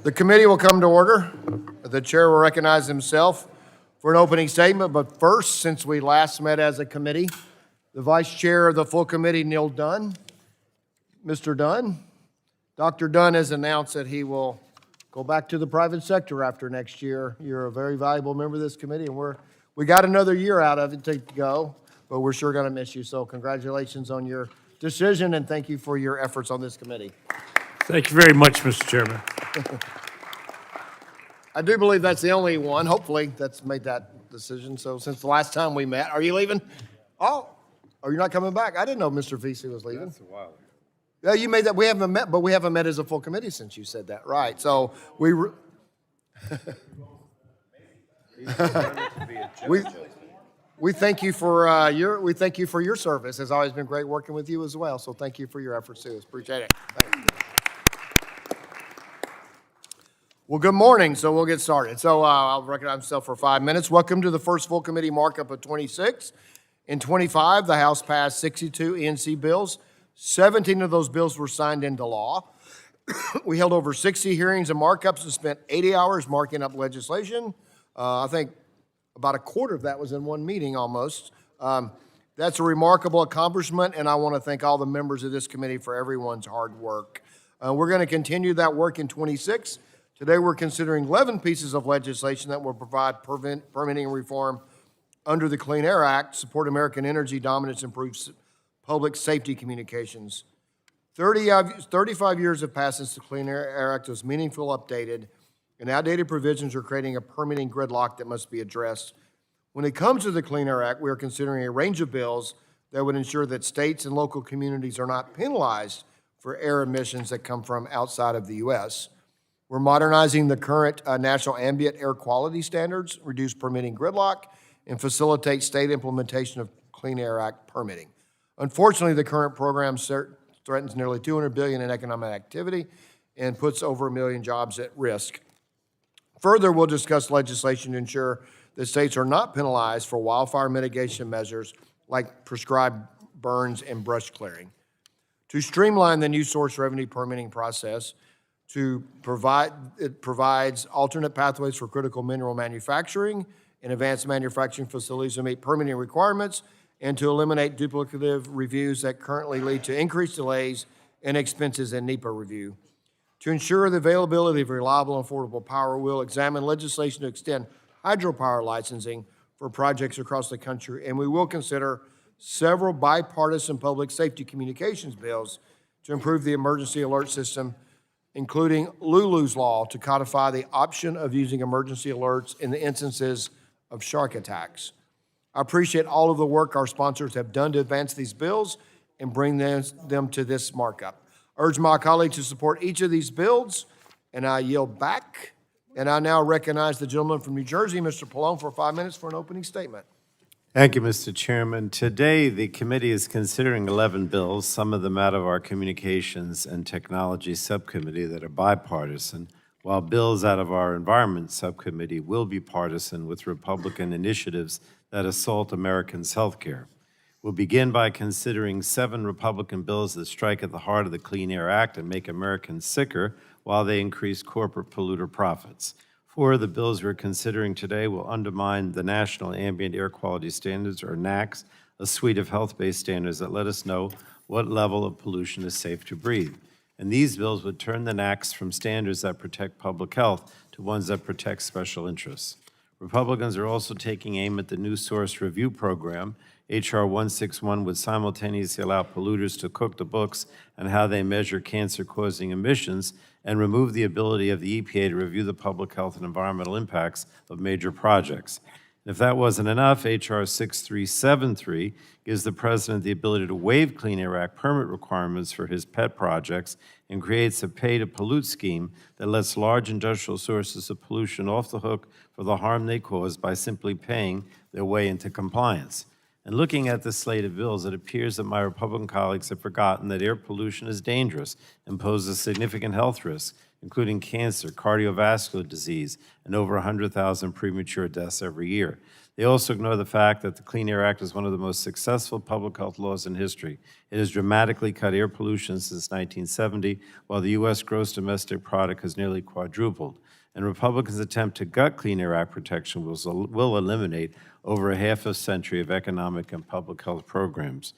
The committee will come to order. The chair will recognize himself for an opening statement, but first, since we last met as a committee, the vice chair of the full committee, Neil Dunn. Mr. Dunn, Dr. Dunn has announced that he will go back to the private sector after next year. You're a very valuable member of this committee, and we got another year out of it to go, but we're sure going to miss you. So congratulations on your decision, and thank you for your efforts on this committee. Thank you very much, Mr. Chairman. I do believe that's the only one, hopefully, that's made that decision. So since the last time we met, are you leaving? Oh, you're not coming back? I didn't know Mr. Vesey was leaving. That's a while ago. Yeah, you made that. We haven't met, but we haven't met as a full committee since you said that, right? So we thank you for your service. It's always been great working with you as well. So thank you for your efforts too. Appreciate it. Thank you. Well, good morning. So we'll get started. So I'll recognize myself for 5 minutes. Welcome to the first full committee markup of 26. In 25, the House passed 62 ENC bills. 17 of those bills were signed into law. We held over 60 hearings and markups and spent 80 hours marking up legislation. I think about a quarter of that was in one meeting almost. That's a remarkable accomplishment, and I want to thank all the members of this committee for everyone's hard work. We're going to continue that work in 26. Today we're considering 11 pieces of legislation that will provide permitting reform under the Clean Air Act, support American energy dominance, improve public safety communications. 35 years have passed since the Clean Air Act was meaningfully updated, and outdated provisions are creating a permitting gridlock that must be addressed. When it comes to the Clean Air Act, we are considering a range of bills that would ensure that states and local communities are not penalized for air emissions that come from outside of the U.S. We're modernizing the current national ambient air quality standards, reduce permitting gridlock, and facilitate state implementation of Clean Air Act permitting. Unfortunately, the current program threatens nearly $200 billion in economic activity and puts over 1 million jobs at risk. Further, we'll discuss legislation to ensure that states are not penalized for wildfire mitigation measures like prescribed burns and brush clearing. To streamline the new source revenue permitting process, it provides alternate pathways for critical mineral manufacturing and advanced manufacturing facilities to meet permitting requirements, and to eliminate duplicative reviews that currently lead to increased delays and expenses in NEPA review. To ensure the availability of reliable and affordable power, we'll examine legislation to extend hydropower licensing for projects across the country, and we will consider several bipartisan public safety communications bills to improve the emergency alert system, including Lulu's Law to codify the option of using emergency alerts in the instances of shark attacks. I appreciate all of the work our sponsors have done to advance these bills and bring them to this markup. I urge my colleagues to support each of these bills, and I yield back. And I now recognize the gentleman from New Jersey, Mr. Pallone, for 5 minutes for an opening statement. Thank you, Mr. Chairman. Today, the committee is considering 11 bills, some of them out of our Communications and Technology Subcommittee that are bipartisan, while bills out of our Environment Subcommittee will be partisan with Republican initiatives that assault Americans' health care. We'll begin by considering 7 Republican bills that strike at the heart of the Clean Air Act and make Americans sicker while they increase corporate polluter profits. 4 of the bills we're considering today will undermine the National Ambient Air Quality Standards, or NAAQS, a suite of health-based standards that let us know what level of pollution is safe to breathe. And these bills would turn the NAAQS from standards that protect public health to ones that protect special interests. Republicans are also taking aim at the new source review program. H.R. 161 would simultaneously allow polluters to cook the books on how they measure cancer-causing emissions and remove the ability of the EPA to review the public health and environmental impacts of major projects. And if that wasn't enough, H.R. 6373 gives the president the ability to waive Clean Air Act permit requirements for his pet projects and creates a pay-to-pollute scheme that lets large industrial sources of pollution off the hook for the harm they cause by simply paying their way into compliance. And looking at this slate of bills, it appears that my Republican colleagues have forgotten that air pollution is dangerous and poses significant health risks, including cancer, cardiovascular disease, and over 100,000 premature deaths every year. They also ignore the fact that the Clean Air Act is one of the most successful public health laws in history. It has dramatically cut air pollution since 1970, while the U.S. gross domestic product has nearly quadrupled. And Republicans' attempt to gut Clean Air Act protection will eliminate over a half a century of economic and public health programs.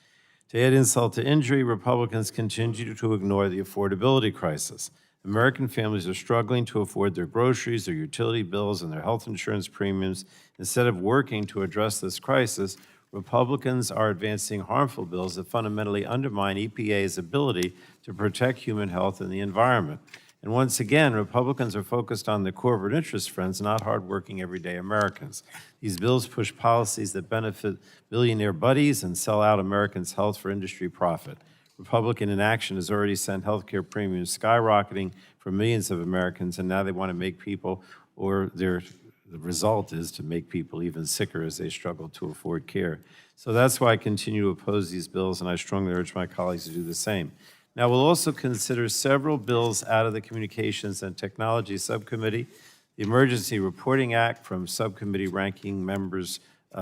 To add insult to injury, Republicans continue to ignore the affordability crisis. American families are struggling to afford their groceries, their utility bills, and their health insurance premiums. Instead of working to address this crisis, Republicans are advancing harmful bills that fundamentally undermine EPA's ability to protect human health and the environment. And once again, Republicans are focused on their corporate interest friends, not hardworking everyday Americans. These bills push policies that benefit billionaire buddies and sell out Americans' health for industry profit. Republican inaction has already sent health care premiums skyrocketing for millions of Americans, and now they want to make people, the result is to make people even sicker as they struggle to afford care. So that's why I continue to oppose these bills, and I strongly urge my colleagues to do the same. Now, we'll also consider several bills out of the Communications and Technology Subcommittee. The Emergency Reporting Act from Subcommittee Ranking Members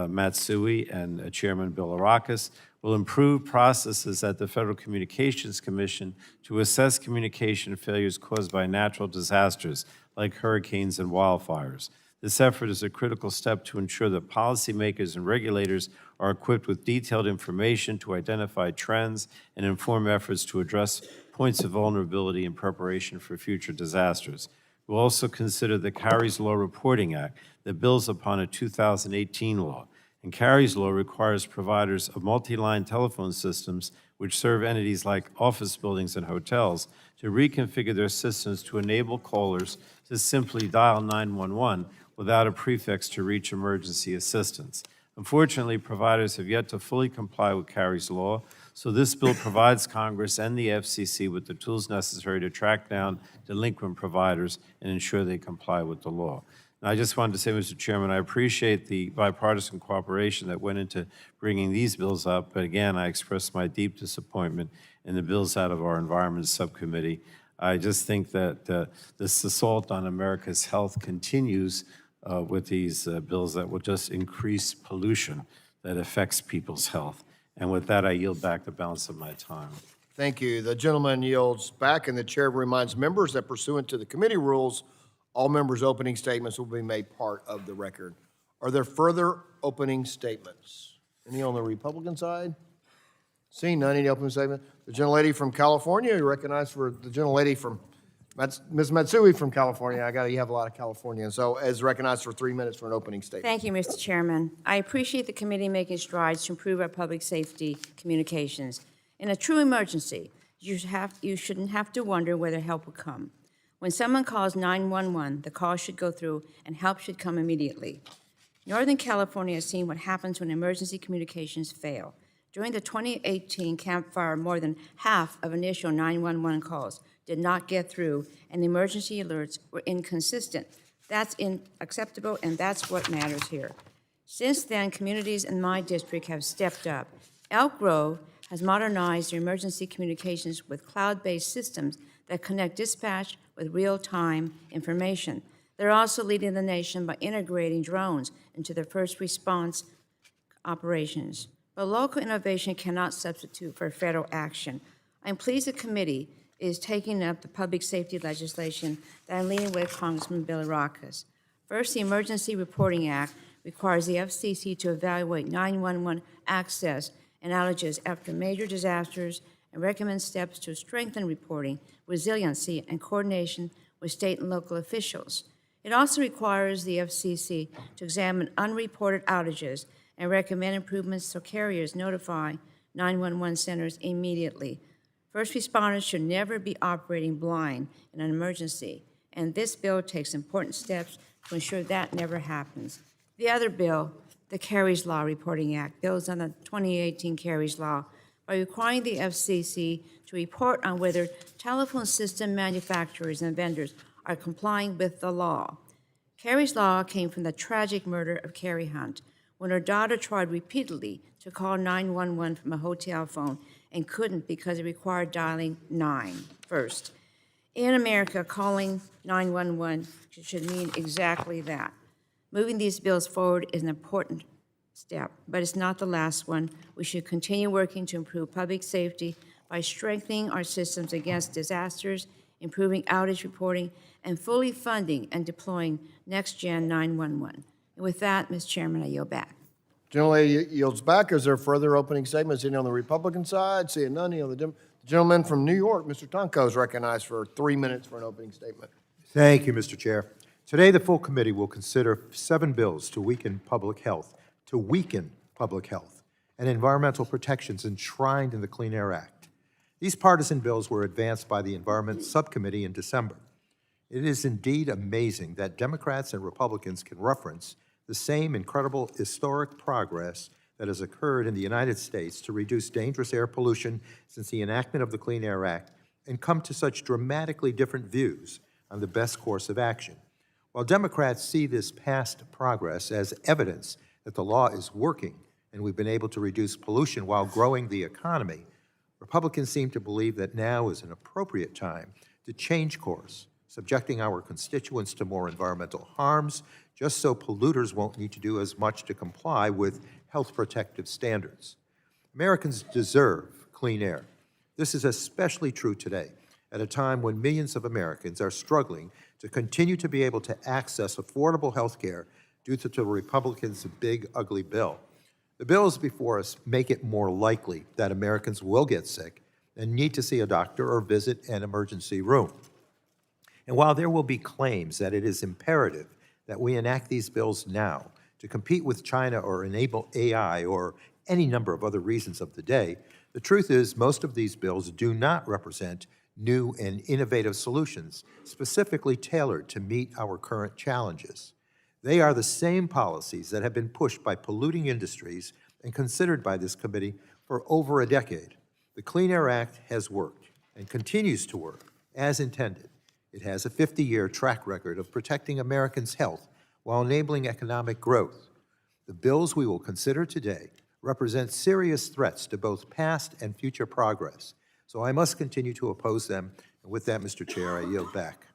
Matsui and Chairman Bilirakis will improve processes at the Federal Communications Commission to assess communication failures caused by natural disasters like hurricanes and wildfires. This effort is a critical step to ensure that policymakers and regulators are equipped with detailed information to identify trends and inform efforts to address points of vulnerability in preparation for future disasters. We'll also consider the Kari's Law Reporting Act that builds upon a 2018 law. And Kari's Law requires providers of multi-line telephone systems which serve entities like office buildings and hotels to reconfigure their systems to enable callers to simply dial 911 without a prefix to reach emergency assistance. Unfortunately, providers have yet to fully comply with Kari's Law, so this bill provides Congress and the FCC with the tools necessary to track down delinquent providers and ensure they comply with the law. And I just wanted to say, Mr. Chairman, I appreciate the bipartisan cooperation that went into bringing these bills up, but again, I express my deep disappointment in the bills out of our Environment Subcommittee. I just think that this assault on America's health continues with these bills that will just increase pollution that affects people's health. And with that, I yield back the balance of my time. Thank you. The gentleman yields back, and the chair reminds members that pursuant to the committee rules, all members' opening statements will be made part of the record. Are there further opening statements? Any on the Republican side? Seeing none, any opening statement? The gentlelady from California, you recognize for the gentlelady from, Ms. Matsui from California. You have a lot of Californians. So as recognized for 3 minutes for an opening statement. Thank you, Mr. Chairman. I appreciate the committee making strides to improve our public safety communications. In a true emergency, you shouldn't have to wonder whether help will come. When someone calls 911, the call should go through and help should come immediately. Northern California has seen what happens when emergency communications fail. During the 2018 Camp Fire, more than half of initial 911 calls did not get through, and emergency alerts were inconsistent. That's unacceptable, and that's what matters here. Since then, communities in my district have stepped up. Elk Grove has modernized their emergency communications with cloud-based systems that connect dispatch with real-time information. They're also leading the nation by integrating drones into their first response operations. But local innovation cannot substitute for federal action. I'm pleased the committee is taking up the public safety legislation that I'm leading with Congressman Bilirakis. First, the Emergency Reporting Act requires the FCC to evaluate 911 access and outages after major disasters and recommend steps to strengthen reporting, resiliency, and coordination with state and local officials. It also requires the FCC to examine unreported outages and recommend improvements so carriers notify 911 centers immediately. First responders should never be operating blind in an emergency, and this bill takes important steps to ensure that never happens. The other bill, the Kari's Law Reporting Act, builds on the 2018 Kari's Law by requiring the FCC to report on whether telephone system manufacturers and vendors are complying with the law. Kari's Law came from the tragic murder of Kari Hunt, when her daughter tried repeatedly to call 911 from a hotel phone and couldn't because it required dialing 9 first. In America, calling 911 should mean exactly that. Moving these bills forward is an important step, but it's not the last one. We should continue working to improve public safety by strengthening our systems against disasters, improving outage reporting, and fully funding and deploying Next-Gen 911. And with that, Ms. Chairman, I yield back. Gentlelady yields back. Is there further opening statements? Any on the Republican side? Seeing none, any on the the gentleman from New York, Mr. Tonko, is recognized for 3 minutes for an opening statement. Thank you, Mr. Chair. Today, the full committee will consider 7 bills to weaken public health, and environmental protections enshrined in the Clean Air Act. These partisan bills were advanced by the Environment Subcommittee in December. It is indeed amazing that Democrats and Republicans can reference the same incredible historic progress that has occurred in the United States to reduce dangerous air pollution since the enactment of the Clean Air Act and come to such dramatically different views on the best course of action. While Democrats see this past progress as evidence that the law is working and we've been able to reduce pollution while growing the economy, Republicans seem to believe that now is an appropriate time to change course, subjecting our constituents to more environmental harms, just so polluters won't need to do as much to comply with health protective standards. Americans deserve clean air. This is especially true today, at a time when millions of Americans are struggling to continue to be able to access affordable health care due to the Republicans' big, ugly bill. The bills before us make it more likely that Americans will get sick and need to see a doctor or visit an emergency room. And while there will be claims that it is imperative that we enact these bills now to compete with China or enable AI or any number of other reasons of the day, the truth is most of these bills do not represent new and innovative solutions specifically tailored to meet our current challenges. They are the same policies that have been pushed by polluting industries and considered by this committee for over a decade. The Clean Air Act has worked and continues to work as intended. It has a 50-year track record of protecting Americans' health while enabling economic growth. The bills we will consider today represent serious threats to both past and future progress, so I must continue to oppose them. And with that, Mr. Chair, I yield back.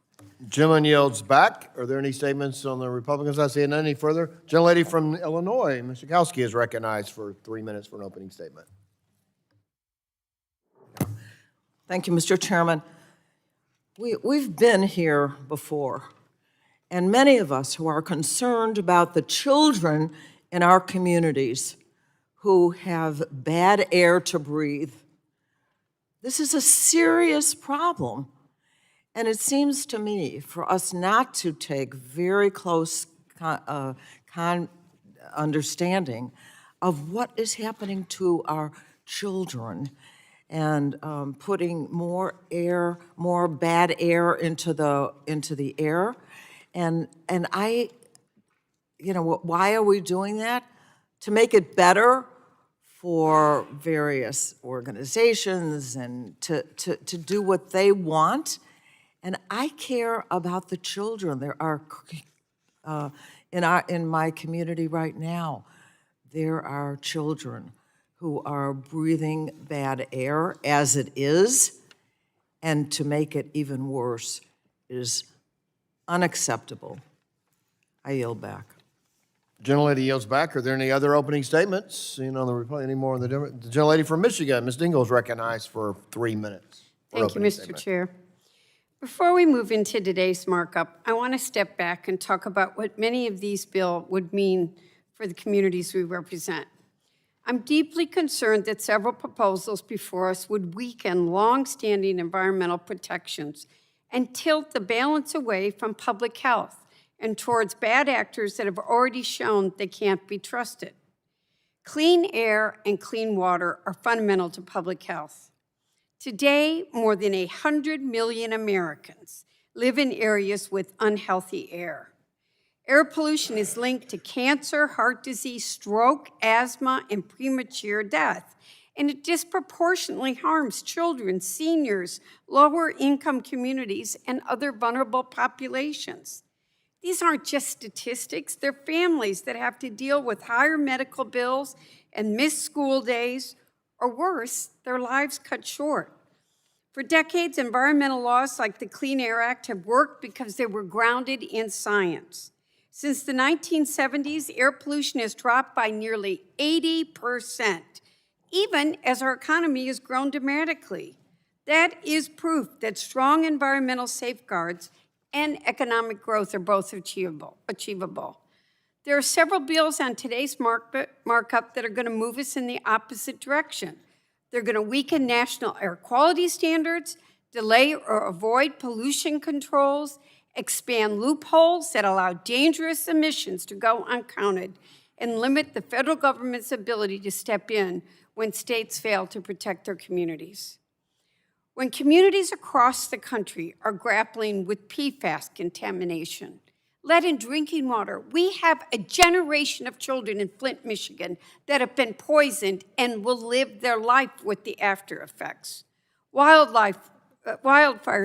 Gentleman yields back. Are there any statements on the Republicans? I see none. Any further? Gentlelady from Illinois, Ms. Schakowsky, is recognized for 3 minutes for an opening statement. Thank you, Mr. Chairman. We've been here before, and many of us who are concerned about the children in our communities who have bad air to breathe. This is a serious problem, and it seems to me for us not to take very close understanding of what is happening to our children and putting more bad air into the air, and I, why are we doing that? To make it better for various organizations and to do what they want, and I care about the children. There are in my community right now, there are children who are breathing bad air as it is, and to make it even worse is unacceptable. I yield back. Gentlelady yields back. Are there any other opening statements? Any more on the gentlelady from Michigan, Ms. Dingell, is recognized for 3 minutes. Thank you, Mr. Chair. Before we move into today's markup, I want to step back and talk about what many of these bills would mean for the communities we represent. I'm deeply concerned that several proposals before us would weaken long-standing environmental protections and tilt the balance away from public health and towards bad actors that have already shown they can't be trusted. Clean air and clean water are fundamental to public health. Today, more than 100 million Americans live in areas with unhealthy air. Air pollution is linked to cancer, heart disease, stroke, asthma, and premature death, and it disproportionately harms children, seniors, lower-income communities, and other vulnerable populations. These aren't just statistics, they're families that have to deal with higher medical bills and missed school days, or worse, their lives cut short. For decades, environmental laws like the Clean Air Act have worked because they were grounded in science. Since the 1970s, air pollution has dropped by nearly 80%, even as our economy has grown dramatically. That is proof that strong environmental safeguards and economic growth are both achievable. There are several bills on today's markup that are going to move us in the opposite direction. They're going to weaken national air quality standards, delay or avoid pollution controls, expand loopholes that allow dangerous emissions to go uncounted, and limit the federal government's ability to step in when states fail to protect their communities. When communities across the country are grappling with PFAS contamination, lead in drinking water, we have a generation of children in Flint, Michigan that have been poisoned and will live their life with the after effects. Wildfire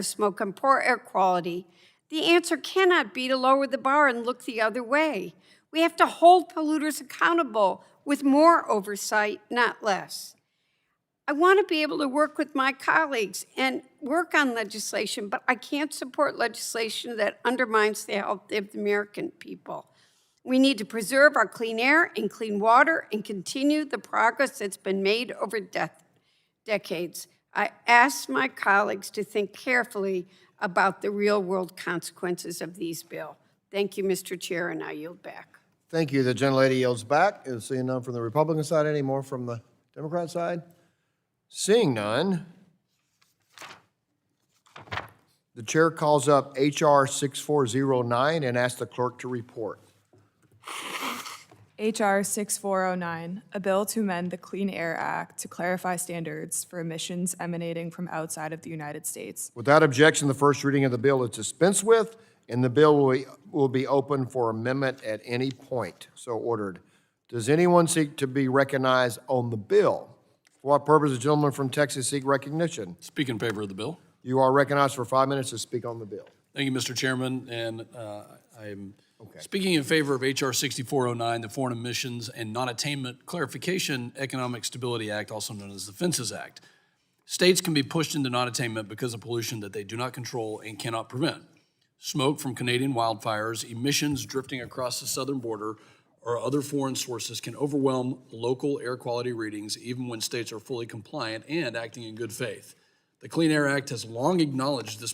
smoke and poor air quality, the answer cannot be to lower the bar and look the other way. We have to hold polluters accountable with more oversight, not less. I want to be able to work with my colleagues and work on legislation, but I can't support legislation that undermines the health of the American people. We need to preserve our clean air and clean water and continue the progress that's been made over decades. I ask my colleagues to think carefully about the real-world consequences of these bills. Thank you, Mr. Chair, and I yield back. Thank you. The gentlelady yields back. Seeing none from the Republican side, any more from the Democrat side? Seeing none, the chair calls up H.R. 6409 and asks the clerk to report. H.R. 6409, a bill to amend the Clean Air Act to clarify standards for emissions emanating from outside of the United States. Without objection, the first reading of the bill is dispensed with, and the bill will be open for amendment at any point. So ordered. Does anyone seek to be recognized on the bill? For what purpose does the gentleman from Texas seek recognition? Speak in favor of the bill. You are recognized for 5 minutes to speak on the bill. Thank you, Mr. Chairman, and I'm speaking in favor of H.R. 6409, the Foreign Emissions and Non-Attainment Clarification Economic Stability Act, also known as the Fences Act. States can be pushed into non-attainment because of pollution that they do not control and cannot prevent. Smoke from Canadian wildfires, emissions drifting across the southern border, or other foreign sources can overwhelm local air quality readings even when states are fully compliant and acting in good faith. The Clean Air Act has long acknowledged this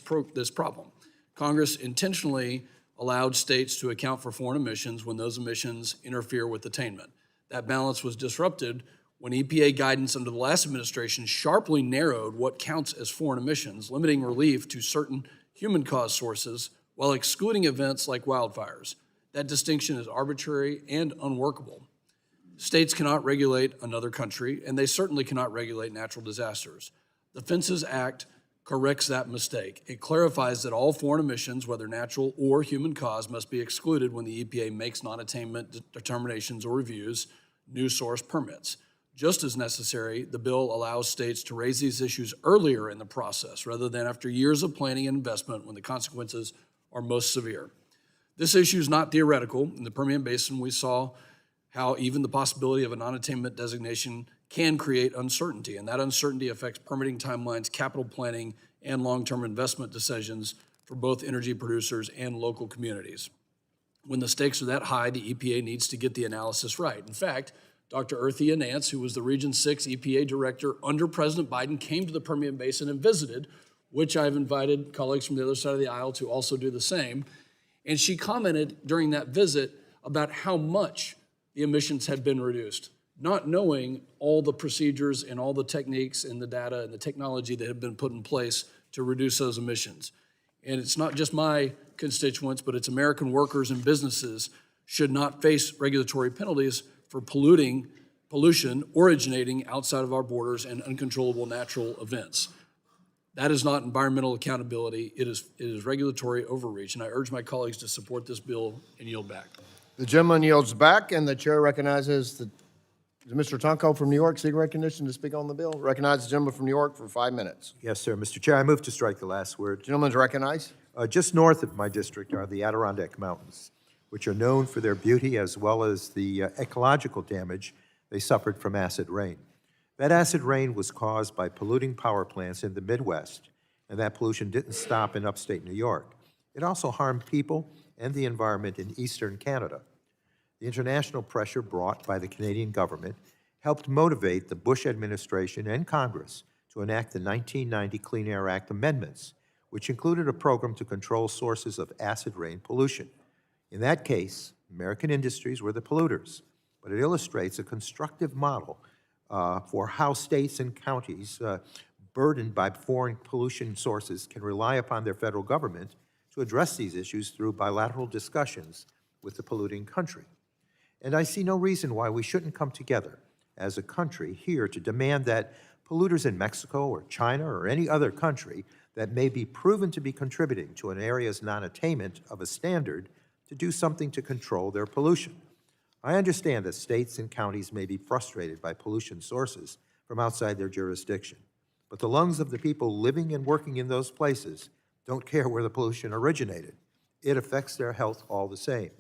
problem. Congress intentionally allowed states to account for foreign emissions when those emissions interfere with attainment. That balance was disrupted when EPA guidance under the last administration sharply narrowed what counts as foreign emissions, limiting relief to certain human-caused sources while excluding events like wildfires. That distinction is arbitrary and unworkable. States cannot regulate another country, and they certainly cannot regulate natural disasters. The Fences Act corrects that mistake. It clarifies that all foreign emissions, whether natural or human caused, must be excluded when the EPA makes non-attainment determinations or reviews new source permits. Just as necessary, the bill allows states to raise these issues earlier in the process rather than after years of planning and investment when the consequences are most severe. This issue is not theoretical. In the Permian Basin, we saw how even the possibility of a non-attainment designation can create uncertainty, and that uncertainty affects permitting timelines, capital planning, and long-term investment decisions for both energy producers and local communities. When the stakes are that high, the EPA needs to get the analysis right. In fact, Dr. Earthia Nance, who was the Region 6 EPA director under President Biden, came to the Permian Basin and visited, which I've invited colleagues from the other side of the aisle to also do the same. And she commented during that visit about how much the emissions had been reduced, not knowing all the procedures and all the techniques and the data and the technology that had been put in place to reduce those emissions. And it's not just my constituents, but it's American workers and businesses should not face regulatory penalties for pollution originating outside of our borders and uncontrollable natural events. That is not environmental accountability. It is regulatory overreach, and I urge my colleagues to support this bill and yield back. The gentleman yields back, and the chair recognizes Mr. Tonko from New York seek recognition to speak on the bill. Recognize the gentleman from New York for 5 minutes. Yes, sir. Mr. Chair, I move to strike the last word. Gentleman's recognized. Just north of my district are the Adirondack Mountains, which are known for their beauty as well as the ecological damage they suffered from acid rain. That acid rain was caused by polluting power plants in the Midwest, and that pollution didn't stop in upstate New York. It also harmed people and the environment in eastern Canada. The international pressure brought by the Canadian government helped motivate the Bush administration and Congress to enact the 1990 Clean Air Act amendments, which included a program to control sources of acid rain pollution. In that case, American industries were the polluters, but it illustrates a constructive model for how states and counties burdened by foreign pollution sources can rely upon their federal government to address these issues through bilateral discussions with the polluting country. And I see no reason why we shouldn't come together as a country here to demand that polluters in Mexico or China or any other country that may be proven to be contributing to an area's non-attainment of a standard to do something to control their pollution. I understand that states and counties may be frustrated by pollution sources from outside their jurisdiction, but the lungs of the people living and working in those places don't care where the pollution originated. It affects their health all the same.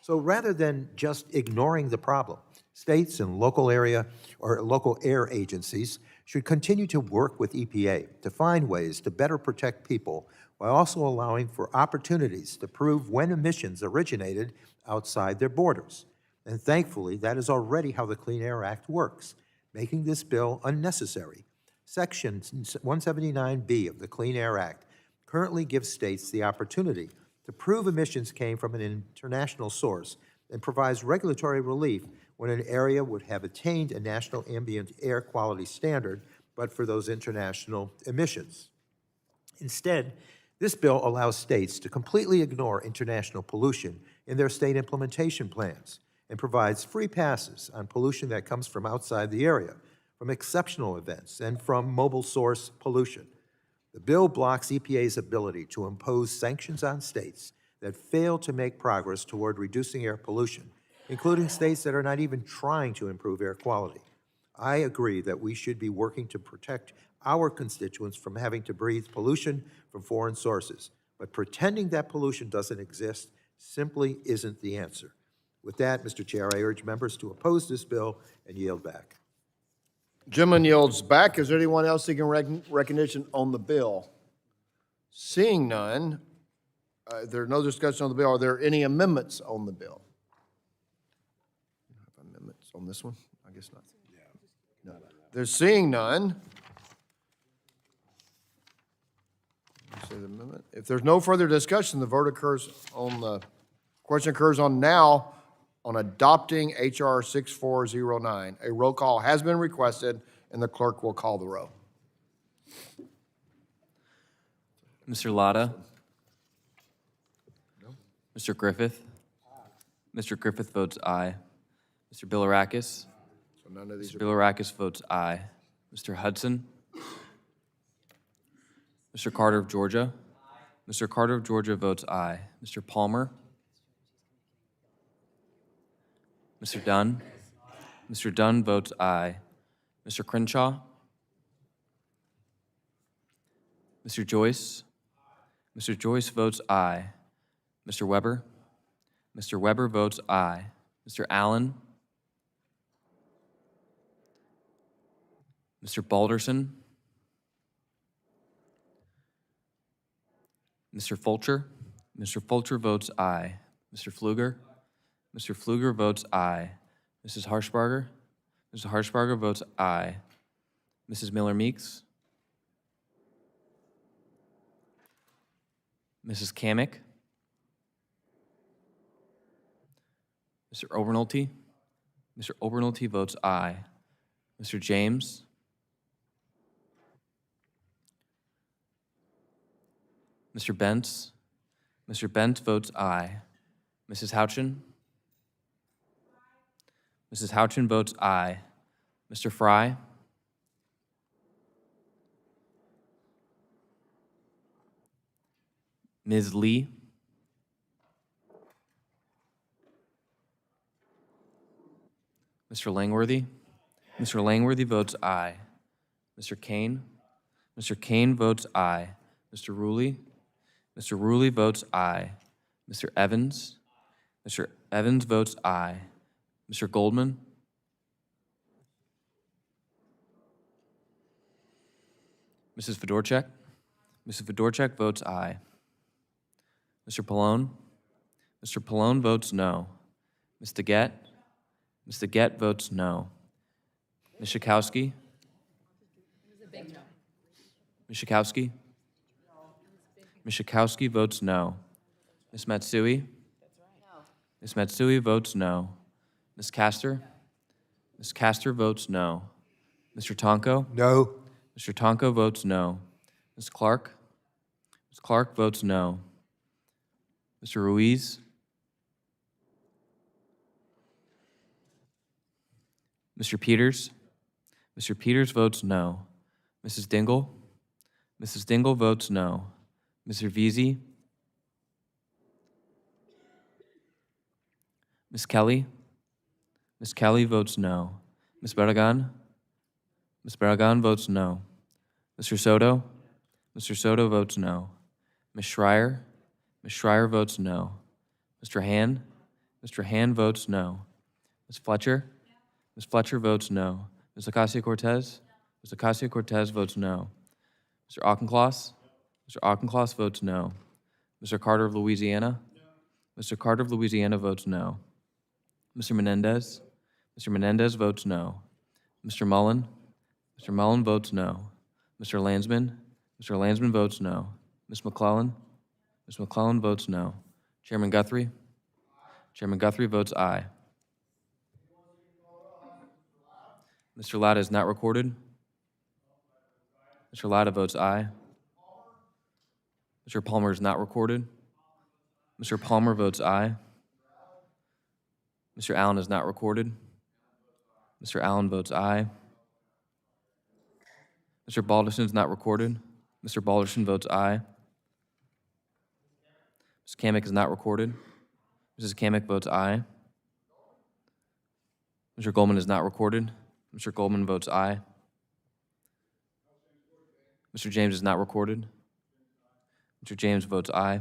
So rather than just ignoring the problem, states and local area or local air agencies should continue to work with EPA to find ways to better protect people while also allowing for opportunities to prove when emissions originated outside their borders. And thankfully, that is already how the Clean Air Act works, making this bill unnecessary. Section 179B of the Clean Air Act currently gives states the opportunity to prove emissions came from an international source and provides regulatory relief when an area would have attained a national ambient air quality standard but for those international emissions. Instead, this bill allows states to completely ignore international pollution in their state implementation plans and provides free passes on pollution that comes from outside the area, from exceptional events, and from mobile source pollution. The bill blocks EPA's ability to impose sanctions on states that fail to make progress toward reducing air pollution, including states that are not even trying to improve air quality. I agree that we should be working to protect our constituents from having to breathe pollution from foreign sources, but pretending that pollution doesn't exist simply isn't the answer. With that, Mr. Chair, I urge members to oppose this bill and yield back. Gentleman yields back. Is there anyone else seeking recognition on the bill? Seeing none, there's no discussion on the bill. Are there any amendments on the bill? Amendments on this one? I guess not. No. There's seeing none. Say the amendment. If there's no further discussion, the vote occurs on the question occurs on now on adopting H.R. 6409. A roll call has been requested, and the clerk will call the roll. Mr. Latta? No. Mr. Griffith? Mr. Griffith votes aye. Mr. Bilirakis? So none of these Mr. Bilirakis votes aye. Mr. Hudson? Mr. Carter of Georgia? Mr. Carter of Georgia votes aye. Mr. Palmer? Mr. Dunn? Mr. Dunn votes aye. Mr. Crenshaw? Mr. Joyce? Mr. Joyce votes aye. Mr. Weber? Mr. Weber votes aye. Mr. Allen? Mr. Balderson? Mr. Fulcher? Mr. Fulcher votes aye. Mr. Pfluger? Mr. Pfluger votes aye. Mrs. Harshbarger? Mrs. Harshbarger votes aye. Mrs. Miller-Meeks? Mrs. Kamick? Mr. Obernolte? Mr. Obernolte votes aye. Mr. James? Mr. Bentz? Mr. Bentz votes aye. Mrs. Houchin? Mrs. Houchin votes aye. Mr. Fry? Ms. Lee? Mr. Langworthy? Mr. Langworthy votes aye. Mr. Kane? Mr. Kane votes aye. Mr. Ruley? Mr. Ruley votes aye. Mr. Evans? Mr. Evans votes aye. Mr. Goldman? Mrs. Fedorchak? Mrs. Fedorchak votes aye. Mr. Pallone? Mr. Pallone votes no. Ms. DeGette? Ms. DeGette votes no. Ms. Schakowsky? Ms. Schakowsky? Ms. Schakowsky votes no. Ms. Matsui? Ms. Matsui votes no. Ms. Castor? Ms. Castor votes no. Mr. Tonko? No. Mr. Tonko votes no. Ms. Clark? Ms. Clark votes no. Mr. Ruiz? Mr. Peters? Mr. Peters votes no. Mrs. Dingell? Mrs. Dingell votes no. Mr. Veazey? Ms. Kelly? Ms. Kelly votes no. Ms. Barragan? Ms. Barragan votes no. Mr. Soto? Mr. Soto votes no. Ms. Schreier? Ms. Schreier votes no. Mr. Hand? Mr. Hand votes no. Ms. Fletcher? Ms. Fletcher votes no. Ms. Ocasio-Cortez? Ms. Ocasio-Cortez votes no. Mr. Auchincloss? Mr. Auchincloss votes no. Mr. Carter of Louisiana? Mr. Carter of Louisiana votes no. Mr. Menendez? Mr. Menendez votes no. Mr. Mullen? Mr. Mullen votes no. Mr. Landsman? Mr. Landsman votes no. Ms. McClellan? Ms. McClellan votes no. Chairman Guthrie? Chairman Guthrie votes aye. Mr. Latta is not recorded. Mr. Latta votes aye. Mr. Palmer is not recorded. Mr. Palmer votes aye. Mr. Allen is not recorded. Mr. Allen votes aye. Mr. Balderson is not recorded. Mr. Balderson votes aye. Ms. Kamick is not recorded. Mrs. Kamick votes aye. Mr. Goldman is not recorded. Mr. Goldman votes aye. Mr. James is not recorded. Mr. James votes aye.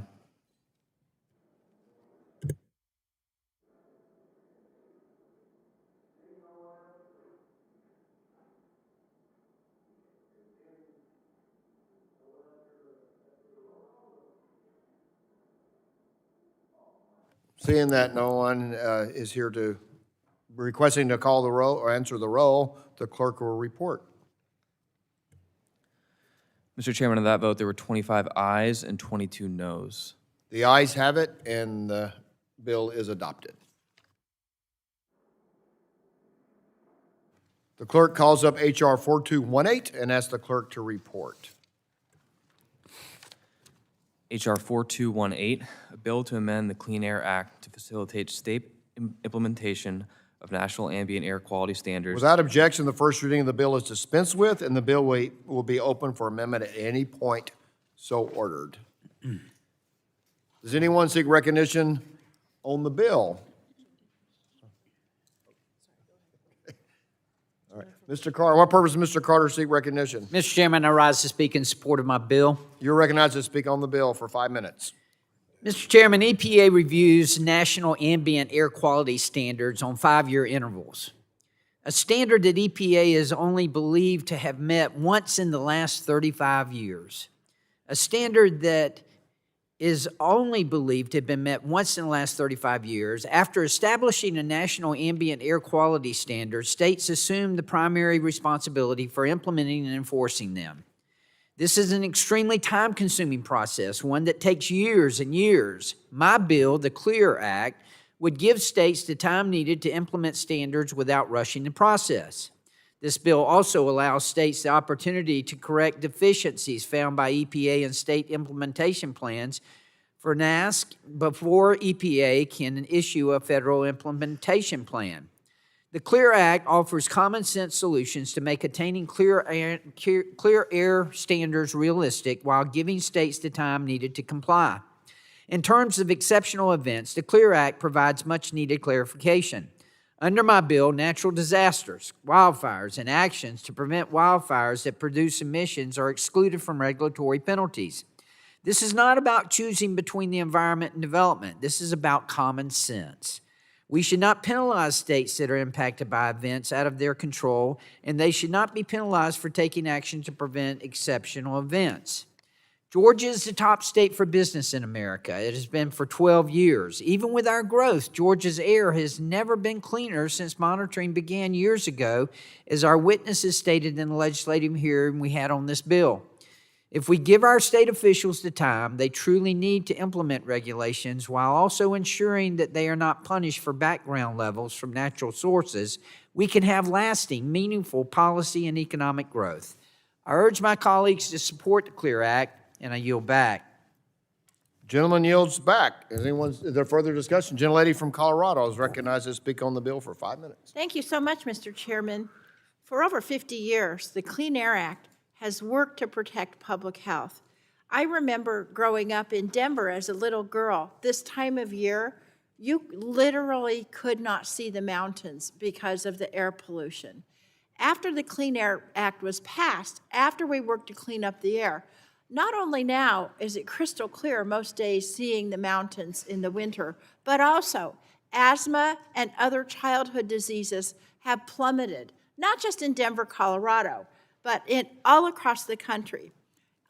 Seeing that no one is here requesting to call the roll or answer the roll, the clerk will report. Mr. Chairman, on that vote, there were 25 ayes and 22 noes. The ayes have it, and the bill is adopted. The clerk calls up H.R. 4218 and asks the clerk to report. H.R. 4218, a bill to amend the Clean Air Act to facilitate state implementation of national ambient air quality standards. Without objection, the first reading of the bill is dispensed with, and the bill will be open for amendment at any point so ordered. Does anyone seek recognition on the bill? All right. Mr. Carter, what purpose does Mr. Carter seek recognition? Mr. Chairman, I rise to speak in support of my bill. You're recognized to speak on the bill for 5 minutes. Mr. Chairman, EPA reviews national ambient air quality standards on 5-year intervals, a standard that EPA is only believed to have met once in the last 35 years, a standard that is only believed to have been met once in the last 35 years. After establishing a national ambient air quality standard, states assume the primary responsibility for implementing and enforcing them. This is an extremely time-consuming process, one that takes years and years. My bill, the CLEAR Act, would give states the time needed to implement standards without rushing the process. This bill also allows states the opportunity to correct deficiencies found by EPA and state implementation plans for NASC before EPA can issue a federal implementation plan. The CLEAR Act offers common-sense solutions to make attaining clear air standards realistic while giving states the time needed to comply. In terms of exceptional events, the CLEAR Act provides much-needed clarification. Under my bill, natural disasters, wildfires, and actions to prevent wildfires that produce emissions are excluded from regulatory penalties. This is not about choosing between the environment and development. This is about common sense. We should not penalize states that are impacted by events out of their control, and they should not be penalized for taking action to prevent exceptional events. Georgia is the top state for business in America. It has been for 12 years. Even with our growth, Georgia's air has never been cleaner since monitoring began years ago, as our witnesses stated in the legislative hearing we had on this bill. If we give our state officials the time they truly need to implement regulations while also ensuring that they are not punished for background levels from natural sources, we can have lasting, meaningful policy and economic growth. I urge my colleagues to support the CLEAR Act, and I yield back. Gentleman yields back. Is there further discussion? Gentlelady from Colorado is recognized to speak on the bill for 5 minutes. Thank you so much, Mr. Chairman. For over 50 years, the Clean Air Act has worked to protect public health. I remember growing up in Denver as a little girl. This time of year, you literally could not see the mountains because of the air pollution. After the Clean Air Act was passed, after we worked to clean up the air, not only now is it crystal clear most days seeing the mountains in the winter, but also asthma and other childhood diseases have plummeted, not just in Denver, Colorado, but all across the country.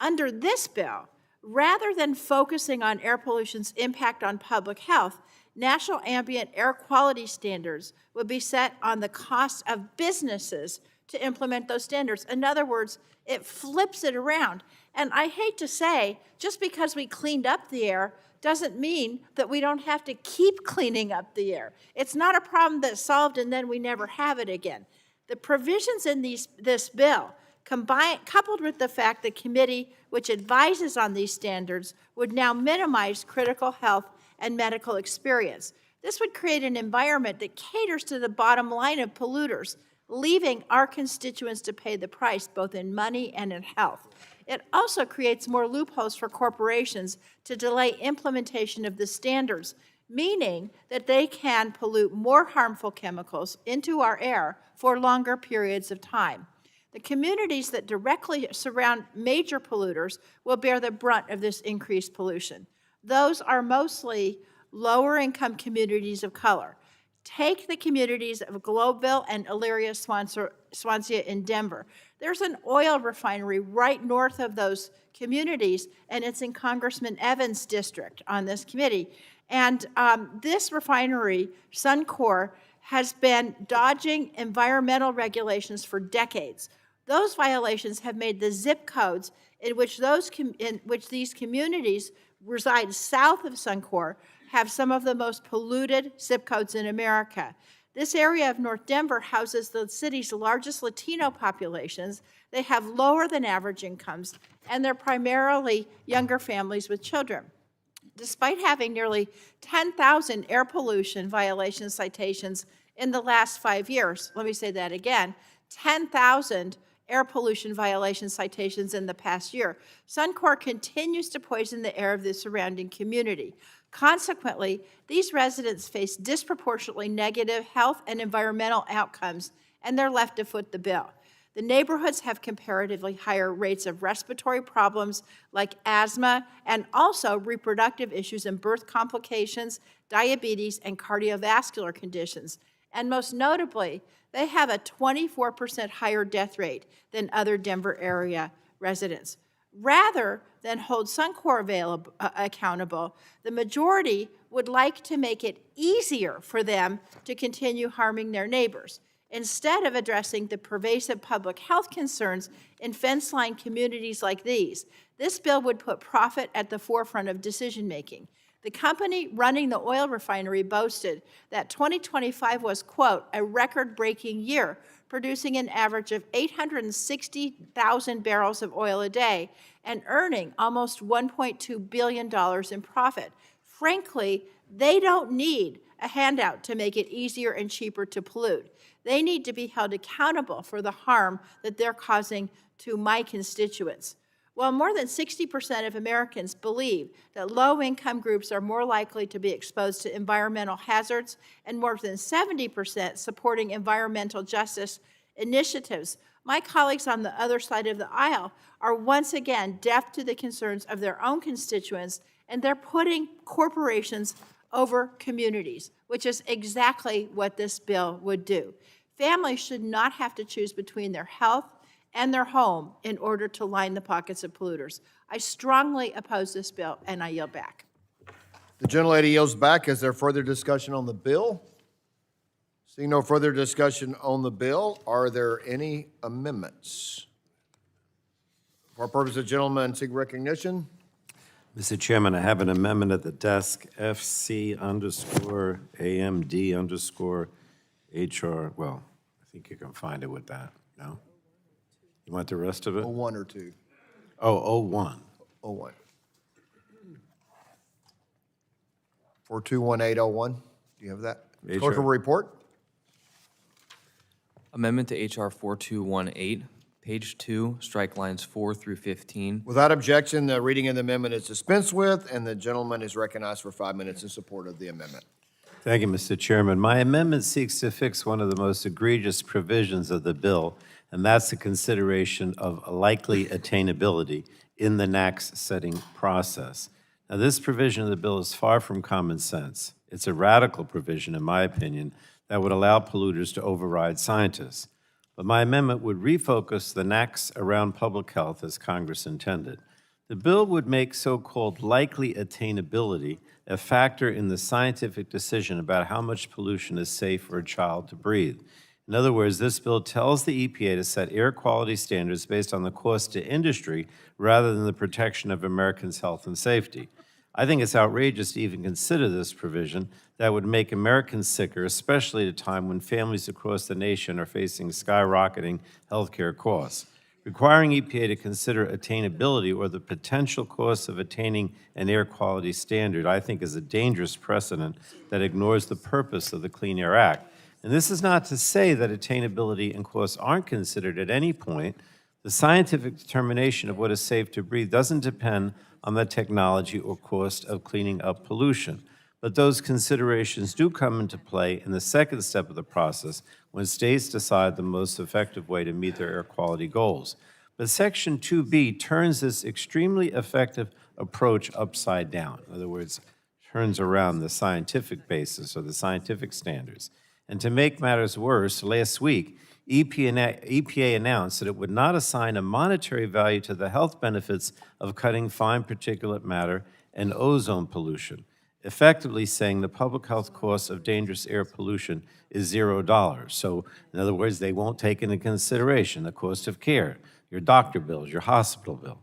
Under this bill, rather than focusing on air pollution's impact on public health, national ambient air quality standards would be set on the cost of businesses to implement those standards. In other words, it flips it around. And I hate to say, just because we cleaned up the air doesn't mean that we don't have to keep cleaning up the air. It's not a problem that's solved and then we never have it again. The provisions in this bill, coupled with the fact the committee which advises on these standards would now minimize critical health and medical experience. This would create an environment that caters to the bottom line of polluters, leaving our constituents to pay the price both in money and in health. It also creates more loopholes for corporations to delay implementation of the standards, meaning that they can pollute more harmful chemicals into our air for longer periods of time. The communities that directly surround major polluters will bear the brunt of this increased pollution. Those are mostly lower-income communities of color. Take the communities of Globeville and Elyria Swansea in Denver. There's an oil refinery right north of those communities, and it's in Congressman Evans' district on this committee. And this refinery, Suncor, has been dodging environmental regulations for decades. Those violations have made the zip codes in which these communities reside south of Suncor have some of the most polluted zip codes in America. This area of North Denver houses the city's largest Latino populations. They have lower than average incomes, and they're primarily younger families with children. Despite having nearly 10,000 air pollution violation citations in the last 5 years, let me say that again, 10,000 air pollution violation citations in the past year, Suncor continues to poison the air of the surrounding community. Consequently, these residents face disproportionately negative health and environmental outcomes, and they're left to foot the bill. The neighborhoods have comparatively higher rates of respiratory problems like asthma and also reproductive issues and birth complications, diabetes, and cardiovascular conditions. And most notably, they have a 24% higher death rate than other Denver area residents. Rather than hold Suncor accountable, the majority would like to make it easier for them to continue harming their neighbors. Instead of addressing the pervasive public health concerns in fence-line communities like these, this bill would put profit at the forefront of decision-making. The company running the oil refinery boasted that 2025 was, quote, a record-breaking year, producing an average of 860,000 barrels of oil a day and earning almost $1.2 billion in profit. Frankly, they don't need a handout to make it easier and cheaper to pollute. They need to be held accountable for the harm that they're causing to my constituents. While more than 60% of Americans believe that low-income groups are more likely to be exposed to environmental hazards, and more than 70% supporting environmental justice initiatives, my colleagues on the other side of the aisle are once again deaf to the concerns of their own constituents, and they're putting corporations over communities, which is exactly what this bill would do. Families should not have to choose between their health and their home in order to line the pockets of polluters. I strongly oppose this bill, and I yield back. The gentlelady yields back. Is there further discussion on the bill? Seeing no further discussion on the bill, are there any amendments? For purpose of gentleman seek recognition. Mr. Chairman, I have an amendment at the desk, FC_AMD_HR. Well, I think you can find it with that, no? You want the rest of it? 01 or 2? Oh, 01. 01. 421801. Do you have that? HR. Clerk will report. Amendment to HR 4218, page 2, strike lines 4 through 15. Without objection, the reading of the amendment is dispensed with, and the gentleman is recognized for 5 minutes in support of the amendment. Thank you, Mr. Chairman. My amendment seeks to fix one of the most egregious provisions of the bill, and that's the consideration of likely attainability in the NAAQS setting process. Now, this provision of the bill is far from common sense. It's a radical provision, in my opinion, that would allow polluters to override scientists. But my amendment would refocus the NAAQS around public health as Congress intended. The bill would make so-called likely attainability a factor in the scientific decision about how much pollution is safe for a child to breathe. In other words, this bill tells the EPA to set air quality standards based on the cost to industry rather than the protection of Americans' health and safety. I think it's outrageous to even consider this provision that would make Americans sicker, especially at a time when families across the nation are facing skyrocketing healthcare costs. Requiring EPA to consider attainability or the potential costs of attaining an air quality standard, I think, is a dangerous precedent that ignores the purpose of the Clean Air Act. And this is not to say that attainability and costs aren't considered at any point. The scientific determination of what is safe to breathe doesn't depend on the technology or cost of cleaning up pollution. But those considerations do come into play in the second step of the process when states decide the most effective way to meet their air quality goals. But Section 2B turns this extremely effective approach upside down. In other words, turns around the scientific basis or the scientific standards. And to make matters worse, last week, EPA announced that it would not assign a monetary value to the health benefits of cutting fine particulate matter and ozone pollution, effectively saying the public health cost of dangerous air pollution is $0. So, in other words, they won't take into consideration the cost of care, your doctor bills, your hospital bill.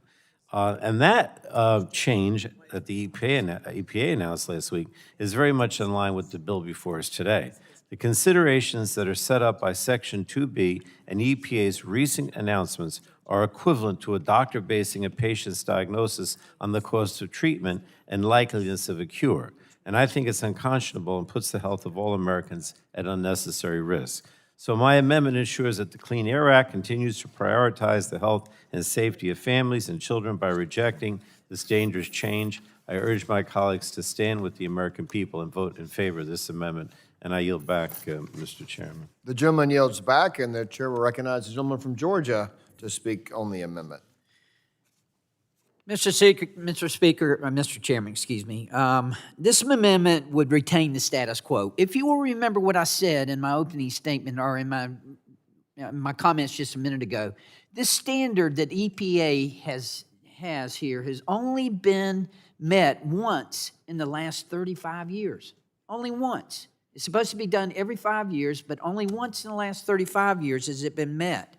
And that change that the EPA announced last week is very much in line with the bill before us today. The considerations that are set up by Section 2B and EPA's recent announcements are equivalent to a doctor basing a patient's diagnosis on the cost of treatment and likeliness of a cure. And I think it's unconscionable and puts the health of all Americans at unnecessary risk. So my amendment ensures that the Clean Air Act continues to prioritize the health and safety of families and children by rejecting this dangerous change. I urge my colleagues to stand with the American people and vote in favor of this amendment. And I yield back, Mr. Chairman. The gentleman yields back, and the chair will recognize the gentleman from Georgia to speak on the amendment. Mr. Chairman, excuse me. This amendment would retain the status quo. If you will remember what I said in my opening statement or in my comments just a minute ago, this standard that EPA has here has only been met once in the last 35 years. Only once. It's supposed to be done every 5 years, but only once in the last 35 years has it been met.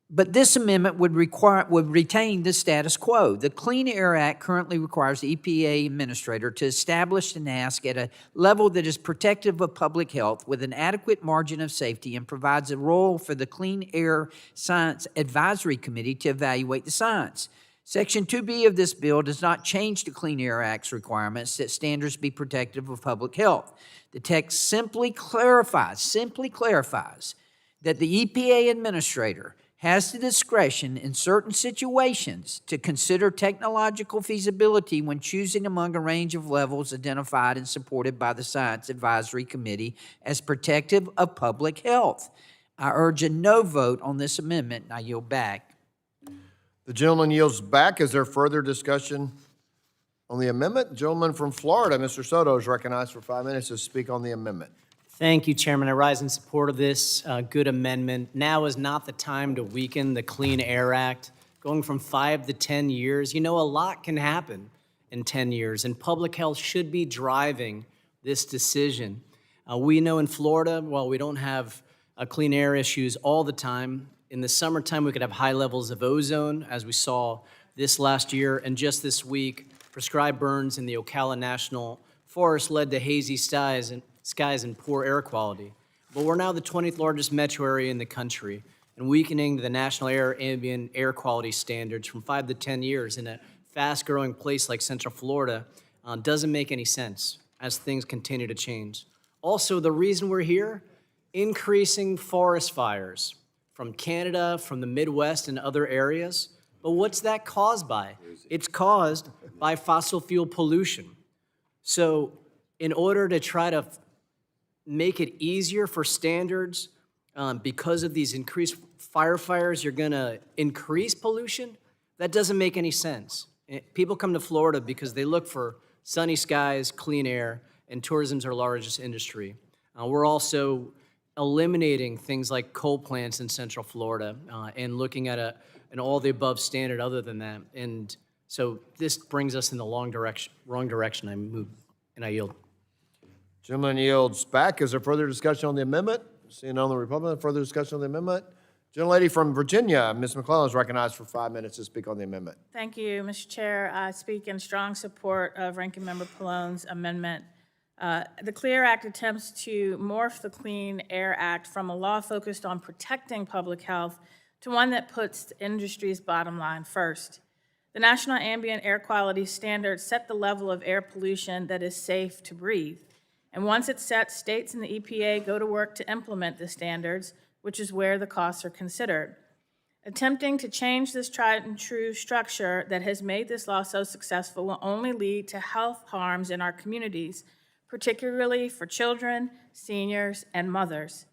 But this amendment would retain the status quo. The Clean Air Act currently requires the EPA administrator to establish an ask at a level that is protective of public health with an adequate margin of safety and provides a role for the Clean Air Science Advisory Committee to evaluate the science. Section 2B of this bill does not change the Clean Air Act's requirements that standards be protective of public health. The text simply clarifies that the EPA administrator has the discretion in certain situations to consider technological feasibility when choosing among a range of levels identified and supported by the Science Advisory Committee as protective of public health. I urge a no vote on this amendment, and I yield back. The gentleman yields back. Is there further discussion on the amendment? The gentleman from Florida, Mr. Soto, is recognized for 5 minutes to speak on the amendment. Thank you, Chairman. I rise in support of this good amendment. Now is not the time to weaken the Clean Air Act. Going from 5 to 10 years, a lot can happen in 10 years, and public health should be driving this decision. We know in Florida, while we don't have clean air issues all the time, in the summertime we could have high levels of ozone, as we saw this last year, and just this week, prescribed burns in the Ocala National Forest led to hazy skies and poor air quality. But we're now the 20th largest metro area in the country, and weakening the national ambient air quality standards from 5 to 10 years in a fast-growing place like Central Florida doesn't make any sense as things continue to change. Also, the reason we're here, increasing forest fires from Canada, from the Midwest, and other areas. But what's that caused by? It's caused by fossil fuel pollution. So in order to try to make it easier for standards, because of these increased fires, you're gonna increase pollution? That doesn't make any sense. People come to Florida because they look for sunny skies, clean air, and tourism's our largest industry. We're also eliminating things like coal plants in Central Florida and looking at an all-the-above standard other than that. And so this brings us in the wrong direction. I move and I yield. Gentleman yields back. Is there further discussion on the amendment? Seeing none on the Republican, further discussion on the amendment? Gentlelady from Virginia, Ms. McClellan, is recognized for 5 minutes to speak on the amendment. Thank you, Mr. Chair. I speak in strong support of Ranking Member Pallone's amendment. The CLEAR Act attempts to morph the Clean Air Act from a law focused on protecting public health to one that puts the industry's bottom line first. The National Ambient Air Quality Standards set the level of air pollution that is safe to breathe. And once it's set, states and the EPA go to work to implement the standards, which is where the costs are considered. Attempting to change this tried and true structure that has made this law so successful will only lead to health harms in our communities, particularly for children, seniors, and mothers.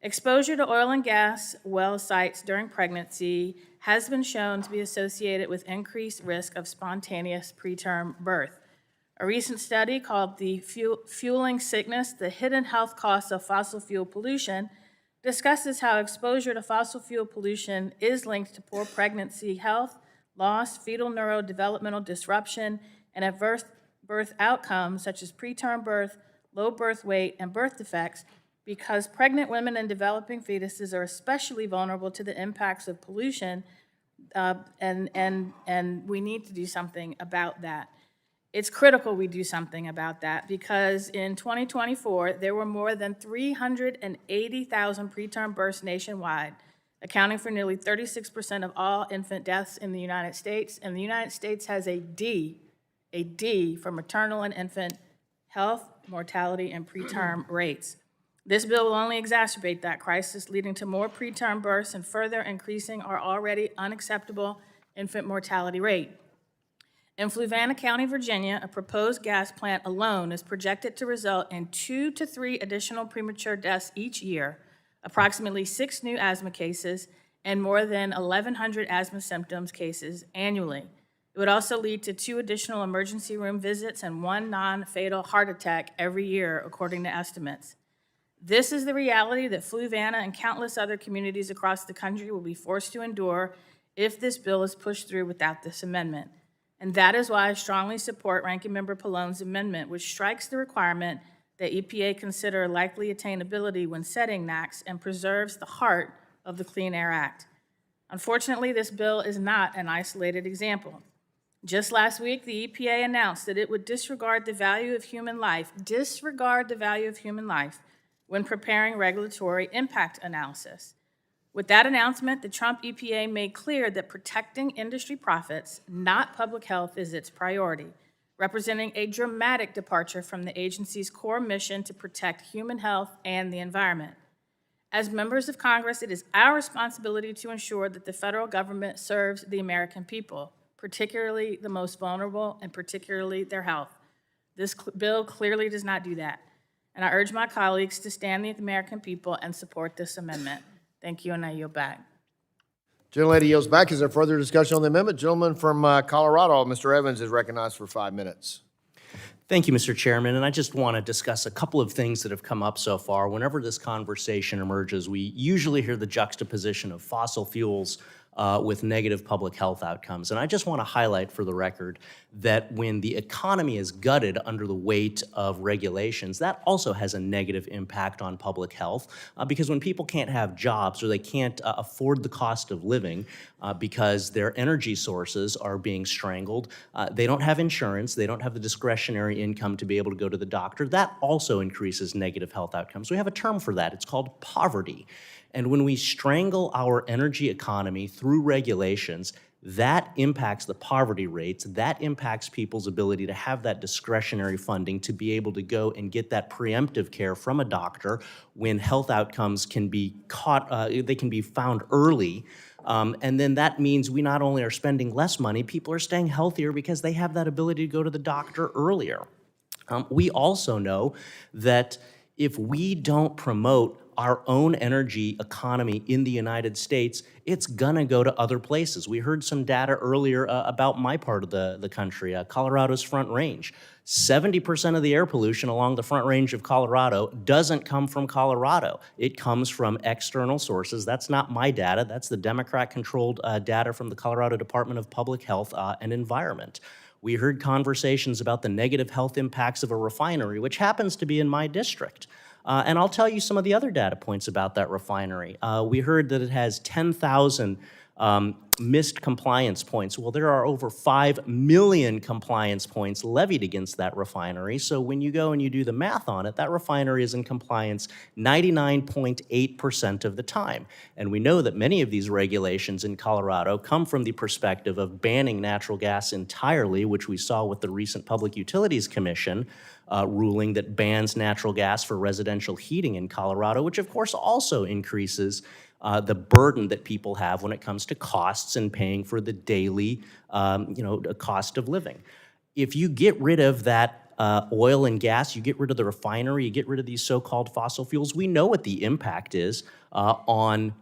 Exposure to oil and gas well sites during pregnancy has been shown to be associated with increased risk of spontaneous preterm birth. A recent study called the Fueling Sickness, the Hidden Health Costs of Fossil Fuel Pollution, discusses how exposure to fossil fuel pollution is linked to poor pregnancy health, loss, fetal neurodevelopmental disruption, and adverse birth outcomes such as preterm birth, low birth weight, and birth defects, because pregnant women and developing fetuses are especially vulnerable to the impacts of pollution, and we need to do something about that. It's critical we do something about that because in 2024, there were more than 380,000 preterm births nationwide, accounting for nearly 36% of all infant deaths in the United States, and the United States has a D for maternal and infant health, mortality, and preterm rates. This bill will only exacerbate that crisis, leading to more preterm births and further increasing our already unacceptable infant mortality rate. In Fluvanna County, Virginia, a proposed gas plant alone is projected to result in 2 to 3 additional premature deaths each year, approximately 6 new asthma cases, and more than 1,100 asthma symptoms cases annually. It would also lead to 2 additional emergency room visits and 1 non-fatal heart attack every year, according to estimates. This is the reality that Fluvanna and countless other communities across the country will be forced to endure if this bill is pushed through without this amendment. And that is why I strongly support Ranking Member Pallone's amendment, which strikes the requirement that EPA consider likely attainability when setting NAAQS and preserves the heart of the Clean Air Act. Unfortunately, this bill is not an isolated example. Just last week, the EPA announced that it would disregard the value of human life when preparing regulatory impact analysis. With that announcement, the Trump EPA made clear that protecting industry profits, not public health, is its priority, representing a dramatic departure from the agency's core mission to protect human health and the environment. As members of Congress, it is our responsibility to ensure that the federal government serves the American people, particularly the most vulnerable and particularly their health. This bill clearly does not do that. And I urge my colleagues to stand with the American people and support this amendment. Thank you, and I yield back. Gentlelady yields back. Is there further discussion on the amendment? Gentleman from Colorado, Mr. Evans, is recognized for 5 minutes. Thank you, Mr. Chairman, and I just want to discuss a couple of things that have come up so far. Whenever this conversation emerges, we usually hear the juxtaposition of fossil fuels with negative public health outcomes. And I just want to highlight for the record that when the economy is gutted under the weight of regulations, that also has a negative impact on public health because when people can't have jobs or they can't afford the cost of living because their energy sources are being strangled, they don't have insurance, they don't have the discretionary income to be able to go to the doctor, that also increases negative health outcomes. We have a term for that. It's called poverty. And when we strangle our energy economy through regulations, that impacts the poverty rates, that impacts people's ability to have that discretionary funding to be able to go and get that preemptive care from a doctor when health outcomes can be caught, they can be found early. And then that means we not only are spending less money, people are staying healthier because they have that ability to go to the doctor earlier. We also know that if we don't promote our own energy economy in the United States, it's gonna go to other places. We heard some data earlier about my part of the country, Colorado's Front Range. 70% of the air pollution along the Front Range of Colorado doesn't come from Colorado. It comes from external sources. That's not my data. That's the Democrat-controlled data from the Colorado Department of Public Health and Environment. We heard conversations about the negative health impacts of a refinery, which happens to be in my district. And I'll tell you some of the other data points about that refinery. We heard that it has 10,000 missed compliance points. Well, there are over 5 million compliance points levied against that refinery. So when you go and you do the math on it, that refinery is in compliance 99.8% of the time. And we know that many of these regulations in Colorado come from the perspective of banning natural gas entirely, which we saw with the recent Public Utilities Commission ruling that bans natural gas for residential heating in Colorado, which of course also increases the burden that people have when it comes to costs and paying for the daily, cost of living. If you get rid of that oil and gas, you get rid of the refinery, you get rid of these so-called fossil fuels, we know what the impact is on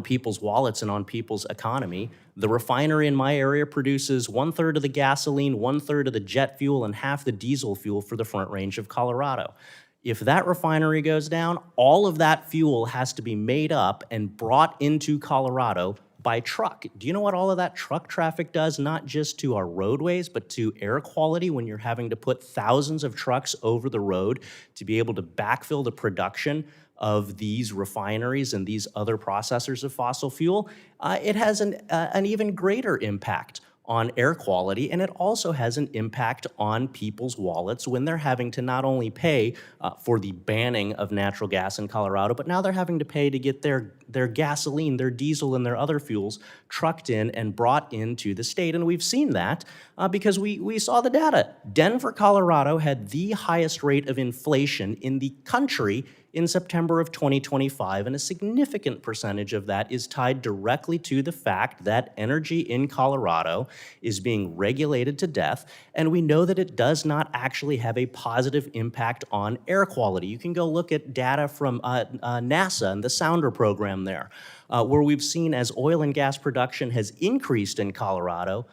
people's wallets and on people's economy. The refinery in my area produces 1/3 of the gasoline, 1/3 of the jet fuel, and half the diesel fuel for the Front Range of Colorado. If that refinery goes down, all of that fuel has to be made up and brought into Colorado by truck. Do you know what all of that truck traffic does, not just to our roadways, but to air quality when you're having to put thousands of trucks over the road to be able to backfill the production of these refineries and these other processors of fossil fuel? It has an even greater impact on air quality, and it also has an impact on people's wallets when they're having to not only pay for the banning of natural gas in Colorado, but now they're having to pay to get their gasoline, their diesel, and their other fuels trucked in and brought into the state. And we've seen that because we saw the data. Denver, Colorado had the highest rate of inflation in the country in September of 2025, and a significant percentage of that is tied directly to the fact that energy in Colorado is being regulated to death, and we know that it does not actually have a positive impact on air quality. You can go look at data from NASA and the Sounder program there, where we've seen as oil and gas production has increased in Colorado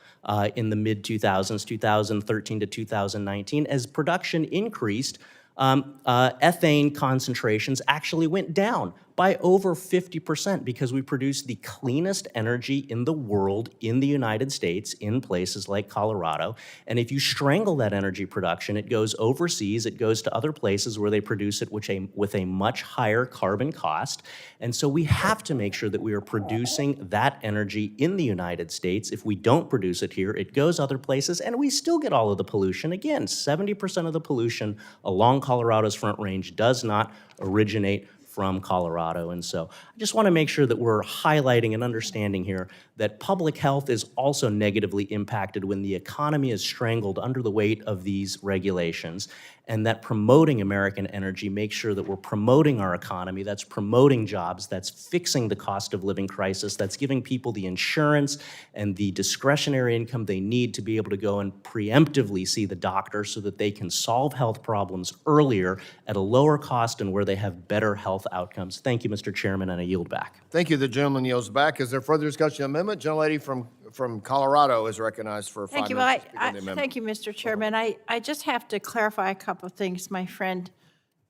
in the mid-2000s, 2013 to 2019, as production increased, ethane concentrations actually went down by over 50% because we produce the cleanest energy in the world in the United States in places like Colorado. And if you strangle that energy production, it goes overseas, it goes to other places where they produce it with a much higher carbon cost. And so we have to make sure that we are producing that energy in the United States. If we don't produce it here, it goes other places and we still get all of the pollution. Again, 70% of the pollution along Colorado's Front Range does not originate from Colorado. And so I just want to make sure that we're highlighting and understanding here that public health is also negatively impacted when the economy is strangled under the weight of these regulations, and that promoting American energy makes sure that we're promoting our economy, that's promoting jobs, that's fixing the cost of living crisis, that's giving people the insurance and the discretionary income they need to be able to go and preemptively see the doctor so that they can solve health problems earlier at a lower cost and where they have better health outcomes. Thank you, Mr. Chairman, and I yield back. Thank you. The gentleman yields back. Is there further discussion on the amendment? Gentlelady from from Colorado is recognized for 5 Thank you. minutes. Well, to speak on the amendment. thank you, Mr. Chairman. I just have to clarify a couple of things my friend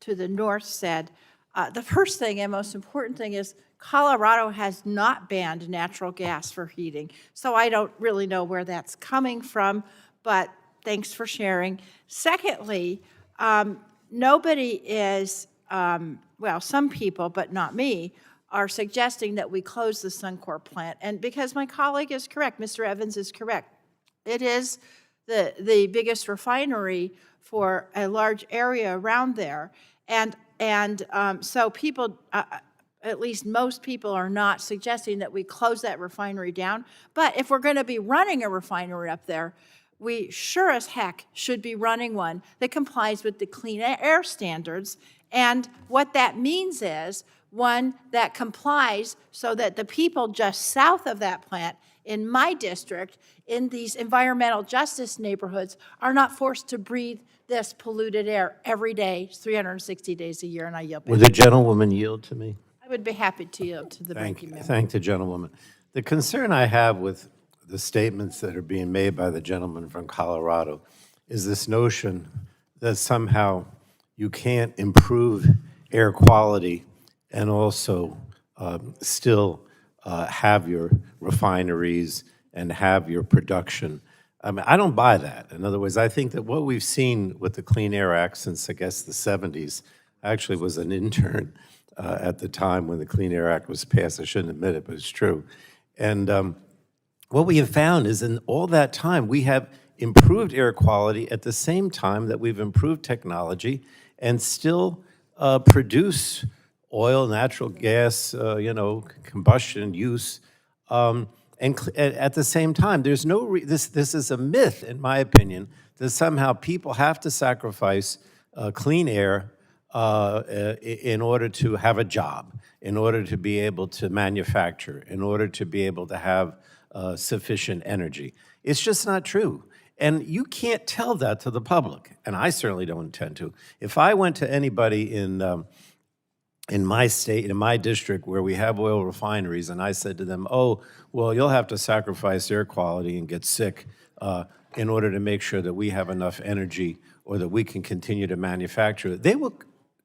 to the north said. The first thing and most important thing is Colorado has not banned natural gas for heating. So I don't really know where that's coming from, but thanks for sharing. Secondly, nobody is, well, some people, but not me, are suggesting that we close the Suncor plant. And because my colleague is correct, Mr. Evans is correct, it is the biggest refinery for a large area around there. And so people, at least most people, are not suggesting that we close that refinery down. But if we're going to be running a refinery up there, we sure as heck should be running one that complies with the clean air standards. And what that means is one that complies so that the people just south of that plant in my district, in these environmental justice neighborhoods, are not forced to breathe this polluted air every day, 360 days a year, and I yield back. Would the gentlewoman yield to me? I would be happy to yield to the ranking member. Thank the gentlewoman. The concern I have with the statements that are being made by the gentleman from Colorado is this notion that somehow you can't improve air quality and also still have your refineries and have your production. I mean, I don't buy that. In other words, I think that what we've seen with the Clean Air Act since, I guess, the 70s, I actually was an intern at the time when the Clean Air Act was passed. I shouldn't admit it, but it's true. And what we have found is in all that time, we have improved air quality at the same time that we've improved technology and still produce oil, natural gas, combustion use. And at the same time, there's no, this is a myth, in my opinion, that somehow people have to sacrifice clean air in order to have a job, in order to be able to manufacture, in order to be able to have sufficient energy. It's just not true. And you can't tell that to the public, and I certainly don't intend to. If I went to anybody in my state, in my district, where we have oil refineries, and I said to them, oh, well, you'll have to sacrifice air quality and get sick in order to make sure that we have enough energy or that we can continue to manufacture it, they will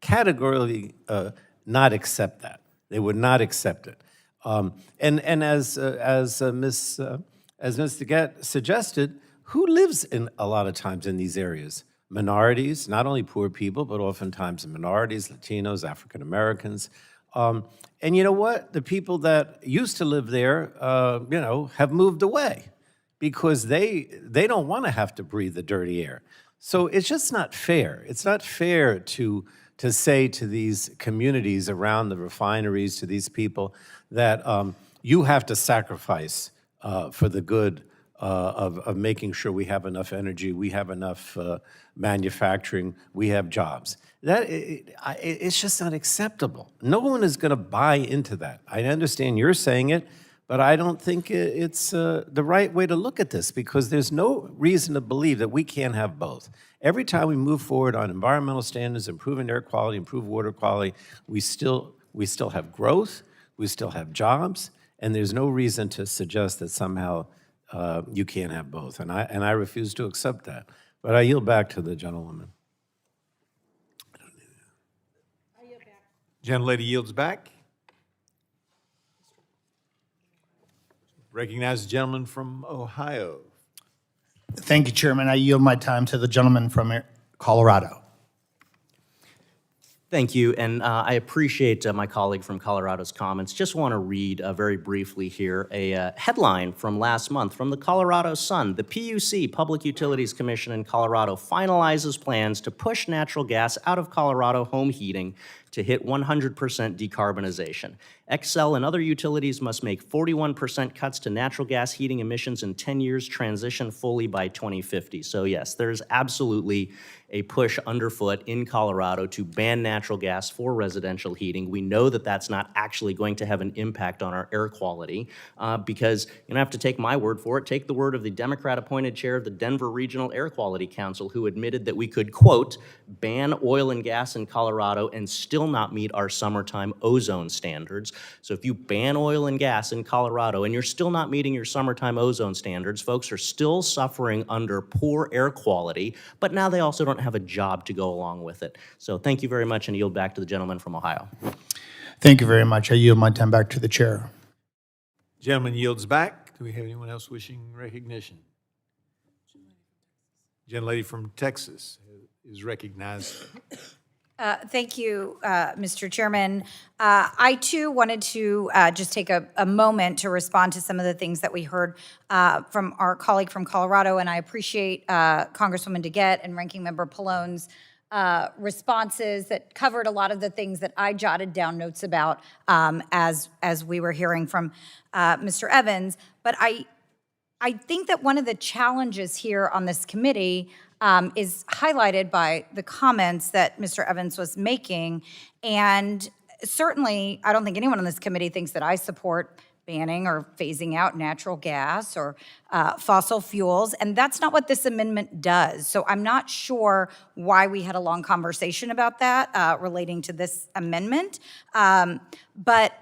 categorically not accept that. They would not accept it. And as Mr. Gett suggested, who lives in a lot of times in these areas? Minorities, not only poor people, but oftentimes minorities, Latinos, African Americans. And you know what? The people that used to live there, have moved away because they don't want to have to breathe the dirty air. So it's just not fair. It's not fair to say to these communities around the refineries, to these people, that you have to sacrifice for the good of making sure we have enough energy, we have enough manufacturing, we have jobs. It's just not acceptable. No one is going to buy into that. I understand you're saying it, but I don't think it's the right way to look at this, because there's no reason to believe that we can't have both. Every time we move forward on environmental standards, improving air quality, improve water quality, we still have growth, we still have jobs, and there's no reason to suggest that somehow you can't have both, and I refuse to accept that. But I yield back to the gentlewoman. Gentlelady yields back. Recognize the gentleman from Ohio. Thank you, Chairman. I yield my time to the gentleman from Colorado. Thank you, and I appreciate my colleague from Colorado's comments. Just want to read very briefly here a headline from last month from the Colorado Sun. The PUC, Public Utilities Commission in Colorado, finalizes plans to push natural gas out of Colorado home heating to hit 100% decarbonization. Xcel and other utilities must make 41% cuts to natural gas heating emissions in 10 years, transition fully by 2050. So yes, there's absolutely a push underfoot in Colorado to ban natural gas for residential heating. We know that that's not actually going to have an impact on our air quality because you don't have to take my word for it. Take the word of the Democrat-appointed chair of the Denver Regional Air Quality Council, who admitted that we could, quote, ban oil and gas in Colorado and still still not meet our summertime ozone standards. So if you ban oil and gas in Colorado and you're still not meeting your summertime ozone standards, folks are still suffering under poor air quality, but now they also don't have a job to go along with it. So thank you very much, and yield back to the gentleman from Ohio. Thank you very much. I yield my time back to the chair. Gentleman yields back. Do we have anyone else wishing recognition? Gentlelady from Texas is recognized. Thank you, Mr. Chairman. I too wanted to just take a moment to respond to some of the things that we heard from our colleague from Colorado, and I appreciate Congresswoman DeGette and Ranking Member Pallone's responses that covered a lot of the things that I jotted down notes about as we were hearing from Mr. Evans. But I think that one of the challenges here on this committee is highlighted by the comments that Mr. Evans was making. And certainly, I don't think anyone on this committee thinks that I support banning or phasing out natural gas or fossil fuels. And that's not what this amendment does. So I'm not sure why we had a long conversation about that relating to this amendment. But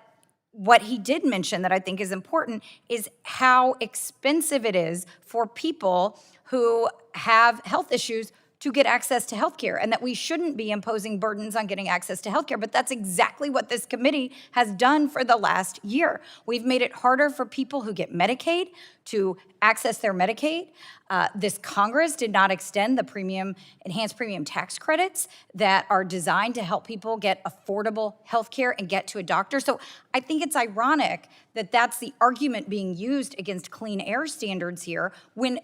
what he did mention that I think is important is how expensive it is for people who have health issues to get access to health care, and that we shouldn't be imposing burdens on getting access to health care. But that's exactly what this committee has done for the last year. We've made it harder for people who get Medicaid to access their Medicaid. This Congress did not extend the enhanced premium tax credits that are designed to help people get affordable health care and get to a doctor. So I think it's ironic that that's the argument being used against clean air standards here when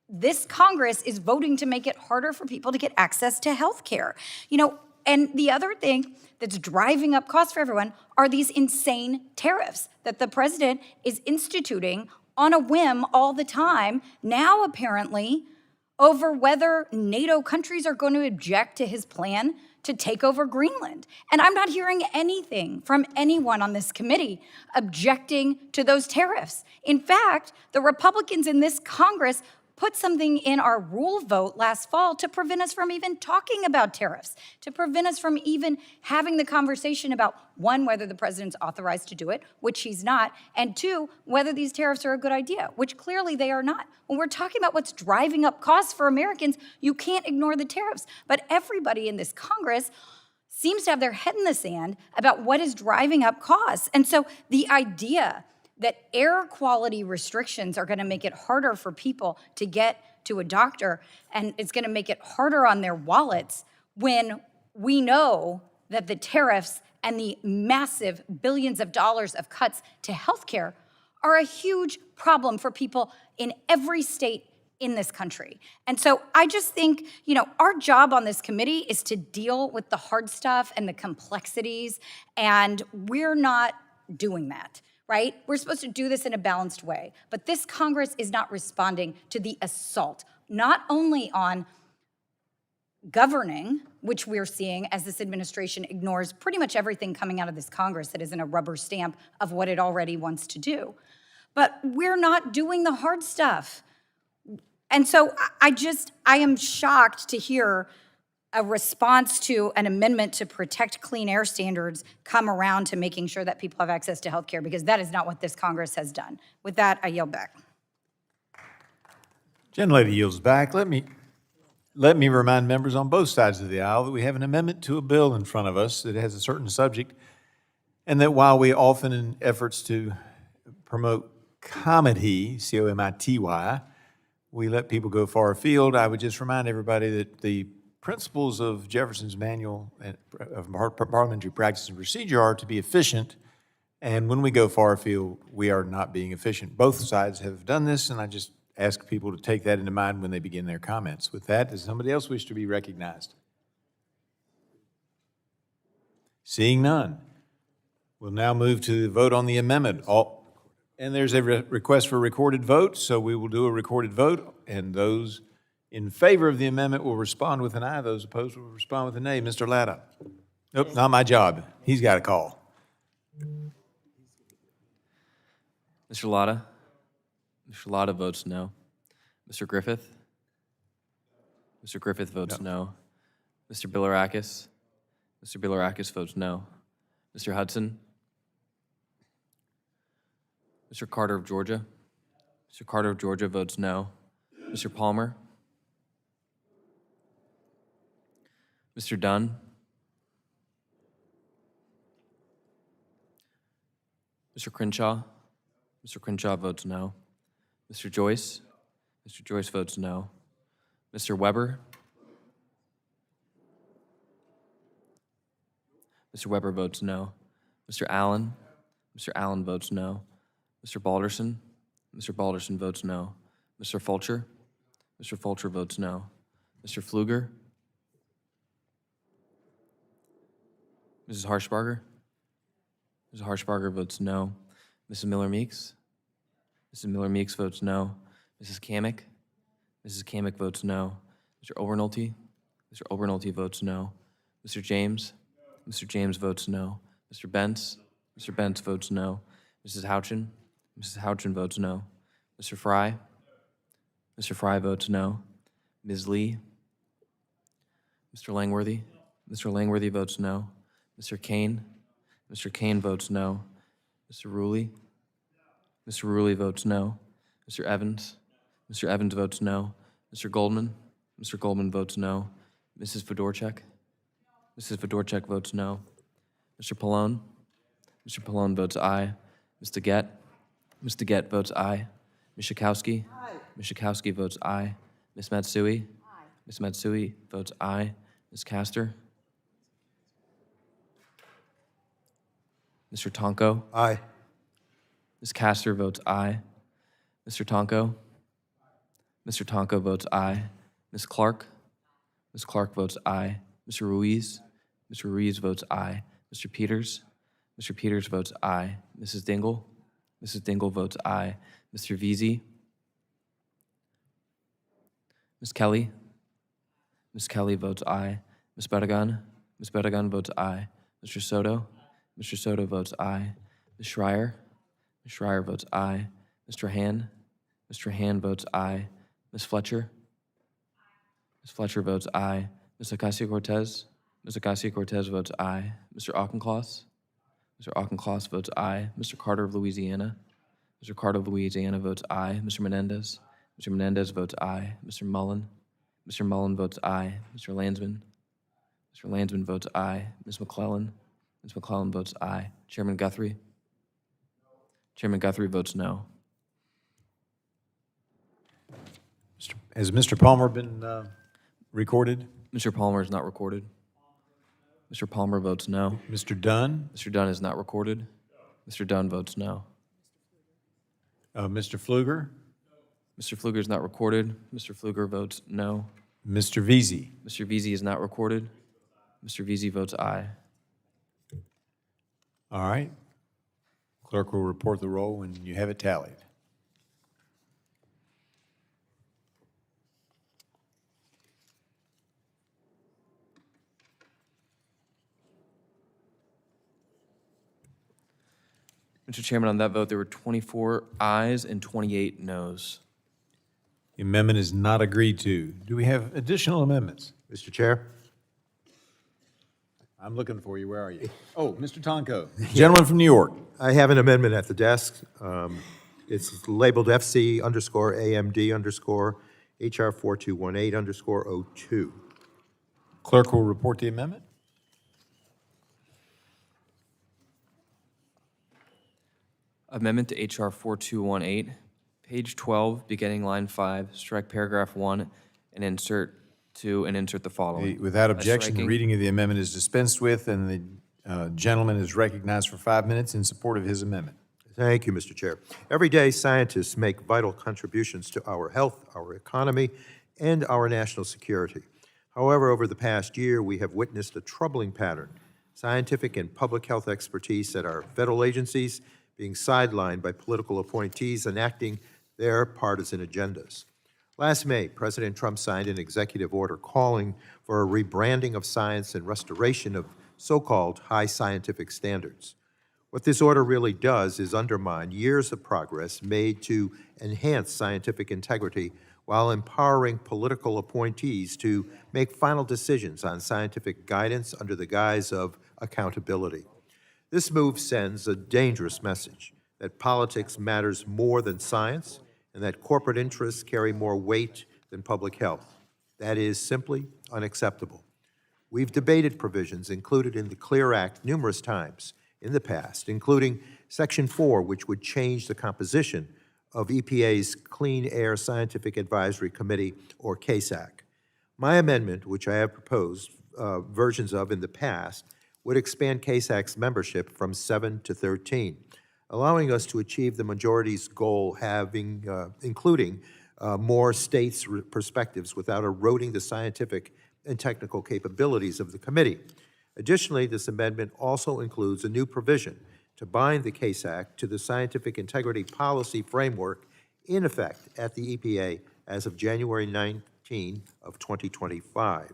this Congress is voting to make it harder for people to get access to health care. You know, and the other thing that's driving up costs for everyone are these insane tariffs that the president is instituting on a whim all the time, now apparently over whether NATO countries are going to object to his plan to take over Greenland. And I'm not hearing anything from anyone on this committee objecting to those tariffs. In fact, the Republicans in this Congress put something in our rule vote last fall to prevent us from even talking about tariffs, to prevent us from even having the conversation about, one, whether the president's authorized to do it, which he's not, and two, whether these tariffs are a good idea, which clearly they are not. When we're talking about what's driving up costs for Americans, you can't ignore the tariffs. But everybody in this Congress seems to have their head in the sand about what is driving up costs. And so the idea that air quality restrictions are going to make it harder for people to get to a doctor, and it's going to make it harder on their wallets when we know that the tariffs and the massive billions of dollars of cuts to healthcare are a huge problem for people in every state in this country. And so I just think, you know, our job on this committee is to deal with the hard stuff and the complexities, and we're not doing that. Right? We're supposed to do this in a balanced way. But this Congress is not responding to the assault, not only on governing, which we're seeing as this administration ignores pretty much everything coming out of this Congress that isn't a rubber stamp of what it already wants to do, but we're not doing the hard stuff. And so I am shocked to hear a response to an amendment to protect clean air standards come around to making sure that people have access to health care, because that is not what this Congress has done. With that, I yield back. Gentlelady yields back. Let me remind members on both sides of the aisle that we have an amendment to a bill in front of us that has a certain subject, and that while we often, in efforts to promote comity, C-O-M-I-T-Y, we let people go far afield, I would just remind everybody that the principles of Jefferson's Manual of Parliamentary Practice and Procedure are to be efficient, and when we go far afield, we are not being efficient. Both sides have done this, and I just ask people to take that into mind when they begin their comments. With that, does somebody else wish to be recognized? Seeing none, we'll now move to the vote on the amendment. And there's a request for recorded vote, so we will do a recorded vote, and those in favor of the amendment will respond with an aye. Those opposed will respond with a nay. Mr. Latta. Nope, not my job. He's got a call. Mr. Latta? Mr. Latta votes no. Mr. Griffith? Mr. Griffith votes no. Mr. Bilirakis? Mr. Bilirakis votes no. Mr. Hudson? Mr. Carter of Georgia? Mr. Carter of Georgia votes no. Mr. Palmer? Mr. Dunn? Mr. Crenshaw? Mr. Crenshaw votes no. Mr. Joyce? Mr. Joyce votes no. Mr. Weber? Mr. Weber votes no. Mr. Allen? Mr. Allen votes no. Mr. Balderson? Mr. Balderson votes no. Mr. Fulcher? Mr. Fulcher votes no. Mr. Pfluger? Mrs. Harshbarger? Mrs. Harshbarger votes no. Mrs. Miller-Meeks? Mrs. Miller-Meeks votes no. Mrs. Kamick? Mrs. Kamick votes no. Mr. Obernolte? Mr. Obernolte votes no. Mr. James? Mr. James votes no. Mr. Bentz? Mr. Bentz votes no. Mrs. Houchin? Mrs. Houchin votes no. Mr. Fry? Mr. Fry votes no. Ms. Lee? Mr. Langworthy? Mr. Langworthy votes no. Mr. Kane? Mr. Kane votes no. Mr. Ruley? Mr. Ruley votes no. Mr. Evans? Mr. Evans votes no. Mr. Goldman? Mr. Goldman votes no. Mrs. Fedorchak? Mrs. Fedorchak votes no. Mr. Pallone? Mr. Pallone votes aye. Mr. Gett? Mr. Gett votes aye. Ms. Schakowsky? Ms. Schakowsky votes aye. Ms. Matsui? Ms. Matsui votes aye. Ms. Castor? Mr. Tonko? Aye. Ms. Castor votes aye. Mr. Tonko? Mr. Tonko votes aye. Ms. Clark? Ms. Clark votes aye. Mr. Ruiz? Mr. Ruiz votes aye. Mr. Peters? Mr. Peters votes aye. Mrs. Dingell? Mrs. Dingell votes aye. Mr. Veazey? Ms. Kelly? Ms. Kelly votes aye. Ms. Bedegan? Ms. Bedegan votes aye. Mr. Soto? Mr. Soto votes aye. Ms. Schreier? Ms. Schreier votes aye. Mr. Han? Mr. Han votes aye. Ms. Fletcher? Ms. Fletcher votes aye. Ms. Ocasio-Cortez? Ms. Ocasio-Cortez votes aye. Mr. Auchincloss? Mr. Auchincloss votes aye. Mr. Carter of Louisiana? Mr. Carter of Louisiana votes aye. Mr. Menendez? Mr. Menendez votes aye. Mr. Mullen? Mr. Mullen votes aye. Mr. Landsman? Mr. Landsman votes aye. Ms. McClellan? Ms. McClellan votes aye. Chairman Guthrie? Chairman Guthrie votes no. Has Mr. Palmer been recorded? Mr. Palmer is not recorded. Mr. Palmer votes no. Mr. Dunn? Mr. Dunn is not recorded. Mr. Dunn votes no. Mr. Pfluger? Mr. Pfluger is not recorded. Mr. Pfluger votes no. Mr. Veazey? Mr. Veazey is not recorded. Mr. Veazey votes aye. All right. Clerk will report the roll when you have it tallied. Mr. Chairman, on that vote, there were 24 ayes and 28 noes. The amendment is not agreed to. Do we have additional amendments? Mr. Chair? I'm looking for you. Where are you? Oh, Mr. Tonko, gentleman from New York. I have an amendment at the desk. It's labeled FC_AMD_HR4218_02. Clerk will report the amendment. Amendment to HR 4218, page 12, beginning line 5, strike paragraph 1 and insert 2 and insert the following. Without By objection, the striking- reading of the amendment is dispensed with, and the gentleman is recognized for 5 minutes in support of his amendment. Thank you, Mr. Chair. Every day, scientists make vital contributions to our health, our economy, and our national security. However, over the past year, we have witnessed a troubling pattern. Scientific and public health expertise at our federal agencies being sidelined by political appointees enacting their partisan agendas. Last May, President Trump signed an executive order calling for a rebranding of science and restoration of so-called high scientific standards. What this order really does is undermine years of progress made to enhance scientific integrity while empowering political appointees to make final decisions on scientific guidance under the guise of accountability. This move sends a dangerous message that politics matters more than science and that corporate interests carry more weight than public health. That is simply unacceptable. We've debated provisions included in the CLEAR Act numerous times in the past, including Section 4, which would change the composition of EPA's Clean Air Scientific Advisory Committee, or CASAC. My amendment, which I have proposed versions of in the past, would expand CASAC's membership from 7 to 13, allowing us to achieve the majority's goal, including more states' perspectives without eroding the scientific and technical capabilities of the committee. Additionally, this amendment also includes a new provision to bind the CASAC to the scientific integrity policy framework in effect at the EPA as of January 19 of 2025.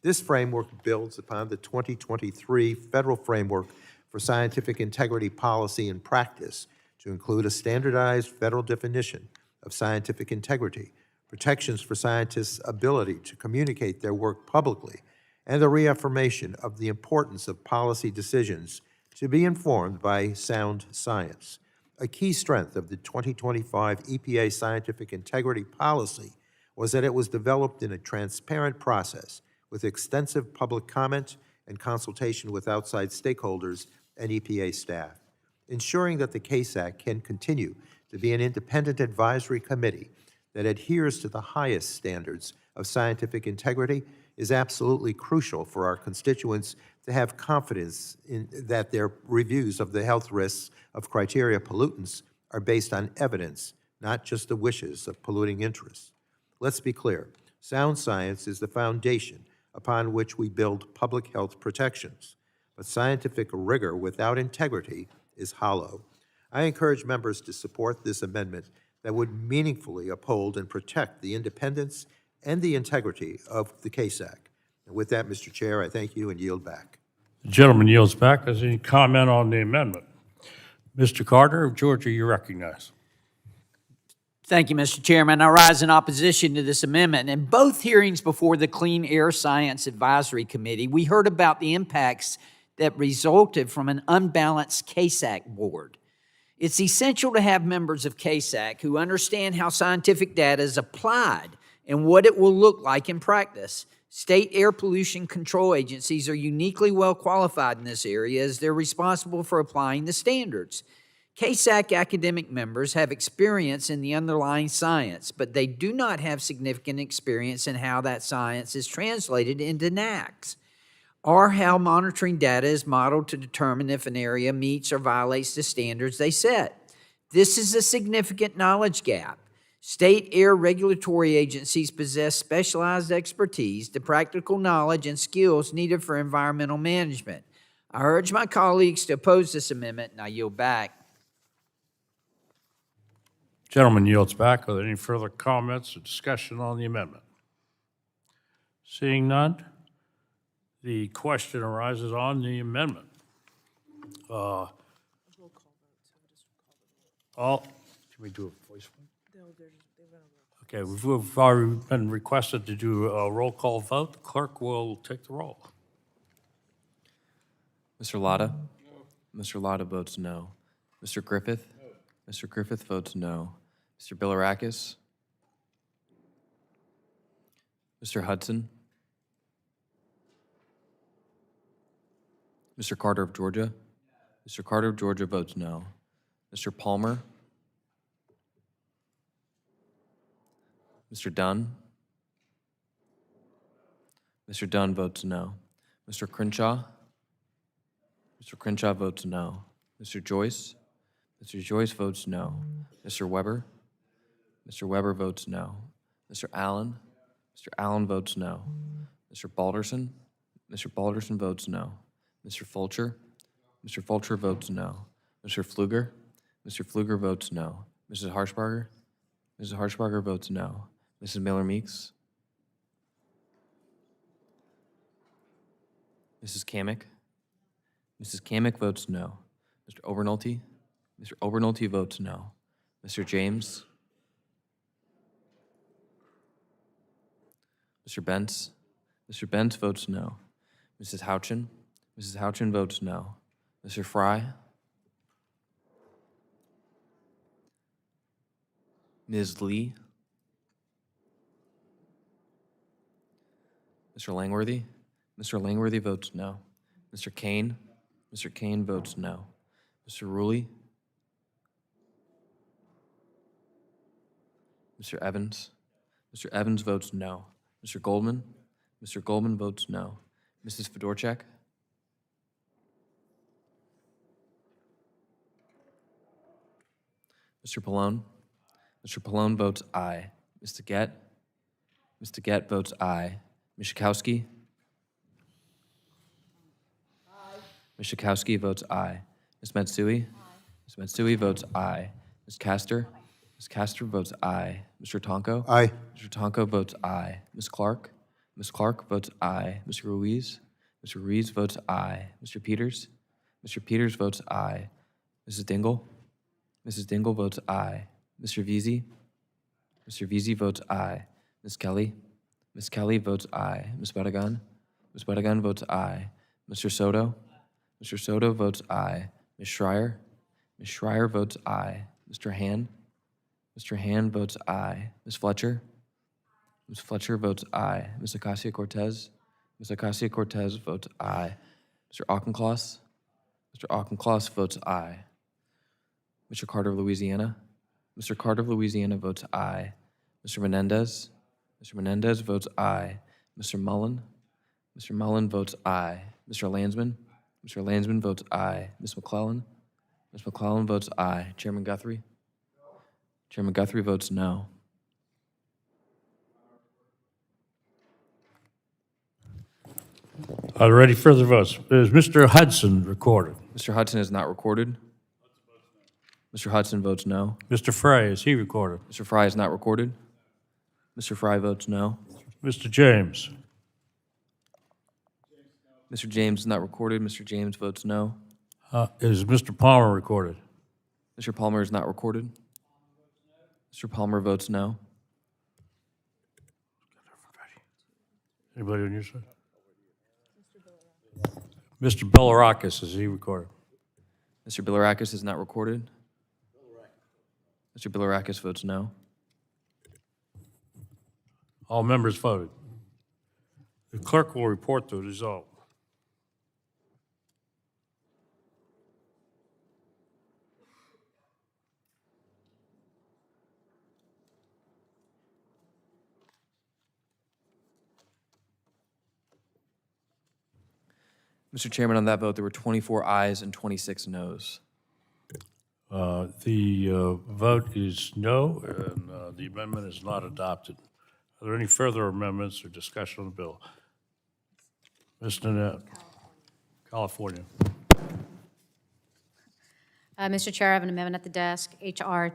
This framework builds upon the 2023 Federal Framework for Scientific Integrity Policy and Practice to include a standardized federal definition of scientific integrity, protections for scientists' ability to communicate their work publicly, and the reaffirmation of the importance of policy decisions to be informed by sound science. A key strength of the 2025 EPA scientific integrity policy was that it was developed in a transparent process with extensive public comment and consultation with outside stakeholders and EPA staff. Ensuring that the CASAC can continue to be an independent advisory committee that adheres to the highest standards of scientific integrity is absolutely crucial for our constituents to have confidence in that their reviews of the health risks of criteria pollutants are based on evidence, not just the wishes of polluting interests. Let's be clear, sound science is the foundation upon which we build public health protections, but scientific rigor without integrity is hollow. I encourage members to support this amendment that would meaningfully uphold and protect the independence and the integrity of the CASAC. And with that, Mr. Chair, I thank you and yield back. The gentleman yields back. Is there any comment on the amendment? Mr. Carter of Georgia, you recognize. Thank you, Mr. Chairman. I rise in opposition to this amendment. In both hearings before the Clean Air Science Advisory Committee, we heard about the impacts that resulted from an unbalanced CASAC board. It's essential to have members of CASAC who understand how scientific data is applied and what it will look like in practice. State air pollution control agencies are uniquely well qualified in this area as they're responsible for applying the standards. CASAC academic members have experience in the underlying science, but they do not have significant experience in how that science is translated into NACs, or how monitoring data is modeled to determine if an area meets or violates the standards they set. This is a significant knowledge gap. State air regulatory agencies possess specialized expertise, the practical knowledge and skills needed for environmental management. I urge my colleagues to oppose this amendment, and I yield back. Gentleman yields back. Are there any further comments or discussion on the amendment? Seeing none, the question arises on the amendment. Can we do a voice vote? Okay, we've already been requested to do a roll call vote. The clerk will take the roll. Mr. Latta? Mr. Latta votes no. Mr. Griffith? Mr. Griffith votes no. Mr. Bilirakis? Mr. Hudson? Mr. Carter of Georgia? Mr. Carter of Georgia votes no. Mr. Palmer? Mr. Dunn? Mr. Dunn votes no. Mr. Crenshaw? Mr. Crenshaw votes no. Mr. Joyce? Mr. Joyce votes no. Mr. Weber? Mr. Weber votes no. Mr. Allen? Mr. Allen votes no. Mr. Balderson? Mr. Balderson votes no. Mr. Fulcher? Mr. Fulcher votes no. Mr. Pfluger? Mr. Pfluger votes no. Mrs. Harshbarger? Mrs. Harshbarger votes no. Mrs. Miller-Meeks? Mrs. Kamick? Mrs. Kamick votes no. Mr. Obernolte? Mr. Obernolte votes no. Mr. James? Mr. Bentz? Mr. Bentz votes no. Mrs. Houchin? Mrs. Houchin votes no. Mr. Fry? Ms. Lee? Mr. Langworthy? Mr. Langworthy votes no. Mr. Kane? Mr. Kane votes no. Mr. Ruley? Mr. Evans? Mr. Evans votes no. Mr. Goldman? Mr. Goldman votes no. Mrs. Fedorchak? Mr. Pallone? Mr. Pallone votes aye. Mr. Gett? Mr. Gett votes aye. Ms. Schakowsky? Ms. Schakowsky votes aye. Ms. Matsui? Ms. Matsui votes aye. Ms. Castor? Ms. Castor votes aye. Mr. Tonko? Aye. Mr. Tonko votes aye. Ms. Clark? Ms. Clark votes aye. Mr. Ruiz? Mr. Ruiz votes aye. Mr. Peters? Mr. Peters votes aye. Mrs. Dingell? Mrs. Dingell votes aye. Mr. Veazey? Mr. Veazey votes aye. Ms. Kelly? Ms. Kelly votes aye. Ms. Badagan? Ms. Badagan votes aye. Mr. Soto? Mr. Soto votes aye. Ms. Schreier? Ms. Schreier votes aye. Mr. Hand? Mr. Hand votes aye. Ms. Fletcher? Ms. Fletcher votes aye. Ms. Acacia-Cortez? Ms. Acacia-Cortez votes aye. Mr. Auchincloss? Mr. Auchincloss votes aye. Mr. Carter of Louisiana? Mr. Carter of Louisiana votes aye. Mr. Menendez? Mr. Menendez votes aye. Mr. Mullen? Mr. Mullen votes aye. Mr. Landsman? Mr. Landsman votes aye. Ms. McClellan? Ms. McClellan votes aye. Chairman Guthrie? Chairman Guthrie votes no. Are there any further votes? Is Mr. Hudson recorded? Mr. Hudson is not recorded. Mr. Hudson votes no. Mr. Frey, is he recorded? Mr. Fry is not recorded. Mr. Fry votes no. Mr. James? Mr. James is not recorded. Mr. James votes no. Is Mr. Palmer recorded? Mr. Palmer is not recorded. Mr. Palmer votes no. Anybody on your side? Mr. Bilirakis, is he recorded? Mr. Bilirakis is not recorded. Mr. Bilirakis votes no. All members voted. The clerk will report the result. Mr. Chairman, on that vote, there were 24 ayes and 26 noes. The vote is no, and the amendment is not adopted. Are there any further amendments or discussion on the bill? Ms. Nanette, California. Mr. Chair, I have an amendment at the desk, HR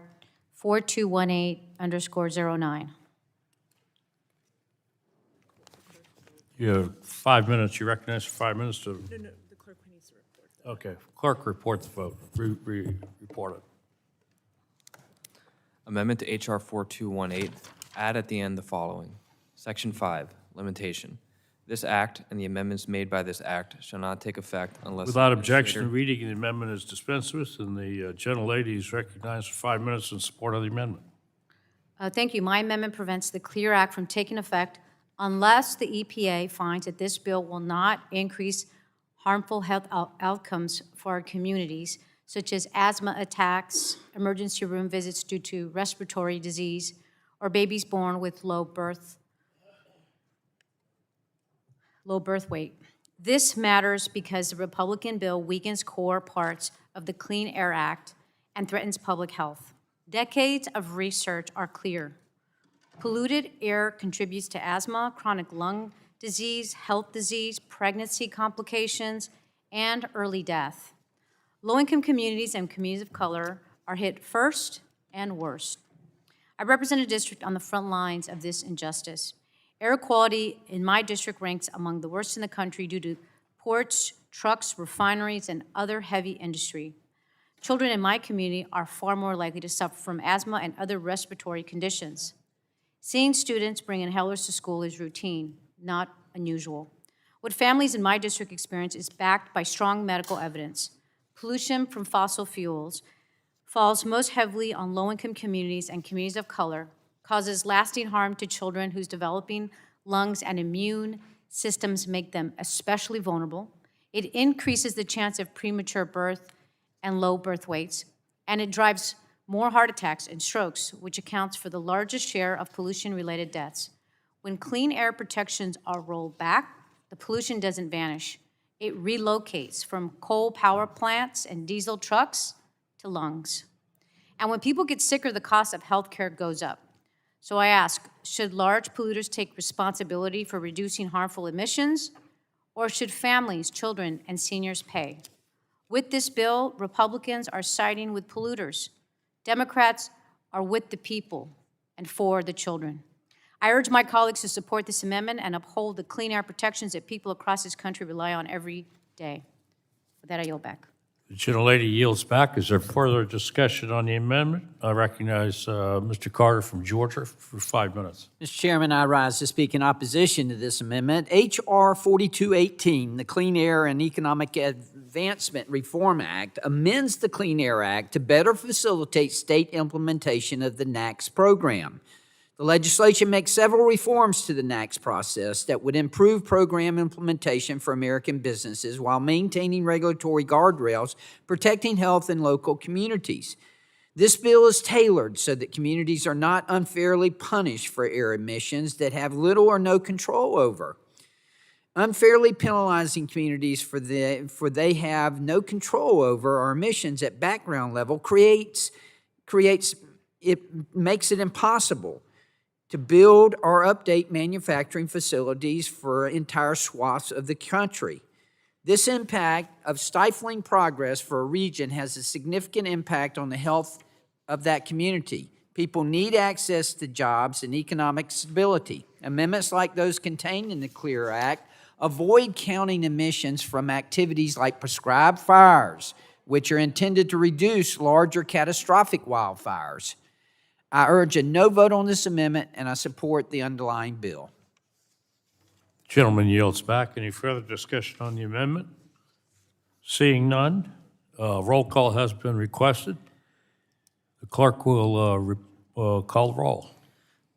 4218_09. You have 5 minutes. You recognize for 5 minutes to? No, the clerk needs to report. Okay, clerk, report the vote. Report it. Amendment to HR 4218, add at the end the following. Section 5, limitation. This act and the amendments made by this act shall not take effect unless... Without objection, reading the amendment is dispensed with, and the gentlelady is recognized for 5 minutes in support of the amendment. Thank you. My amendment prevents the CLEAR Act from taking effect unless the EPA finds that this bill will not increase harmful health outcomes for our communities, such as asthma attacks, emergency room visits due to respiratory disease, or babies born with low birth weight. This matters because the Republican bill weakens core parts of the Clean Air Act and threatens public health. Decades of research are clear. Polluted air contributes to asthma, chronic lung disease, health disease, pregnancy complications, and early death. Low-income communities and communities of color are hit first and worst. I represent a district on the front lines of this injustice. Air quality in my district ranks among the worst in the country due to ports, trucks, refineries, and other heavy industry. Children in my community are far more likely to suffer from asthma and other respiratory conditions. Seeing students bring inhalers to school is routine, not unusual. What families in my district experience is backed by strong medical evidence. Pollution from fossil fuels falls most heavily on low-income communities and communities of color, causes lasting harm to children whose developing lungs and immune systems make them especially vulnerable. It increases the chance of premature birth and low birth weights, and it drives more heart attacks and strokes, which accounts for the largest share of pollution-related deaths. When clean air protections are rolled back, the pollution doesn't vanish. It relocates from coal power plants and diesel trucks to lungs. And when people get sicker, the cost of healthcare goes up. So I ask, should large polluters take responsibility for reducing harmful emissions, or should families, children, and seniors pay? With this bill, Republicans are siding with polluters. Democrats are with the people and for the children. I urge my colleagues to support this amendment and uphold the clean air protections that people across this country rely on every day. With that, I yield back. The gentlelady yields back. Is there further discussion on the amendment? I recognize Mr. Carter from Georgia for 5 minutes. Mr. Chairman, I rise to speak in opposition to this amendment. H.R. 4218, the Clean Air and Economic Advancement Reform Act, amends the Clean Air Act to better facilitate state implementation of the NAAQS program. The legislation makes several reforms to the NAAQS process that would improve program implementation for American businesses while maintaining regulatory guardrails, protecting health in local communities. This bill is tailored so that communities are not unfairly punished for air emissions that have little or no control over. Unfairly penalizing communities for they have no control over our emissions at background level makes it impossible to build or update manufacturing facilities for entire swaths of the country. This impact of stifling progress for a region has a significant impact on the health of that community. People need access to jobs and economic stability. Amendments like those contained in the Clear Act avoid counting emissions from activities like prescribed fires, which are intended to reduce larger catastrophic wildfires. I urge a no vote on this amendment, and I support the underlying bill. Gentleman yields back. Any further discussion on the amendment? Seeing none, roll call has been requested. The clerk will call the roll.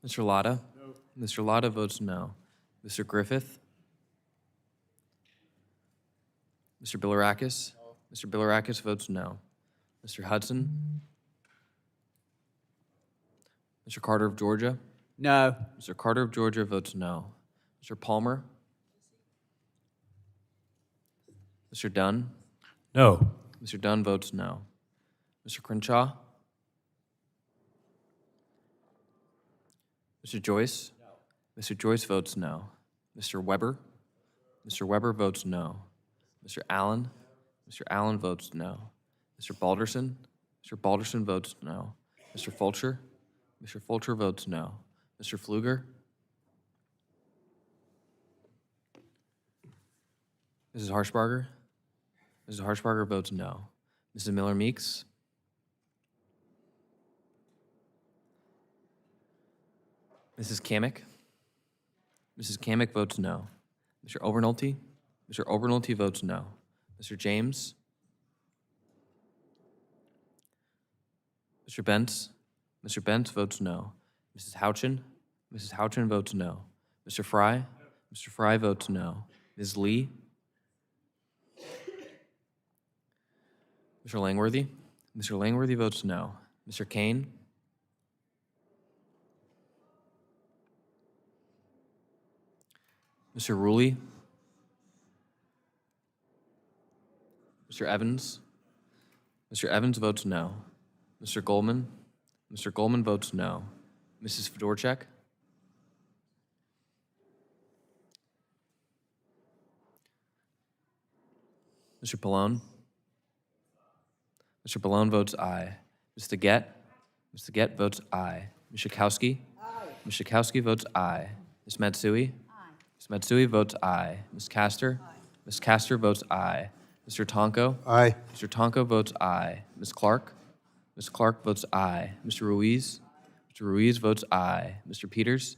Mr. Latta? No. Mr. Latta votes no. Mr. Griffith? Mr. Bilirakis? No. Mr. Bilirakis votes no. Mr. Hudson? Mr. Carter of Georgia? No. Mr. Carter of Georgia votes no. Mr. Palmer? Mr. Dunn? No. Mr. Dunn votes no. Mr. Crenshaw? Mr. Joyce? No. Mr. Joyce votes no. Mr. Weber? Mr. Weber votes no. Mr. Allen? Mr. Allen votes no. Mr. Balderson? Mr. Balderson votes no. Mr. Fulcher? Mr. Fulcher votes no. Mr. Pfluger? Mrs. Harshbarger? Mrs. Harshbarger votes no. Mrs. Miller-Meeks? Mrs. Kamick? Mrs. Kamick votes no. Mr. Obernolte? Mr. Obernolte votes no. Mr. James? Mr. Bentz? Mr. Bentz votes no. Mrs. Houchin? Mrs. Houchin votes no. Mr. Fry? Mr. Fry votes no. Ms. Lee? Mr. Langworthy? Mr. Langworthy votes no. Mr. Kane? Mr. Ruley? Mr. Evans? Mr. Evans votes no. Mr. Goldman? Mr. Goldman votes no. Mrs. Fedorchak? Mr. Pallone? Mr. Pallone votes aye. Mr. Gett? Mr. Gett votes aye. Ms. Schakowsky? Aye. Ms. Schakowsky votes aye. Ms. Matsui? Aye. Ms. Matsui votes aye. Ms. Castor? Aye. Ms. Castor votes aye. Mr. Tonko? Aye. Mr. Tonko votes aye. Ms. Clark? Ms. Clark votes aye. Mr. Ruiz? Mr. Ruiz votes aye. Mr. Peters?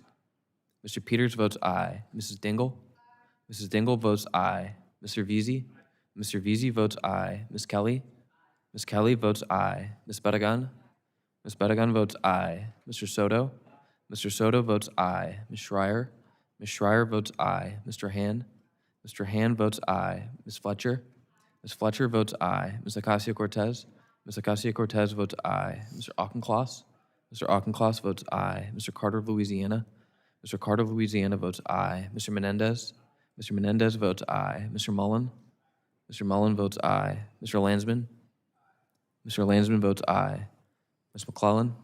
Mr. Peters votes aye. Mrs. Dingell? Mrs. Dingell votes aye. Mr. Veazey? Mr. Veazey votes aye. Ms. Kelly? Ms. Kelly votes aye. Ms. Bedegan? Ms. Bedegan votes aye. Mr. Soto? Mr. Soto votes aye. Ms. Schreier? Ms. Schreier votes aye. Mr. Hand? Mr. Hand votes aye. Ms. Fletcher? Ms. Fletcher votes aye. Ms. Ocasio-Cortez? Ms. Ocasio-Cortez votes aye. Mr. Auchincloss? Mr. Auchincloss votes aye. Mr. Carter of Louisiana? Mr. Carter of Louisiana votes aye. Mr. Menendez? Mr. Menendez votes aye. Mr. Mullen? Mr. Mullen votes aye. Mr. Landsman? Mr. Landsman votes aye. Ms. McClellan?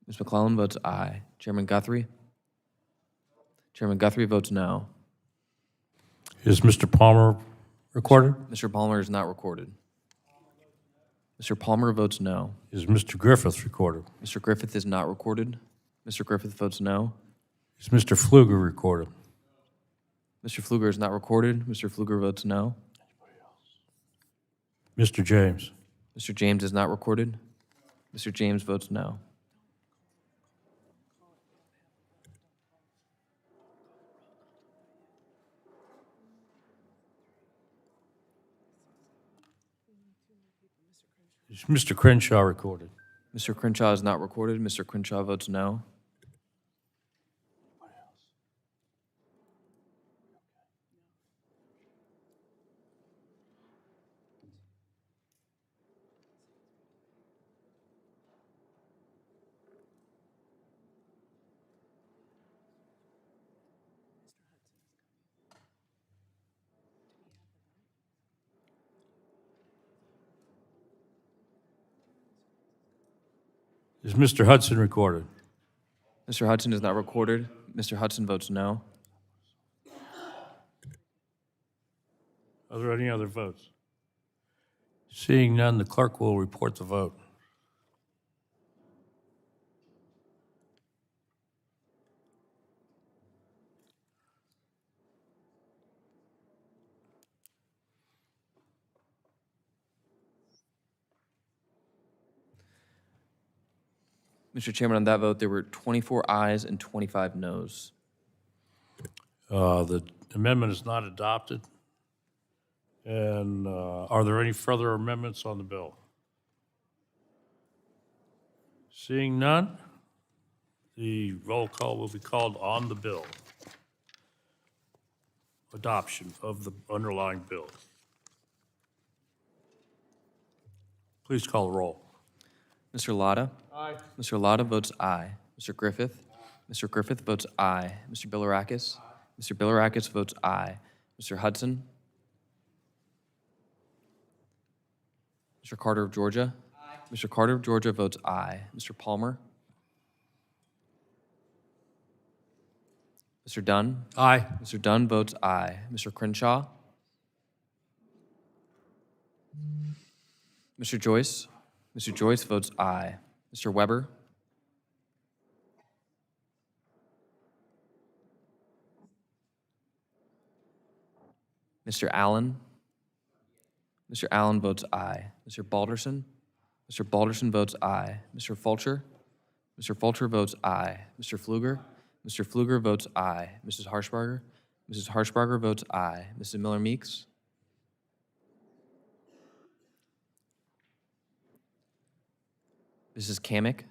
Ms. McClellan votes aye. Chairman Guthrie? Chairman Guthrie votes no. Is Mr. Palmer recorded? Mr. Palmer is not recorded. Mr. Palmer votes no. Is Mr. Griffith recorded? Mr. Griffith is not recorded. Mr. Griffith votes no. Is Mr. Pfluger recorded? Mr. Pfluger is not recorded. Mr. Pfluger votes no. Mr. James? Mr. James is not recorded. Mr. James votes no. Is Mr. Crenshaw recorded? Mr. Crenshaw is not recorded. Mr. Crenshaw votes no. Is Mr. Hudson recorded? Mr. Hudson is not recorded. Mr. Hudson votes no. Are there any other votes? Seeing none, the clerk will report the vote. Mr. Chairman, on that vote, there were 24 ayes and 25 noes. The amendment is not adopted. And are there any further amendments on the bill? Seeing none, the roll call will be called on the bill. Adoption of the underlying bill. Please call the roll. Mr. Latta? Aye. Mr. Latta votes aye. Mr. Griffith? Mr. Griffith votes aye. Mr. Bilirakis? Mr. Bilirakis votes aye. Mr. Hudson? Mr. Carter of Georgia? Aye. Mr. Carter of Georgia votes aye. Mr. Palmer? Mr. Dunn? Aye. Mr. Dunn votes aye. Mr. Crenshaw? Mr. Joyce? Mr. Joyce votes aye. Mr. Weber? Mr. Allen? Mr. Allen votes aye. Mr. Balderson? Mr. Balderson votes aye. Mr. Fulcher? Mr. Fulcher votes aye. Mr. Pfluger? Mr. Pfluger votes aye. Mrs. Harshbarger? Mrs. Harshbarger votes aye. Mrs. Miller-Meeks? Mrs. Kamick?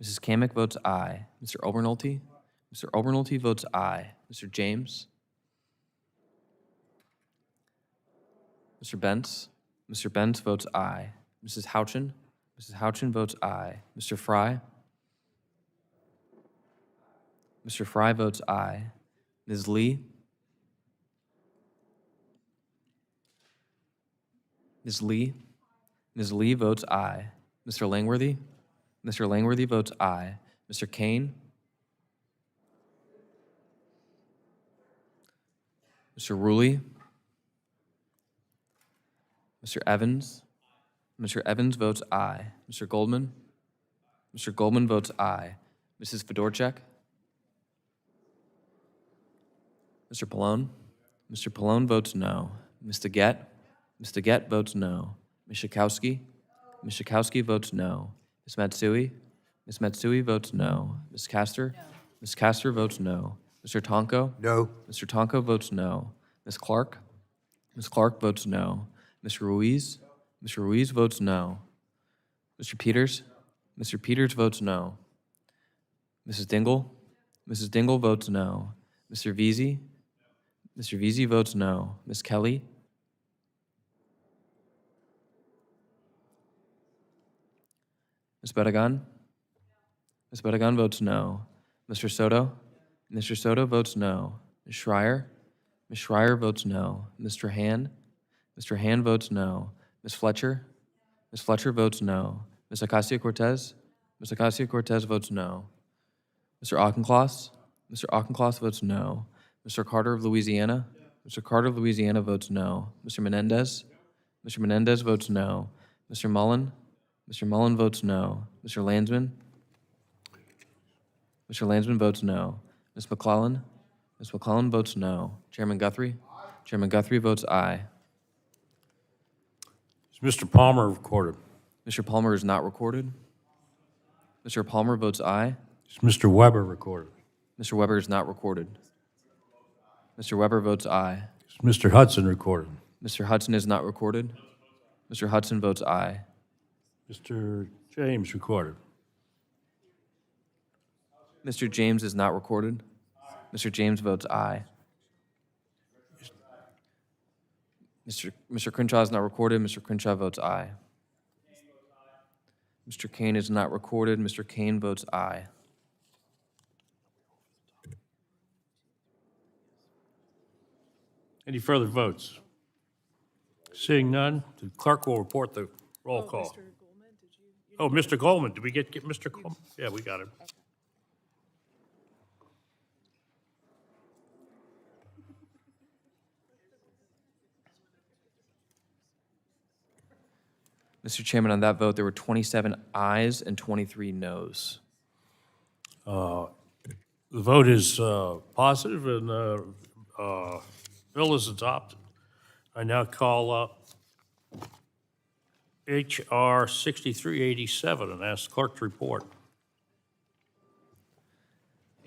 Mrs. Kamick votes aye. Mr. Obernolte? Mr. Obernolte votes aye. Mr. James? Mr. Bentz? Mr. Bentz votes aye. Mrs. Houchin? Mrs. Houchin votes aye. Mr. Fry? Mr. Fry votes aye. Ms. Lee? Ms. Lee? Ms. Lee votes aye. Mr. Langworthy? Mr. Langworthy votes aye. Mr. Kane? Mr. Ruley? Mr. Evans? Mr. Evans votes aye. Mr. Goldman? Mr. Goldman votes aye. Mrs. Fedorchak? Mr. Pallone? Mr. Pallone votes no. Ms. Daggett? Ms. Daggett votes no. Ms. Schakowsky? Ms. Schakowsky votes no. Ms. Matsui? Ms. Matsui votes no. Ms. Castor? Ms. Castor votes no. Mr. Tonko? No. Mr. Tonko votes no. Ms. Clark? Ms. Clark votes no. Mr. Ruiz? Mr. Ruiz votes no. Mr. Peters? Mr. Peters votes no. Mrs. Dingell? Mrs. Dingell votes no. Mr. Veazey? Mr. Veazey votes no. Ms. Kelly? Ms. Bedegan? Ms. Bedegan votes no. Mr. Soto? Mr. Soto votes no. Ms. Schreier? Ms. Schreier votes no. Mr. Hand? Mr. Hand votes no. Ms. Fletcher? Ms. Fletcher votes no. Ms. Ocasio-Cortez? Ms. Ocasio-Cortez votes no. Mr. Auchincloss? Mr. Auchincloss votes no. Mr. Carter of Louisiana? Mr. Carter of Louisiana votes no. Mr. Menendez? Mr. Menendez votes no. Mr. Mullen? Mr. Mullen votes no. Mr. Landsman? Mr. Landsman votes no. Ms. McClellan? Ms. McClellan votes no. Chairman Guthrie? Chairman Guthrie votes aye. Is Mr. Palmer recorded? Mr. Palmer is not recorded. Mr. Palmer votes aye. Is Mr. Weber recorded? Mr. Weber is not recorded. Mr. Weber votes aye. Is Mr. Hudson recorded? Mr. Hudson is not recorded. Mr. Hudson votes aye. Mr. James recorded? Mr. James is not recorded. Mr. James votes aye. Mr. Crenshaw is not recorded. Mr. Crenshaw votes aye. Mr. Kane is not recorded. Mr. Kane votes aye. Any further votes? Seeing none, the clerk will report the roll call. Oh, Mr. Goldman, did we get Mr. Goldman? Yeah, we got him. Mr. Chairman, on that vote, there were 27 ayes and 23 noes. The vote is positive, and bill is adopted. I now call H.R. 6387 and ask the clerk to report.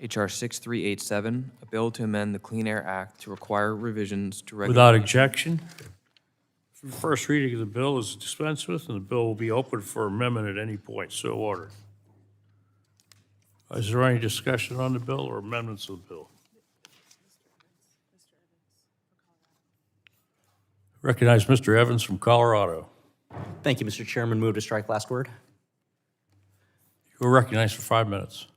H.R. 6387, a bill to amend the Clean Air Act to require revisions to Without objection, the first reading of the bill is dispensed with, and the bill will be open for amendment at any point, so ordered. Is there any discussion on the bill or amendments of the bill? Recognize Mr. Evans from Colorado. Thank you, Mr. Chairman. Move to strike last word. You're recognized for 5 minutes.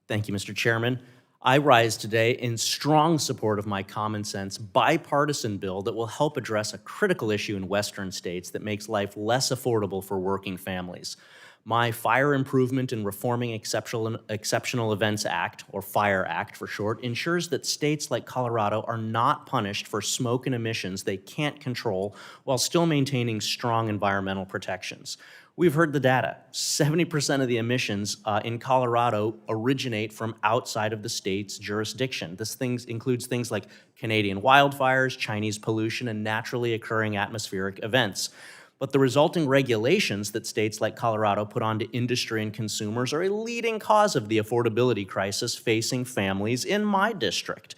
Thank you, Mr. Chairman. I rise today in strong support of my common sense bipartisan bill that will help address a critical issue in Western states that makes life less affordable for working families. My Fire Improvement and Reforming Exceptional Events Act, or FIRE Act for short, ensures that states like Colorado are not punished for smoke and emissions they can't control while still maintaining strong environmental protections. We've heard the data. 70% of the emissions in Colorado originate from outside of the state's jurisdiction. This includes things like Canadian wildfires, Chinese pollution, and naturally occurring atmospheric events. But the resulting regulations that states like Colorado put onto industry and consumers are a leading cause of the affordability crisis facing families in my district.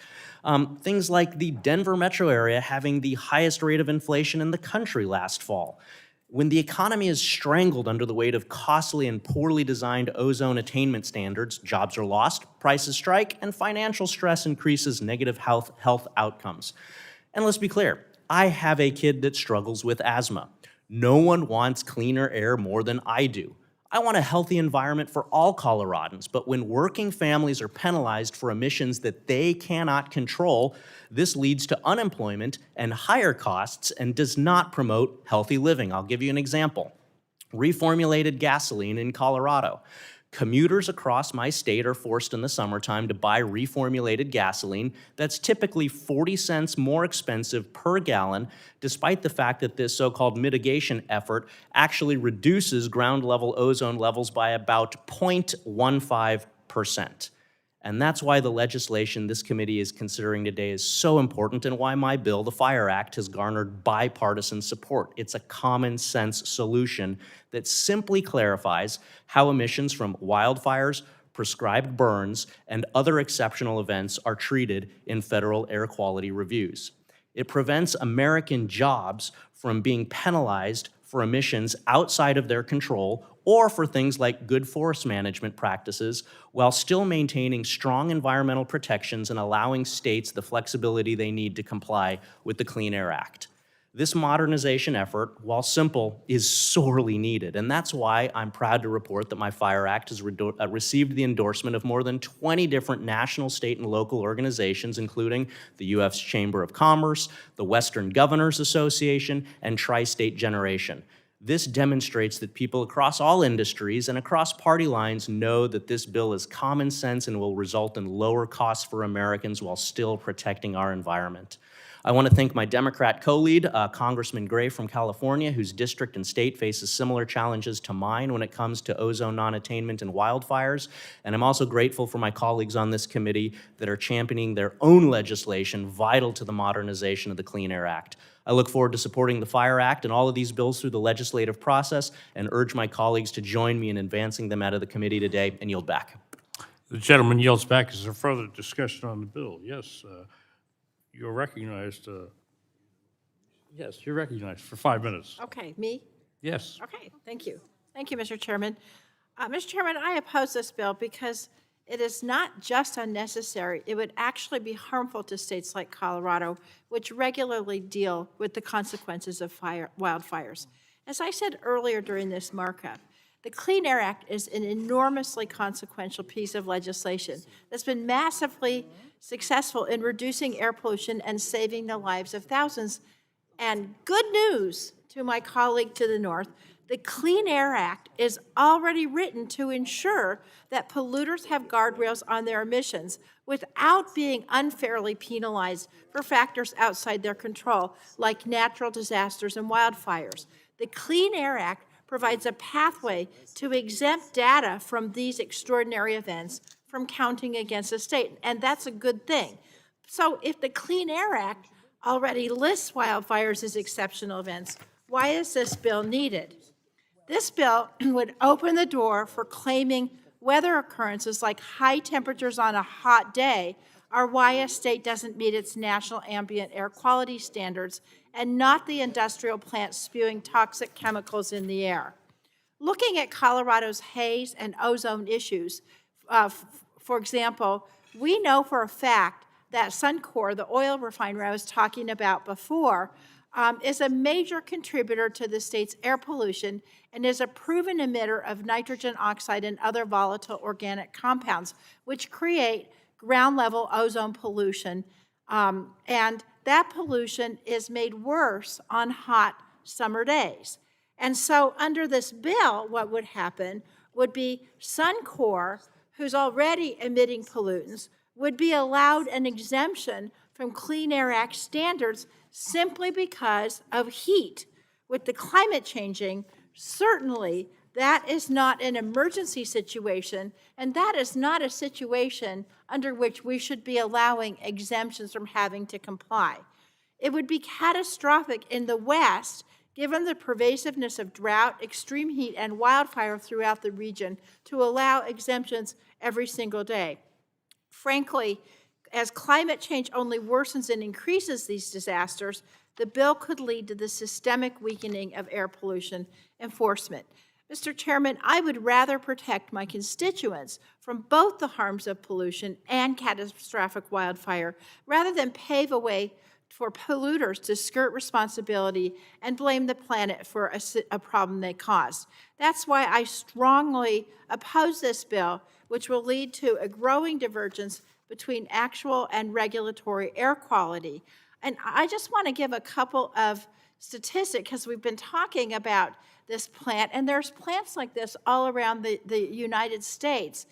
Things like the Denver metro area having the highest rate of inflation in the country last fall. When the economy is strangled under the weight of costly and poorly designed ozone attainment standards, jobs are lost, prices strike, and financial stress increases negative health outcomes. And let's be clear, I have a kid that struggles with asthma. No one wants cleaner air more than I do. I want a healthy environment for all Coloradans, but when working families are penalized for emissions that they cannot control, this leads to unemployment and higher costs and does not promote healthy living. I'll give you an example. Reformulated gasoline in Colorado. Commuters across my state are forced in the summertime to buy reformulated gasoline that's typically 40 cents more expensive per gallon, despite the fact that this so-called mitigation effort actually reduces ground level ozone levels by about 0.15%. And that's why the legislation this committee is considering today is so important and why my bill, the Fire Act, has garnered bipartisan support. It's a common sense solution that simply clarifies how emissions from wildfires, prescribed burns, and other exceptional events are treated in federal air quality reviews. It prevents American jobs from being penalized for emissions outside of their control or for things like good forest management practices, while still maintaining strong environmental protections and allowing states the flexibility they need to comply with the Clean Air Act. This modernization effort, while simple, is sorely needed, and that's why I'm proud to report that my Fire Act has received the endorsement of more than 20 different national, state, and local organizations, including the U.S. Chamber of Commerce, the Western Governors Association, and Tri-State Generation. This demonstrates that people across all industries and across party lines know that this bill is common sense and will result in lower costs for Americans while still protecting our environment. I want to thank my Democrat co-lead, Congressman Gray from California, whose district and state faces similar challenges to mine when it comes to ozone non-attainment and wildfires. And I'm also grateful for my colleagues on this committee that are championing their own legislation vital to the modernization of the Clean Air Act. I look forward to supporting the Fire Act and all of these bills through the legislative process and urge my colleagues to join me in advancing them out of the committee today and yield back. The gentleman yields back. Is there further discussion on the bill? Yes, you're recognized. Yes, you're recognized for 5 minutes. Okay, me? Yes. Okay, thank you. Thank you, Mr. Chairman. Mr. Chairman, I oppose this bill because it is not just unnecessary, it would actually be harmful to states like Colorado, which regularly deal with the consequences of wildfires. As I said earlier during this markup, the Clean Air Act is an enormously consequential piece of legislation that's been massively successful in reducing air pollution and saving the lives of thousands. And good news to my colleague to the north, the Clean Air Act is already written to ensure that polluters have guardrails on their emissions without being unfairly penalized for factors outside their control, like natural disasters and wildfires. The Clean Air Act provides a pathway to exempt data from these extraordinary events from counting against a state, and that's a good thing. So if the Clean Air Act already lists wildfires as exceptional events, why is this bill needed? This bill would open the door for claiming weather occurrences like high temperatures on a hot day are why a state doesn't meet its national ambient air quality standards and not the industrial plants spewing toxic chemicals in the air. Looking at Colorado's haze and ozone issues, for example, we know for a fact that Suncor, the oil refinery I was talking about before, is a major contributor to the state's air pollution and is a proven emitter of nitrogen oxide and other volatile organic compounds, which create ground-level ozone pollution. And that pollution is made worse on hot summer days. And so under this bill, what would happen would be Suncor, who's already emitting pollutants, would be allowed an exemption from Clean Air Act standards simply because of heat. With the climate changing, certainly that is not an emergency situation, and that is not a situation under which we should be allowing exemptions from having to comply. It would be catastrophic in the West, given the pervasiveness of drought, extreme heat, and wildfire throughout the region, to allow exemptions every single day. Frankly, as climate change only worsens and increases these disasters, the bill could lead to the systemic weakening of air pollution enforcement. Mr. Chairman, I would rather protect my constituents from both the harms of pollution and catastrophic wildfire, rather than pave a way for polluters to skirt responsibility and blame the planet for a problem they caused. That's why I strongly oppose this bill, which will lead to a growing divergence between actual and regulatory air quality. And I just want to give a couple of statistics, because we've been talking about this plant, and there's plants like this all around the United States.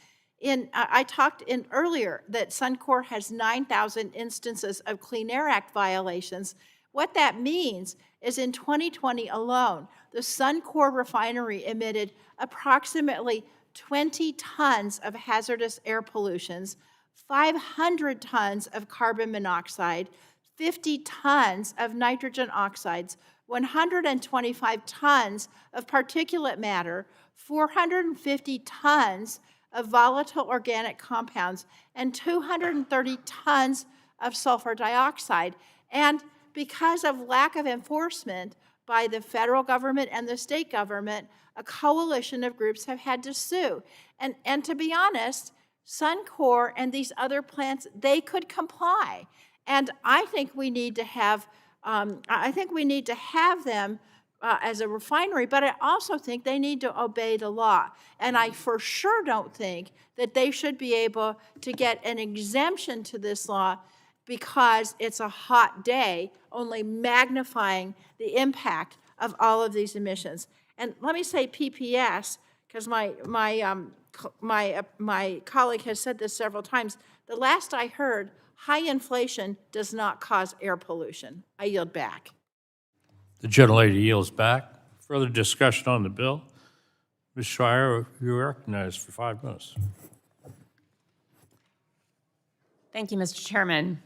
I talked earlier that Suncor has 9,000 instances of Clean Air Act violations. What that means is in 2020 alone, the Suncor refinery emitted approximately 20 tons of hazardous air pollutions, 500 tons of carbon monoxide, 50 tons of nitrogen oxides, 125 tons of particulate matter, 450 tons of volatile organic compounds, and 230 tons of sulfur dioxide. And because of lack of enforcement by the federal government and the state government, a coalition of groups have had to sue. And to be honest, Suncor and these other plants, they could comply. And I think we need to have, them as a refinery, but I also think they need to obey the law. And I for sure don't think that they should be able to get an exemption to this law because it's a hot day, only magnifying the impact of all of these emissions. And let me say PPS, because my colleague has said this several times. The last I heard, high inflation does not cause air pollution. I yield back. The gentlelady yields back. Further discussion on the bill? Ms. Schreier, you're recognized for 5 minutes. Thank you, Mr. Chairman.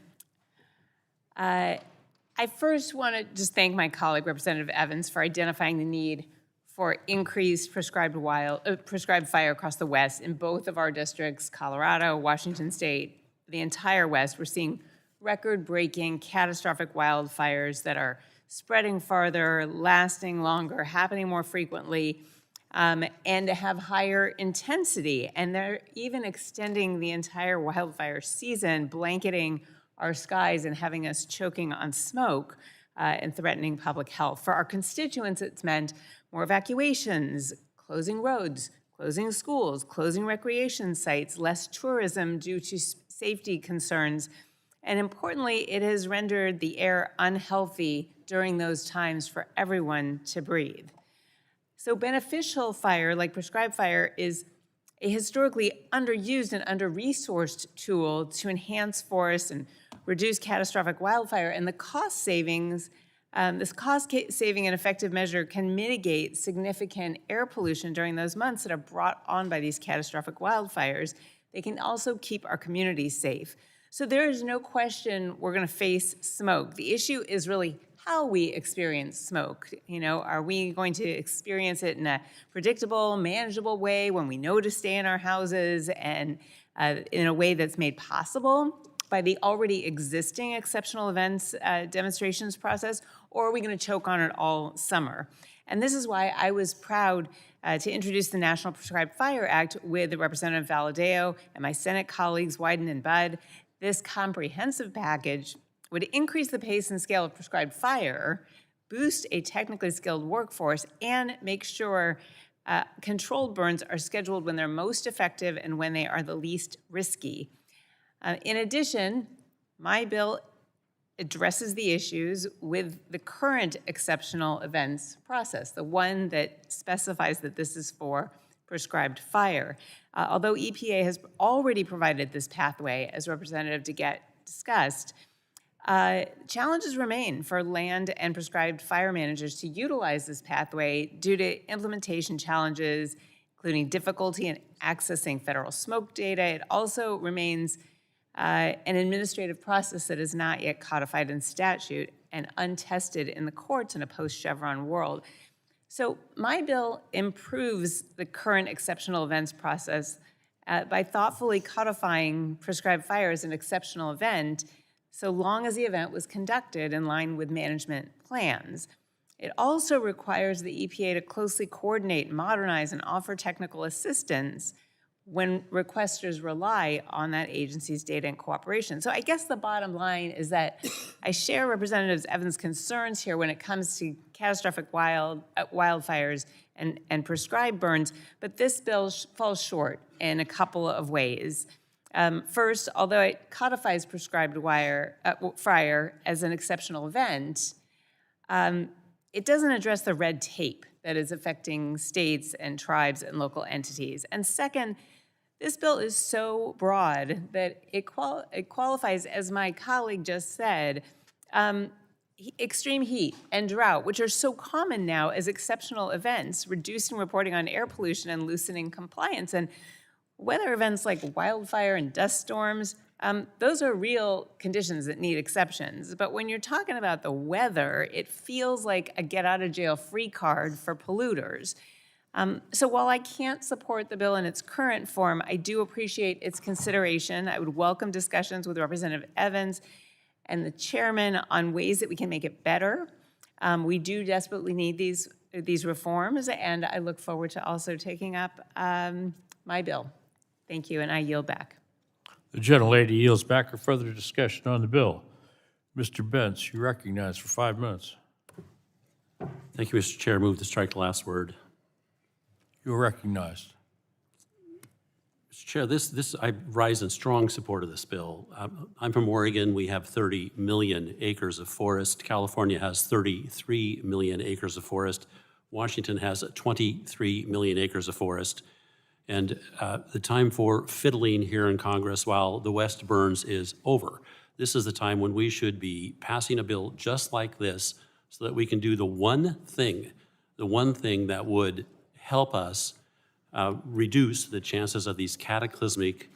I first want to just thank my colleague, Representative Evans, for identifying the need for increased prescribed fire across the West in both of our districts, Colorado, Washington State, the entire West. We're seeing record-breaking, catastrophic wildfires that are spreading farther, lasting longer, happening more frequently, and have higher intensity. And they're even extending the entire wildfire season, blanketing our skies and having us choking on smoke and threatening public health. For our constituents, it's meant more evacuations, closing roads, closing schools, closing recreation sites, less tourism due to safety concerns. And importantly, it has rendered the air unhealthy during those times for everyone to breathe. So beneficial fire, like prescribed fire, is a historically underused and under-resourced tool to enhance forests and reduce catastrophic wildfire. And the cost savings, this cost-saving and effective measure can mitigate significant air pollution during those months that are brought on by these catastrophic wildfires. They can also keep our communities safe. So there is no question we're going to face smoke. The issue is really how we experience smoke. You know, are we going to experience it in a predictable, manageable way when we know to stay in our houses and in a way that's made possible by the already existing exceptional events demonstrations process, or are we going to choke on it all summer? And this is why I was proud to introduce the National Prescribed Fire Act with Representative Valadeo and my Senate colleagues Wyden and Budd. This comprehensive package would increase the pace and scale of prescribed fire, boost a technically skilled workforce, and make sure controlled burns are scheduled when they're most effective and when they are the least risky. In addition, my bill addresses the issues with the current exceptional events process, the one that specifies that this is for prescribed fire. Although EPA has already provided this pathway, as Representative DeGette discussed, challenges remain for land and prescribed fire managers to utilize this pathway due to implementation challenges, including difficulty in accessing federal smoke data. It also remains an administrative process that is not yet codified in statute and untested in the courts in a post-Chevron world. So my bill improves the current exceptional events process by thoughtfully codifying prescribed fire as an exceptional event so long as the event was conducted in line with management plans. It also requires the EPA to closely coordinate, modernize, and offer technical assistance when requesters rely on that agency's data and cooperation. So I guess the bottom line is that I share Representative Evans' concerns here when it comes to catastrophic wildfires and prescribed burns, but this bill falls short in a couple of ways. First, although it codifies prescribed fire as an exceptional event, it doesn't address the red tape that is affecting states and tribes and local entities. And second, this bill is so broad that it qualifies, as my colleague just said, extreme heat and drought, which are so common now as exceptional events, reducing reporting on air pollution and loosening compliance. And weather events like wildfire and dust storms, those are real conditions that need exceptions. But when you're talking about the weather, it feels like a get-out-of-jail-free card for polluters. So while I can't support the bill in its current form, I do appreciate its consideration. I would welcome discussions with Representative Evans and the chairman on ways that we can make it better. We do desperately need these reforms, and I look forward to also taking up my bill. Thank you, and I yield back. The gentlelady yields back for further discussion on the bill. Mr. Bentz, you recognize for 5 minutes. Thank you, Mr. Chair. Move to strike the last word. You're recognized. Mr. Chair, I rise in strong support of this bill. I'm from Oregon. We have 30 million acres of forest. California has 33 million acres of forest. Washington has 23 million acres of forest. And the time for fiddling here in Congress while the West burns is over. This is the time when we should be passing a bill just like this so that we can do the one thing that would help us reduce the chances of these cataclysmic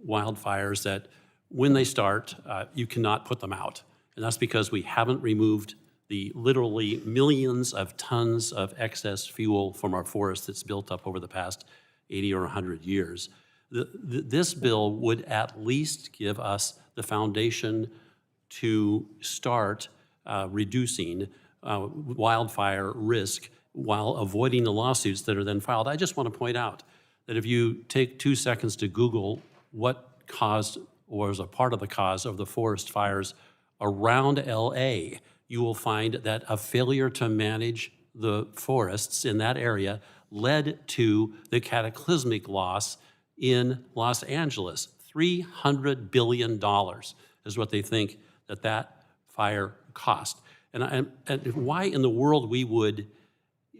wildfires that when they start, you cannot put them out. And that's because we haven't removed the literally millions of tons of excess fuel from our forests that's built up over the past 80 or 100 years. This bill would at least give us the foundation to start reducing wildfire risk while avoiding the lawsuits that are then filed. I just want to point out that if you take 2 seconds to Google what caused or was a part of the cause of the forest fires around LA, you will find that a failure to manage the forests in that area led to the cataclysmic loss in Los Angeles. $300 billion is what they think that fire cost. And why in the world we would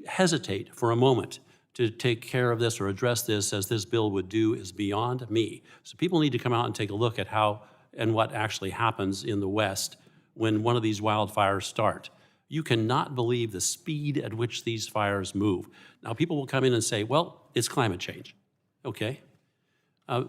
hesitate for a moment to take care of this or address this as this bill would do is beyond me. So people need to come out and take a look at how and what actually happens in the West when one of these wildfires start. You cannot believe the speed at which these fires move. Now, people will come in and say, well, it's climate change. Okay. Have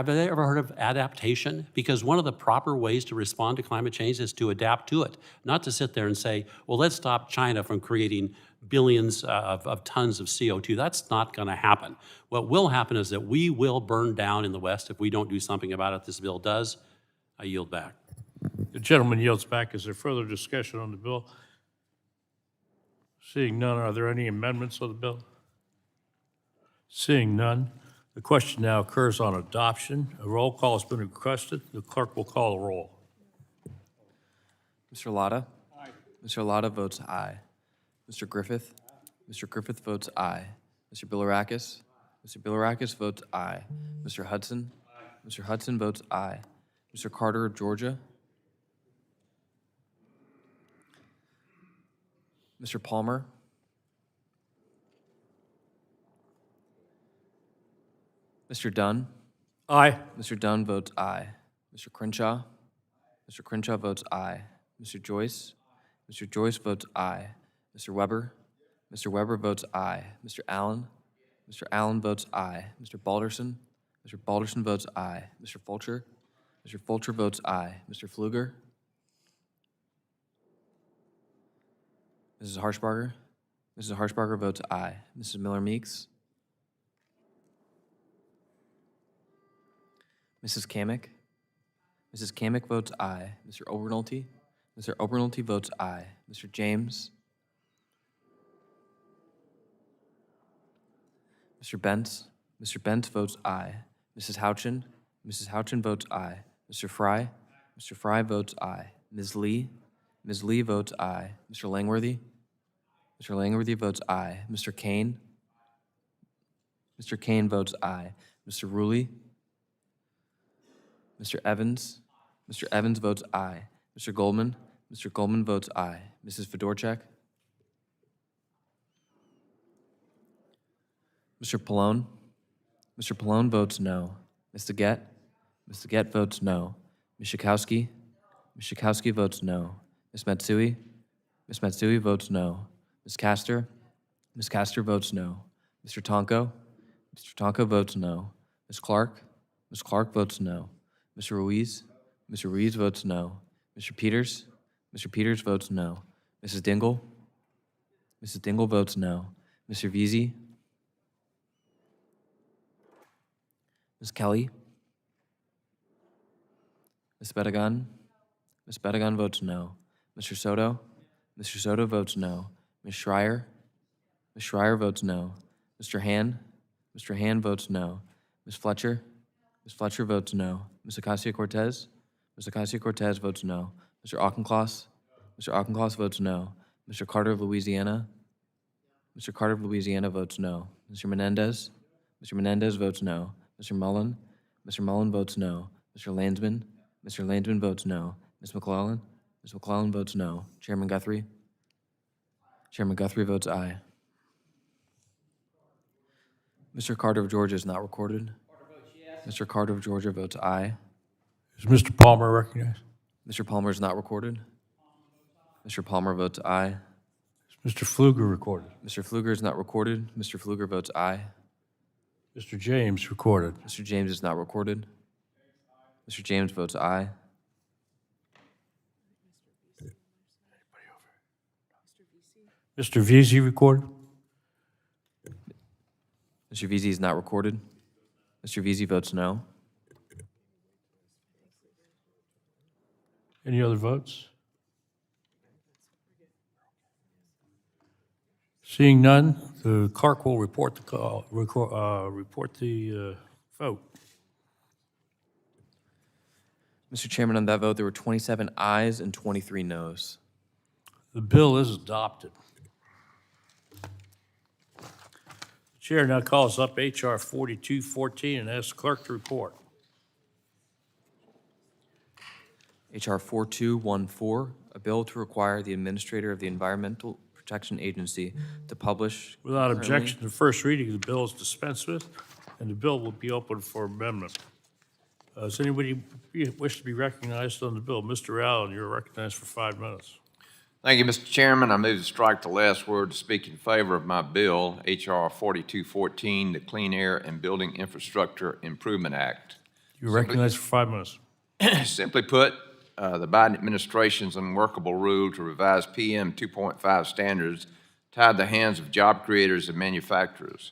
they ever heard of adaptation? Because one of the proper ways to respond to climate change is to adapt to it, not to sit there and say, well, let's stop China from creating billions of tons of CO2. That's not going to happen. What will happen is that we will burn down in the West if we don't do something about it. This bill does. I yield back. The gentleman yields back. Is there further discussion on the bill? Seeing none, are there any amendments of the bill? Seeing none, the question now occurs on adoption. A roll call has been requested. The clerk will call the roll. Mr. Latta? Aye. Mr. Latta votes aye. Mr. Griffith? Mr. Griffith votes aye. Mr. Bilirakis? Mr. Bilirakis votes aye. Mr. Hudson? Aye. Mr. Hudson votes aye. Mr. Carter of Georgia? Mr. Palmer? Mr. Dunn? Aye. Mr. Dunn votes aye. Mr. Crenshaw? Mr. Crenshaw votes aye. Mr. Joyce? Mr. Joyce votes aye. Mr. Weber? Mr. Weber votes aye. Mr. Allen? Mr. Allen votes aye. Mr. Balderson? Mr. Balderson votes aye. Mr. Fulcher? Mr. Fulcher votes aye. Mr. Pfluger? Mrs. Harshbarger? Mrs. Harshbarger votes aye. Mrs. Miller-Meeks? Mrs. Kamick? Mrs. Kamick votes aye. Mr. Obernolte? Mr. Obernolte votes aye. Mr. James? Mr. Bentz? Mr. Bentz votes aye. Mrs. Houchin? Mrs. Houchin votes aye. Mr. Fry? Mr. Fry votes aye. Ms. Lee? Ms. Lee votes aye. Mr. Langworthy? Mr. Langworthy votes aye. Mr. Kane? Mr. Kane votes aye. Mr. Ruley? Mr. Evans? Mr. Evans votes aye. Mr. Goldman? Mr. Goldman votes aye. Mrs. Fedorchak? Mr. Pallone? Mr. Pallone votes no. Ms. Deget? Ms. Deget votes no. Ms. Schakowsky? Ms. Schakowsky votes no. Ms. Matsui? Ms. Matsui votes no. Ms. Castor? Ms. Castor votes no. Mr. Tonko? Mr. Tonko votes no. Ms. Clark? Ms. Clark votes no. Mr. Ruiz? Mr. Ruiz votes no. Mr. Peters? Mr. Peters votes no. Mrs. Dingell? Mrs. Dingell votes no. Mr. Veazey? Ms. Kelly? Ms. Bedigan? Ms. Bedigan votes no. Mr. Soto? Mr. Soto votes no. Ms. Schreier? Ms. Schreier votes no. Mr. Hand? Mr. Hand votes no. Ms. Fletcher? Ms. Fletcher votes no. Ms. Ocasio-Cortez? Ms. Ocasio-Cortez votes no. Mr. Auchincloss? Mr. Auchincloss votes no. Mr. Carter of Louisiana? Mr. Carter of Louisiana votes no. Mr. Menendez? Mr. Menendez votes no. Mr. Mullen? Mr. Mullen votes no. Mr. Landsman? Mr. Landsman votes no. Ms. McClellan? Ms. McClellan votes no. Chairman Guthrie? Chairman Guthrie votes aye. Mr. Carter of Georgia is not recorded. Mr. Carter of Georgia votes aye. Is Mr. Palmer recognized? Mr. Palmer is not recorded. Mr. Palmer votes aye. Is Mr. Pfluger recorded? Mr. Pfluger is not recorded. Mr. Pfluger votes aye. Mr. James recorded? Mr. James is not recorded. Mr. James votes aye. Mr. Veazey recorded? Mr. Veazey is not recorded. Mr. Veazey votes no. Any other votes? Seeing none, the clerk will report the vote. Mr. Chairman, on that vote, there were 27 ayes and 23 noes. The bill is adopted. The chair now calls up H.R. 4214 and asks the clerk to report. H.R. 4214, a bill to require the administrator of the Environmental Protection Agency to publish. Without currently- objection, the first reading of the bill is dispensed with, and the bill will be open for amendment. Does anybody wish to be recognized on the bill? Mr. Allen, you're recognized for 5 minutes. Thank you, Mr. Chairman. I move to strike the last word to speak in favor of my bill, H.R. 4214, the Clean Air and Building Infrastructure Improvement Act. You're recognized for 5 minutes. Simply put, the Biden administration's unworkable rule to revise PM 2.5 standards tied the hands of job creators and manufacturers.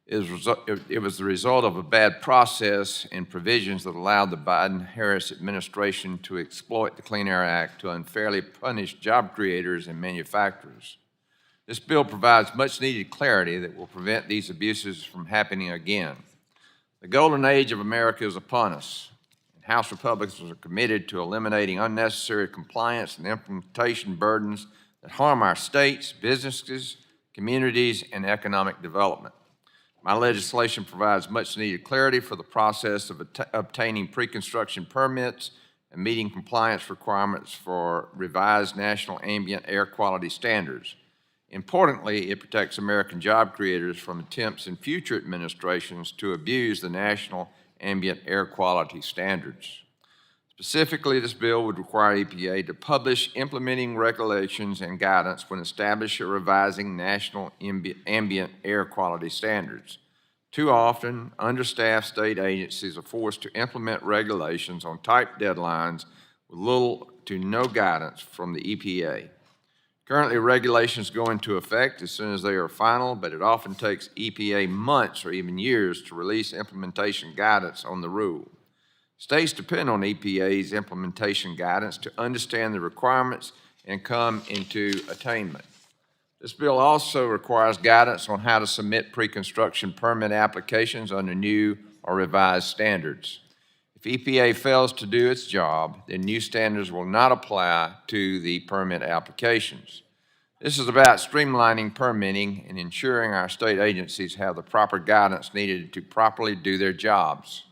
It was the result of a bad process and provisions that allowed the Biden-Harris administration to exploit the Clean Air Act to unfairly punish job creators and manufacturers. This bill provides much-needed clarity that will prevent these abuses from happening again. The golden age of America is upon us, and House Republicans are committed to eliminating unnecessary compliance and implementation burdens that harm our states, businesses, communities, and economic development. My legislation provides much-needed clarity for the process of obtaining pre-construction permits and meeting compliance requirements for revised national ambient air quality standards. Importantly, it protects American job creators from attempts in future administrations to abuse the national ambient air quality standards. Specifically, this bill would require EPA to publish implementing regulations and guidance when establishing or revising national ambient air quality standards. Too often, understaffed state agencies are forced to implement regulations on tight deadlines with little to no guidance from the EPA. Currently, regulations go into effect as soon as they are final, but it often takes EPA months or even years to release implementation guidance on the rule. States depend on EPA's implementation guidance to understand the requirements and come into attainment. This bill also requires guidance on how to submit pre-construction permit applications under new or revised standards. If EPA fails to do its job, then new standards will not apply to the permit applications. This is about streamlining permitting and ensuring our state agencies have the proper guidance needed to properly do their jobs.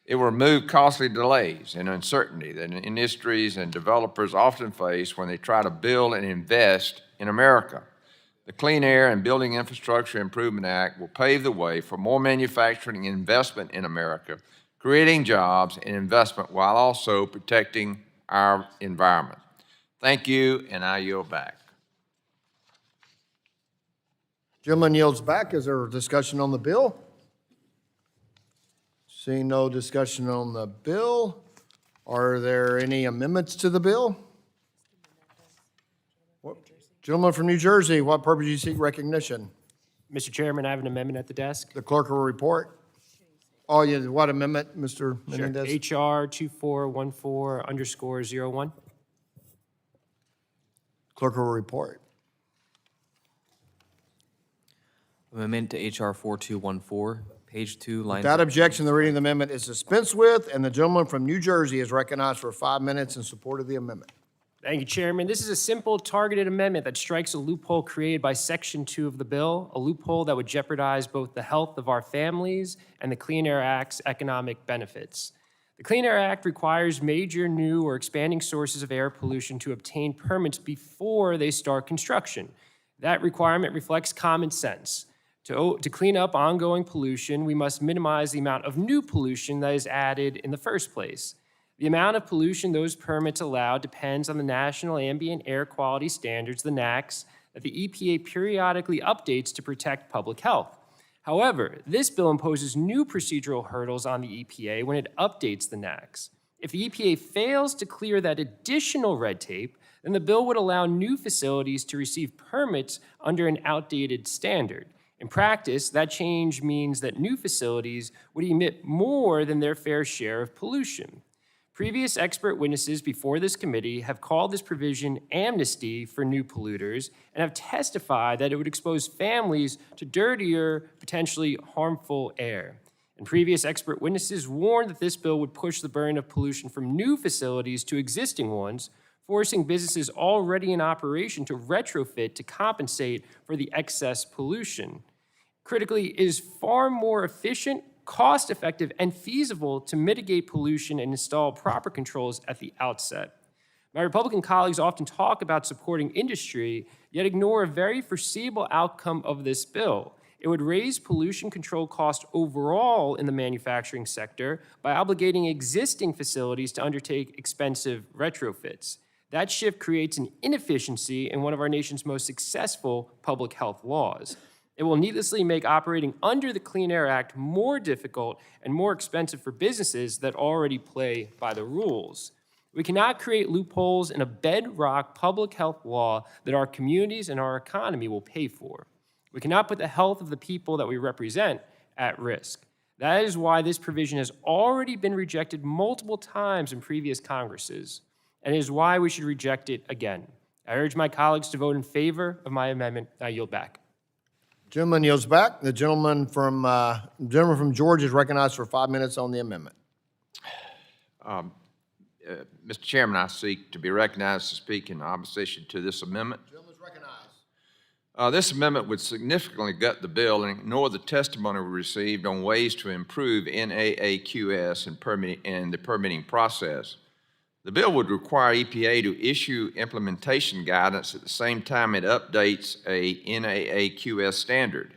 It will remove costly delays and uncertainty that industries and developers often face when they try to build and invest in America. The Clean Air and Building Infrastructure Improvement Act will pave the way for more manufacturing and investment in America, creating jobs and investment while also protecting our environment. Thank you, and I yield back. Gentleman yields back. Is there discussion on the bill? Seeing no discussion on the bill, are there any amendments to the bill? Gentleman from New Jersey, what purpose do you seek recognition? Mr. Chairman, I have an amendment at the desk. The clerk will report. Oh, yeah, what amendment, Mr. Menendez? HR 2414_01. Clerk will report. Amendment to HR 4214, page 2, line. Without objection, the reading of the amendment is dispensed with, and the gentleman from New Jersey is recognized for 5 minutes in support of the amendment. Thank you, Chairman. This is a simple, targeted amendment that strikes a loophole created by Section 2 of the bill, a loophole that would jeopardize both the health of our families and the Clean Air Act's economic benefits. The Clean Air Act requires major new or expanding sources of air pollution to obtain permits before they start construction. That requirement reflects common sense. To clean up ongoing pollution, we must minimize the amount of new pollution that is added in the first place. The amount of pollution those permits allow depends on the National Ambient Air Quality Standards, the NAAQS, that the EPA periodically updates to protect public health. However, this bill imposes new procedural hurdles on the EPA when it updates the NAAQS. If the EPA fails to clear that additional red tape, then the bill would allow new facilities to receive permits under an outdated standard. In practice, that change means that new facilities would emit more than their fair share of pollution. Previous expert witnesses before this committee have called this provision amnesty for new polluters and have testified that it would expose families to dirtier, potentially harmful air. And previous expert witnesses warned that this bill would push the burden of pollution from new facilities to existing ones, forcing businesses already in operation to retrofit to compensate for the excess pollution. Critically, it is far more efficient, cost-effective, and feasible to mitigate pollution and install proper controls at the outset. My Republican colleagues often talk about supporting industry, yet ignore a very foreseeable outcome of this bill. It would raise pollution control costs overall in the manufacturing sector by obligating existing facilities to undertake expensive retrofits. That shift creates an inefficiency in one of our nation's most successful public health laws. It will needlessly make operating under the Clean Air Act more difficult and more expensive for businesses that already play by the rules. We cannot create loopholes in a bedrock public health law that our communities and our economy will pay for. We cannot put the health of the people that we represent at risk. That is why this provision has already been rejected multiple times in previous Congresses, and it is why we should reject it again. I urge my colleagues to vote in favor of my amendment. I yield back. Gentleman yields back. The gentleman from Georgia is recognized for 5 minutes on the amendment. Mr. Chairman, I seek to be recognized to speak in opposition to this amendment. Gentleman is recognized. This amendment would significantly gut the bill and ignore the testimony we received on ways to improve NAAQS and the permitting process. The bill would require EPA to issue implementation guidance at the same time it updates a NAAQS standard.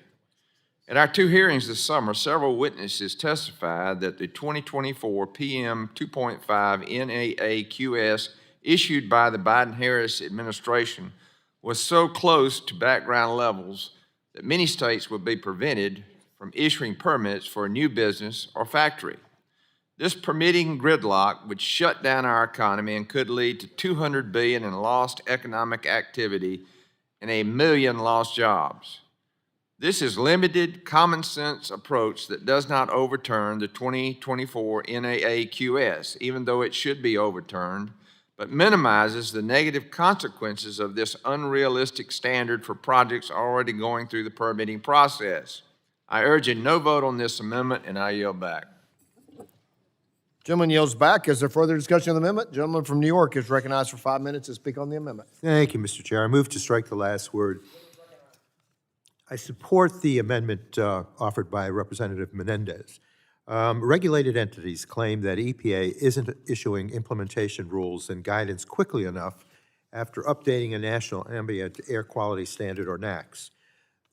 At our 2 hearings this summer, several witnesses testified that the 2024 PM 2.5 NAAQS issued by the Biden-Harris administration was so close to background levels that many states would be prevented from issuing permits for a new business or factory. This permitting gridlock would shut down our economy and could lead to $200 billion in lost economic activity and 1 million lost jobs. This is limited, common sense approach that does not overturn the 2024 NAAQS, even though it should be overturned, but minimizes the negative consequences of this unrealistic standard for projects already going through the permitting process. I urge a no vote on this amendment, and I yield back. Gentleman yields back. Is there further discussion of the amendment? Gentleman from New York is recognized for 5 minutes to speak on the amendment. Thank you, Mr. Chair. I move to strike the last word. I support the amendment offered by Representative Menendez. Regulated entities claim that EPA isn't issuing implementation rules and guidance quickly enough after updating a National Ambient Air Quality Standard, or NAAQS.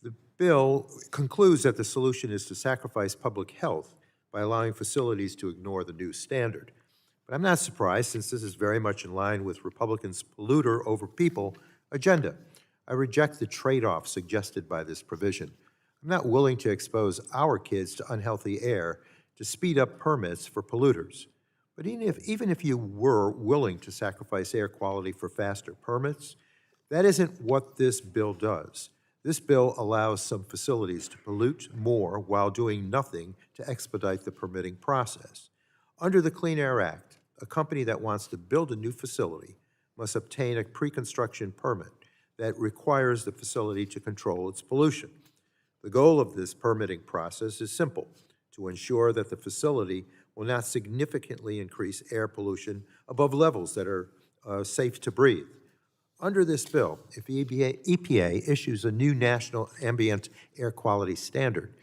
The bill concludes that the solution is to sacrifice public health by allowing facilities to ignore the new standard. But I'm not surprised, since this is very much in line with Republicans' polluter over people agenda. I reject the trade-off suggested by this provision. I'm not willing to expose our kids to unhealthy air to speed up permits for polluters. But even if you were willing to sacrifice air quality for faster permits, that isn't what this bill does. This bill allows some facilities to pollute more while doing nothing to expedite the permitting process. Under the Clean Air Act, a company that wants to build a new facility must obtain a pre-construction permit that requires the facility to control its pollution. The goal of this permitting process is simple: to ensure that the facility will not significantly increase air pollution above levels that are safe to breathe. Under this bill, if EPA issues a new national ambient air quality standard,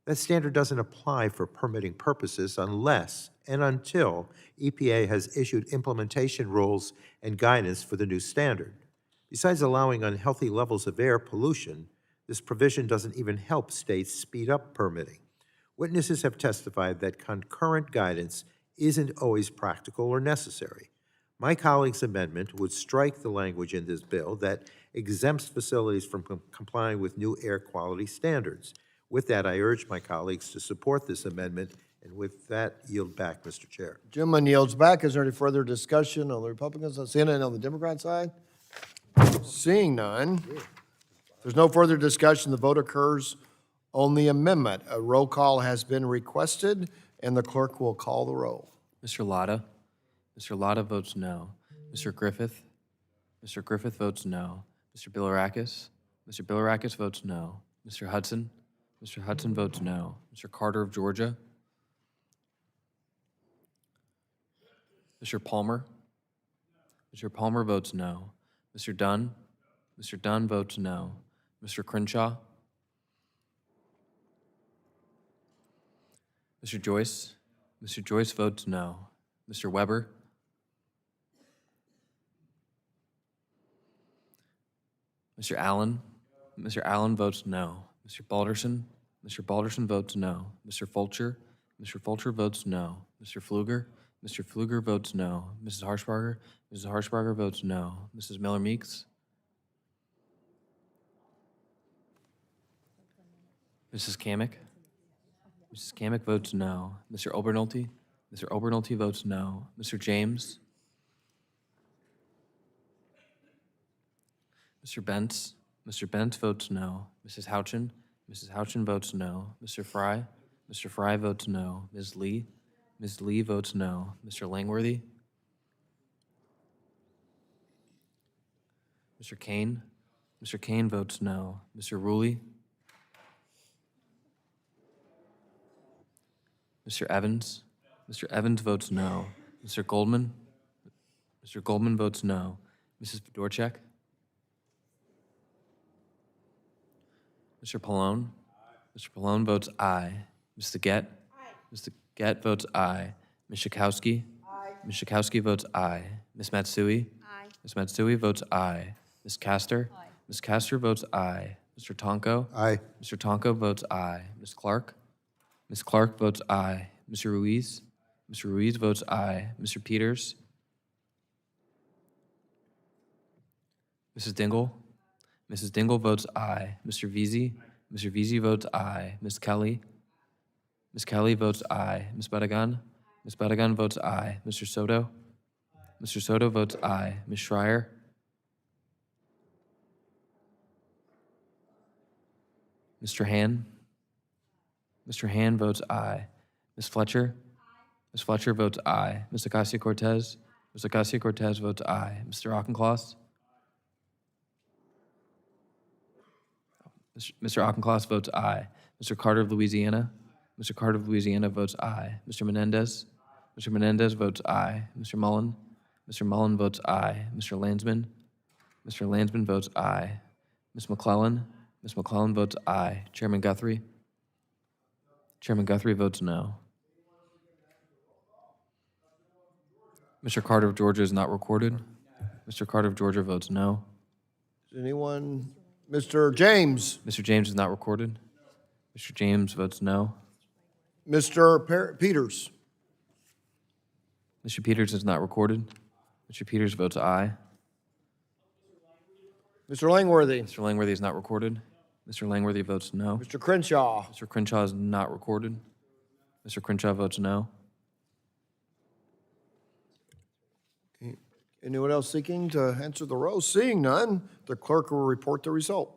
that standard doesn't apply for permitting purposes unless and until EPA has issued implementation rules and guidance for the new standard. Besides allowing unhealthy levels of air pollution, this provision doesn't even help states speed up permitting. Witnesses have testified that concurrent guidance isn't always practical or necessary. My colleague's amendment would strike the language in this bill that exempts facilities from complying with new air quality standards. With that, I urge my colleagues to support this amendment, and with that, yield back, Mr. Chair. Gentleman yields back. Is there any further discussion on the Republicans? Seeing none on the Democrat side? Seeing none. If there's no further discussion, the vote occurs on the amendment. A roll call has been requested, and the clerk will call the roll. Mr. Latta? Mr. Latta votes no. Mr. Griffith? Mr. Griffith votes no. Mr. Bilirakis? Mr. Bilirakis votes no. Mr. Hudson? Mr. Hudson votes no. Mr. Carter of Georgia? Mr. Palmer? Mr. Palmer votes no. Mr. Dunn? Mr. Dunn votes no. Mr. Crenshaw? Mr. Joyce? Mr. Joyce votes no. Mr. Weber? Mr. Allen? Mr. Allen votes no. Mr. Balderson? Mr. Balderson votes no. Mr. Fulcher? Mr. Fulcher votes no. Mr. Pfluger? Mr. Pfluger votes no. Mrs. Harshbarger? Mrs. Harshbarger votes no. Mrs. Miller-Meeks? Mrs. Kamick? Mrs. Kamick votes no. Mr. Obernolte? Mr. Obernolte votes no. Mr. James? Mr. Bentz? Mr. Bentz votes no. Mrs. Houchin? Mrs. Houchin votes no. Mr. Fry? Mr. Fry votes no. Ms. Lee? Ms. Lee votes no. Mr. Langworthy? Mr. Kane? Mr. Kane votes no. Mr. Ruley? Mr. Evans? Mr. Evans votes no. Mr. Goldman? Mr. Goldman votes no. Mrs. Fedorchak? Mr. Pallone? Mr. Pallone votes aye. Mr. Gett? Mr. Gett votes aye. Ms. Schakowsky? Ms. Schakowsky votes aye. Ms. Matsui? Ms. Matsui votes aye. Ms. Castor? Ms. Castor votes aye. Mr. Tonko? Aye. Mr. Tonko votes aye. Ms. Clark? Ms. Clark votes aye. Mr. Ruiz? Mr. Ruiz votes aye. Mr. Peters? Mrs. Dingell? Mrs. Dingell votes aye. Mr. Veazey? Mr. Veazey votes aye. Ms. Kelly? Ms. Kelly votes aye. Ms. Badagan? Ms. Badagan votes aye. Mr. Soto? Mr. Soto votes aye. Ms. Schreier? Mr. Han? Mr. Han votes aye. Ms. Fletcher? Ms. Fletcher votes aye. Ms. Ocasio-Cortez? Ms. Ocasio-Cortez votes aye. Mr. Auchincloss? Mr. Auchincloss votes aye. Mr. Carter of Louisiana? Mr. Carter of Louisiana votes aye. Mr. Menendez? Mr. Menendez votes aye. Mr. Mullen? Mr. Mullen votes aye. Mr. Landsman? Mr. Landsman votes aye. Ms. McClellan? Ms. McClellan votes aye. Chairman Guthrie? Chairman Guthrie votes no. Mr. Carter of Georgia is not recorded. Mr. Carter of Georgia votes no. Is anyone? Mr. James? Mr. James is not recorded. Mr. James votes no. Mr. Peters? Mr. Peters is not recorded. Mr. Peters votes aye. Mr. Langworthy? Mr. Langworthy is not recorded. Mr. Langworthy votes no. Mr. Crenshaw? Mr. Crenshaw is not recorded. Mr. Crenshaw votes no. Anyone else seeking to answer the roll? Seeing none, the clerk will report the result.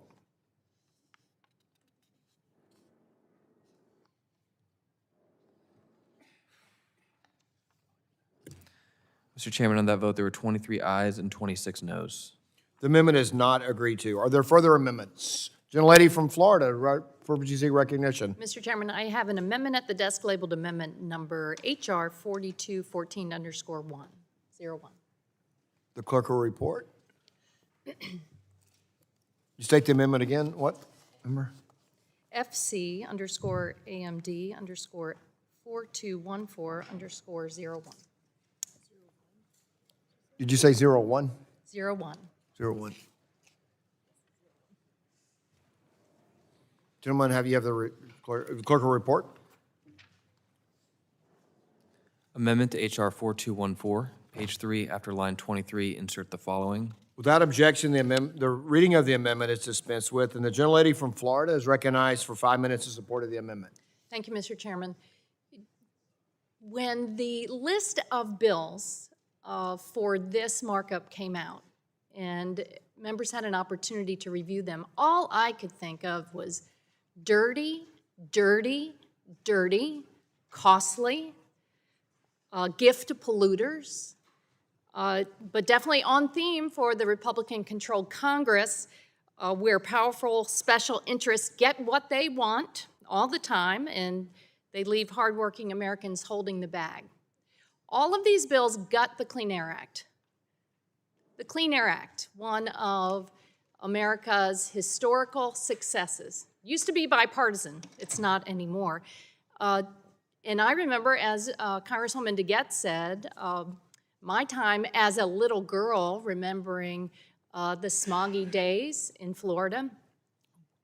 Mr. Chairman, on that vote, there were 23 ayes and 26 noes. The amendment is not agreed to. Are there further amendments? Gentlelady from Florida, for which you seek recognition. Mr. Chairman, I have an amendment at the desk labeled amendment number HR 4214_101. The clerk will report. You state the amendment again. What? Remember? FC_AMD_4214_01. Did you say 01? 01. 01. Gentlemen, have the clerk will report? Amendment to HR 4214, page 3, after line 23, insert the following. Without objection, the reading of the amendment is dispensed with, and the gentlelady from Florida is recognized for 5 minutes in support of the amendment. Thank you, Mr. Chairman. When the list of bills for this markup came out, and members had an opportunity to review them, all I could think of was dirty, dirty, dirty, costly, gift to polluters, but definitely on theme for the Republican-controlled Congress, where powerful special interests get what they want all the time, and they leave hardworking Americans holding the bag. All of these bills gut the Clean Air Act. The Clean Air Act, one of America's historical successes, used to be bipartisan. It's not anymore. And I remember, as Congresswoman Dingell said, my time as a little girl remembering the smoggy days in Florida.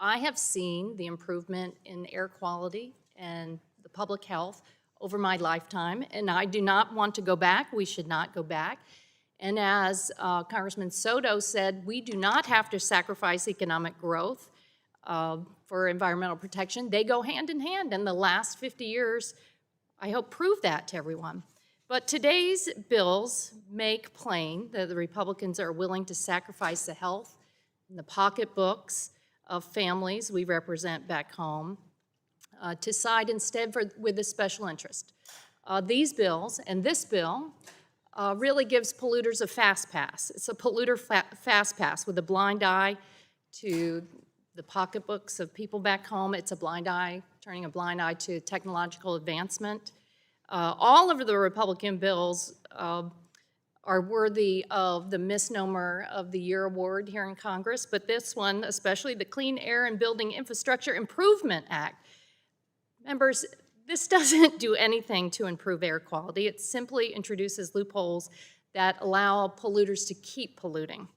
I have seen the improvement in air quality and the public health over my lifetime, and I do not want to go back. We should not go back. And as Congressman Soto said, we do not have to sacrifice economic growth for environmental protection. They go hand in hand, and the last 50 years, I hope, prove that to everyone. But today's bills make plain that the Republicans are willing to sacrifice the health and the pocketbooks of families we represent back home to side instead with the special interest. These bills, and this bill, really gives polluters a fast pass. It's a polluter fast pass with a blind eye to the pocketbooks of people back home. It's a blind eye, turning a blind eye to technological advancement. All of the Republican bills are worthy of the Misnomer of the Year award here in Congress, but this one, especially the Clean Air and Building Infrastructure Improvement Act. Members, this doesn't do anything to improve air quality. It simply introduces loopholes that allow polluters to keep polluting.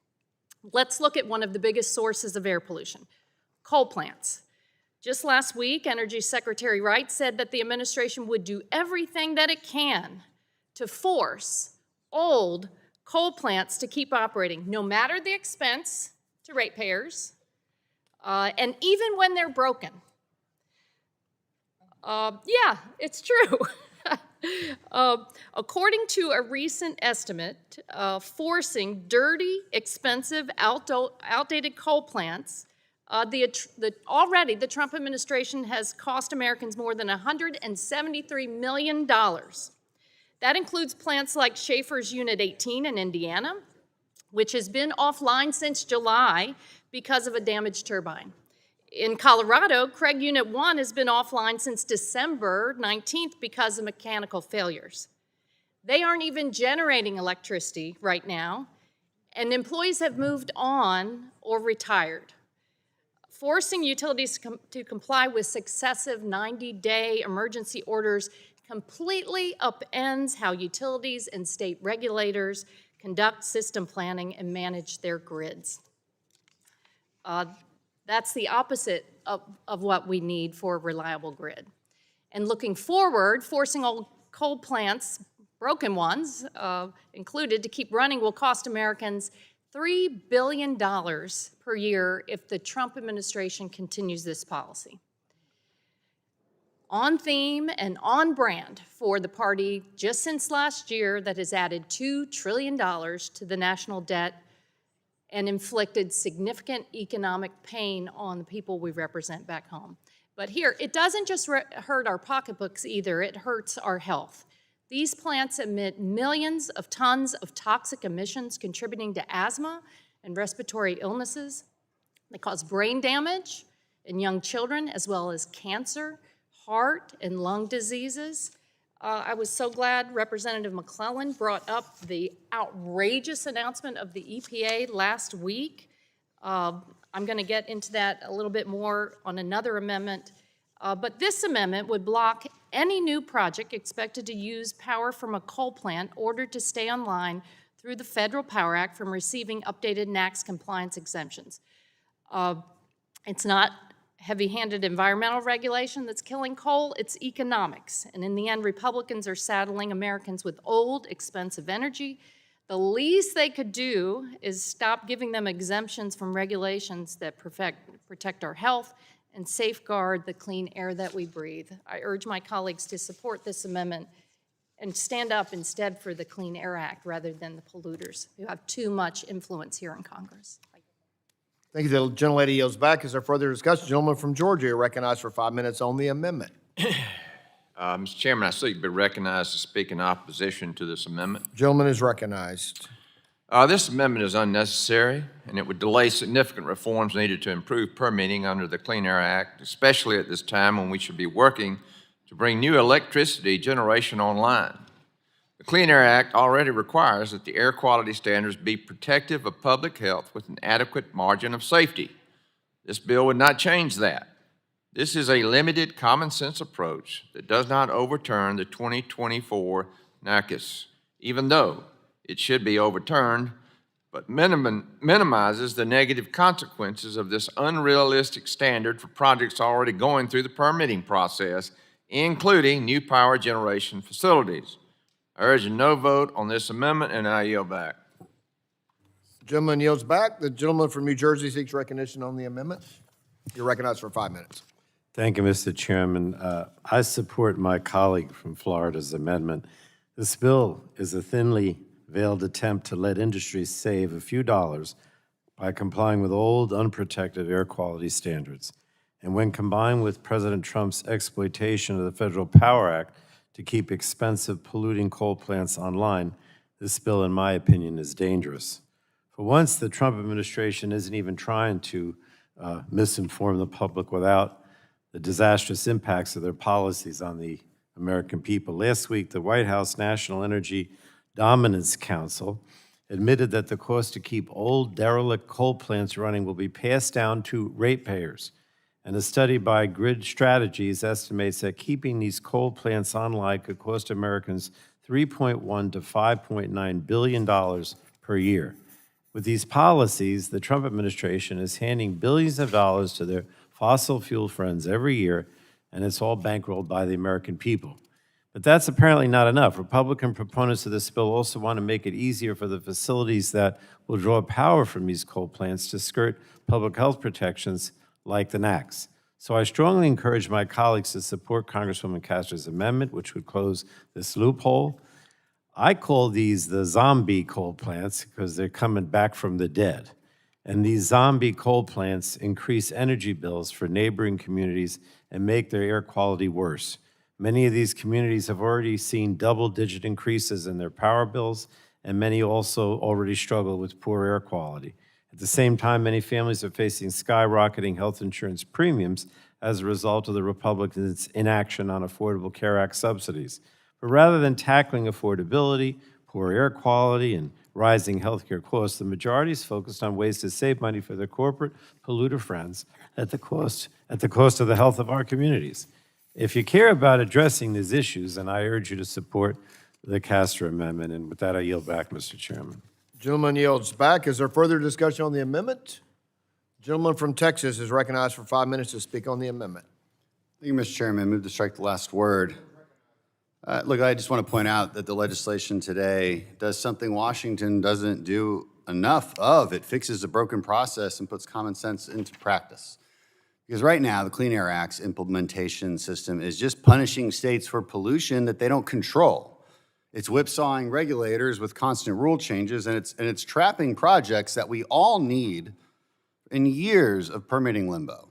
Let's look at one of the biggest sources of air pollution, coal plants. Just last week, Energy Secretary Wright said that the administration would do everything that it can to force old coal plants to keep operating, no matter the expense to ratepayers, and even when they're broken. Yeah, it's true. According to a recent estimate, forcing dirty, expensive, outdated coal plants, already the Trump administration has cost Americans more than $173 million. That includes plants like Schaefer's Unit 18 in Indiana, which has been offline since July because of a damaged turbine. In Colorado, Craig Unit 1 has been offline since December 19th because of mechanical failures. They aren't even generating electricity right now, and employees have moved on or retired. Forcing utilities to comply with successive 90-day emergency orders completely upends how utilities and state regulators conduct system planning and manage their grids. That's the opposite of what we need for a reliable grid. And looking forward, forcing old coal plants, broken ones included, to keep running will cost Americans $3 billion per year if the Trump administration continues this policy. on theme and on brand for the party just since last year that has added $2 trillion to the national debt and inflicted significant economic pain on the people we represent back home. But here, it doesn't just hurt our pocketbooks either, it hurts our health. These plants emit millions of tons of toxic emissions contributing to asthma and respiratory illnesses. They cause brain damage in young children, as well as cancer, heart and lung diseases. I was so glad Representative McClellan brought up the outrageous announcement of the EPA last week. I'm going to get into that a little bit more on another amendment. But this amendment would block any new project expected to use power from a coal plant ordered to stay online through the Federal Power Act from receiving updated NAAQS compliance exemptions. It's not heavy-handed environmental regulation that's killing coal, it's economics. And in the end, Republicans are saddling Americans with old, expensive energy. The least they could do is stop giving them exemptions from regulations that protect our health and safeguard the clean air that we breathe. I urge my colleagues to support this amendment and stand up instead for the Clean Air Act rather than the polluters who have too much influence here in Congress. Thank you. The gentlelady yields back. Is there further discussion? Gentleman from Georgia, you're recognized for 5 minutes on the amendment. Mr. Chairman, I seek to be recognized to speak in opposition to this amendment. Gentleman is recognized. This amendment is unnecessary, and it would delay significant reforms needed to improve permitting under the Clean Air Act, especially at this time when we should be working to bring new electricity generation online. The Clean Air Act already requires that the air quality standards be protective of public health with an adequate margin of safety. This bill would not change that. This is a limited common sense approach that does not overturn the 2024 NAAQS, even though it should be overturned, but minimizes the negative consequences of this unrealistic standard for projects already going through the permitting process, including new power generation facilities. I urge a no vote on this amendment, and I yield back. Gentleman yields back. The gentleman from New Jersey seeks recognition on the amendment. You're recognized for 5 minutes. Thank you, Mr. Chairman. I support my colleague from Florida's amendment. This bill is a thinly veiled attempt to let industry save a few dollars by complying with old, unprotected air quality standards. And when combined with President Trump's exploitation of the Federal Power Act to keep expensive, polluting coal plants online, this bill, in my opinion, is dangerous. For once, the Trump administration isn't even trying to misinform the public without the disastrous impacts of their policies on the American people. Last week, the White House National Energy Dominance Council admitted that the cost to keep old, derelict coal plants running will be passed down to ratepayers. And a study by Grid Strategies estimates that keeping these coal plants online could cost Americans $3.1 to $5.9 billion per year. With these policies, the Trump administration is handing billions of dollars to their fossil fuel friends every year, and it's all bankrolled by the American people. But that's apparently not enough. Republican proponents of this bill also want to make it easier for the facilities that will draw power from these coal plants to skirt public health protections like the NAAQS. So I strongly encourage my colleagues to support Congresswoman Castor's amendment, which would close this loophole. I call these the zombie coal plants because they're coming back from the dead. And these zombie coal plants increase energy bills for neighboring communities and make their air quality worse. Many of these communities have already seen double-digit increases in their power bills, and many also already struggle with poor air quality. At the same time, many families are facing skyrocketing health insurance premiums as a result of the Republicans' inaction on Affordable Care Act subsidies. But rather than tackling affordability, poor air quality, and rising healthcare costs, the majority is focused on ways to save money for their corporate polluter friends at the cost of the health of our communities. If you care about addressing these issues, then I urge you to support the Castor amendment. And with that, I yield back, Mr. Chairman. Gentleman yields back. Is there further discussion on the amendment? Gentleman from Texas is recognized for 5 minutes to speak on the amendment. Thank you, Mr. Chairman. Move to strike the last word. Look, I just want to point out that the legislation today does something Washington doesn't do enough of. It fixes a broken process and puts common sense into practice. Because right now, the Clean Air Act's implementation system is just punishing states for pollution that they don't control. It's whipsawing regulators with constant rule changes, and it's trapping projects that we all need in years of permitting limbo.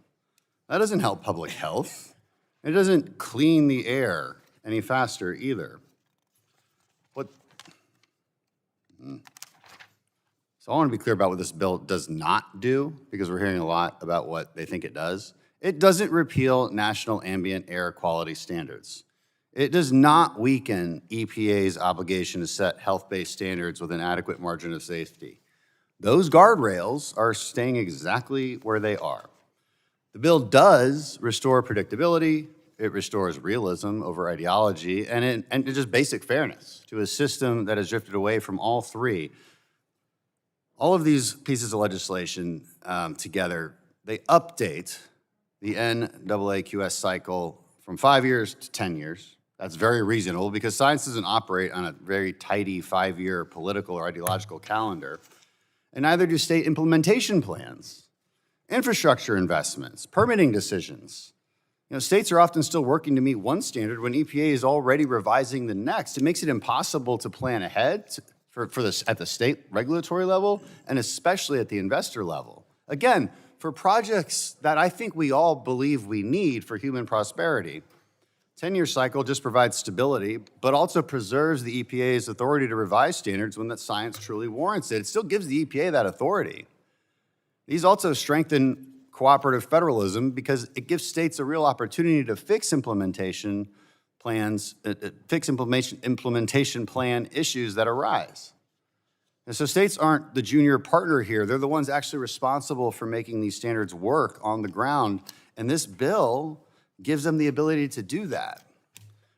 That doesn't help public health. It doesn't clean the air any faster either. So I want to be clear about what this bill does not do, because we're hearing a lot about what they think it does. It doesn't repeal national ambient air quality standards. It does not weaken EPA's obligation to set health-based standards with an adequate margin of safety. Those guardrails are staying exactly where they are. The bill does restore predictability. It restores realism over ideology, and just basic fairness to a system that has drifted away from all three. All of these pieces of legislation together, they update the NAAQS cycle from 5 years to 10 years. That's very reasonable because science doesn't operate on a very tidy 5-year political or ideological calendar, and neither do state implementation plans, infrastructure investments, permitting decisions. You know, states are often still working to meet one standard when EPA is already revising the next. It makes it impossible to plan ahead for this at the state regulatory level, and especially at the investor level. Again, for projects that I think we all believe we need for human prosperity, 10-year cycle just provides stability, but also preserves the EPA's authority to revise standards when that science truly warrants it. It still gives the EPA that authority. These also strengthen cooperative federalism because it gives states a real opportunity to fix implementation plans, implementation plan issues that arise. And so states aren't the junior partner here. They're the ones actually responsible for making these standards work on the ground. And this bill gives them the ability to do that.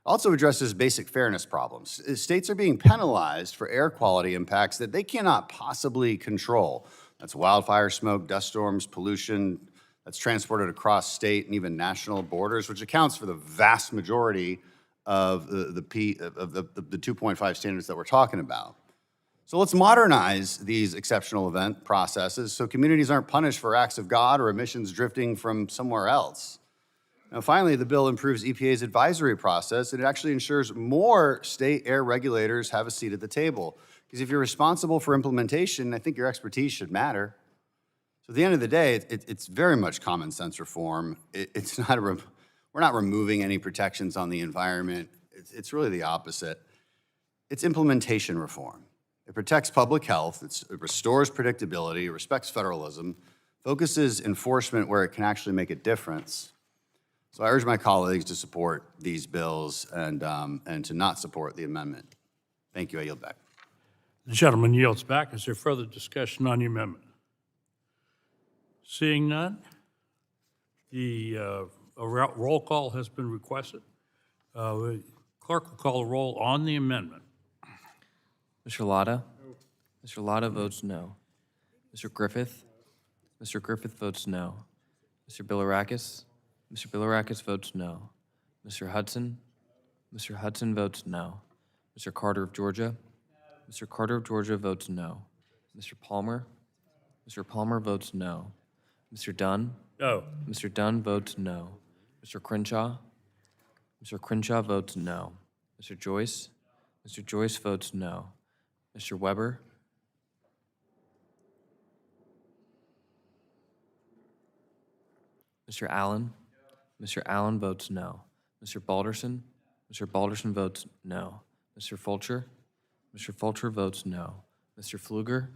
Also addresses basic fairness problems. States are being penalized for air quality impacts that they cannot possibly control. That's wildfire smoke, dust storms, pollution that's transported across state and even national borders, which accounts for the vast majority of the 2.5 standards that we're talking about. So let's modernize these exceptional event processes so communities aren't punished for acts of God or emissions drifting from somewhere else. Now, finally, the bill improves EPA's advisory process, and it actually ensures more state air regulators have a seat at the table. Because if you're responsible for implementation, I think your expertise should matter. So at the end of the day, it's very much common sense reform. It's not we're not removing any protections on the environment. It's really the opposite. It's implementation reform. It protects public health, it restores predictability, it respects federalism, focuses enforcement where it can actually make a difference. So I urge my colleagues to support these bills and to not support the amendment. Thank you. I yield back. The gentleman yields back. Is there further discussion on the amendment? Seeing none, a roll call has been requested. Clerk will call a roll on the amendment. Mr. Latta? Mr. Latta votes no. Mr. Griffith? Mr. Griffith votes no. Mr. Bilirakis? Mr. Bilirakis votes no. Mr. Hudson? Mr. Hudson votes no. Mr. Carter of Georgia? Mr. Carter of Georgia votes no. Mr. Palmer? Mr. Palmer votes no. Mr. Dunn? No. Mr. Dunn votes no. Mr. Crenshaw? Mr. Crenshaw votes no. Mr. Joyce? Mr. Joyce votes no. Mr. Weber? Mr. Allen? Mr. Allen votes no. Mr. Balderson? Mr. Balderson votes no. Mr. Fulcher? Mr. Fulcher votes no. Mr. Pfluger?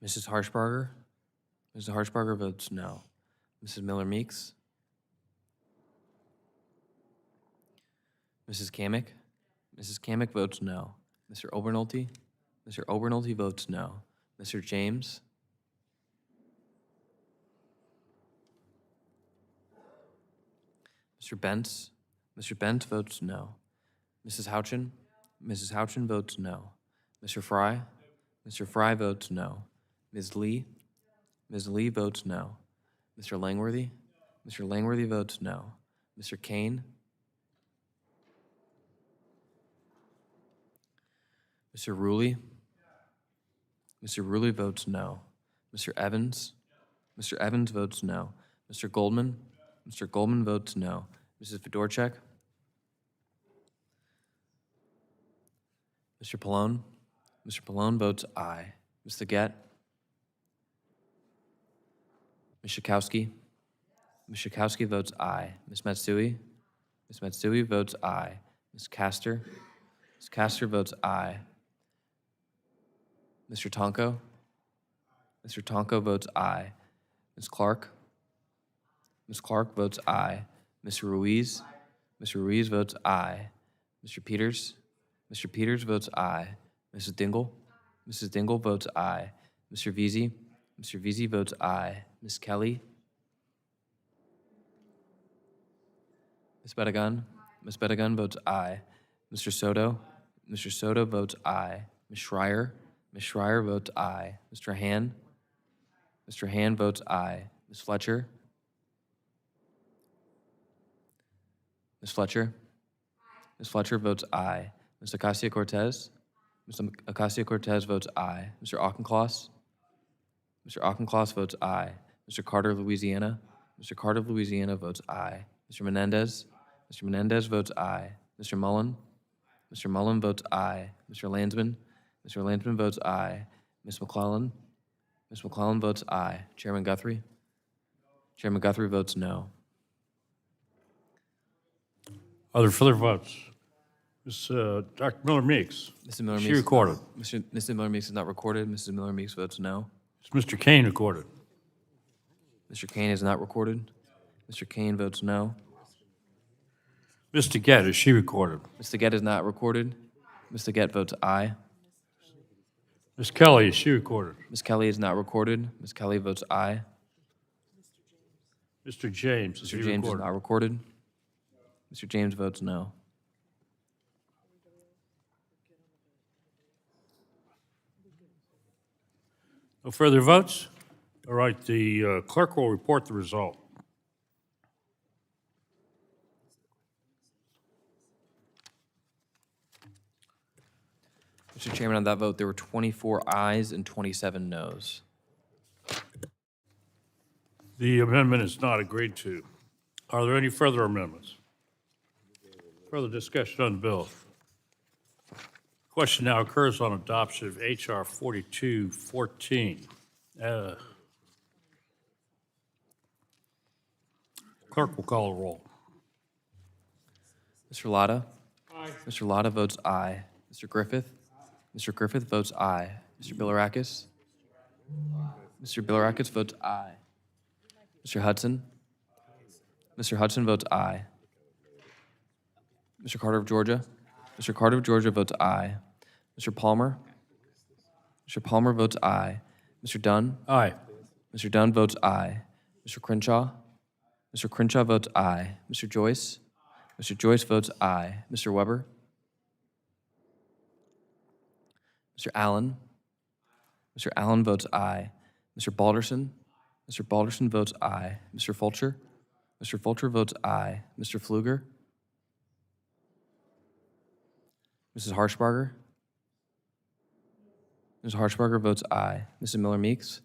Mrs. Harshbarger? Mrs. Harshbarger votes no. Mrs. Miller-Meeks? Mrs. Kamick? Mrs. Kamick votes no. Mr. Obernolte? Mr. Obernolte votes no. Mr. James? Mr. Bentz? Mr. Bentz votes no. Mrs. Houchin? Mrs. Houchin votes no. Mr. Fry? Mr. Fry votes no. Ms. Lee? Ms. Lee votes no. Mr. Langworthy? Mr. Langworthy votes no. Mr. Kane? Mr. Ruley? Mr. Rulli votes no. Mr. Evans? Mr. Evans votes no. Mr. Goldman? Mr. Goldman votes no. Mrs. Fedorchak? Mr. Pallone? Mr. Pallone votes aye. Ms. Leggett? Ms. Schakowsky? Ms. Schakowsky votes aye. Ms. Matsui? Ms. Matsui votes aye. Ms. Castor? Ms. Castor votes aye. Mr. Tonko? Mr. Tonko votes aye. Ms. Clark? Ms. Clark votes aye. Mr. Ruiz? Mr. Ruiz votes aye. Mr. Peters? Mr. Peters votes aye. Mrs. Dingell? Mrs. Dingell votes aye. Mr. Veazey? Mr. Veazey votes aye. Ms. Kelly? Ms. Bedegun? Ms. Bedegun votes aye. Mr. Soto? Mr. Soto votes aye. Ms. Schreier? Ms. Schreier votes aye. Mr. Han? Mr. Han votes aye. Ms. Fletcher? Ms. Fletcher? Ms. Fletcher votes aye. Ms. Ocasio-Cortez? Ms. Ocasio-Cortez votes aye. Mr. Auchincloss? Mr. Auchincloss votes aye. Mr. Carter of Louisiana? Mr. Carter of Louisiana votes aye. Mr. Menendez? Mr. Menendez votes aye. Mr. Mullen? Mr. Mullen votes aye. Mr. Landsman? Mr. Landsman votes aye. Ms. McClellan? Ms. McClellan votes aye. Chairman Guthrie? Chairman Guthrie votes no. Are there further votes? Dr. Miller Meeks. Mrs. Miller She Meeks. recorded. Mrs. Miller Meeks is not recorded. Mrs. Miller Meeks votes no. Is Mr. Kane recorded? Mr. Kane is not recorded. Mr. Kane votes no. Ms. Leggett, is she recorded? Ms. Leggett is not recorded. Ms. Leggett votes aye. Ms. Kelly, is she recorded? Ms. Kelly is not recorded. Ms. Kelly votes aye. Mr. James, is he Mr. James is recorded? not recorded. Mr. James votes no. No further votes? All right, the clerk will report the result. Mr. Chairman, on that vote, there were 24 ayes and 27 noes. The amendment is not agreed to. Are there any further amendments? Further discussion on the bill? Question now occurs on adoption of H.R. 4214. Clerk will call a roll. Mr. Latta? Aye. Mr. Latta votes aye. Mr. Griffith? Mr. Griffith votes aye. Mr. Bilirakis? Mr. Bilirakis votes aye. Mr. Hudson? Mr. Hudson votes aye. Mr. Carter of Georgia? Mr. Carter of Georgia votes aye. Mr. Palmer? Mr. Palmer votes aye. Mr. Dunn? Aye. Mr. Dunn votes aye. Mr. Crenshaw? Mr. Crenshaw votes aye. Mr. Joyce? Mr. Joyce votes aye. Mr. Weber? Mr. Allen? Mr. Allen votes aye. Mr. Balderson? Mr. Balderson votes aye. Mr. Fulcher? Mr. Fulcher votes aye. Mr. Pfluger? Mrs. Harshbarger? Mrs. Harshbarger votes aye. Mrs. Miller Meeks?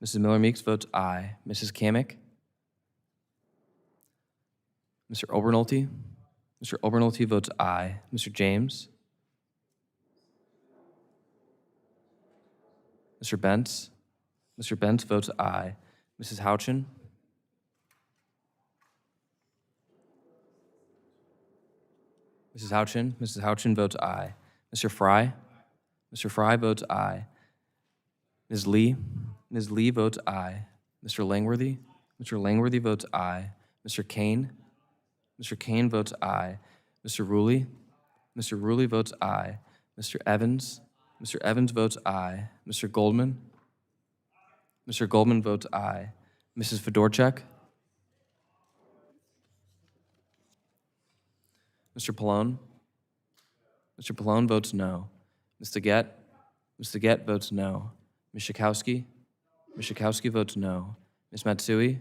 Mrs. Miller Meeks votes aye. Mrs. Kamick? Mr. Obernolte? Mr. Obernolte votes aye. Mr. James? Mr. Bentz? Mr. Bentz votes aye. Mrs. Houchin? Mrs. Houchin? Mrs. Houchin votes aye. Mr. Fry? Mr. Fry votes aye. Ms. Lee? Ms. Lee votes aye. Mr. Langworthy? Mr. Langworthy votes aye. Mr. Kane? Mr. Kane votes aye. Mr. Rulli? Mr. Rulli votes aye. Mr. Evans? Mr. Evans votes aye. Mr. Goldman? Mr. Goldman votes aye. Mrs. Fedorchak? Mr. Pallone? Mr. Pallone votes no. Ms. Leggett? Ms. Leggett votes no. Ms. Schakowsky? Ms. Schakowsky votes no. Ms. Matsui?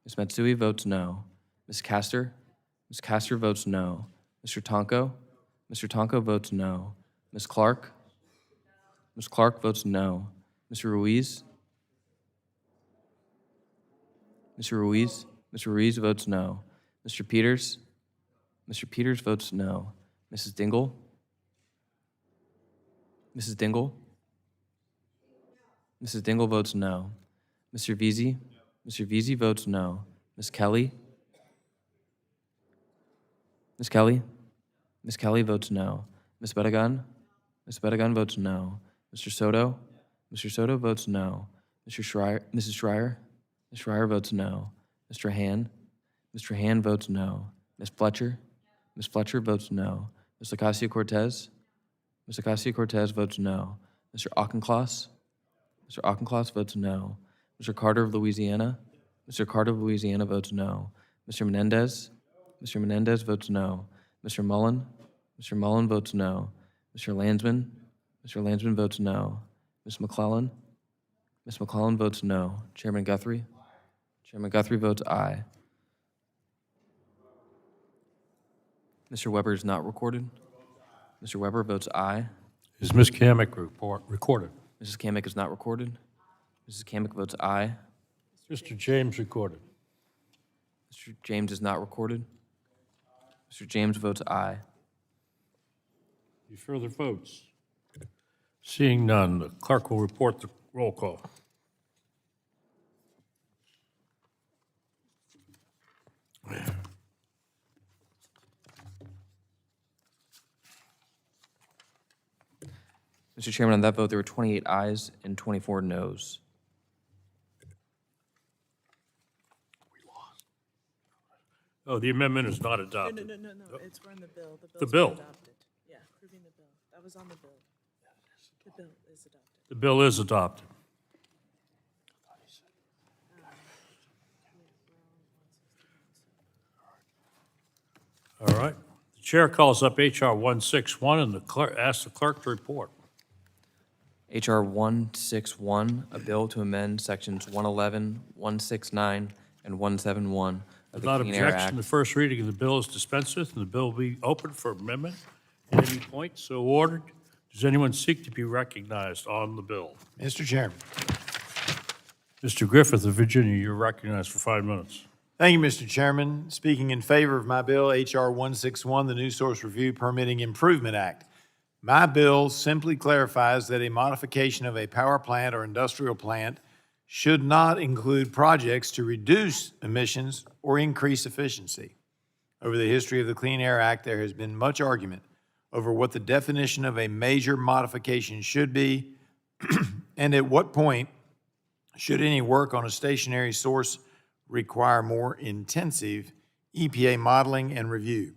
Ms. Matsui votes no. Ms. Castor? Ms. Castor votes no. Mr. Tonko? Mr. Tonko votes no. Ms. Clark? Ms. Clark votes no. Mr. Ruiz? Mr. Ruiz? Mr. Ruiz votes no. Mr. Peters? Mr. Peters votes no. Mrs. Dingell? Mrs. Dingell? Mrs. Dingell votes no. Mr. Veazey? Mr. Veazey votes no. Ms. Kelly? Ms. Kelly? Ms. Kelly votes no. Ms. Bedegan? Ms. Bedegan votes no. Mr. Soto? Mr. Soto votes no. Mr. Schreier? Mrs. Schreier? Ms. Schreier votes no. Mr. Han? Mr. Han votes no. Ms. Fletcher? Ms. Fletcher votes no. Ms. Ocasio-Cortez? Ms. Ocasio-Cortez votes no. Mr. Auchincloss? Mr. Auchincloss votes no. Mr. Carter of Louisiana? Mr. Carter of Louisiana votes no. Mr. Menendez? Mr. Menendez votes no. Mr. Mullen? Mr. Mullen votes no. Mr. Landsman? Mr. Landsman votes no. Ms. McClellan? Ms. McClellan votes no. Chairman Guthrie? Chairman Guthrie votes aye. Mr. Weber is not recorded. Mr. Weber votes aye. Is Ms. Kamick recorded? Mrs. Kamick is not recorded. Mrs. Kamick votes aye. Mr. James recorded. Mr. James is not recorded. Mr. James votes aye. Any further votes? Seeing none, the clerk will report the roll call. Mr. Chairman, on that vote, there were 28 ayes and 24 noes. Oh, the amendment is not adopted. No, it's on the bill. The bill. Adopted. Yeah, approving the bill. That was on the bill. The bill is adopted. The bill is adopted. All right. The chair calls up H.R. 161 and the clerk asks the clerk to report. H.R. 161, a bill to amend sections 111, 169, and 171 of the Without Clean Air objection, Act. the first reading of the bill is dispensed with, and the bill will be open for amendment at any point. So ordered. Does anyone seek to be recognized on the bill? Mr. Chairman. Mr. Griffith of Virginia, you're recognized for 5 minutes. Thank you, Mr. Chairman. Speaking in favor of my bill, H.R. 161, the New Source Review Permitting Improvement Act. My bill simply clarifies that a modification of a power plant or industrial plant should not include projects to reduce emissions or increase efficiency. Over the history of the Clean Air Act, there has been much argument over what the definition of a major modification should be and at what point should any work on a stationary source require more intensive EPA modeling and review.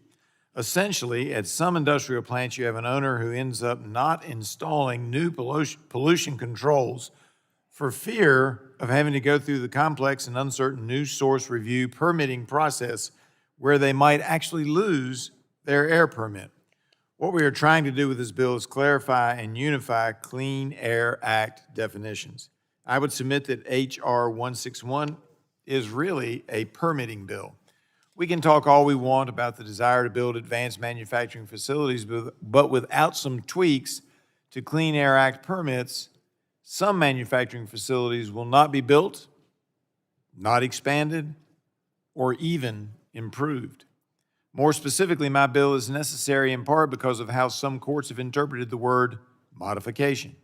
Essentially, at some industrial plants, you have an owner who ends up not installing new pollution controls for fear of having to go through the complex and uncertain new source review permitting process where they might actually lose their air permit. What we are trying to do with this bill is clarify and unify Clean Air Act definitions. I would submit that H.R. 161 is really a permitting bill. We can talk all we want about the desire to build advanced manufacturing facilities, but without some tweaks to Clean Air Act permits, some manufacturing facilities will not be built, not expanded, or even improved. More specifically, my bill is necessary in part because of how some courts have interpreted the word modification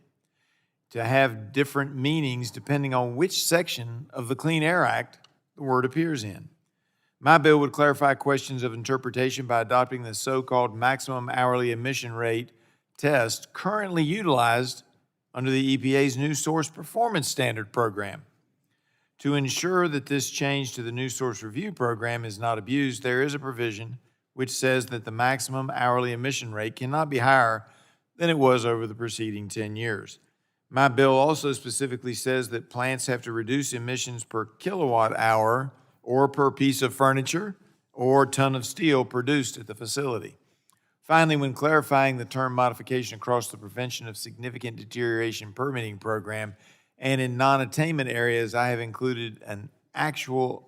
to have different meanings depending on which section of the Clean Air Act the word appears in. My bill would clarify questions of interpretation by adopting the so-called maximum hourly emission rate test currently utilized under the EPA's new source performance standard program. To ensure that this change to the new source review program is not abused, there is a provision which says that the maximum hourly emission rate cannot be higher than it was over the preceding 10 years. My bill also specifically says that plants have to reduce emissions per kilowatt hour or per piece of furniture or ton of steel produced at the facility. Finally, when clarifying the term modification across the Prevention of Significant Deterioration permitting program and in non-attainment areas, I have included an annual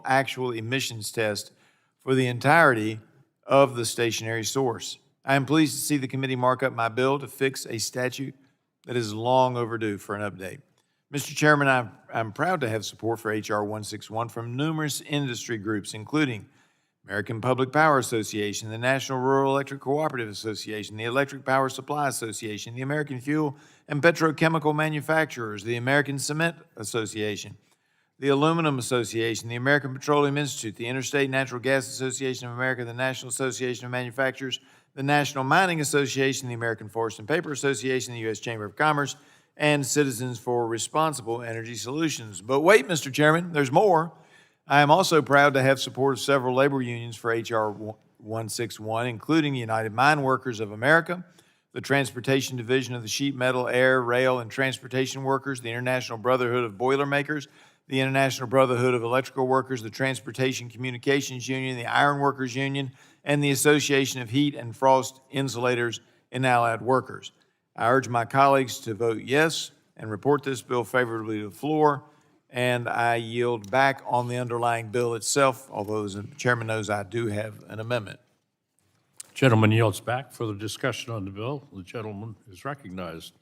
actual emissions test for the entirety of the stationary source. I am pleased to see the committee mark up my bill to fix a statute that is long overdue for an update. Mr. Chairman, I'm proud to have support for H.R. 161 from numerous industry groups, including American Public Power Association, the National Rural Electric Cooperative Association, the Electric Power Supply Association, the American Fuel and Petrochemical Manufacturers, the American Cement Association, the Aluminum Association, the American Petroleum Institute, the Interstate Natural Gas Association of America, the National Association of Manufacturers, the National Mining Association, the American Forest and Paper Association, the U.S. Chamber of Commerce, and Citizens for Responsible Energy Solutions. But wait, Mr. Chairman, there's more. I am also proud to have support of several labor unions for H.R. 161, including the United Mine Workers of America, the Transportation Division of the Sheet Metal, Air, Rail, and Transportation Workers, the International Brotherhood of Boilermakers, the International Brotherhood of Electrical Workers, the Transportation Communications Union, the Iron Workers Union, and the Association of Heat and Frost Insulators and Allied Workers. I urge my colleagues to vote yes and report this bill favorably to the floor, and I yield back on the underlying bill itself, although as the chairman knows, I do have an amendment. Gentleman yields back. Further discussion on the bill. The gentleman is recognized.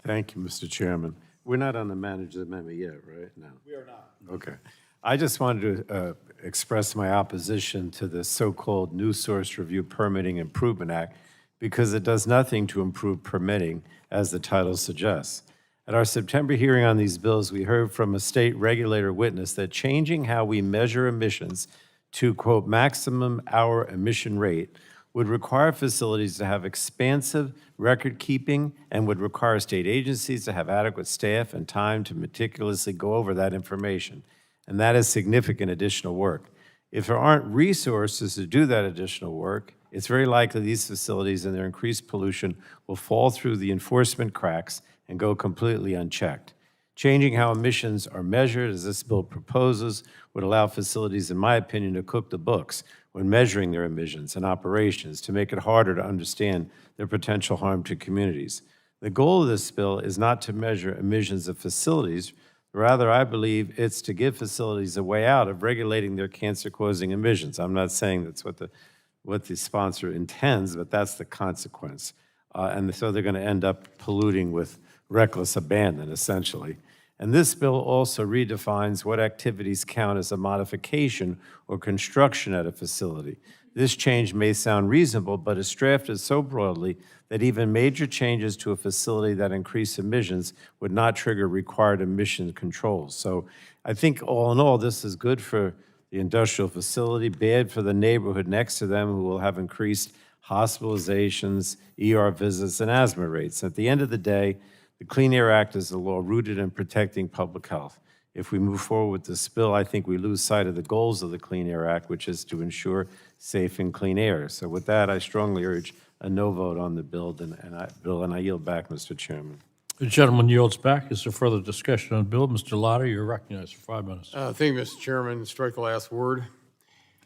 Thank you, Mr. Chairman. We're not on the manager's amendment yet, right? No. We are not. Okay. I just wanted to express my opposition to the so-called New Source Review Permitting Improvement Act because it does nothing to improve permitting, as the title suggests. At our September hearing on these bills, we heard from a state regulator witness that changing how we measure emissions to, quote, maximum hour emission rate would require facilities to have expansive record keeping and would require state agencies to have adequate staff and time to meticulously go over that information. And that is significant additional work. If there aren't resources to do that additional work, it's very likely these facilities and their increased pollution will fall through the enforcement cracks and go completely unchecked. Changing how emissions are measured, as this bill proposes, would allow facilities, in my opinion, to cook the books when measuring their emissions and operations to make it harder to understand their potential harm to communities. The goal of this bill is not to measure emissions of facilities. Rather, I believe it's to give facilities a way out of regulating their cancer-causing emissions. I'm not saying that's what the sponsor intends, but that's the consequence. And so they're going to end up polluting with reckless abandon, essentially. And this bill also redefines what activities count as a modification or construction at a facility. This change may sound reasonable, but is drafted so broadly that even major changes to a facility that increase emissions would not trigger required emission controls. So I think all in all, this is good for the industrial facility, bad for the neighborhood next to them who will have increased hospitalizations, ER visits, and asthma rates. At the end of the day, the Clean Air Act is a law rooted in protecting public health. If we move forward with this bill, I think we lose sight of the goals of the Clean Air Act, which is to ensure safe and clean air. So with that, I strongly urge a no vote on the bill, and I yield back, Mr. Chairman. The gentleman yields back. Is there further discussion on the bill? Mr. Lotter, you're recognized for 5 minutes. Thank you, Mr. Chairman. Strike the last word.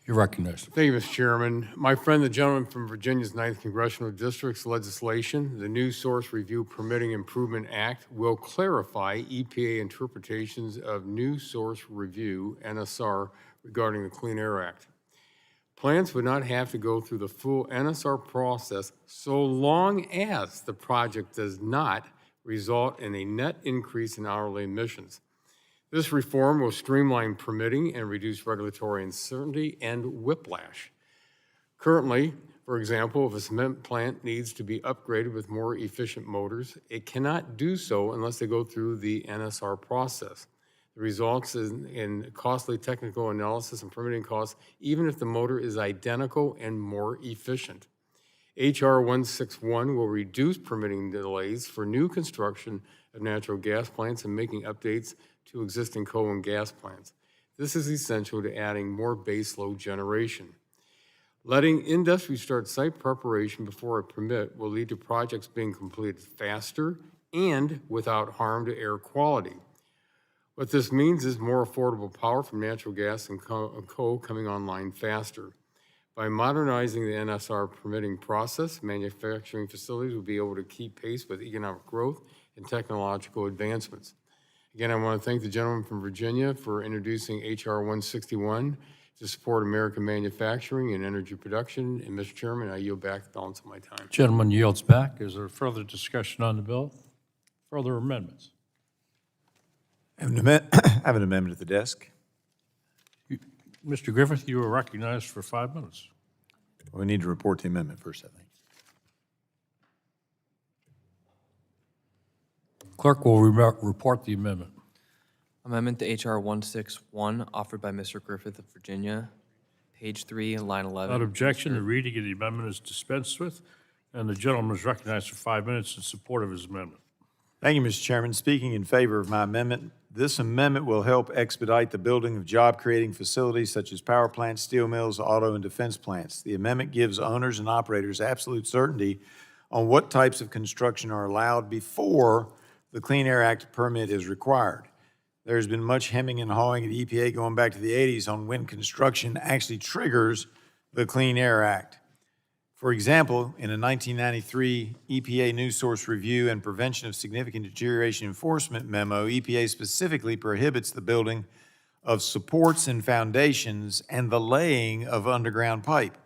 You're recognized. Thank you, Mr. Chairman. My friend, the gentleman from Virginia's 9th Congressional District's legislation, the New Source Review Permitting Improvement Act, will clarify EPA interpretations of New Source Review, NSR, regarding the Clean Air Act. Plants would not have to go through the full NSR process so long as the project does not result in a net increase in hourly emissions. This reform will streamline permitting and reduce regulatory uncertainty and whiplash. Currently, for example, if a cement plant needs to be upgraded with more efficient motors, it cannot do so unless they go through the NSR process. The results in costly technical analysis and permitting costs, even if the motor is identical and more efficient. H.R. 161 will reduce permitting delays for new construction of natural gas plants and making updates to existing coal and gas plants. This is essential to adding more baseload generation. Letting industry start site preparation before a permit will lead to projects being completed faster and without harm to air quality. What this means is more affordable power from natural gas and coal coming online faster. By modernizing the NSR permitting process, manufacturing facilities will be able to keep pace with economic growth and technological advancements. Again, I want to thank the gentleman from Virginia for introducing H.R. 161. to support American manufacturing and energy production. And Mr. Chairman, I yield back the balance of my time. Gentleman yields back. Is there further discussion on the bill? Further amendments? I have an amendment at the desk. Mr. Griffith, you are recognized for 5 minutes. We need to report the amendment first, I think. Clerk will report the amendment. Amendment to H.R. 161, offered by Mr. Griffith of Virginia, page 3, line 11. Without objection, the reading of the amendment is dispensed with, and the gentleman is recognized for 5 minutes in support of his amendment. Thank you, Mr. Chairman. Speaking in favor of my amendment, this amendment will help expedite the building of job-creating facilities such as power plants, steel mills, auto and defense plants. The amendment gives owners and operators absolute certainty on what types of construction are allowed before the Clean Air Act permit is required. There's been much hemming and hawing at EPA going back to the 80s on when construction actually triggers the Clean Air Act. For example, in a 1993 EPA New Source Review and Prevention of Significant Deterioration Enforcement memo, EPA specifically prohibits the building of supports and foundations and the laying of underground pipe.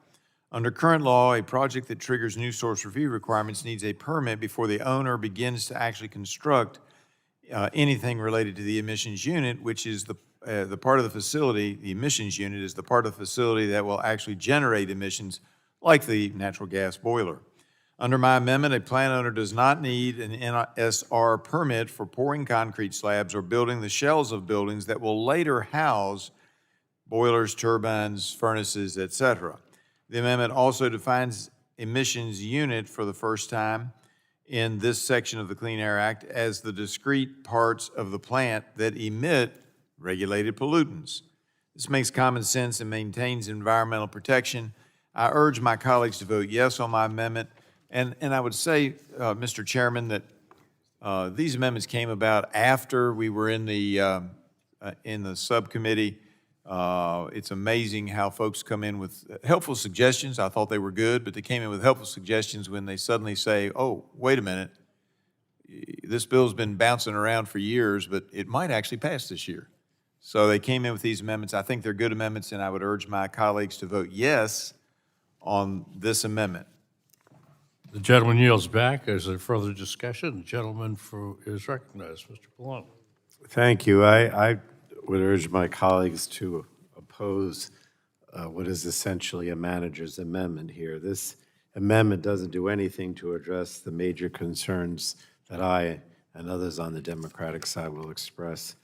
Under current law, a project that triggers New Source Review requirements needs a permit before the owner begins to actually construct anything related to the emissions unit, which is the part of the facility. The emissions unit is the part of the facility that will actually generate emissions, like the natural gas boiler. Under my amendment, a plant owner does not need an NSR permit for pouring concrete slabs or building the shells of buildings that will later house boilers, turbines, furnaces, etc. The amendment also defines emissions unit for the first time in this section of the Clean Air Act as the discrete parts of the plant that emit regulated pollutants. This makes common sense and maintains environmental protection. I urge my colleagues to vote yes on my amendment. And I would say, Mr. Chairman, that these amendments came about after we were in the subcommittee. It's amazing how folks come in with helpful suggestions. I thought they were good, but they came in with helpful suggestions when they suddenly say, oh, wait a minute, this bill's been bouncing around for years, but it might actually pass this year. So they came in with these amendments. I think they're good amendments, and I would urge my colleagues to vote yes on this amendment. The gentleman yields back. Is there further discussion? The gentleman is recognized. Mr. Palumbo. Thank you. I would urge my colleagues to oppose what is essentially a manager's amendment here. This amendment doesn't do anything to address the major concerns that I and others on the Democratic side will express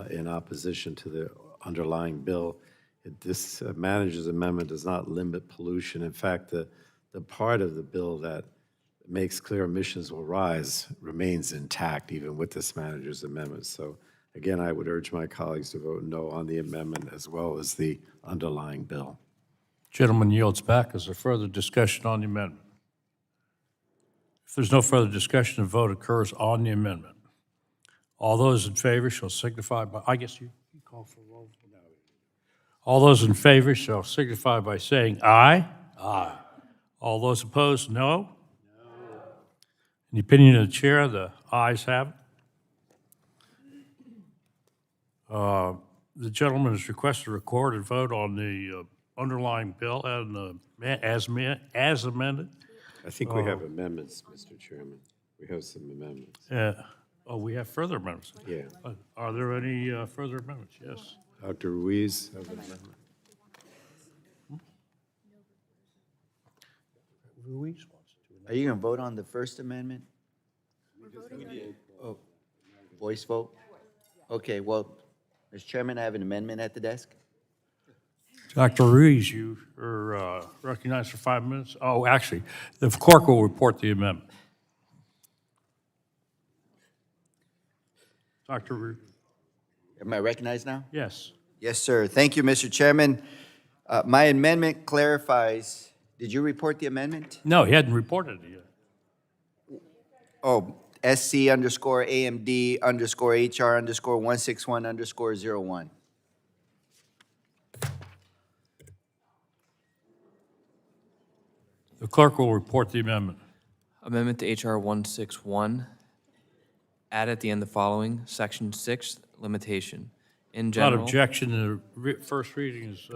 in opposition to the underlying bill. This manager's amendment does not limit pollution. In fact, the part of the bill that makes clear emissions will rise remains intact even with this manager's amendment. So again, I would urge my colleagues to vote no on the amendment as well as the underlying bill. Gentleman yields back. Is there further discussion on the amendment? If there's no further discussion, a vote occurs on the amendment. All those in favor shall signify by, I guess you call for a roll. All those in favor shall signify by saying aye. Aye. All those opposed, no. In the opinion of the chair, the ayes have it. The gentleman is requested to record and vote on the underlying bill and as amended. I think we have amendments, Mr. Chairman. We have some amendments. Oh, we have further amendments? Yeah. Are there any further amendments? Yes. Dr. Ruiz has an amendment. Ruiz wants to. Are you going to vote on the First Amendment? Oh, voice vote? Okay, well, Mr. Chairman, I have an amendment at the desk. Dr. Ruiz, you are recognized for 5 minutes. Oh, actually, the clerk will report the amendment. Dr. Ruiz. Am I recognized now? Yes. Yes, sir. Thank you, Mr. Chairman. My amendment clarifies, did you report the amendment? No, he hadn't reported it yet. Oh, SC_AMD_HR_161_01. The clerk will report the amendment. Amendment to H.R. 161, add at the end the following, Section 6, limitation. in Without general. objection, the first reading is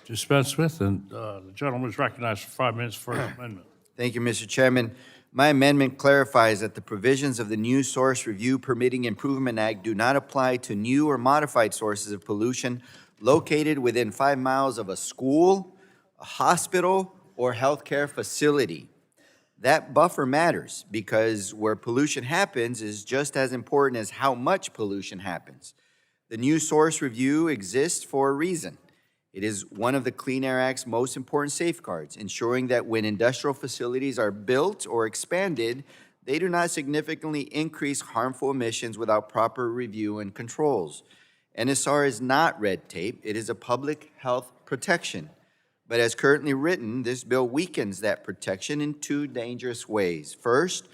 dispensed with, and the gentleman is recognized for 5 minutes for his amendment. Thank you, Mr. Chairman. My amendment clarifies that the provisions of the New Source Review Permitting Improvement Act do not apply to new or modified sources of pollution located within 5 miles of a school, a hospital, or healthcare facility. That buffer matters because where pollution happens is just as important as how much pollution happens. The New Source Review exists for a reason. It is one of the Clean Air Act's most important safeguards, ensuring that when industrial facilities are built or expanded, they do not significantly increase harmful emissions without proper review and controls. NSR is not red tape, it is a public health protection. But as currently written, this bill weakens that protection in two dangerous ways. First,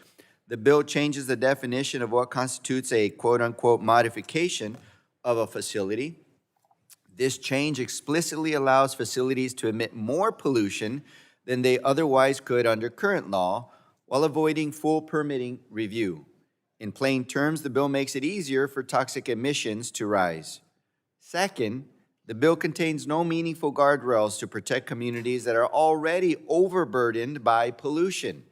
the bill changes the definition of what constitutes a quote-unquote modification of a facility. This change explicitly allows facilities to emit more pollution than they otherwise could under current law, while avoiding full permitting review. In plain terms, the bill makes it easier for toxic emissions to rise. Second, the bill contains no meaningful guardrails to protect communities that are already overburdened by pollution,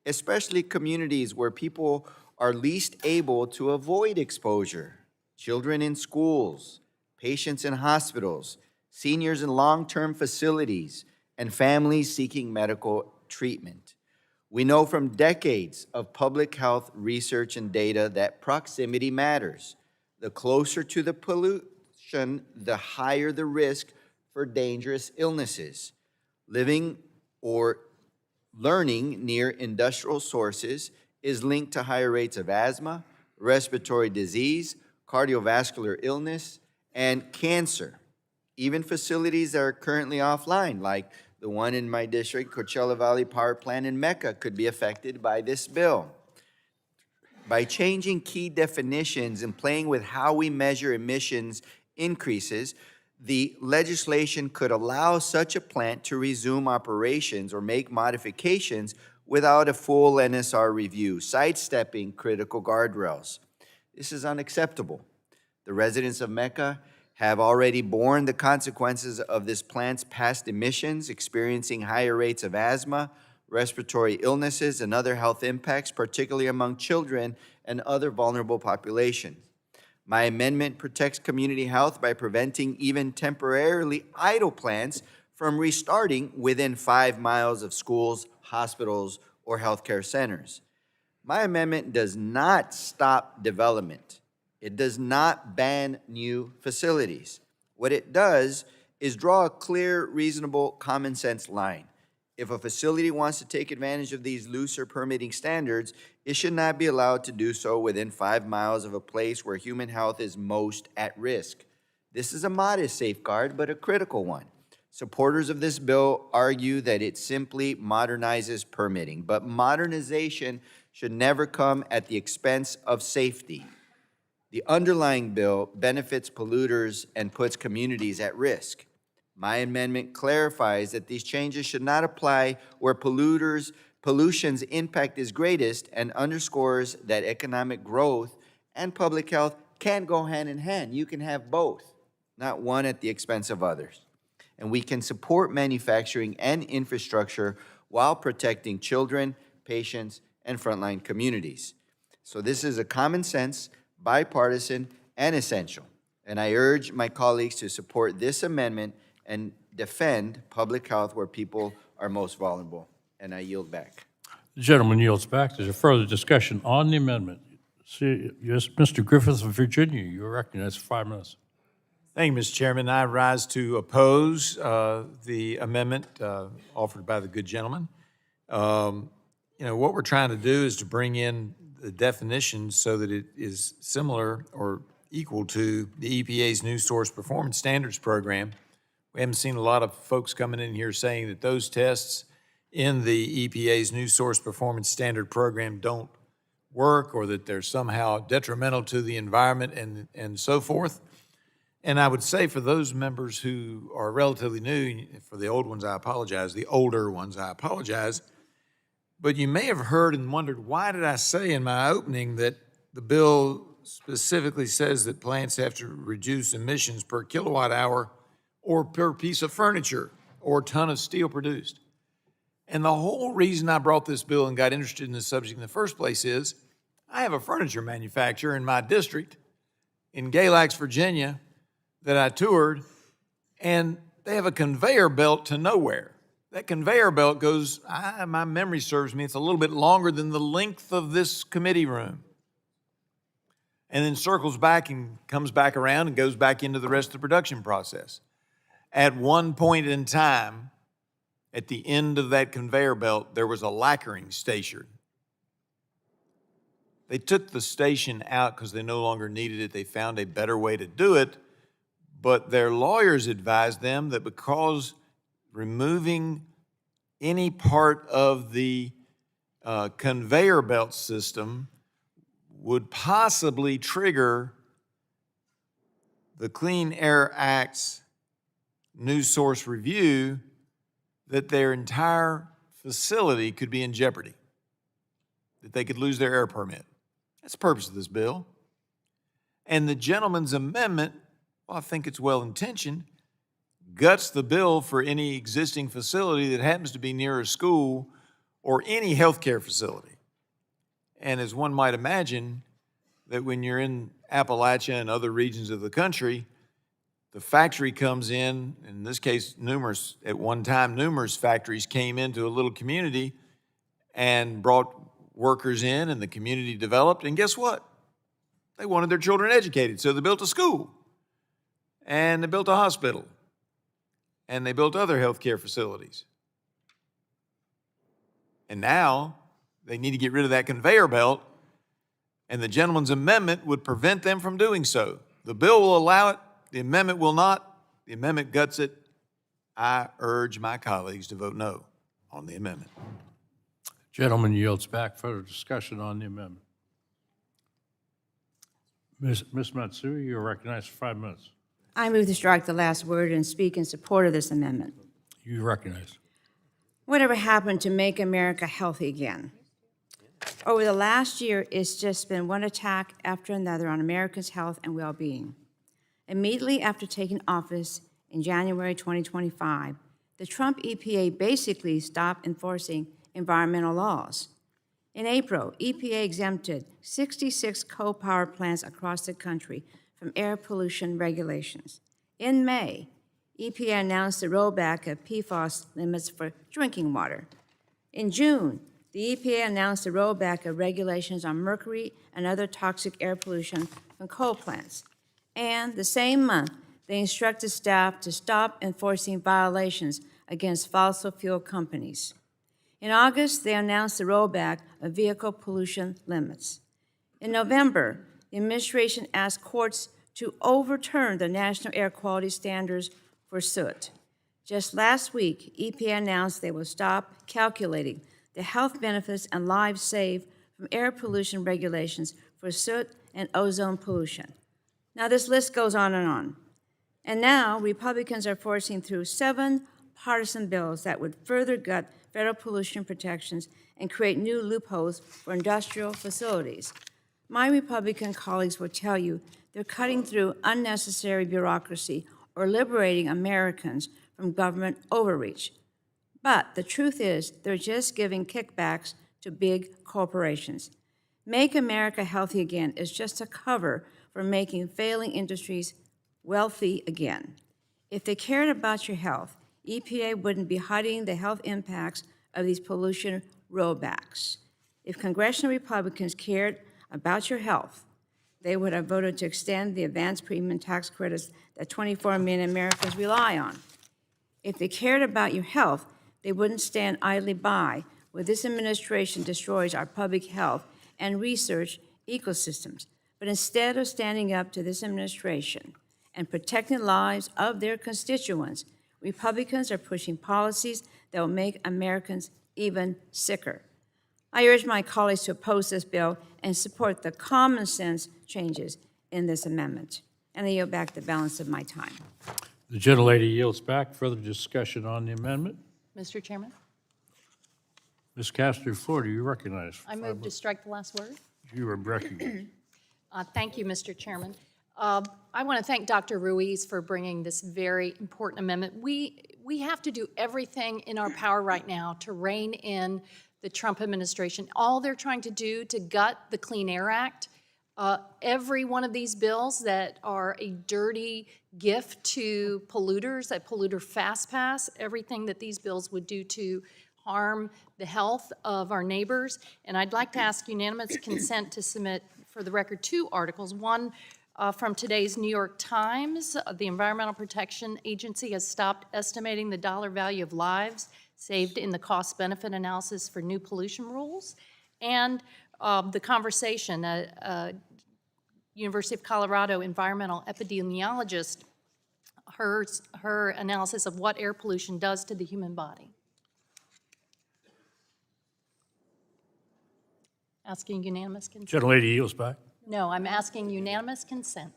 especially communities where people are least able to avoid exposure. Children in schools, patients in hospitals, seniors in long-term facilities, and families seeking medical treatment. We know from decades of public health research and data that proximity matters. The closer to the pollution, the higher the risk for dangerous illnesses. Living or learning near industrial sources is linked to higher rates of asthma, respiratory disease, cardiovascular illness, and cancer. Even facilities that are currently offline, like the one in my district, Coachella Valley Power Plant in Mecca, could be affected by this bill. By changing key definitions and playing with how we measure emissions increases, the legislation could allow such a plant to resume operations or make modifications without a full NSR review, sidestepping critical guardrails. This is unacceptable. The residents of Mecca have already borne the consequences of this plant's past emissions, experiencing higher rates of asthma, respiratory illnesses, and other health impacts, particularly among children and other vulnerable populations. My amendment protects community health by preventing even temporarily idle plants from restarting within 5 miles of schools, hospitals, or healthcare centers. My amendment does not stop development. It does not ban new facilities. What it does is draw a clear, reasonable, common sense line. If a facility wants to take advantage of these looser permitting standards, it should not be allowed to do so within 5 miles of a place where human health is most at risk. This is a modest safeguard, but a critical one. Supporters of this bill argue that it simply modernizes permitting, but modernization should never come at the expense of safety. The underlying bill benefits polluters and puts communities at risk. My amendment clarifies that these changes should not apply where pollution's impact is greatest, and underscores that economic growth and public health can go hand in hand. You can have both, not one at the expense of others. And we can support manufacturing and infrastructure while protecting children, patients, and frontline communities. So this is a common sense, bipartisan, and essential. And I urge my colleagues to support this amendment and defend public health where people are most vulnerable. And I yield back. The gentleman yields back. There's a further discussion on the amendment. See, yes, Mr. Griffith of Virginia, you're recognized for 5 minutes. Thank you, Mr. Chairman. I rise to oppose the amendment offered by the good gentleman. What we're trying to do is to bring in the definition so that it is similar or equal to the EPA's New Source Performance Standards Program. We haven't seen a lot of folks coming in here saying that those tests in the EPA's New Source Performance Standard Program don't work, or that they're somehow detrimental to the environment and so forth. And I would say for those members who are relatively new, for the old ones I apologize, the older ones I apologize, but you may have heard and wondered, why did I say in my opening that the bill specifically says that plants have to reduce emissions per kilowatt hour or per piece of furniture or ton of steel produced. And the whole reason I brought this bill and got interested in this subject in the first place is I have a furniture manufacturer in my district in Galax, Virginia, that I toured, and they have a conveyor belt to nowhere. That conveyor belt goes, my memory serves me, it's a little bit longer than the length of this committee room. And then circles back and comes back around and goes back into the rest of the production process. At one point in time, at the end of that conveyor belt, there was a lacquering station. They took the station out because they no longer needed it. They found a better way to do it, but their lawyers advised them that because removing any part of the conveyor belt system would possibly trigger the Clean Air Act's new source review, that their entire facility could be in jeopardy, that they could lose their air permit. That's the purpose of this bill. And the gentleman's amendment, well, I think it's well-intentioned, guts the bill for any existing facility that happens to be near a school or any healthcare facility. And as one might imagine, that when you're in Appalachia and other regions of the country, the factory comes in this case, at one time, numerous factories came into a little community and brought workers in, and the community developed, and guess what? They wanted their children educated, so they built a school, and they built a hospital, and they built other healthcare facilities. And now they need to get rid of that conveyor belt, and the gentleman's amendment would prevent them from doing so. The bill will allow it, the amendment will not. The amendment guts it. I urge my colleagues to vote no on the amendment. Gentleman yields back. Further discussion on the amendment. Ms. Matsui, you're recognized for 5 minutes. I move to strike the last word and speak in support of this amendment. You recognize. Whatever happened to make America healthy again? Over the last year, it's just been one attack after another on Americans' health and well-being. Immediately after taking office in January 2025, the Trump EPA basically stopped enforcing environmental laws. In April, EPA exempted 66 coal power plants across the country from air pollution regulations. In May, EPA announced the rollback of PFAS limits for drinking water. In June, the EPA announced the rollback of regulations on mercury and other toxic air pollution from coal plants. And the same month, they instructed staff to stop enforcing violations against fossil fuel companies. In August, they announced the rollback of vehicle pollution limits. In November, the administration asked courts to overturn the national air quality standards for soot. Just last week, EPA announced they will stop calculating the health benefits and lives saved from air pollution regulations for soot and ozone pollution. Now, this list goes on and on. And now, Republicans are forcing through 7 partisan bills that would further gut federal pollution protections and create new loopholes for industrial facilities. My Republican colleagues will tell you they're cutting through unnecessary bureaucracy or liberating Americans from government overreach. But the truth is, they're just giving kickbacks to big corporations. Make America Healthy Again is just a cover for making failing industries wealthy again. If they cared about your health, EPA wouldn't be hiding the health impacts of these pollution rollbacks. If congressional Republicans cared about your health, they would have voted to extend the advanced premium tax credits that 24 million Americans rely on. If they cared about your health, they wouldn't stand idly by while this administration destroys our public health and research ecosystems. But instead of standing up to this administration and protecting the lives of their constituents, Republicans are pushing policies that will make Americans even sicker. I urge my colleagues to oppose this bill and support the common sense changes in this amendment. And I yield back the balance of my time. The gentlelady yields back. Further discussion on the amendment. Mr. Chairman, Ms. Castor Florida, you recognize. I move to strike the last word. You are recognized. Thank you, Mr. Chairman. I want to thank Dr. Ruiz for bringing this very important amendment. We have to do everything in our power right now to rein in the Trump administration. All they're trying to do to gut the Clean Air Act, every one of these bills that are a dirty gift to polluters, a polluter fast pass, everything that these bills would do to harm the health of our neighbors. And I'd like to ask unanimous consent to submit, for the record, 2 articles. One from today's New York Times. The Environmental Protection Agency has stopped estimating the dollar value of lives saved in the cost-benefit analysis for new pollution rules. And the conversation, University of Colorado environmental epidemiologist, her analysis of what air pollution does to the human body. Asking unanimous consent. Gentlelady yields back. No, I'm asking unanimous consent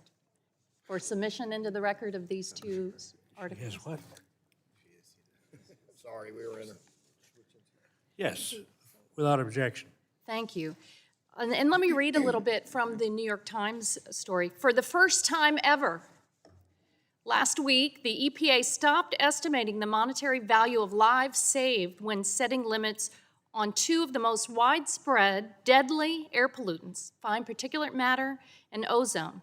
for submission into the record of these 2 articles. Yes, what? Sorry, we were in a... Yes, without objection. Thank you. And let me read a little bit from the New York Times story. For the first time ever, last week, the EPA stopped estimating the monetary value of lives saved when setting limits on 2 of the most widespread, deadly air pollutants, fine particulate matter and ozone.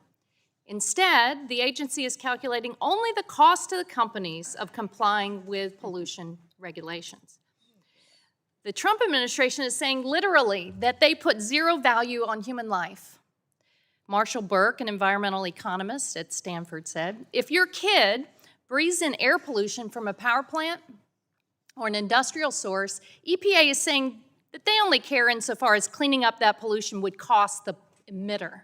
Instead, the agency is calculating only the cost to the companies of complying with pollution regulations. The Trump administration is saying literally that they put 0 value on human life. Marshall Burke, an environmental economist at Stanford, said, if your kid breathes in air pollution from a power plant or an industrial source, EPA is saying that they only care insofar as cleaning up that pollution would cost the emitter.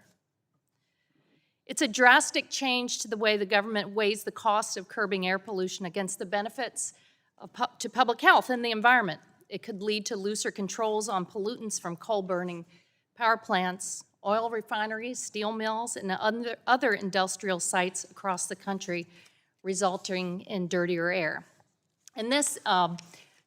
It's a drastic change to the way the government weighs the cost of curbing air pollution against the benefits to public health and the environment. It could lead to looser controls on pollutants from coal-burning power plants, oil refineries, steel mills, and other industrial sites across the country, resulting in dirtier air. And this,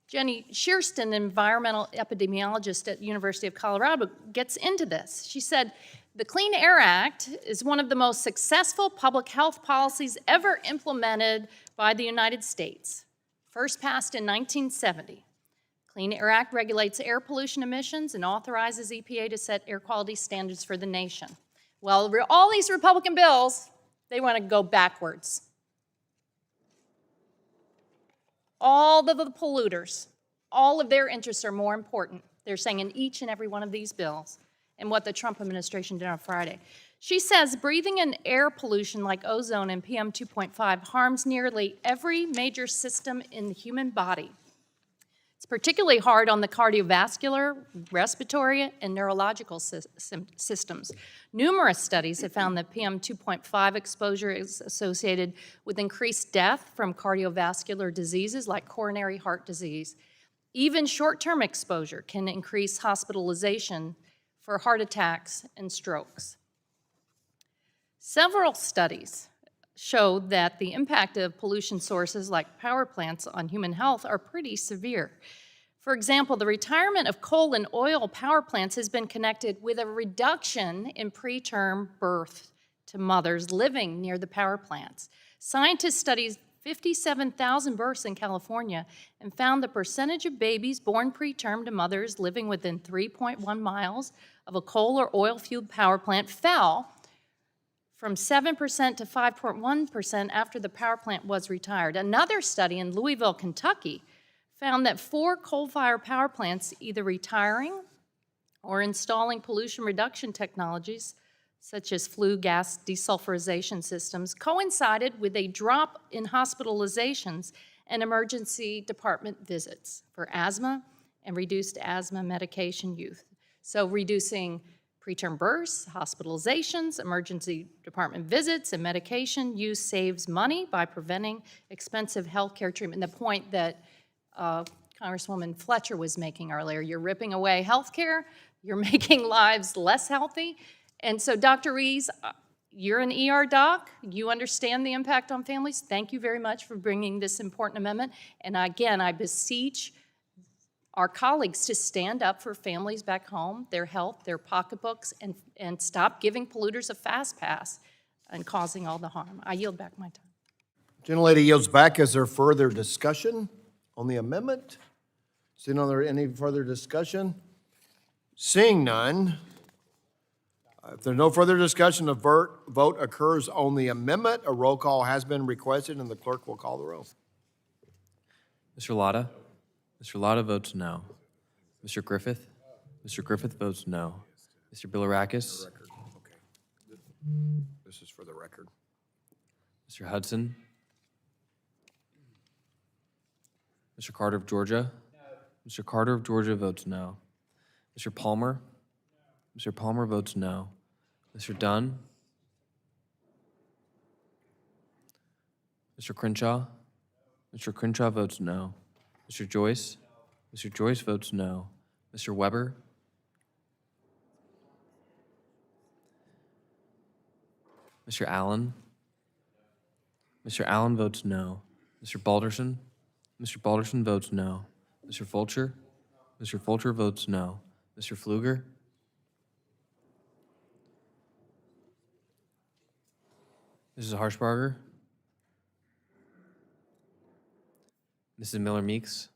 Jenny Shearston, environmental epidemiologist at the University of Colorado, gets into this. She said, the Clean Air Act is one of the most successful public health policies ever implemented by the United States. First passed in 1970. Clean Air Act regulates air pollution emissions and authorizes EPA to set air quality standards for the nation. Well, all these Republican bills, they want to go backwards. All of the polluters, all of their interests are more important, they're saying, in each and every one of these bills, and what the Trump administration did on Friday. She says breathing in air pollution like ozone and PM 2.5 harms nearly every major system in the human body. It's particularly hard on the cardiovascular, respiratory, and neurological systems. Numerous studies have found that PM 2.5 exposure is associated with increased death from cardiovascular diseases like coronary heart disease. Even short-term exposure can increase hospitalization for heart attacks and strokes. Several studies show that the impact of pollution sources like power plants on human health are pretty severe. For example, the retirement of coal and oil power plants has been connected with a reduction in preterm birth to mothers living near the power plants. Scientists studied 57,000 births in California and found the percentage of babies born preterm to mothers living within 3.1 miles of a coal or oil-fueled power plant fell from 7% to 5.1% after the power plant was retired. Another study in Louisville, Kentucky, found that 4 coal-fired power plants either retiring or installing pollution reduction technologies, such as flue gas desulfurization systems, coincided with a drop in hospitalizations and emergency department visits for asthma and reduced asthma medication use. So reducing preterm births, hospitalizations, emergency department visits, and medication use saves money by preventing expensive health care treatment. The point that Congresswoman Fletcher was making earlier, you're ripping away health care, you're making lives less healthy. And so, Dr. Rees, you're an ER doc, you understand the impact on families. Thank you very much for bringing this important amendment. And again, I beseech our colleagues to stand up for families back home, their health, their pocketbooks, and stop giving polluters a fast pass and causing all the harm. I yield back my time. Gentlelady yields back. Is there further discussion on the amendment? Seeing none, there any further discussion? Seeing none, if there's no further discussion, a vote occurs on the amendment. A roll call has been requested, and the clerk will call the roll. Mr. Lotta? Mr. Lotta votes no. Mr. Griffith? Mr. Griffith votes no. Mr. Bilirakis? This is for the record. Mr. Hudson? Mr. Carter of Georgia? Mr. Carter of Georgia votes no. Mr. Palmer? Mr. Palmer votes no. Mr. Dunn? Mr. Crenshaw? Mr. Crenshaw votes no. Mr. Joyce? Mr. Joyce votes no. Mr. Weber? Mr. Allen? Mr. Allen votes no. Mr. Balderson? Mr. Balderson votes no. Mr. Fulcher? Mr. Fulcher votes no. Mr. Pfluger? Mrs. Harshbarger? Mrs. Miller-Meeks?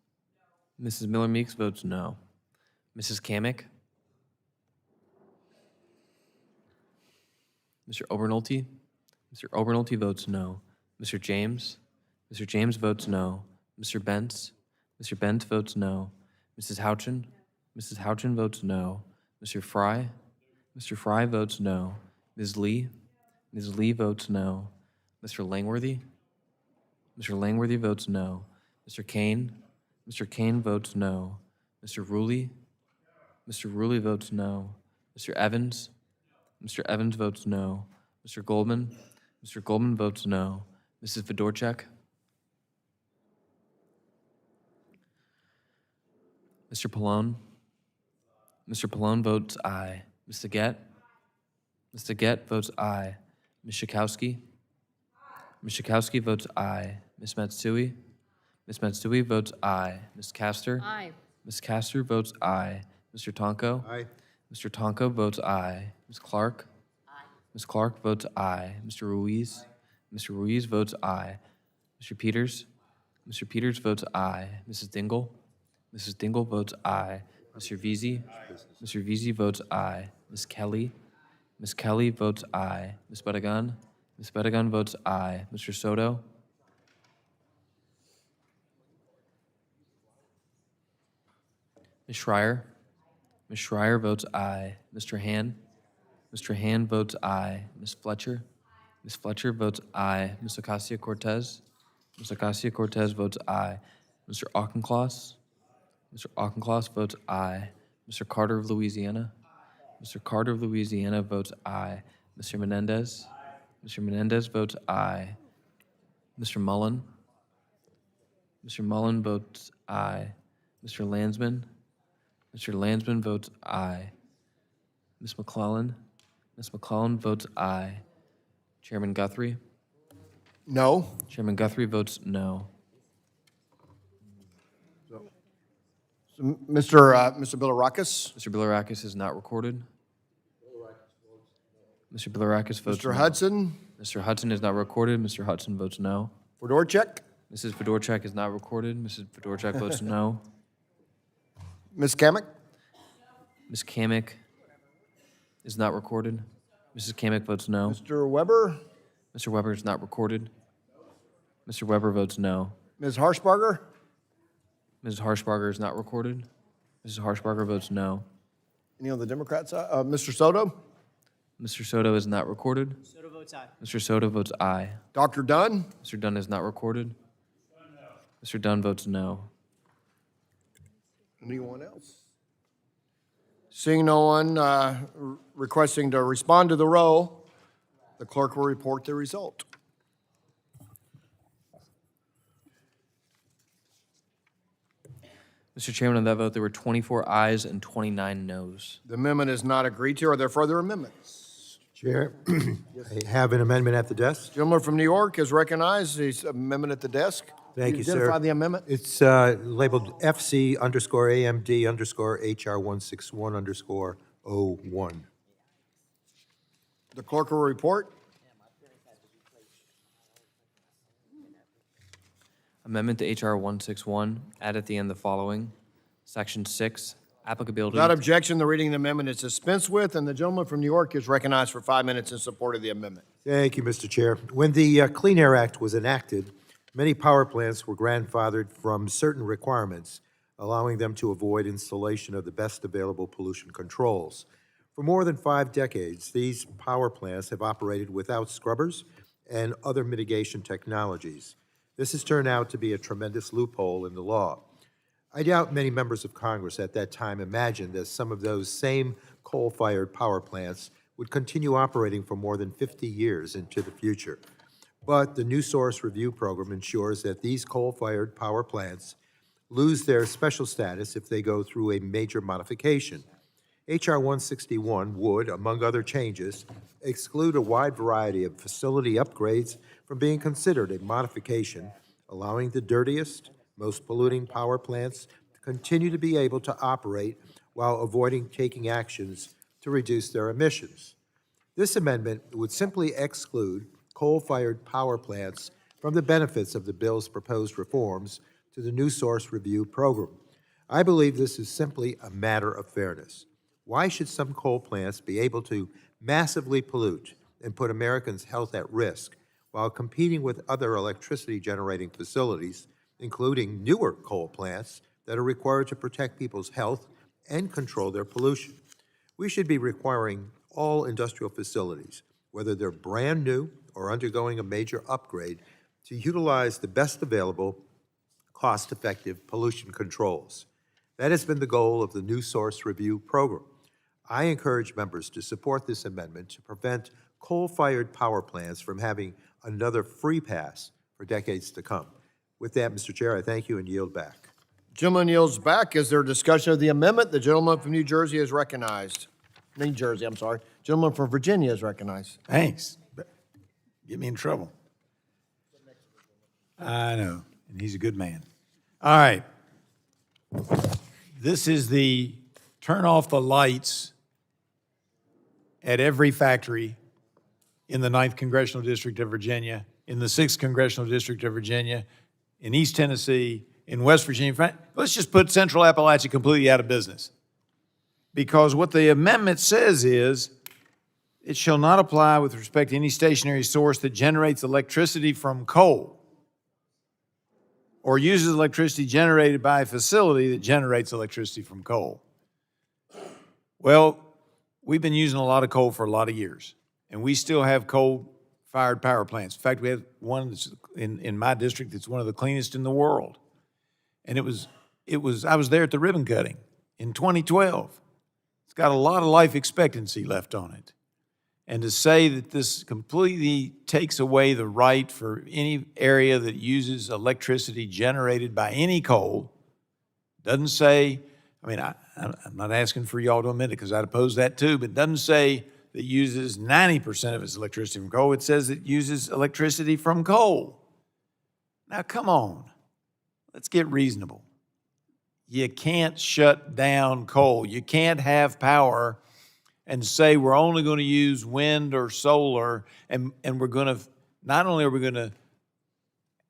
Mrs. Miller-Meeks votes no. Mrs. Kamick? Mr. Obernolte? Mr. Obernolte votes no. Mr. James? Mr. James votes no. Mr. Bentz? Mr. Bentz votes no. Mrs. Houchin? Mrs. Houchin votes no. Mr. Fry? Mr. Fry votes no. Ms. Lee? Ms. Lee votes no. Mr. Langworthy? Mr. Langworthy votes no. Mr. Kane? Mr. Kane votes no. Mr. Ruley? Mr. Ruley votes no. Mr. Evans? Mr. Evans votes no. Mr. Goldman? Mr. Goldman votes no. Mrs. Fedorchak? Mr. Pallone? Mr. Pallone votes aye. Mr. Gett? Mr. Gett votes aye. Ms. Schakowsky? Ms. Schakowsky votes aye. Ms. Matsui? Ms. Matsui votes aye. Ms. Castor? Aye. Ms. Castor votes aye. Mr. Tonko? Aye. Mr. Tonko votes aye. Ms. Clark? Aye. Ms. Clark votes aye. Mr. Ruiz? Mr. Ruiz votes aye. Mr. Peters? Mr. Peters votes aye. Mrs. Dingell? Mrs. Dingell votes aye. Mr. Veazey? Mr. Veazey votes aye. Ms. Kelly? Ms. Kelly votes aye. Ms. Bedegan? Ms. Bedegan votes aye. Mr. Soto? Ms. Schreier? Ms. Schreier votes aye. Mr. Han? Mr. Han votes aye. Ms. Fletcher? Ms. Fletcher votes aye. Ms. Ocasio-Cortez? Ms. Ocasio-Cortez votes aye. Mr. Auchincloss? Mr. Auchincloss votes aye. Mr. Carter of Louisiana? Mr. Carter of Louisiana votes aye. Mr. Menendez? Mr. Menendez votes aye. Mr. Mullen? Mr. Mullen votes aye. Mr. Landsman? Mr. Landsman votes aye. Ms. McClellan? Ms. McClellan votes aye. Chairman Guthrie? No. Chairman Guthrie votes no. So, Mr. Bilirakis? Mr. Bilirakis is not recorded. Mr. Bilirakis votes Mr. no. Hudson? Mr. Hudson is not recorded. Mr. Hudson votes no. Fedorchak? Mrs. Fedorchak is not recorded. Mrs. Fedorchak votes no. Ms. Kamick? Ms. Kamick is not recorded. Mrs. Kamick votes no. Mr. Weber? Mr. Weber is not recorded. Mr. Weber votes no. Ms. Harshbarger? Mrs. Harshbarger is not recorded. Mrs. Harshbarger votes no. Any on the Democrats? Mr. Soto? Mr. Soto is not recorded. Soto votes aye. Mr. Soto votes aye. Dr. Dunn? Mr. Dunn is not recorded. Mr. Dunn votes no. Anyone else? Seeing no one requesting to respond to the roll, the clerk will report the result. Mr. Chairman, on that vote, there were 24 ayes and 29 noes. The amendment is not agreed to. Are there further amendments? Chair, I have an amendment at the desk. Gentleman from New York is recognized. His amendment at the desk. Thank you, sir. Identify the amendment. It's labeled FC_AMD_HR161_01. The clerk will report. Amendment to HR 161, add at the end the following. Section 6, applicability. Without objection, the reading of the amendment is dispensed with, and the gentleman from New York is recognized for 5 minutes in support of the amendment. Thank you, Mr. Chair. When the Clean Air Act was enacted, many power plants were grandfathered from certain requirements, allowing them to avoid installation of the best available pollution controls. For more than 5 decades, these power plants have operated without scrubbers and other mitigation technologies. This has turned out to be a tremendous loophole in the law. I doubt many members of Congress at that time imagined that some of those same coal-fired power plants would continue operating for more than 50 years into the future. But the New Source Review Program ensures that these coal-fired power plants lose their special status if they go through a major modification. H.R. 161 would, among other changes, exclude a wide variety of facility upgrades from being considered a modification, allowing the dirtiest, most polluting power plants to continue to be able to operate while avoiding taking actions to reduce their emissions. This amendment would simply exclude coal-fired power plants from the benefits of the bill's proposed reforms to the New Source Review Program. I believe this is simply a matter of fairness. Why should some coal plants be able to massively pollute and put Americans' health at risk while competing with other electricity-generating facilities, including newer coal plants that are required to protect people's health and control their pollution? We should be requiring all industrial facilities, whether they're brand new or undergoing a major upgrade, to utilize the best available, cost-effective pollution controls. That has been the goal of the New Source Review Program. I encourage members to support this amendment to prevent coal-fired power plants from having another free pass for decades to come. With that, Mr. Chair, I thank you and yield back. Gentleman yields back. Is there discussion of the amendment? The gentleman from New Jersey is recognized. New Jersey, I'm sorry. Gentleman from Virginia is recognized. Thanks. Get me in trouble. I know, and he's a good man. All right. This is the turn off the lights at every factory in the 9th Congressional District of Virginia, in the 6th Congressional District of Virginia, in East Tennessee, in West Virginia. Let's just put Central Appalachia completely out of business. Because what the amendment says is, it shall not apply with respect to any stationary source that generates electricity from coal or uses electricity generated by a facility that generates electricity from coal. Well, we've been using a lot of coal for a lot of years, and we still have coal-fired power plants. In fact, we have one that's in my district that's one of the cleanest in the world. And I was there at the ribbon cutting in 2012. It's got a lot of life expectancy left on it. And to say that this completely takes away the right for any area that uses electricity generated by any coal, doesn't say, I mean, I'm not asking for y'all to amend it because I'd oppose that too, but it doesn't say that uses 90% of its electricity from coal. It says it uses electricity from coal. Now, come on. Let's get reasonable. You can't shut down coal. You can't have power and say we're only going to use wind or solar, and we're going to, not only are we going to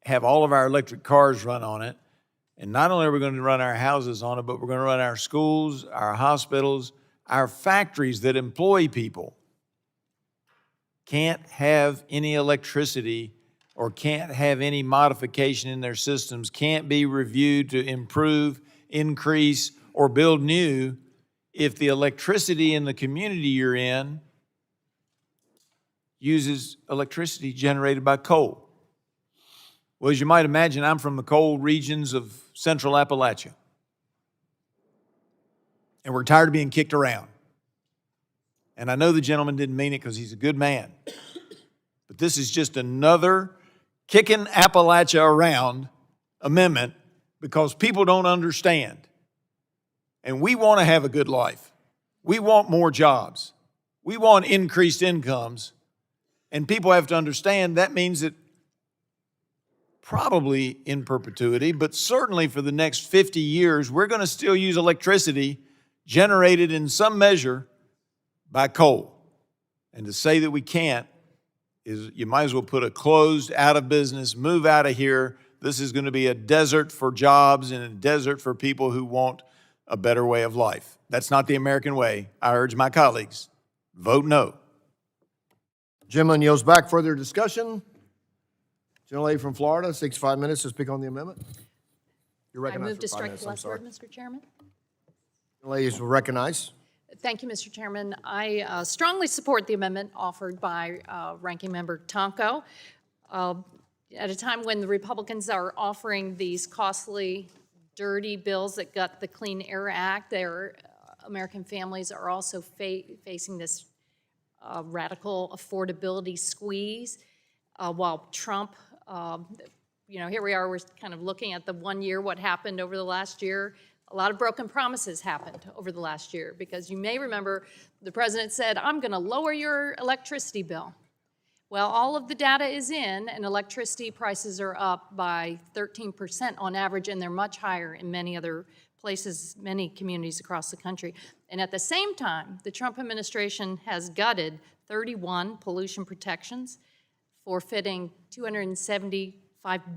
have all of our electric cars run on it, and not only are we going to run our houses on it, but we're going to run our schools, our hospitals, our factories that employ people. Can't have any electricity or can't have any modification in their systems, can't be reviewed to improve, increase, or build new if the electricity in the community you're in uses electricity generated by coal. Well, as you might imagine, I'm from the coal regions of Central Appalachia. And we're tired of being kicked around. And I know the gentleman didn't mean it because he's a good man. But this is just another kicking Appalachia around amendment because people don't understand. And we want to have a good life. We want more jobs. We want increased incomes. And people have to understand that means that probably in perpetuity, but certainly for the next 50 years, we're going to still use electricity generated in some measure by coal. And to say that we can't is you might as well put a closed, out of business, move out of here. This is going to be a desert for jobs and a desert for people who want a better way of life. That's not the American way. I urge my colleagues, vote no. Gentleman yields back. Further discussion? Gentlelady from Florida, 65 minutes to speak on the amendment. You're I recognized move for to 5 strike minutes. the I'm last sorry. word, Mr. Chairman. Ladies will recognize. Thank you, Mr. Chairman. I strongly support the amendment offered by Ranking Member Tonko. At a time when the Republicans are offering these costly, dirty bills that gut the Clean Air Act, their American families are also facing this radical affordability squeeze, while Trump, here we are, we're kind of looking at the 1 year, what happened over the last year. A lot of broken promises happened over the last year, because you may remember the president said, I'm going to lower your electricity bill. Well, all of the data is in, and electricity prices are up by 13% on average, and they're much higher in many other places, many communities across the country. And at the same time, the Trump administration has gutted 31 pollution protections, forfeiting $275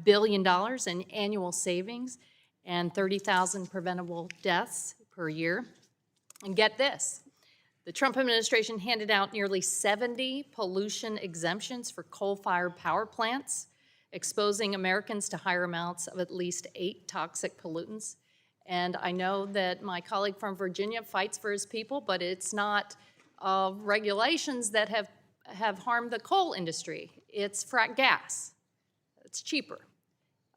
billion in annual savings and 30,000 preventable deaths per year. And get this, the Trump administration handed out nearly 70 pollution exemptions for coal-fired power plants, exposing Americans to higher amounts of at least 8 toxic pollutants. And I know that my colleague from Virginia fights for his people, but it's not regulations that have harmed the coal industry. It's frack gas. It's cheaper.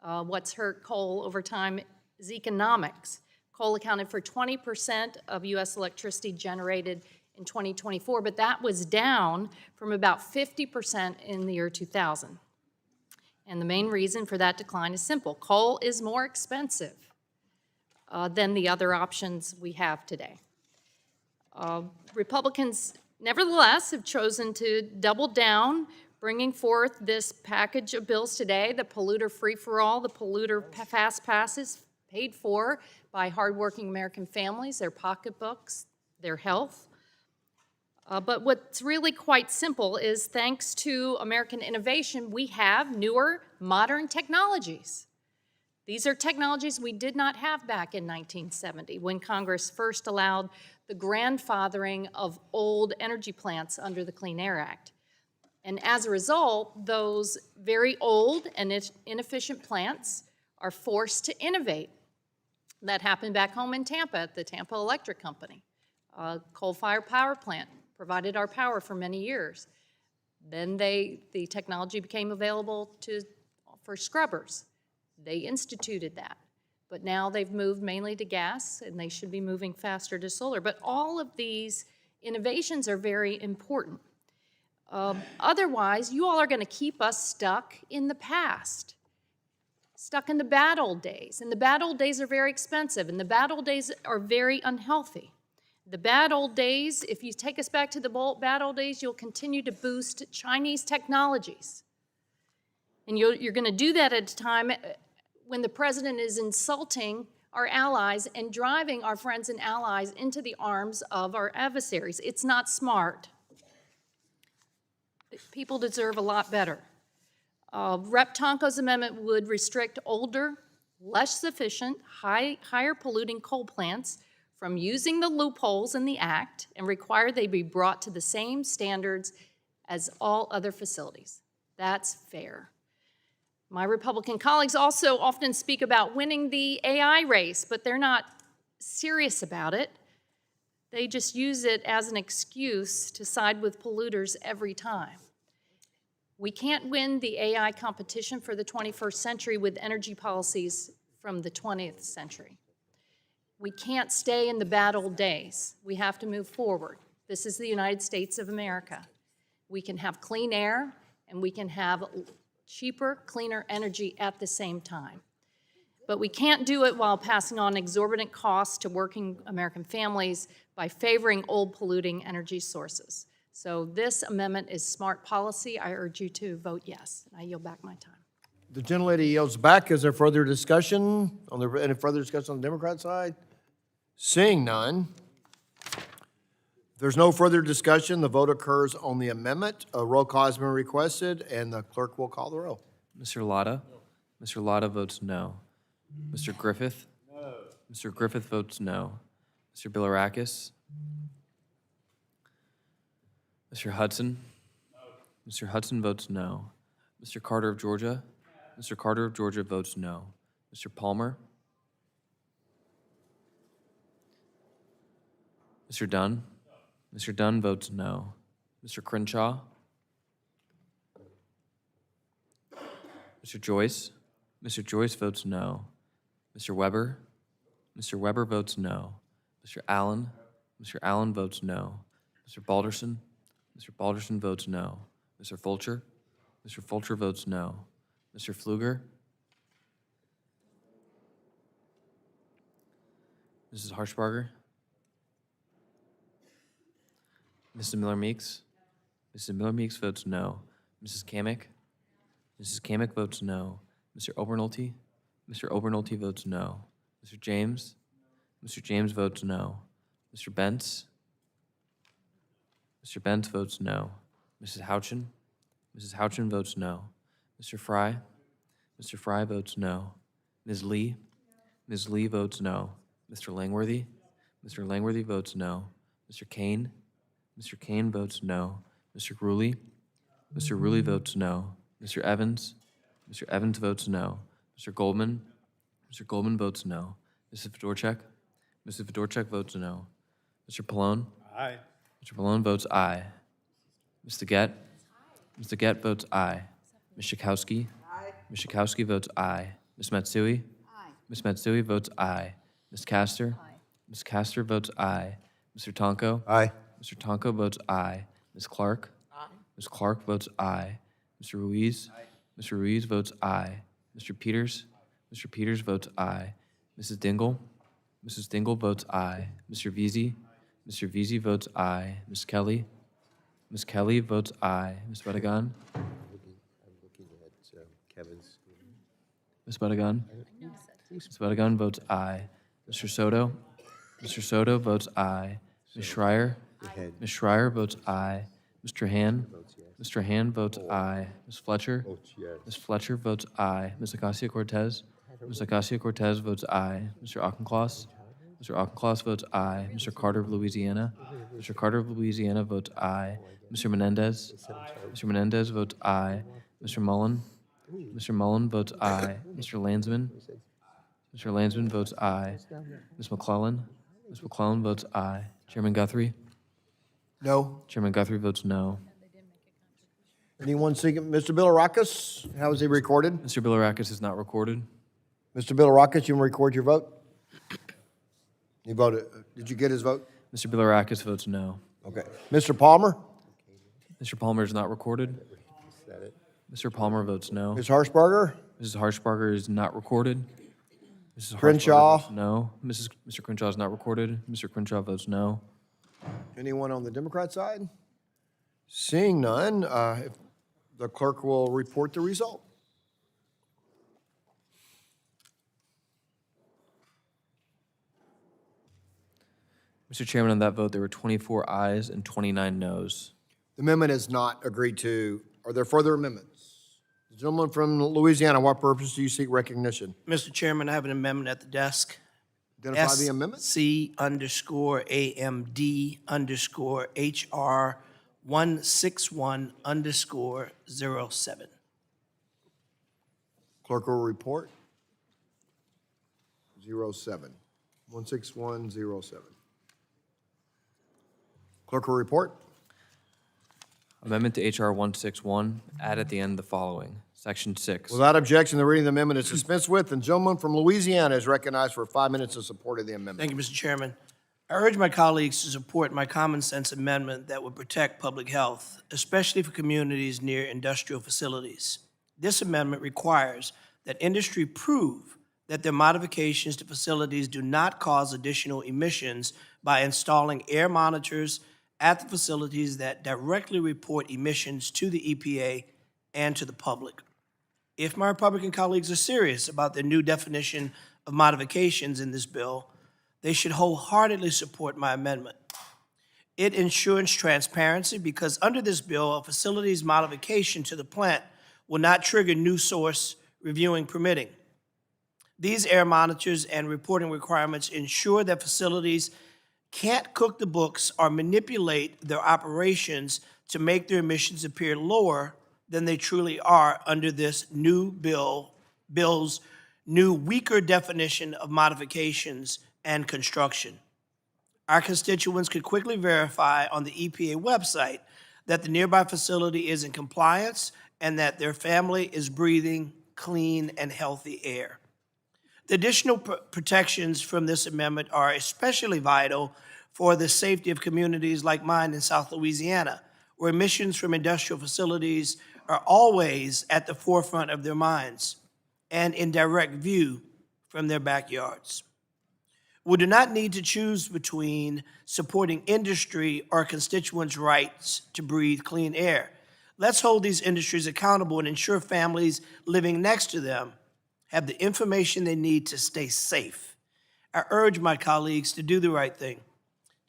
What's hurt coal over time is economics. Coal accounted for 20% of U.S. electricity generated in 2024, but that was down from about 50% in the year 2000. And the main reason for that decline is simple. Coal is more expensive than the other options we have today. Republicans, nevertheless, have chosen to double down, bringing forth this package of bills today, the polluter free-for-all, the polluter fast passes, paid for by hardworking American families, their pocketbooks, their health. But what's really quite simple is, thanks to American innovation, we have newer, modern technologies. These are technologies we did not have back in 1970, when Congress first allowed the grandfathering of old energy plants under the Clean Air Act. And as a result, those very old and inefficient plants are forced to innovate. That happened back home in Tampa at the Tampa Electric Company. A coal-fired power plant provided our power for many years. Then the technology became available for scrubbers. They instituted that. But now they've moved mainly to gas, and they should be moving faster to solar. But all of these innovations are very important. Otherwise, you all are going to keep us stuck in the past, stuck in the bad old days. And the bad old days are very expensive, and the bad old days are very unhealthy. The bad old days, if you take us back to the bad old days, you'll continue to boost Chinese technologies. And you're going to do that at a time when the president is insulting our allies and driving our friends and allies into the arms of our adversaries. It's not smart. People deserve a lot better. Rep. Tonko's amendment would restrict older, less efficient, higher polluting coal plants from using the loopholes in the Act and require they be brought to the same standards as all other facilities. That's fair. My Republican colleagues also often speak about winning the AI race, but they're not serious about it. They just use it as an excuse to side with polluters every time. We can't win the AI competition for the 21st century with energy policies from the 20th century. We can't stay in the bad old days. We have to move forward. This is the United States of America. We can have clean air, and we can have cheaper, cleaner energy at the same time. But we can't do it while passing on exorbitant costs to working American families by favoring old polluting energy sources. So this amendment is smart policy. I urge you to vote yes. I yield back my time. The gentlelady yields back. Is there further discussion any further discussion on the Democrat side? Seeing none. If there's no further discussion, the vote occurs on the amendment. A roll call has been requested, and the clerk will call the roll. Mr. Lotta? Mr. Lotta votes no. Mr. Griffith? No. Mr. Griffith votes no. Mr. Bilirakis? Mr. Hudson? No. Mr. Hudson votes no. Mr. Carter of Georgia? Mr. Carter of Georgia votes no. Mr. Palmer? Mr. Dunn? Mr. Dunn votes no. Mr. Crenshaw? Mr. Joyce? Mr. Joyce votes no. Mr. Weber? Mr. Weber votes no. Mr. Allen? Mr. Allen votes no. Mr. Balderson? Mr. Balderson votes no. Mr. Fulcher? Mr. Fulcher votes no. Mr. Pfluger? Mrs. Harshbarger? Mrs. Miller-Meeks? Mrs. Miller-Meeks votes no. Mrs. Kamick? Mrs. Kamick votes no. Mr. Obernolte? Mr. Obernolte votes no. Mr. James? Mr. James votes no. Mr. Bentz? Mr. Bentz votes no. Mrs. Houchin? Mrs. Houchin votes no. Mr. Fry? Mr. Fry votes no. Ms. Lee? Ms. Lee votes no. Mr. Langworthy? Mr. Langworthy votes no. Mr. Kane? Mr. Kane votes no. Mr. Ruley? Mr. Ruley votes no. Mr. Evans? Mr. Evans votes no. Mr. Goldman? Mr. Goldman votes no. Mrs. Fedorchak? Mrs. Fedorchak votes no. Mr. Pallone? Aye. Mr. Pallone votes aye. Mr. Gett? Mr. Gett votes aye. Ms. Schakowsky? Aye. Ms. Schakowsky votes aye. Ms. Matsui? Aye. Ms. Matsui votes aye. Ms. Castor? Aye. Ms. Castor votes aye. Mr. Tonko? Aye. Mr. Tonko votes aye. Ms. Clark? Aye. Ms. Clark votes aye. Mr. Ruiz? Aye. Mr. Ruiz votes aye. Mr. Peters? Mr. Peters votes aye. Mrs. Dingell? Mrs. Dingell votes aye. Mr. Veazey? Mr. Veazey votes aye. Ms. Kelly? Ms. Kelly votes aye. Ms. Badagan? I'm looking at Kevin's. Ms. Badagan? Ms. Badagan votes aye. Mr. Soto? Mr. Soto votes aye. Ms. Schreier? Ms. Schreier votes aye. Mr. Han? Mr. Han votes aye. Ms. Fletcher? Ms. Fletcher votes aye. Ms. Ocasio-Cortez? Ms. Ocasio-Cortez votes aye. Mr. Auchincloss? Mr. Auchincloss votes aye. Mr. Carter of Louisiana? Mr. Carter of Louisiana votes aye. Mr. Menendez? Mr. Menendez votes aye. Mr. Mullen? Mr. Mullen votes aye. Mr. Landsman? Mr. Landsman votes aye. Ms. McClellan? Ms. McClellan votes aye. Chairman Guthrie? No. Chairman Guthrie votes no. Anyone seeking, Mr. Bilirakis, how is he recorded? Mr. Bilirakis is not recorded. Mr. Bilirakis, you want to record your vote? You voted, did you get his vote? Mr. Bilirakis votes no. Okay. Mr. Palmer? Mr. Palmer is not recorded. Mr. Palmer votes no. Ms. Harshbarger? Mrs. Harshbarger is not recorded. Mrs. Harshbarger Crenshaw? votes no. Mr. Crenshaw is not recorded. Mr. Crenshaw votes no. Anyone on the Democrat side? Seeing none, if the clerk will report the result. Mr. Chairman, on that vote, there were 24 ayes and 29 noes. The amendment is not agreed to. Are there further amendments? The gentleman from Louisiana, what purpose do you seek recognition? Mr. Chairman, I have an amendment at the desk. Identify the amendment. SC_AMD_HR 161_07. Clerk will report. 16107. Clerk will report. Amendment to HR 161, add at the end the following. Section 6. Without objection, the reading of the amendment is dispensed with, and the gentleman from Louisiana is recognized for 5 minutes of support of the amendment. Thank you, Mr. Chairman. I urge my colleagues to support my common sense amendment that would protect public health, especially for communities near industrial facilities. This amendment requires that industry prove that their modifications to facilities do not cause additional emissions by installing air monitors at the facilities that directly report emissions to the EPA and to the public. If my Republican colleagues are serious about their new definition of modifications in this bill, they should wholeheartedly support my amendment. It ensures transparency because under this bill, a facility's modification to the plant will not trigger new source reviewing permitting. These air monitors and reporting requirements ensure that facilities can't cook the books or manipulate their operations to make their emissions appear lower than they truly are under this new bill's new weaker definition of modifications and construction. Our constituents could quickly verify on the EPA website that the nearby facility is in compliance and that their family is breathing clean and healthy air. The additional protections from this amendment are especially vital for the safety of communities like mine in South Louisiana, where emissions from industrial facilities are always at the forefront of their minds and in direct view from their backyards. We do not need to choose between supporting industry or constituents' rights to breathe clean air. Let's hold these industries accountable and ensure families living next to them have the information they need to stay safe. I urge my colleagues to do the right thing,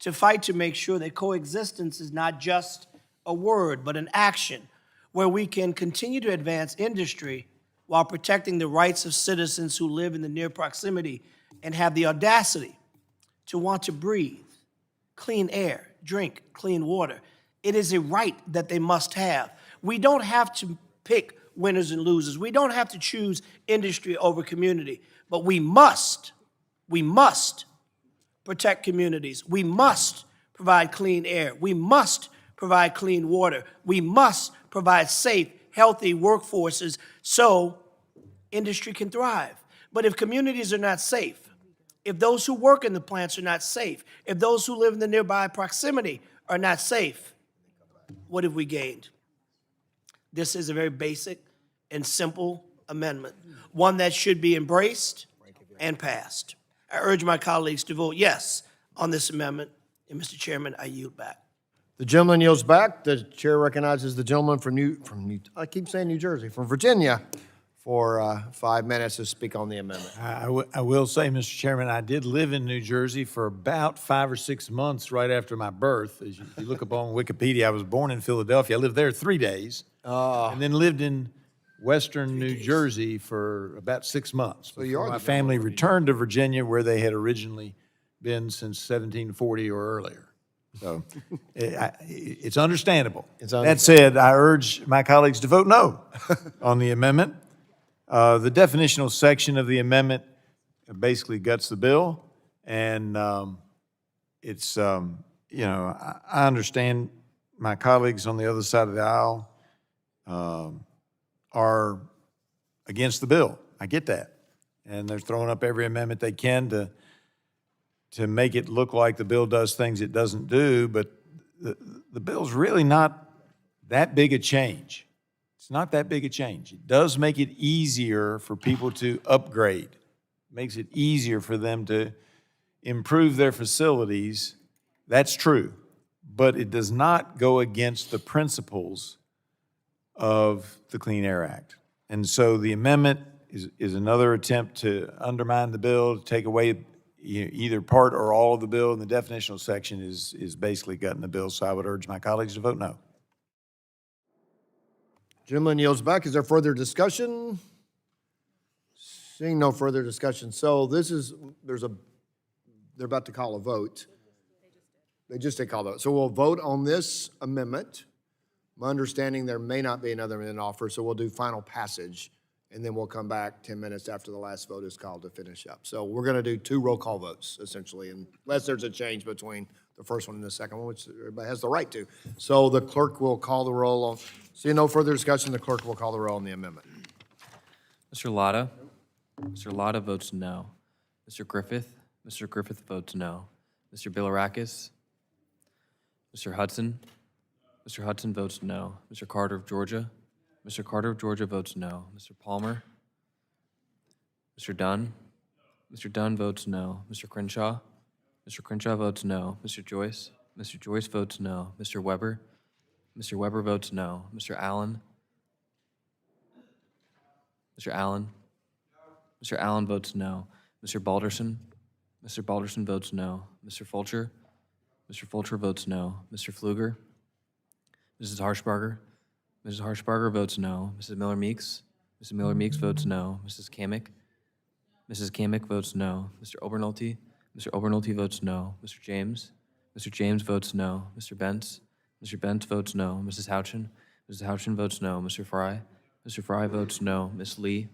to fight to make sure that coexistence is not just a word, but an action, where we can continue to advance industry while protecting the rights of citizens who live in the near proximity and have the audacity to want to breathe clean air, drink clean water. It is a right that they must have. We don't have to pick winners and losers. We don't have to choose industry over community, but we must protect communities. We must provide clean air. We must provide clean water. We must provide safe, healthy workforces so industry can thrive. But if communities are not safe, if those who work in the plants are not safe, if those who live in the nearby proximity are not safe, what have we gained? This is a very basic and simple amendment, one that should be embraced and passed. I urge my colleagues to vote yes on this amendment, and Mr. Chairman, I yield back. The gentleman yields back. The chair recognizes the gentleman from I keep saying New Jersey, from Virginia, for 5 minutes to speak on the amendment. I will say, Mr. Chairman, I did live in New Jersey for about 5 or 6 months right after my birth. As you look up on Wikipedia, I was born in Philadelphia. I lived there 3 days, and then lived in western New Jersey for about 6 months. So you are my family returned to Virginia, where they had originally been since 1740 or earlier. So it's understandable. That said, I urge my colleagues to vote no on the amendment. The definitional section of the amendment basically guts the bill, and it's, you know, I understand my colleagues on the other side of the aisle are against the bill. I get that. And they're throwing up every amendment they can to make it look like the bill does things it doesn't do, but the bill's really not that big a change. It's not that big a change. It does make it easier for people to upgrade. It makes it easier for them to improve their facilities. That's true. But it does not go against the principles of the Clean Air Act. And so the amendment is another attempt to undermine the bill, to take away either part or all of the bill, and the definitional section is basically gutting the bill. So I would urge my colleagues to vote no. Gentleman yields back. Is there further discussion? Seeing no further discussion. So they're about to call a vote. They just did call the vote. So we'll vote on this amendment. My understanding, there may not be another amendment offer, so we'll do final passage, and then we'll come back 10 minutes after the last vote is called to finish up. So we're going to do 2 roll call votes, essentially, unless there's a change between the first one and the second one, which everybody has the right to. So the clerk will call the roll on. Seeing no further discussion, the clerk will call the roll on the amendment. Mr. Latta? Mr. Latta votes no. Mr. Griffith? Mr. Griffith votes no. Mr. Bilirakis? Mr. Hudson? Mr. Hudson votes no. Mr. Carter of Georgia? Mr. Carter of Georgia votes no. Mr. Palmer? Mr. Dunn? Mr. Dunn votes no. Mr. Crenshaw? Mr. Crenshaw votes no. Mr. Joyce? Mr. Joyce votes no. Mr. Weber? Mr. Weber votes no. Mr. Allen? Mr. Allen? Mr. Allen votes no. Mr. Balderson? Mr. Balderson votes no. Mr. Fulcher? Mr. Fulcher votes no. Mr. Pfluger? Mrs. Harshbarger? Mrs. Harshbarger votes no. Mrs. Miller Meeks? Mrs. Miller Meeks votes no. Mrs. Kamick? Mrs. Kamick votes no. Mr. Obernolte? Mr. Obernolte votes no. Mr. James? Mr. James votes no. Mr. Bentz? Mr. Bentz votes no. Mrs. Houchin? Mrs. Houchin votes no. Mr. Fry? Mr. Fry votes no. Ms. Lee?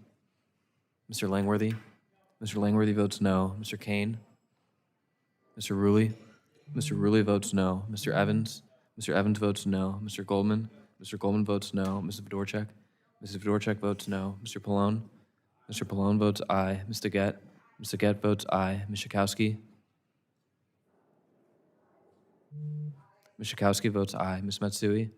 Mr. Langworthy? Mr. Langworthy votes no. Mr. Kane? Mr. Ruley? Mr. Ruley votes no. Mr. Evans? Mr. Evans votes no. Mr. Goldman? Mr. Goldman votes no. Mrs. Fedorchak? Mrs. Fedorchak votes no. Mr. Pallone? Mr. Pallone votes aye. Ms. Daggett? Ms. Daggett votes aye. Ms. Schakowsky? Ms. Schakowsky votes aye. Ms. Matsui?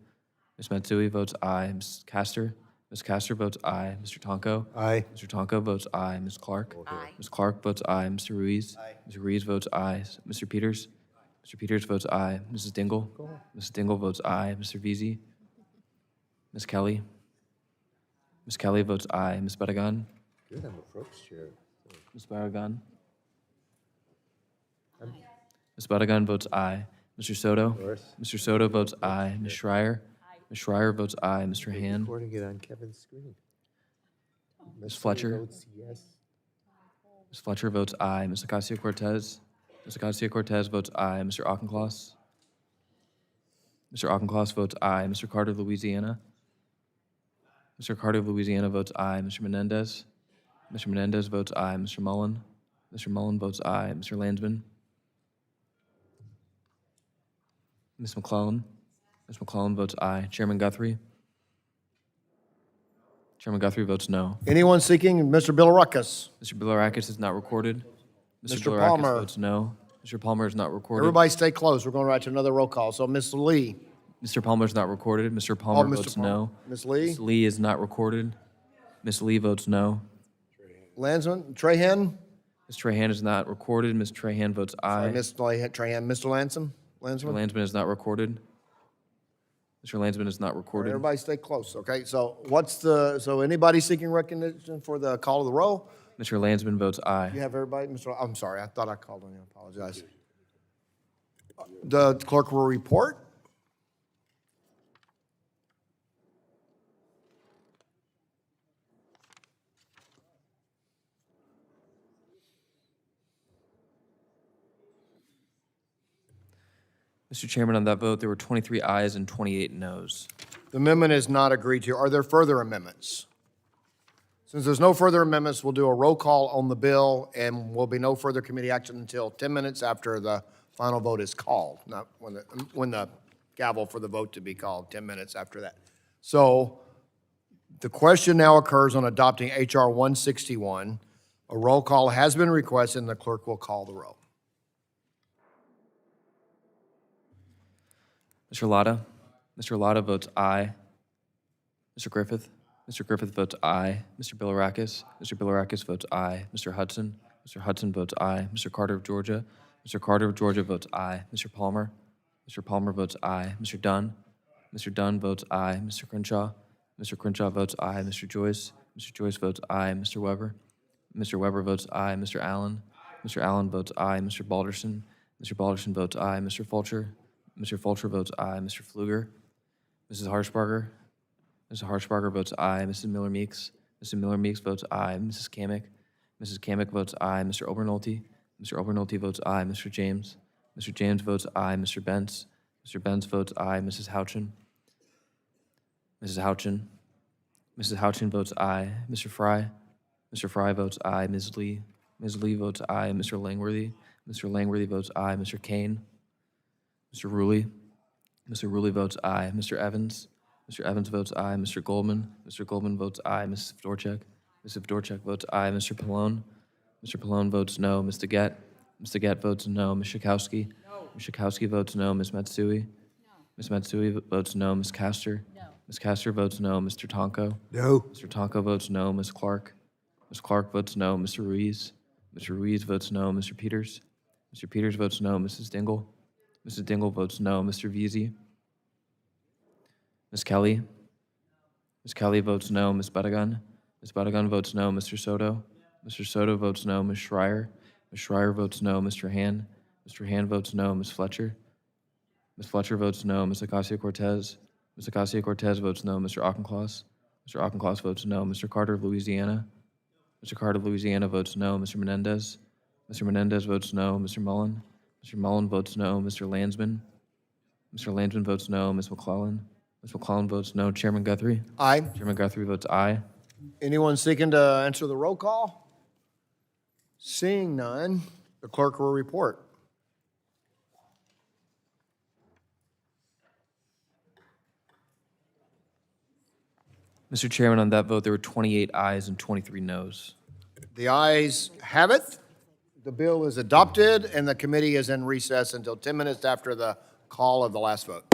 Ms. Matsui votes aye. Ms. Castor? Ms. Castor votes aye. Mr. Tonko? Aye. Mr. Tonko votes aye. Ms. Clark? Aye. Ms. Clark votes aye. Mr. Ruiz? Aye. Mr. Ruiz votes aye. Mr. Peters? Mr. Peters votes aye. Mrs. Dingell? Mrs. Dingell votes aye. Mr. Veazey? Ms. Kelly? Ms. Kelly votes aye. Ms. Badagan? Good, I'm a Brooks chair. Ms. Badagan? Ms. Badagan votes aye. Mr. Soto? Mr. Soto votes aye. Ms. Schreier? Ms. Schreier votes aye. Mr. Hand? Recording it on Kevin's screen. Ms. Fletcher? Votes yes. Ms. Fletcher votes aye. Ms. Ocasio-Cortez? Ms. Ocasio-Cortez votes aye. Mr. Auchincloss? Mr. Auchincloss votes aye. Mr. Carter of Louisiana? Mr. Carter of Louisiana votes aye. Mr. Menendez? Mr. Menendez votes aye. Mr. Mullen? Mr. Mullen votes aye. Mr. Landsman? Ms. McClellan? Ms. McClellan votes aye. Chairman Guthrie? Chairman Guthrie votes no. Anyone seeking Mr. Bilirakis? Mr. Bilirakis is not recorded. Mr. Bilirakis Palmer. votes no. Mr. Palmer is not recorded. Everybody stay close. We're going right to another roll call. So Ms. Lee. Mr. Palmer is not recorded. Mr. Palmer Mr. votes Palmer. no. Ms. Lee? Ms. Lee is not recorded. Ms. Lee votes no. Landsman, Trahan? Ms. Trahan is not recorded. Ms. Trahan votes aye. Ms. Trahan. Mr. Landsman? Mr. Landsman? Landsman is not recorded. Mr. Landsman is not recorded. Everybody stay close, okay? So so anybody seeking recognition for the call of the roll? Mr. Landsman votes aye. You have everybody? I'm sorry, I thought I called on you. I apologize. The clerk will report. Mr. Chairman, on that vote, there were 23 ayes and 28 noes. The amendment is not agreed to. Are there further amendments? Since there's no further amendments, we'll do a roll call on the bill, and will be no further committee action until 10 minutes after the final vote is called, not when the gavel for the vote to be called, 10 minutes after that. So the question now occurs on adopting H.R. 161. A roll call has been requested, and the clerk will call the roll. Mr. Latta? Mr. Latta votes aye. Mr. Griffith? Mr. Griffith votes aye. Mr. Bilirakis? Mr. Bilirakis votes aye. Mr. Hudson? Mr. Hudson votes aye. Mr. Carter of Georgia? Mr. Carter of Georgia votes aye. Mr. Palmer? Mr. Palmer votes aye. Mr. Dunn? Mr. Dunn votes aye. Mr. Crenshaw? Mr. Crenshaw votes aye. Mr. Joyce? Mr. Joyce votes aye. Mr. Weber? Mr. Weber votes aye. Mr. Allen? Mr. Allen votes aye. Mr. Balderson? Mr. Balderson votes aye. Mr. Fulcher? Mr. Fulcher votes aye. Mr. Pfluger? Mrs. Harshbarger? Mrs. Harshbarger votes aye. Mrs. Miller Meeks? Mrs. Miller Meeks votes aye. Mrs. Kamick? Mrs. Kamick votes aye. Mr. Obernolte? Mr. Obernolte votes aye. Mr. James? Mr. James votes aye. Mr. Bentz? Mr. Bentz votes aye. Mrs. Houchin? Mrs. Houchin? Mrs. Houchin votes aye. Mr. Fry? Mr. Fry votes aye. Ms. Lee? Ms. Lee votes aye. Mr. Langworthy? Mr. Langworthy votes aye. Mr. Kane? Mr. Ruley? Mr. Ruley votes aye. Mr. Evans? Mr. Evans votes aye. Mr. Goldman? Mr. Goldman votes aye. Mrs. Fedorchak? Mrs. Fedorchak votes aye. Mr. Pallone? Mr. Pallone votes no. Ms. Daggett? Ms. Daggett votes no. Ms. Schakowsky? Ms. Schakowsky votes no. Ms. Matsui? Ms. Matsui votes no. Ms. Castor? Ms. Castor votes no. Mr. Tonko? No. Mr. Tonko votes no. Ms. Clark? Ms. Clark votes no. Mr. Ruiz? Mr. Ruiz votes no. Mr. Peters? Mr. Peters votes no. Mrs. Dingell? Mrs. Dingell votes no. Mr. Veazey? Ms. Kelly? Ms. Kelly votes no. Ms. Badagan? Ms. Badagon votes no. Mr. Soto? Mr. Soto votes no. Ms. Schreier? Ms. Schreier votes no. Mr. Han? Mr. Han votes no. Ms. Fletcher? Ms. Fletcher votes no. Ms. Ocasio-Cortez? Ms. Ocasio-Cortez votes no. Mr. Auchincloss? Mr. Auchincloss votes no. Mr. Carter of Louisiana? Mr. Carter of Louisiana votes no. Mr. Menendez? Mr. Menendez votes no. Mr. Mullen? Mr. Mullen votes no. Mr. Landsman? Mr. Landsman votes no. Ms. McClellan? Ms. McClellan votes no. Chairman Guthrie? Aye. Chairman Guthrie votes aye. Anyone seeking to answer the roll call? Seeing none, the clerk will report. Mr. Chairman, on that vote, there were 28 ayes and 23 noes. The ayes have it. The bill is adopted, and the committee is in recess until 10 minutes after the call of the last vote.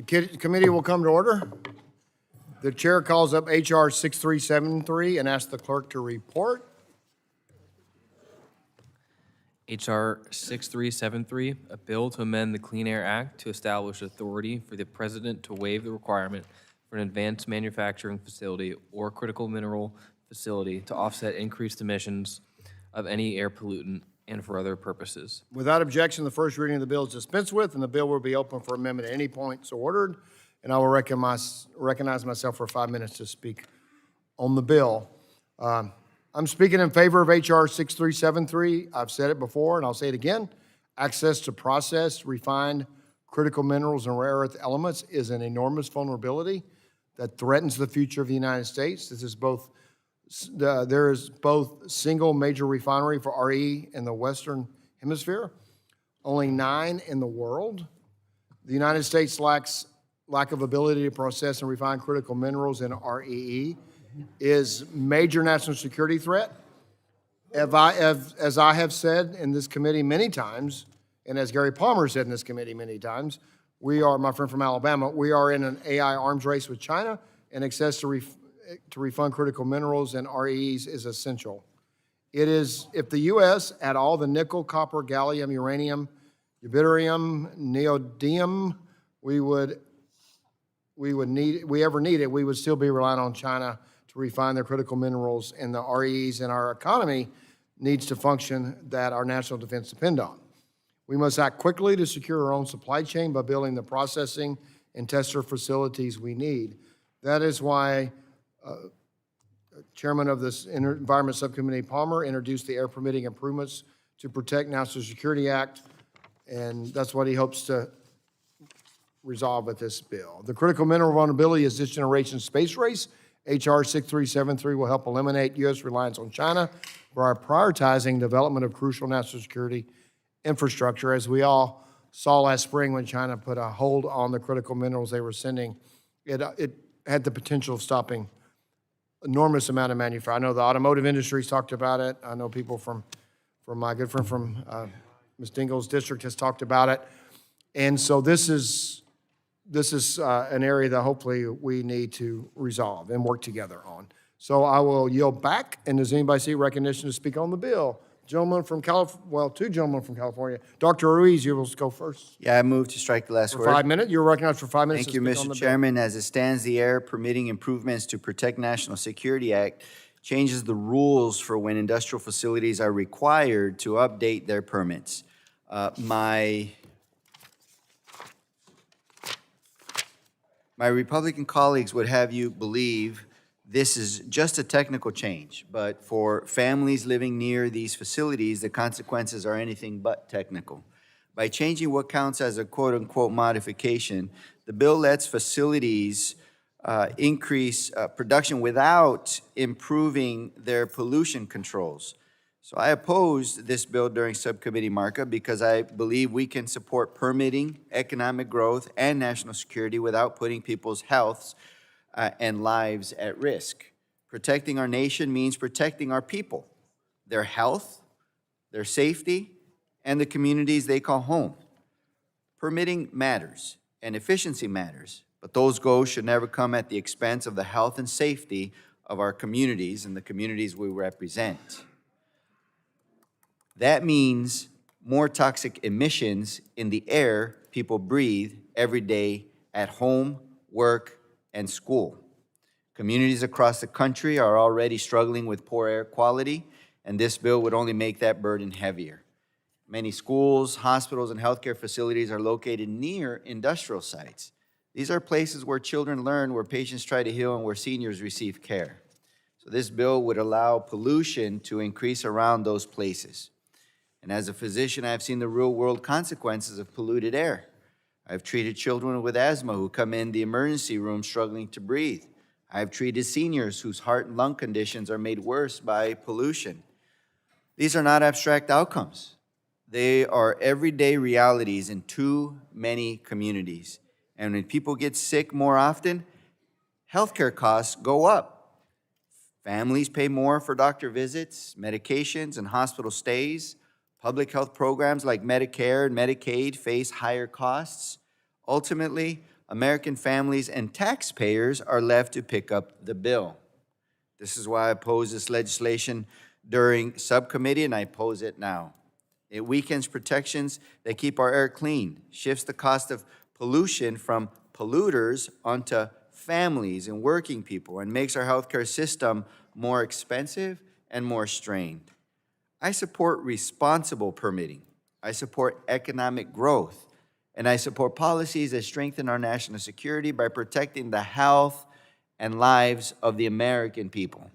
The committee will come to order. The chair calls up HR 6373 and asks the clerk to report. H.R. 6373, a bill to amend the Clean Air Act to establish authority for the president to waive the requirement for an advanced manufacturing facility or critical mineral facility to offset increased emissions of any air pollutant and for other purposes. Without objection, the first reading of the bill is dispensed with, and the bill will be open for amendment at any point so ordered. And I will recognize myself for 5 minutes to speak on the bill. I'm speaking in favor of HR 6373. I've said it before, and I'll say it again. Access to processed, refined, critical minerals and rare earth elements is an enormous vulnerability that threatens the future of the United States. There is both single major refinery for RE in the Western Hemisphere, only 9 in the world. The United States lack of ability to process and refine critical minerals in REE is major national security threat. As I have said in this committee many times, and as Gary Palmer said in this committee many times, we are, my friend from Alabama, we are in an AI arms race with China, and access to refund critical minerals and REEs is essential. It is, if the U.S. had all the nickel, copper, gallium, uranium, yttrium, neodymium we ever need it, we would still be relying on China to refine their critical minerals, and the REEs in our economy needs to function that our national defense depend on. We must act quickly to secure our own supply chain by building the processing and tester facilities we need. That is why Chairman of this Environment Subcommittee, Palmer, introduced the Air Permitting Improvements to Protect National Security Act, and that's what he hopes to resolve with this bill. The critical mineral vulnerability is this generation's space race. HR 6373 will help eliminate U.S. reliance on China by prioritizing development of crucial national security infrastructure, as we all saw last spring when China put a hold on the critical minerals they were sending. It had the potential of stopping enormous amount of manufacturing. I know the automotive industry's talked about it. I know people from my good friend from Ms. Dingell's district has talked about it. And so this is an area that hopefully we need to resolve and work together on. So I will yield back, and does anybody see recognition to speak on the bill? Gentleman from two gentlemen from California. Dr. Ruiz, you will go first. Yeah, I move to strike the last For word. 5 minutes, you're recognized for 5 minutes. Thank you, Mr. Chairman. As it stands, the Air Permitting Improvements to Protect National Security Act changes the rules for when industrial facilities are required to update their permits. My Republican colleagues would have you believe this is just a technical change, but for families living near these facilities, the consequences are anything but technical. By changing what counts as a quote-unquote modification, the bill lets facilities increase production without improving their pollution controls. So I opposed this bill during subcommittee markup because I believe we can support permitting, economic growth, and national security without putting people's healths and lives at risk. Protecting our nation means protecting our people, their health, their safety, and the communities they call home. Permitting matters, and efficiency matters, but those goals should never come at the expense of the health and safety of our communities and the communities we represent. That means more toxic emissions in the air people breathe every day at home, work, and school. Communities across the country are already struggling with poor air quality, and this bill would only make that burden heavier. Many schools, hospitals, and healthcare facilities are located near industrial sites. These are places where children learn, where patients try to heal, and where seniors receive care. So this bill would allow pollution to increase around those places. And as a physician, I've seen the real-world consequences of polluted air. I've treated children with asthma who come in the emergency room struggling to breathe. I've treated seniors whose heart and lung conditions are made worse by pollution. These are not abstract outcomes. They are everyday realities in too many communities. And when people get sick more often, healthcare costs go up. Families pay more for doctor visits, medications, and hospital stays. Public health programs like Medicare and Medicaid face higher costs. Ultimately, American families and taxpayers are left to pick up the bill. This is why I opposed this legislation during subcommittee, and I oppose it now. It weakens protections that keep our air clean, shifts the cost of pollution from polluters onto families and working people, and makes our healthcare system more expensive and more strained. I support responsible permitting. I support economic growth. And I support policies that strengthen our national security by protecting the health and lives of the American people.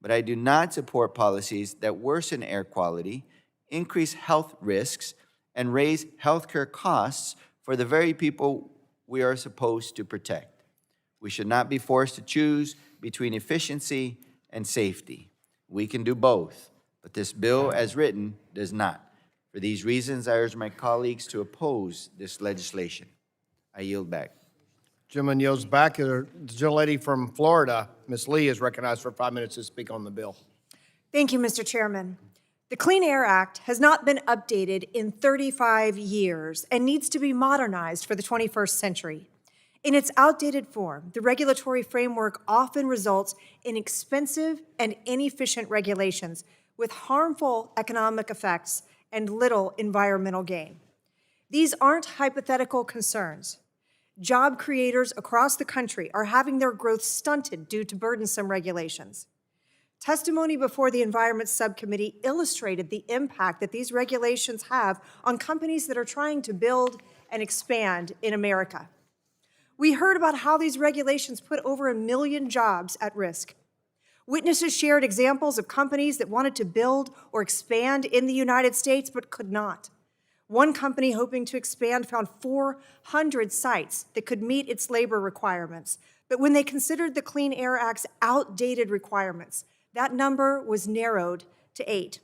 But I do not support policies that worsen air quality, increase health risks, and raise healthcare costs for the very people we are supposed to protect. We should not be forced to choose between efficiency and safety. We can do both, but this bill as written does not. For these reasons, I urge my colleagues to oppose this legislation. I yield back. Gentleman yields back. The gentlelady from Florida, Ms. Lee, is recognized for 5 minutes to speak on the bill. Thank you, Mr. Chairman. The Clean Air Act has not been updated in 35 years and needs to be modernized for the 21st century. In its outdated form, the regulatory framework often results in expensive and inefficient regulations with harmful economic effects and little environmental gain. These aren't hypothetical concerns. Job creators across the country are having their growth stunted due to burdensome regulations. Testimony before the Environment Subcommittee illustrated the impact that these regulations have on companies that are trying to build and expand in America. We heard about how these regulations put over 1 million jobs at risk. Witnesses shared examples of companies that wanted to build or expand in the United States but could not. One company hoping to expand found 400 sites that could meet its labor requirements. But when they considered the Clean Air Act's outdated requirements, that number was narrowed to 8.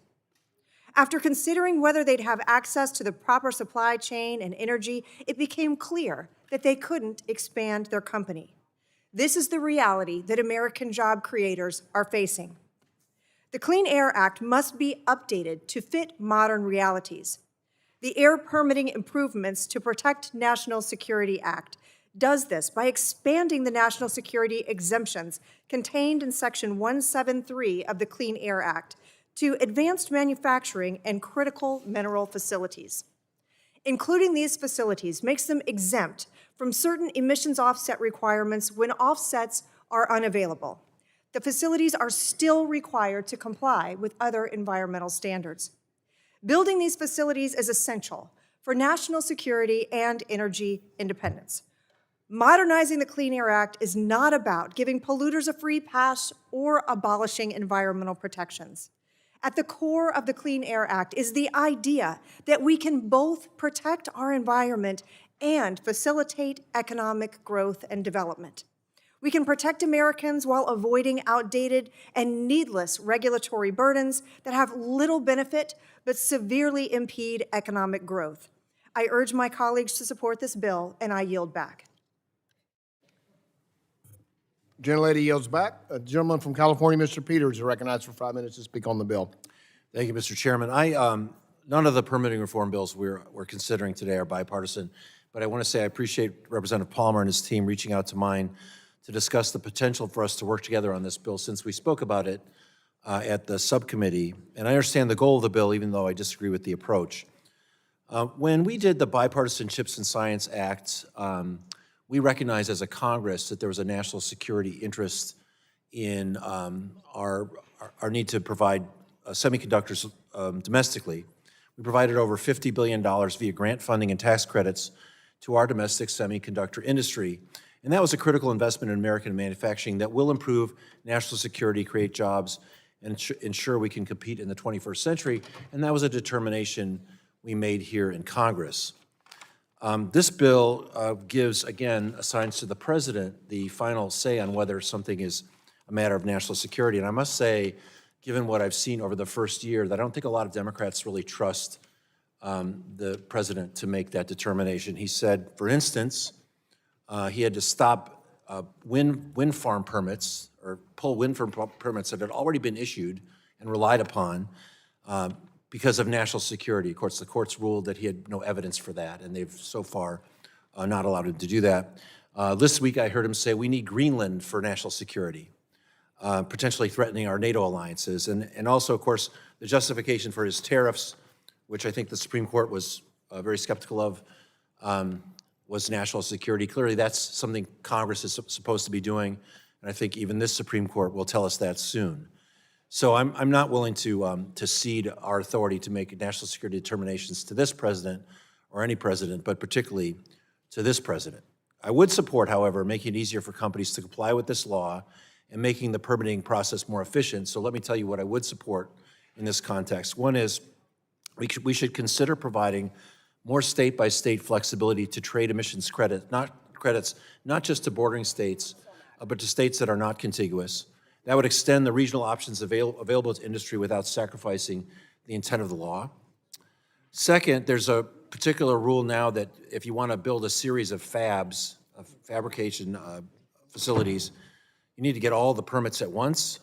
After considering whether they'd have access to the proper supply chain and energy, it became clear that they couldn't expand their company. This is the reality that American job creators are facing. The Clean Air Act must be updated to fit modern realities. The Air Permitting Improvements to Protect National Security Act does this by expanding the national security exemptions contained in Section 173 of the Clean Air Act to advanced manufacturing and critical mineral facilities. Including these facilities makes them exempt from certain emissions offset requirements when offsets are unavailable. The facilities are still required to comply with other environmental standards. Building these facilities is essential for national security and energy independence. Modernizing the Clean Air Act is not about giving polluters a free pass or abolishing environmental protections. At the core of the Clean Air Act is the idea that we can both protect our environment and facilitate economic growth and development. We can protect Americans while avoiding outdated and needless regulatory burdens that have little benefit but severely impede economic growth. I urge my colleagues to support this bill, and I yield back. Gentlelady yields back. A gentleman from California, Mr. Peters, is recognized for 5 minutes to speak on the bill. Thank you, Mr. Chairman. None of the permitting reform bills we're considering today are bipartisan, but I want to say I appreciate Representative Palmer and his team reaching out to mine to discuss the potential for us to work together on this bill since we spoke about it at the subcommittee. And I understand the goal of the bill, even though I disagree with the approach. When we did the Bipartisan Chips and Science Act, we recognized as a Congress that there was a national security interest in our need to provide semiconductors domestically. We provided over $50 billion via grant funding and tax credits to our domestic semiconductor industry. And that was a critical investment in American manufacturing that will improve national security, create jobs, and ensure we can compete in the 21st century. And that was a determination we made here in Congress. This bill gives, again, assigns to the president the final say on whether something is a matter of national security. And I must say, given what I've seen over the first year, that I don't think a lot of Democrats really trust the president to make that determination. He said, for instance, he had to stop wind farm permits or pull wind farm permits that had already been issued and relied upon because of national security. Of course, the courts ruled that he had no evidence for that, and they've so far not allowed him to do that. This week, I heard him say we need Greenland for national security, potentially threatening our NATO alliances. And also, of course, the justification for his tariffs, which I think the Supreme Court was very skeptical of, was national security. Clearly, that's something Congress is supposed to be doing, and I think even this Supreme Court will tell us that soon. So I'm not willing to cede our authority to make national security determinations to this president or any president, but particularly to this president. I would support, however, making it easier for companies to comply with this law and making the permitting process more efficient. So let me tell you what I would support in this context. One is we should consider providing more state-by-state flexibility to trade emissions credits, not just to bordering states, but to states that are not contiguous. That would extend the regional options available to industry without sacrificing the intent of the law. Second, there's a particular rule now that if you want to build a series of fabs, of fabrication facilities, you need to get all the permits at once.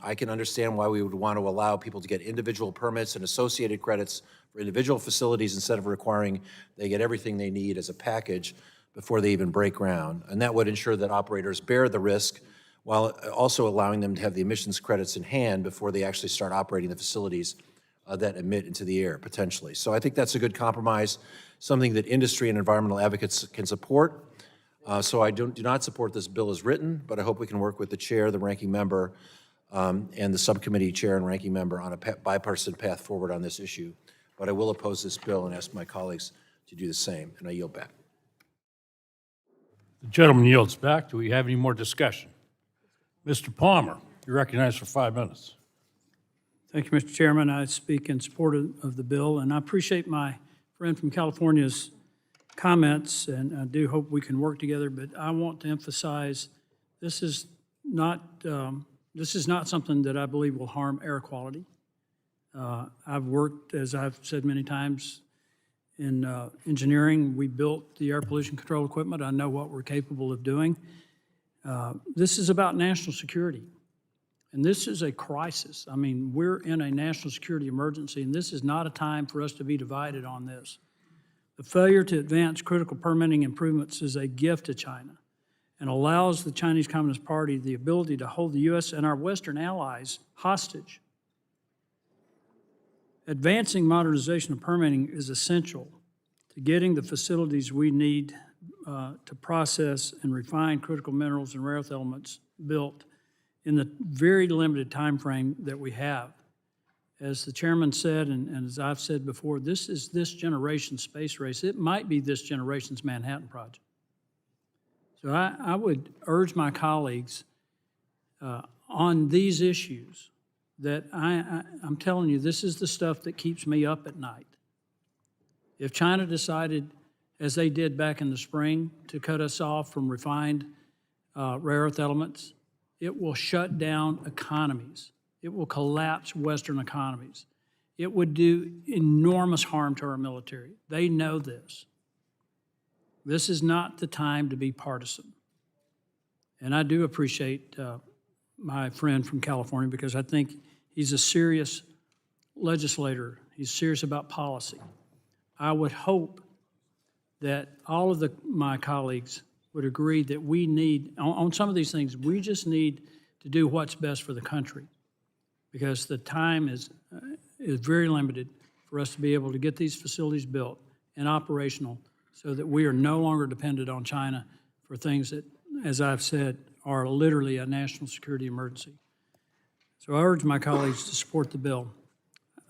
I can understand why we would want to allow people to get individual permits and associated credits for individual facilities instead of requiring they get everything they need as a package before they even break ground. And that would ensure that operators bear the risk while also allowing them to have the emissions credits in hand before they actually start operating the facilities that emit into the air, potentially. So I think that's a good compromise, something that industry and environmental advocates can support. So I do not support this bill as written, but I hope we can work with the chair, the ranking member, and the subcommittee chair and ranking member on a bipartisan path forward on this issue. But I will oppose this bill and ask my colleagues to do the same, and I yield back. The gentleman yields back. Do we have any more discussion? Mr. Palmer, you're recognized for 5 minutes. Thank you, Mr. Chairman. I speak in support of the bill, and I appreciate my friend from California's comments, and I do hope we can work together, but I want to emphasize this is not something that I believe will harm air quality. I've worked, as I've said many times, in engineering. We built the air pollution control equipment. I know what we're capable of doing. This is about national security. And this is a crisis. I mean, we're in a national security emergency, and this is not a time for us to be divided on this. The failure to advance critical permitting improvements is a gift to China and allows the Chinese Communist Party the ability to hold the U.S. and our Western allies hostage. Advancing modernization of permitting is essential to getting the facilities we need to process and refine critical minerals and rare earth elements built in the very limited time frame that we have. As the chairman said, and as I've said before, this is this generation's space race. It might be this generation's Manhattan Project. So I would urge my colleagues on these issues that I'm telling you, this is the stuff that keeps me up at night. If China decided, as they did back in the spring, to cut us off from refined rare earth elements, it will shut down economies. It will collapse Western economies. It would do enormous harm to our military. They know this. This is not the time to be partisan. And I do appreciate my friend from California because I think he's a serious legislator. He's serious about policy. I would hope that all of my colleagues would agree that we need, on some of these things, we just need to do what's best for the country because the time is very limited for us to be able to get these facilities built and operational so that we are no longer dependent on China for things that, as I've said, are literally a national security emergency. So I urge my colleagues to support the bill.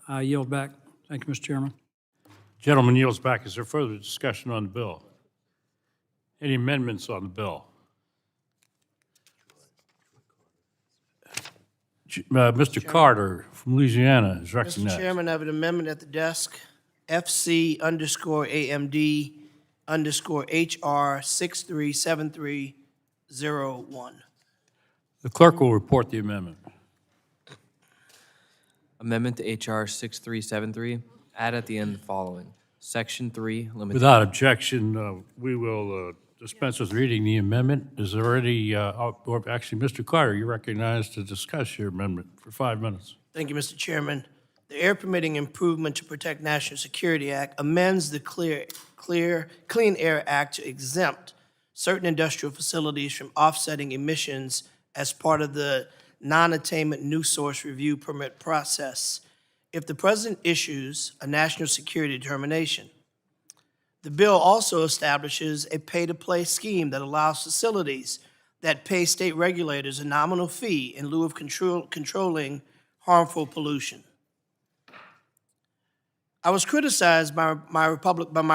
I yield back. Thank you, Mr. Chairman. Gentleman yields back. Is there further discussion on the bill? Any amendments on the bill? Mr. Carter from Louisiana is recognized. Mr. Chairman, I have an amendment at the desk, FC_AMD_HR 637301. The clerk will report the amendment. Amendment to H.R. 6373, add at the end the following. Section 3, limited. Without objection, we will dispense with reading the amendment. Is there any, or actually, Mr. Carter, you're recognized to discuss your amendment for 5 minutes. Thank you, Mr. Chairman. the Air Permitting Improvement to Protect National Security Act amends the Clean Air Act to exempt certain industrial facilities from offsetting emissions as part of the non-attainment new source review permit process if the President issues a national security determination. The bill also establishes a pay-to-play scheme that allows facilities that pay state regulators a nominal fee in lieu of controlling harmful pollution. I was criticized by my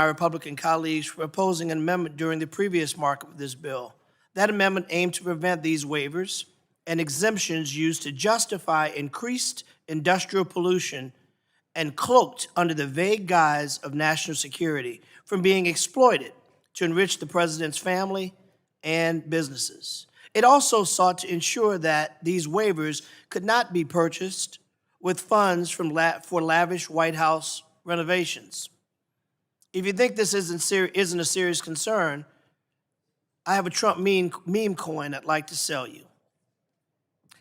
Republican colleagues for opposing an amendment during the previous markup of this bill. That amendment aimed to prevent these waivers and exemptions used to justify increased industrial pollution and cloaked under the vague guise of national security from being exploited to enrich the president's family and businesses. It also sought to ensure that these waivers could not be purchased with funds for lavish White House renovations. If you think this isn't a serious concern, I have a Trump meme coin I'd like to sell you.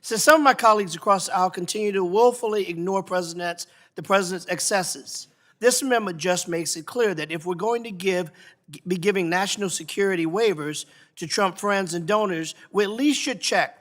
Since some of my colleagues across the aisle continue to willfully ignore the president's excesses, this amendment just makes it clear that if we're going to be giving national security waivers to Trump friends and donors, we at least should check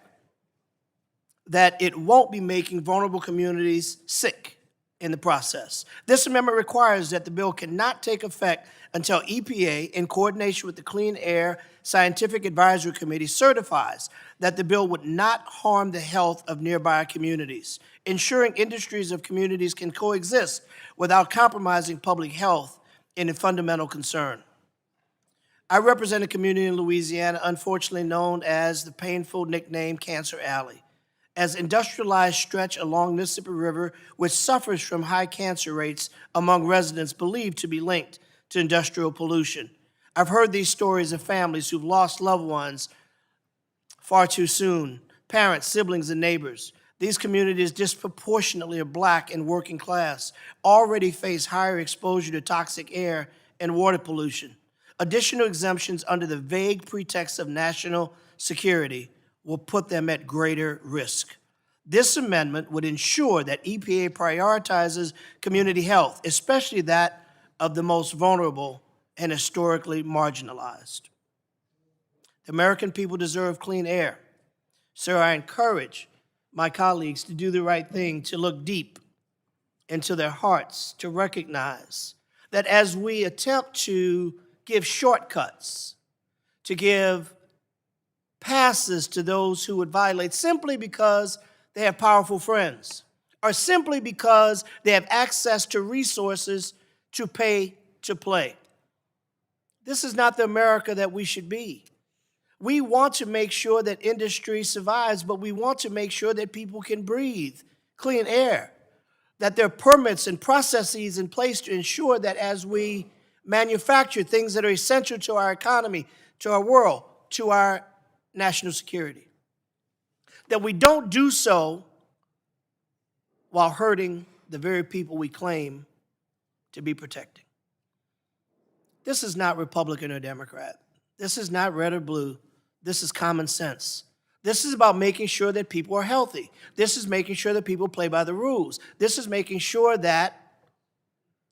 that it won't be making vulnerable communities sick in the process. This amendment requires that the bill cannot take effect until EPA, in coordination with the Clean Air Scientific Advisory Committee, certifies that the bill would not harm the health of nearby communities, ensuring industries of communities can coexist without compromising public health in a fundamental concern. I represent a community in Louisiana, unfortunately known as the painful nickname Cancer Alley, as industrialized stretch along Mississippi River, which suffers from high cancer rates among residents believed to be linked to industrial pollution. I've heard these stories of families who've lost loved ones far too soon, parents, siblings, and neighbors. These communities disproportionately are Black and working class, already face higher exposure to toxic air and water pollution. Additional exemptions under the vague pretext of national security will put them at greater risk. This amendment would ensure that EPA prioritizes community health, especially that of the most vulnerable and historically marginalized. The American people deserve clean air. So I encourage my colleagues to do the right thing, to look deep into their hearts, to recognize that as we attempt to give shortcuts, to give passes to those who would violate simply because they have powerful friends, or simply because they have access to resources to pay to play. This is not the America that we should be. We want to make sure that industry survives, but we want to make sure that people can breathe clean air, that there are permits and processes in place to ensure that as we manufacture things that are essential to our economy, to our world, to our national security, that we don't do so while hurting the very people we claim to be protecting. This is not Republican or Democrat. This is not red or blue. This is common sense. This is about making sure that people are healthy. This is making sure that people play by the rules. This is making sure that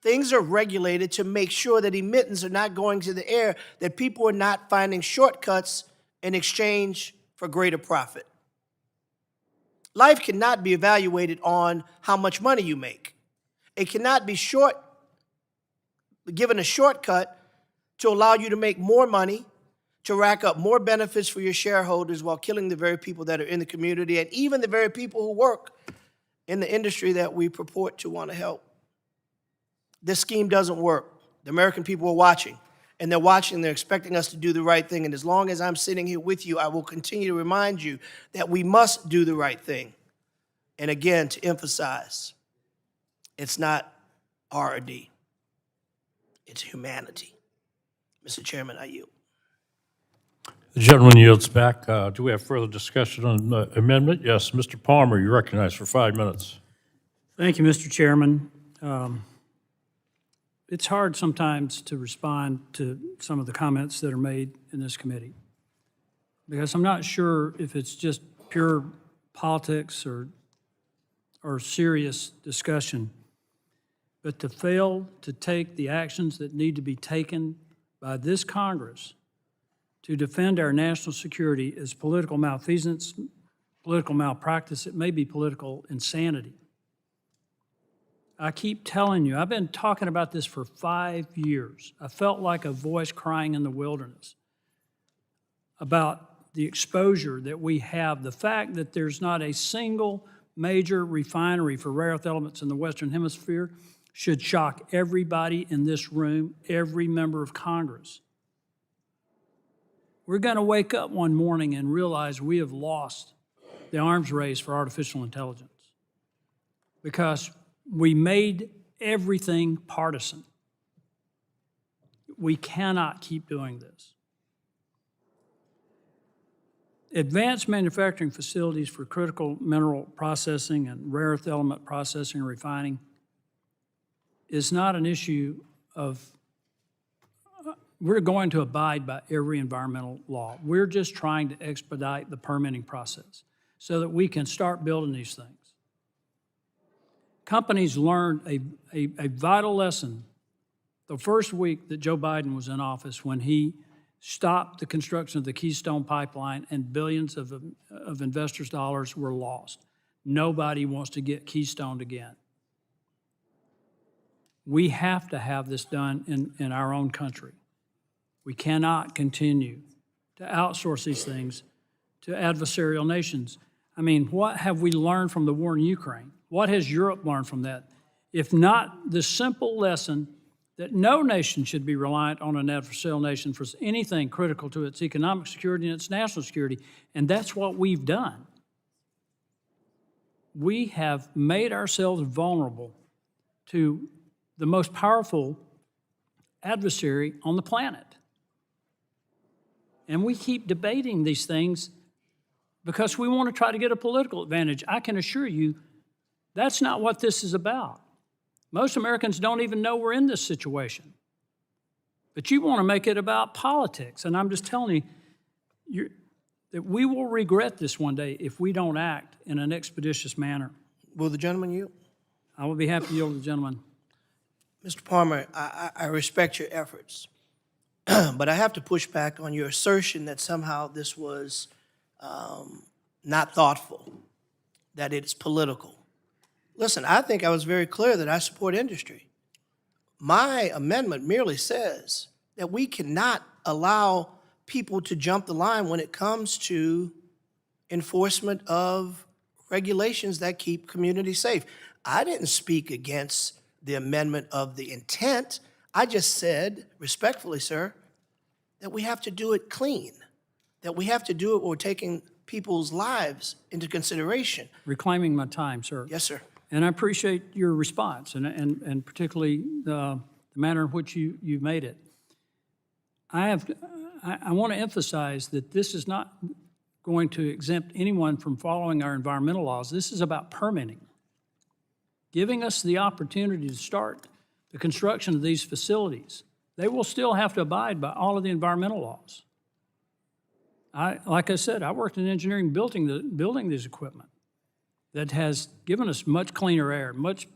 things are regulated to make sure that emittents are not going to the air, that people are not finding shortcuts in exchange for greater profit. Life cannot be evaluated on how much money you make. It cannot be given a shortcut to allow you to make more money, to rack up more benefits for your shareholders while killing the very people that are in the community and even the very people who work in the industry that we purport to want to help. This scheme doesn't work. The American people are watching, and they're watching, and they're expecting us to do the right thing. And as long as I'm sitting here with you, I will continue to remind you that we must do the right thing. And again, to emphasize, it's not R or D. It's humanity. Mr. Chairman, I yield. The gentleman yields back. Do we have further discussion on the amendment? Yes, Mr. Palmer, you're recognized for 5 minutes. Thank you, Mr. Chairman. It's hard sometimes to respond to some of the comments that are made in this committee, because I'm not sure if it's just pure politics or serious discussion. but to fail to take the actions that need to be taken by this Congress to defend our national security is political malfeasance, political malpractice. It may be political insanity. I keep telling you, I've been talking about this for 5 years. I felt like a voice crying in the wilderness about the exposure that we have, the fact that there's not a single major refinery for rare earth elements in the Western Hemisphere should shock everybody in this room, every member of Congress. We're going to wake up one morning and realize we have lost the arms race for artificial intelligence because we made everything partisan. We cannot keep doing this. Advanced manufacturing facilities for critical mineral processing and rare earth element processing and refining is not an issue of, we're going to abide by every environmental law. We're just trying to expedite the permitting process so that we can start building these things. Companies learned a vital lesson the first week that Joe Biden was in office when he stopped the construction of the Keystone Pipeline and billions of investors' dollars were lost. Nobody wants to get Keystoned again. We have to have this done in our own country. We cannot continue to outsource these things to adversarial nations. I mean, what have we learned from the war in Ukraine? What has Europe learned from that? If not the simple lesson that no nation should be reliant on an adversarial nation for anything critical to its economic security and its national security, and that's what we've done. We have made ourselves vulnerable to the most powerful adversary on the planet. And we keep debating these things because we want to try to get a political advantage. I can assure you, that's not what this is about. Most Americans don't even know we're in this situation. But you want to make it about politics. And I'm just telling you that we will regret this one day if we don't act in an expeditious manner. Will the gentleman yield? I will be happy to yield to the gentleman. Mr. Palmer, I respect your efforts, but I have to push back on your assertion that somehow this was not thoughtful, that it's political. Listen, I think I was very clear that I support industry. My amendment merely says that we cannot allow people to jump the line when it comes to enforcement of regulations that keep communities safe. I didn't speak against the amendment of the intent. I just said, respectfully, sir, that we have to do it clean, that we have to do it while we're taking people's lives into consideration. Reclaiming my time, sir. Yes, sir. And I appreciate your response and particularly the manner in which you made it. I want to emphasize that this is not going to exempt anyone from following our environmental laws. This is about permitting, giving us the opportunity to start the construction of these facilities. They will still have to abide by all of the environmental laws. Like I said, I worked in engineering building these equipment that has given us much cleaner air, much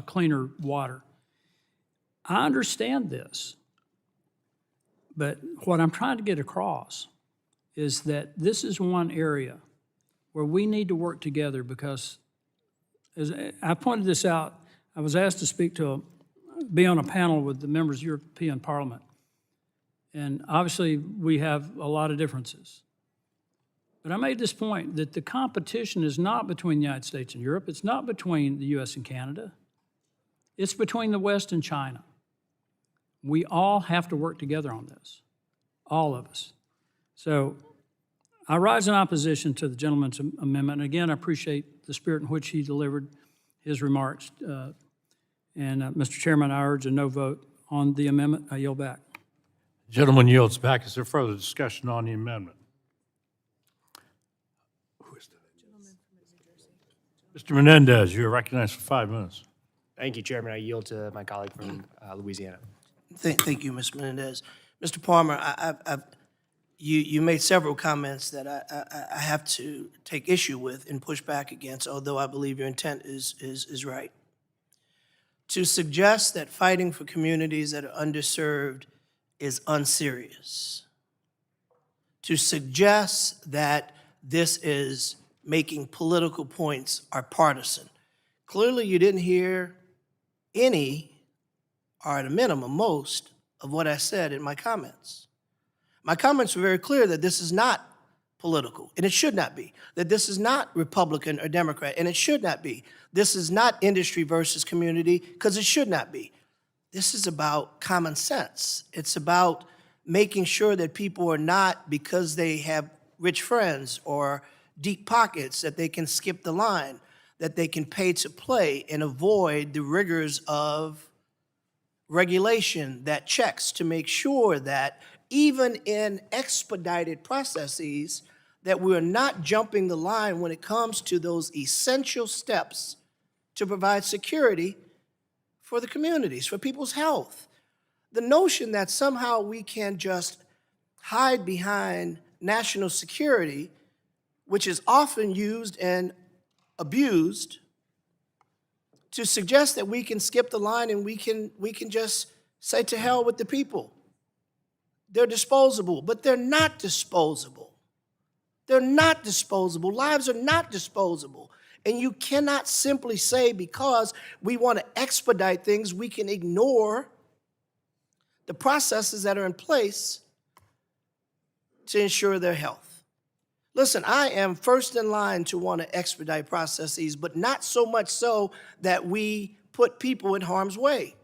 cleaner water. I understand this, but what I'm trying to get across is that this is one area where we need to work together because, as I pointed this out, I was asked to be on a panel with the members of the European Parliament. And obviously, we have a lot of differences. But I made this point that the competition is not between the United States and Europe. It's not between the U.S. and Canada. It's between the West and China. We all have to work together on this, all of us. So I rise in opposition to the gentleman's amendment. And again, I appreciate the spirit in which he delivered his remarks. Mr. Chairman, I urge a no vote on the amendment. I yield back. Gentleman yields back. Is there further discussion on the amendment? Mr. Menendez, you are recognized for 5 minutes. Thank you, Chairman. I yield to my colleague from Louisiana. Thank you, Mr. Menendez. Mr. Palmer, you made several comments that I have to take issue with and push back against, although I believe your intent is right. to suggest that fighting for communities that are underserved is unserious, to suggest that this is making political points are partisan. Clearly, you didn't hear any, or at a minimum, most, of what I said in my comments. My comments were very clear that this is not political, and it should not be. That this is not Republican or Democrat, and it should not be. This is not industry versus community, because it should not be. This is about common sense. It's about making sure that people are not, because they have rich friends or deep pockets, that they can skip the line, that they can pay to play and avoid the rigors of regulation that checks to make sure that even in expedited processes, that we're not jumping the line when it comes to those essential steps to provide security for the communities, for people's health. The notion that somehow we can just hide behind national security, which is often used and abused, to suggest that we can skip the line and we can just say to hell with the people. They're disposable, but they're not disposable. They're not disposable. Lives are not disposable. And you cannot simply say because we want to expedite things, we can ignore the processes that are in place to ensure their health. Listen, I am first in line to want to expedite processes, but not so much so that we put people in harm's way.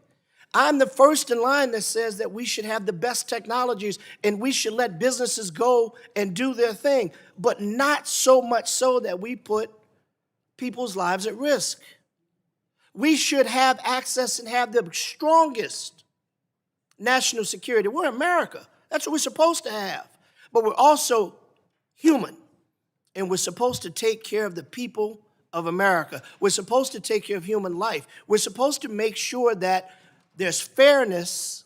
I'm the first in line that says that we should have the best technologies and we should let businesses go and do their thing, but not so much so that we put people's lives at risk. We should have access and have the strongest national security. We're America. That's what we're supposed to have. But we're also human, and we're supposed to take care of the people of America. We're supposed to take care of human life. We're supposed to make sure that there's fairness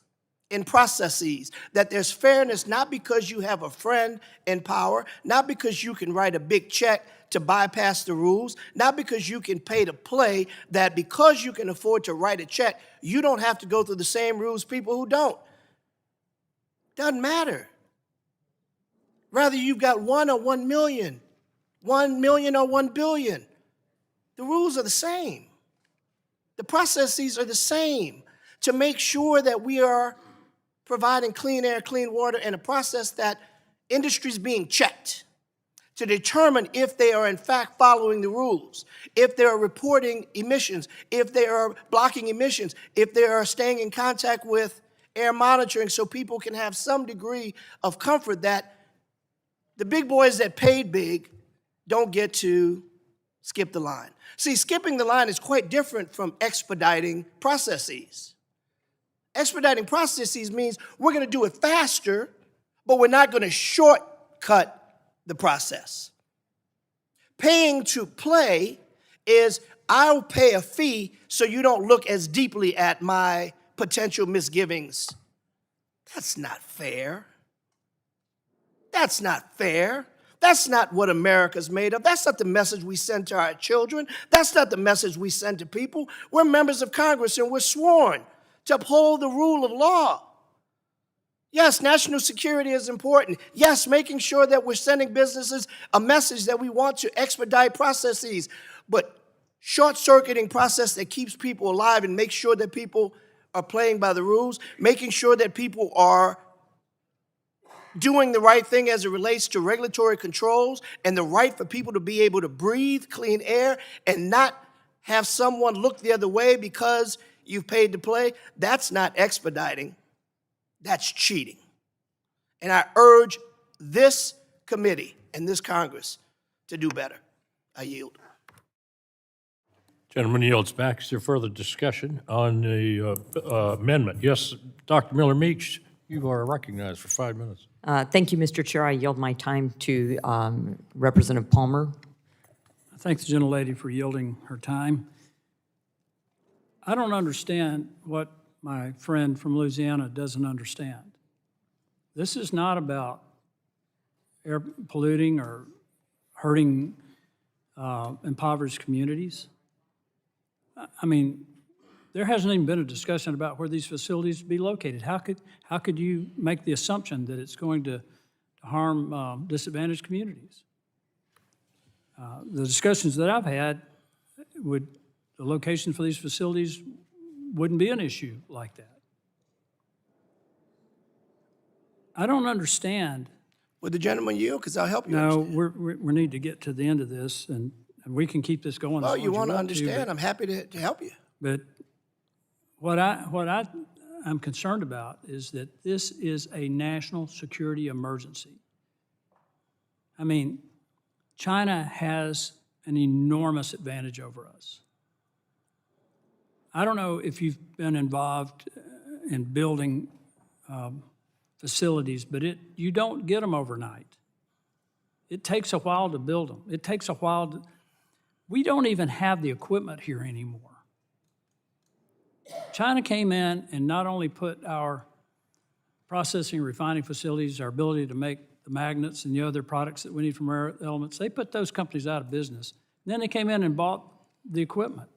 in processes, that there's fairness not because you have a friend in power, not because you can write a big check to bypass the rules, not because you can pay to play, that because you can afford to write a check, you don't have to go through the same rules people who don't. Doesn't matter. Rather, you've got 1 or 1 million, 1 million or 1 billion. The rules are the same. The processes are the same to make sure that we are providing clean air, clean water, and a process that industry is being checked to determine if they are in fact following the rules, if they are reporting emissions, if they are blocking emissions, if they are staying in contact with air monitoring so people can have some degree of comfort that the big boys that paid big don't get to skip the line. See, skipping the line is quite different from expediting processes. Expediting processes means we're going to do it faster, but we're not going to shortcut the process. Paying to play is I'll pay a fee so you don't look as deeply at my potential misgivings. That's not fair. That's not fair. That's not what America's made of. That's not the message we send to our children. That's not the message we send to people. We're members of Congress and we're sworn to uphold the rule of law. Yes, national security is important. Yes, making sure that we're sending businesses a message that we want to expedite processes, but short-circuiting process that keeps people alive and makes sure that people are playing by the rules, making sure that people are doing the right thing as it relates to regulatory controls and the right for people to be able to breathe clean air and not have someone look the other way because you've paid to play. That's not expediting. That's cheating. And I urge this committee and this Congress to do better. I yield. Gentleman yields back. Is there further discussion on the amendment? Yes, Dr. Miller-Meeks, you are recognized for 5 minutes. Thank you, Mr. Chair. I yield my time to Representative Palmer. I thank the gentlelady for yielding her time. I don't understand what my friend from Louisiana doesn't understand. This is not about air polluting or hurting impoverished communities. I mean, there hasn't even been a discussion about where these facilities be located. How could you make the assumption that it's going to harm disadvantaged communities? The discussions that I've had the location for these facilities wouldn't be an issue like that. I don't understand. Would the gentleman yield? Because I'll help you No, understand. we need to get to the end of this, and we can keep this going. Well, as long you as want to but- understand, I'm happy to help you. But what I'm concerned about is that this is a national security emergency. I mean, China has an enormous advantage over us. I don't know if you've been involved in building facilities, but you don't get them overnight. It takes a while to build them. It takes a while we don't even have the equipment here anymore. China came in and not only put our processing and refining facilities, our ability to make the magnets and the other products that we need from rare elements, they put those companies out of business. And then they came in and bought the equipment.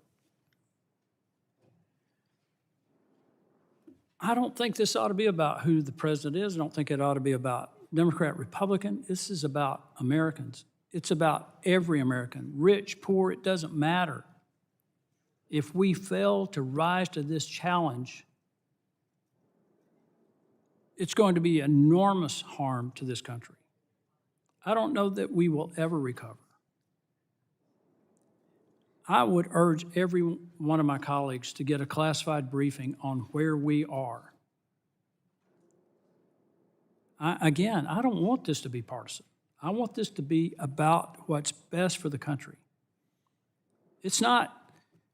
I don't think this ought to be about who the president is. I don't think it ought to be about Democrat, Republican. This is about Americans. It's about every American, rich, poor, it doesn't matter. If we fail to rise to this challenge, it's going to be enormous harm to this country. I don't know that we will ever recover. I would urge every one of my colleagues to get a classified briefing on where we are. Again, I don't want this to be partisan. I want this to be about what's best for the country. It's not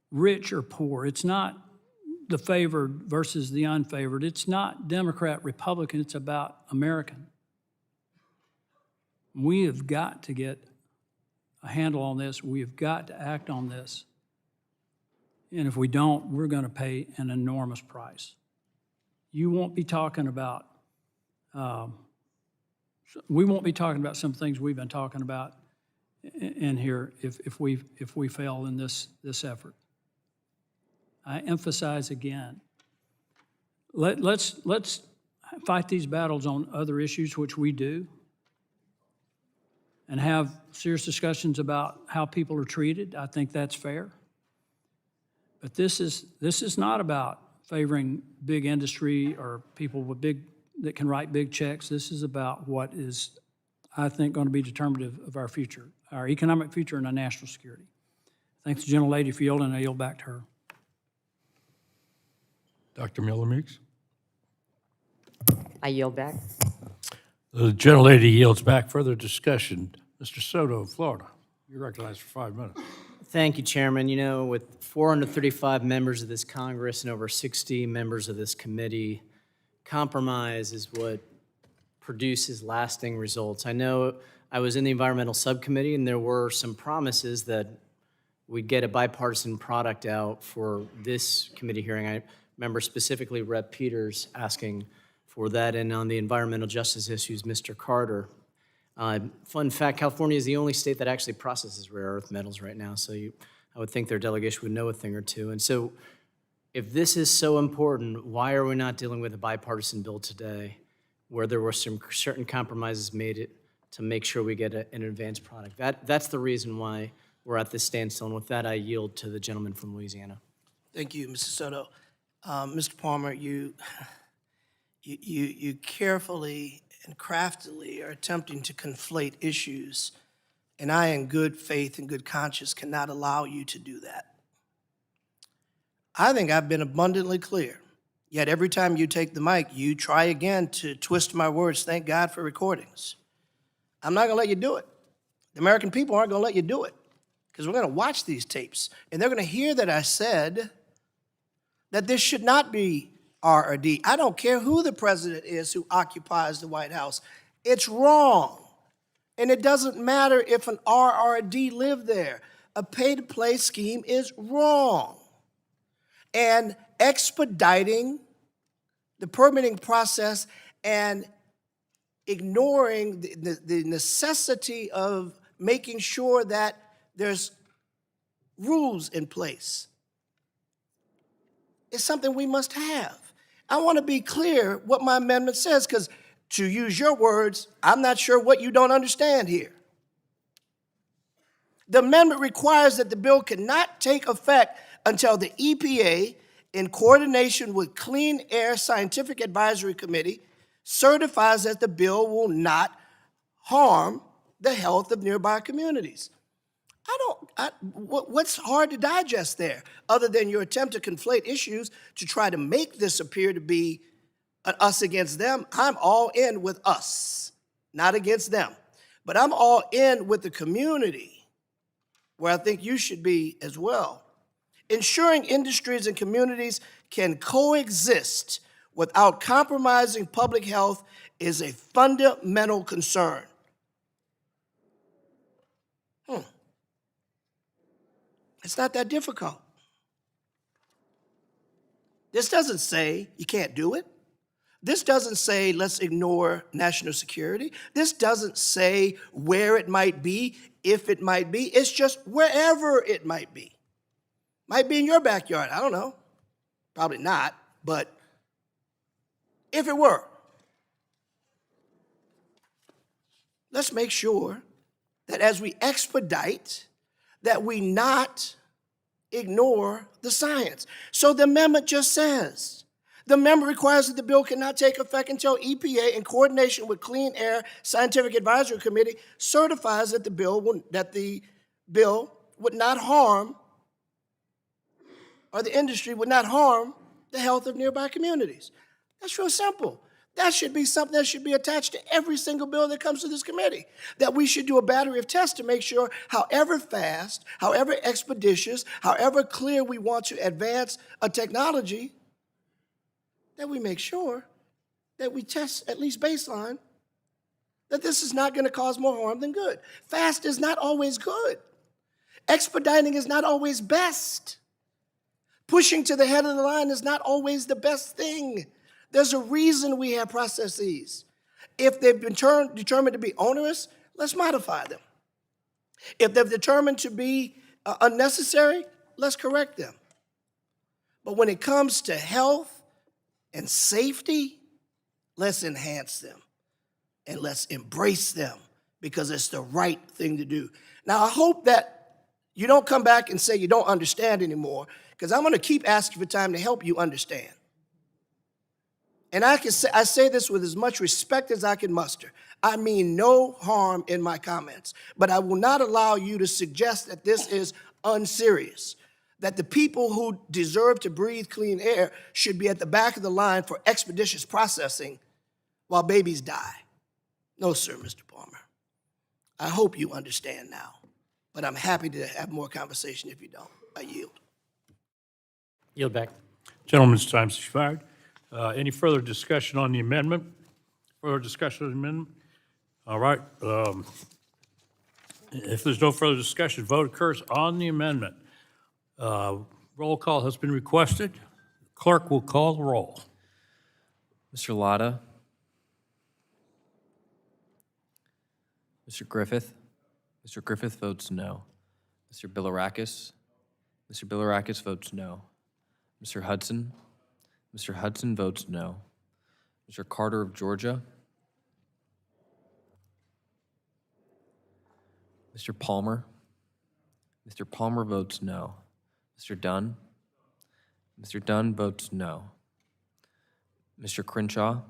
rich or poor. It's not the favored versus the unfavored. It's not Democrat, Republican. It's about American. We have got to get a handle on this. We have got to act on this. And if we don't, we're going to pay an enormous price. You won't be talking about, we won't be talking about some things we've been talking about in here if we fail in this effort. I emphasize again, let's fight these battles on other issues, which we do, and have serious discussions about how people are treated. I think that's fair. But this is not about favoring big industry or people with that can write big checks. This is about what is, I think, going to be determinative of our future, our economic future and our national security. Thanks, the gentlelady, for yielding, and I yield back to her. Dr. Miller-Meeks? I yield back. The gentlelady yields back. Further discussion. Mr. Soto of Florida, you're recognized for 5 minutes. Thank you, Chairman. You know, with 435 members of this Congress and over 60 members of this committee, compromise is what produces lasting results. I know I was in the environmental subcommittee, and there were some promises that we'd get a bipartisan product out for this committee hearing. I remember specifically Rep. Peters asking for that, and on the environmental justice issues, Mr. Carter. Fun fact, California is the only state that actually processes rare earth metals right now, so I would think their delegation would know a thing or two. And so if this is so important, why are we not dealing with a bipartisan bill today where there were some certain compromises made to make sure we get an advanced product? That's the reason why we're at this standstill, and with that, I yield to the gentleman from Louisiana. Thank you, Mr. Soto. Mr. Palmer, you carefully and craftily are attempting to conflate issues, and I, in good faith and good conscience, cannot allow you to do that. I think I've been abundantly clear, yet every time you take the mic, you try again to twist my words. Thank God for recordings. I'm not going to let you do it. The American people aren't going to let you do it, because we're going to watch these tapes, and they're going to hear that I said that this should not be R or D. I don't care who the president is who occupies the White House. It's wrong. And it doesn't matter if an R or a D live there. A pay-to-play scheme is wrong. And expediting the permitting process and ignoring the necessity of making sure that there's rules in place. is something we must have. I want to be clear what my amendment says, because to use your words, I'm not sure what you don't understand here. The amendment requires that the bill cannot take effect until the EPA, in coordination with Clean Air Scientific Advisory Committee, certifies that the bill will not harm the health of nearby communities. What's hard to digest there, other than your attempt to conflate issues to try to make this appear to be an us against them? I'm all in with us, not against them. But I'm all in with the community, where I think you should be as well. Ensuring industries and communities can coexist without compromising public health is a fundamental concern. It's not that difficult. This doesn't say you can't do it. This doesn't say let's ignore national security. This doesn't say where it might be, if it might be. It's just wherever it might be. Might be in your backyard, I don't know. Probably not, but if it were, let's make sure that as we expedite, that we not ignore the science. So the amendment just says, the amendment requires that the bill cannot take effect until EPA, in coordination with Clean Air Scientific Advisory Committee, certifies that the bill would not harm, or the industry would not harm, the health of nearby communities. That's real simple. That should be something that should be attached to every single bill that comes to this committee, that we should do a battery of tests to make sure, however fast, however expeditious, however clear we want to advance a technology, that we make sure that we test, at least baseline, that this is not going to cause more harm than good. Fast is not always good. Expediting is not always best. Pushing to the head of the line is not always the best thing. There's a reason we have processes. If they've been determined to be onerous, let's modify them. If they've determined to be unnecessary, let's correct them. But when it comes to health and safety, let's enhance them and let's embrace them, because it's the right thing to do. Now, I hope that you don't come back and say you don't understand anymore, because I'm going to keep asking for time to help you understand. And I say this with as much respect as I can muster. I mean no harm in my comments, but I will not allow you to suggest that this is unserious, that the people who deserve to breathe clean air should be at the back of the line for expeditious processing while babies die. No, sir, Mr. Palmer. I hope you understand now, but I'm happy to have more conversation if you don't. I yield. Yield back. Gentleman's time is expired. Any further discussion on the amendment? Further discussion on the amendment? All right. If there's no further discussion, vote occurs on the amendment. Roll call has been requested. Clerk will call the roll. Mr. Latta? Mr. Griffith? Mr. Griffith votes no. Mr. Bilirakis? Mr. Bilirakis votes no. Mr. Hudson? Mr. Hudson votes no. Mr. Carter of Georgia? Mr. Palmer? Mr. Palmer votes no. Mr. Dunn? Mr. Dunn votes no. Mr. Crenshaw?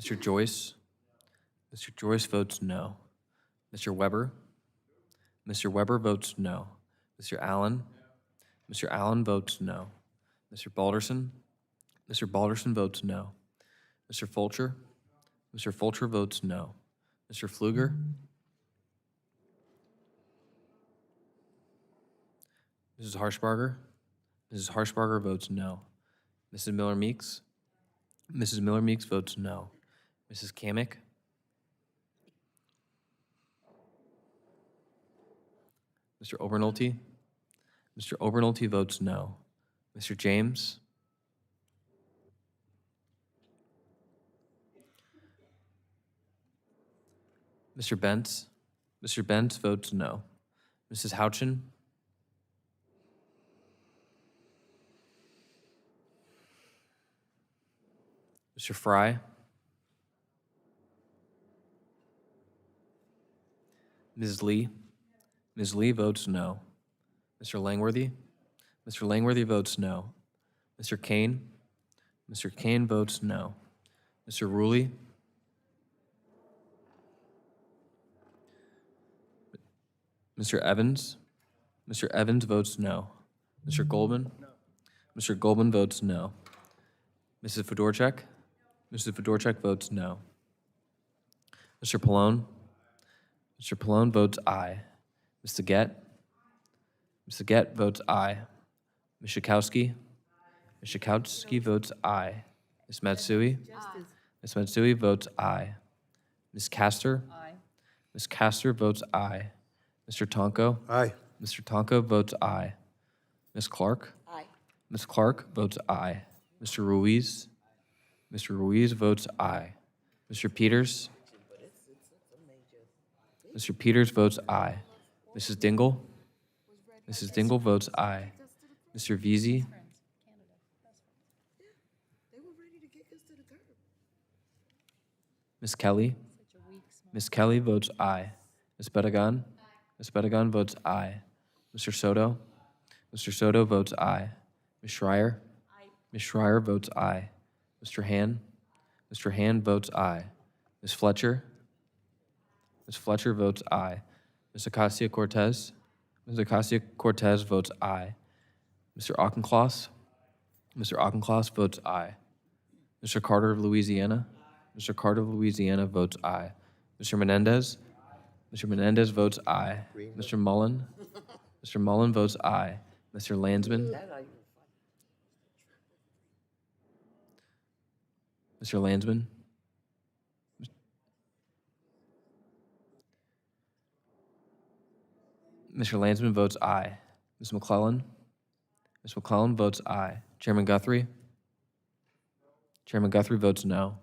Mr. Joyce? Mr. Joyce votes no. Mr. Weber? Mr. Weber votes no. Mr. Allen? Mr. Allen votes no. Mr. Balderson? Mr. Balderson votes no. Mr. Fulcher? Mr. Fulcher votes no. Mr. Pfluger? Mrs. Harshbarger? Mrs. Harshbarger votes no. Mrs. Miller-Meeks? Mrs. Miller-Meeks votes no. Mrs. Kamick? Mr. Obernolte? Mr. Obernolte votes no. Mr. James? Mr. Bentz? Mr. Bentz votes no. Mrs. Houchin? Mr. Fry, Ms. Lee. Ms. Lee votes no. Mr. Langworthy. Mr. Langworthy votes no. Mr. Kane. Mr. Kane votes no. Mr. Ruley. Mr. Evans. Mr. Evans votes no. Mr. Goldman. Mr. Goldman votes no. Mrs. Fedorchak. Mrs. Fedorchak votes no. Mr. Pallone. Mr. Pallone votes aye. Mr. Gett. Mr. Gett votes aye. Ms. Schakowsky. Ms. Schakowsky votes aye. Ms. Matsui. Ms. Matsui votes aye. Ms. Castor. Aye. Ms. Castor votes aye. Mr. Tonko. Aye. Mr. Tonko votes aye. Ms. Clark. Aye. Ms. Clark votes aye. Mr. Ruiz. Mr. Ruiz votes aye. Mr. Peters. Mr. Peters votes aye. Mrs. Dingell. Mrs. Dingell votes aye. Mr. Veazey. Ms. Kelly. Ms. Kelly votes aye. Ms. Bedegan. Ms. Bedegan votes aye. Mr. Soto. Mr. Soto votes aye. Ms. Schreier. Ms. Schreier votes aye. Mr. Han. Mr. Han votes aye. Ms. Fletcher. Ms. Fletcher votes aye. Ms. Acacia-Cortez. Ms. Acacia-Cortez votes aye. Mr. Auchincloss. Mr. Auchincloss votes aye. Mr. Carter of Louisiana. Mr. Carter of Louisiana votes aye. Mr. Menendez. Mr. Menendez votes aye. Mr. Mullen. Mr. Mullen votes aye. Mr. Landsman. Mr. Landsman. Mr. Landsman votes aye. Ms. McClellan. Ms. McClellan votes aye. Chairman Guthrie. Chairman Guthrie votes no.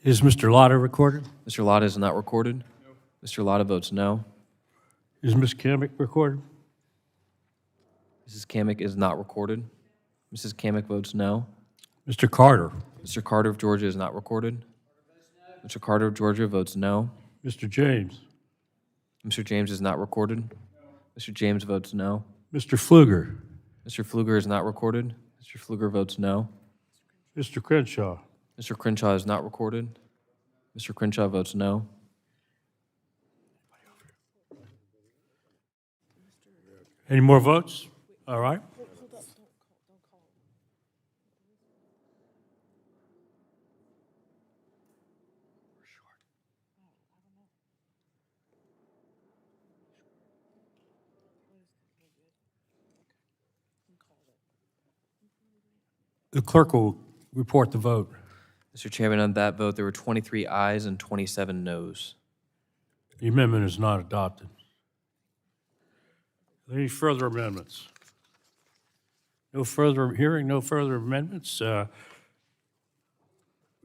Is Mr. Lotta recorded? Mr. Lotta is not recorded. Mr. Lotta votes no. Is Ms. Kamick recorded? Mrs. Kamick is not recorded. Mrs. Kamick votes no. Mr. Carter? Mr. Carter of Georgia is not recorded. Mr. Carter of Georgia votes no. Mr. James? Mr. James is not recorded. Mr. James votes no. Mr. Pfluger? Mr. Pfluger is not recorded. Mr. Pfluger votes no. Mr. Crenshaw? Mr. Crenshaw is not recorded. Mr. Crenshaw votes no. Any more votes? All right. The clerk will report the vote. Mr. Chairman, on that vote, there were 23 ayes and 27 noes. The amendment is not adopted. Any further amendments? No further hearing, no further amendments. We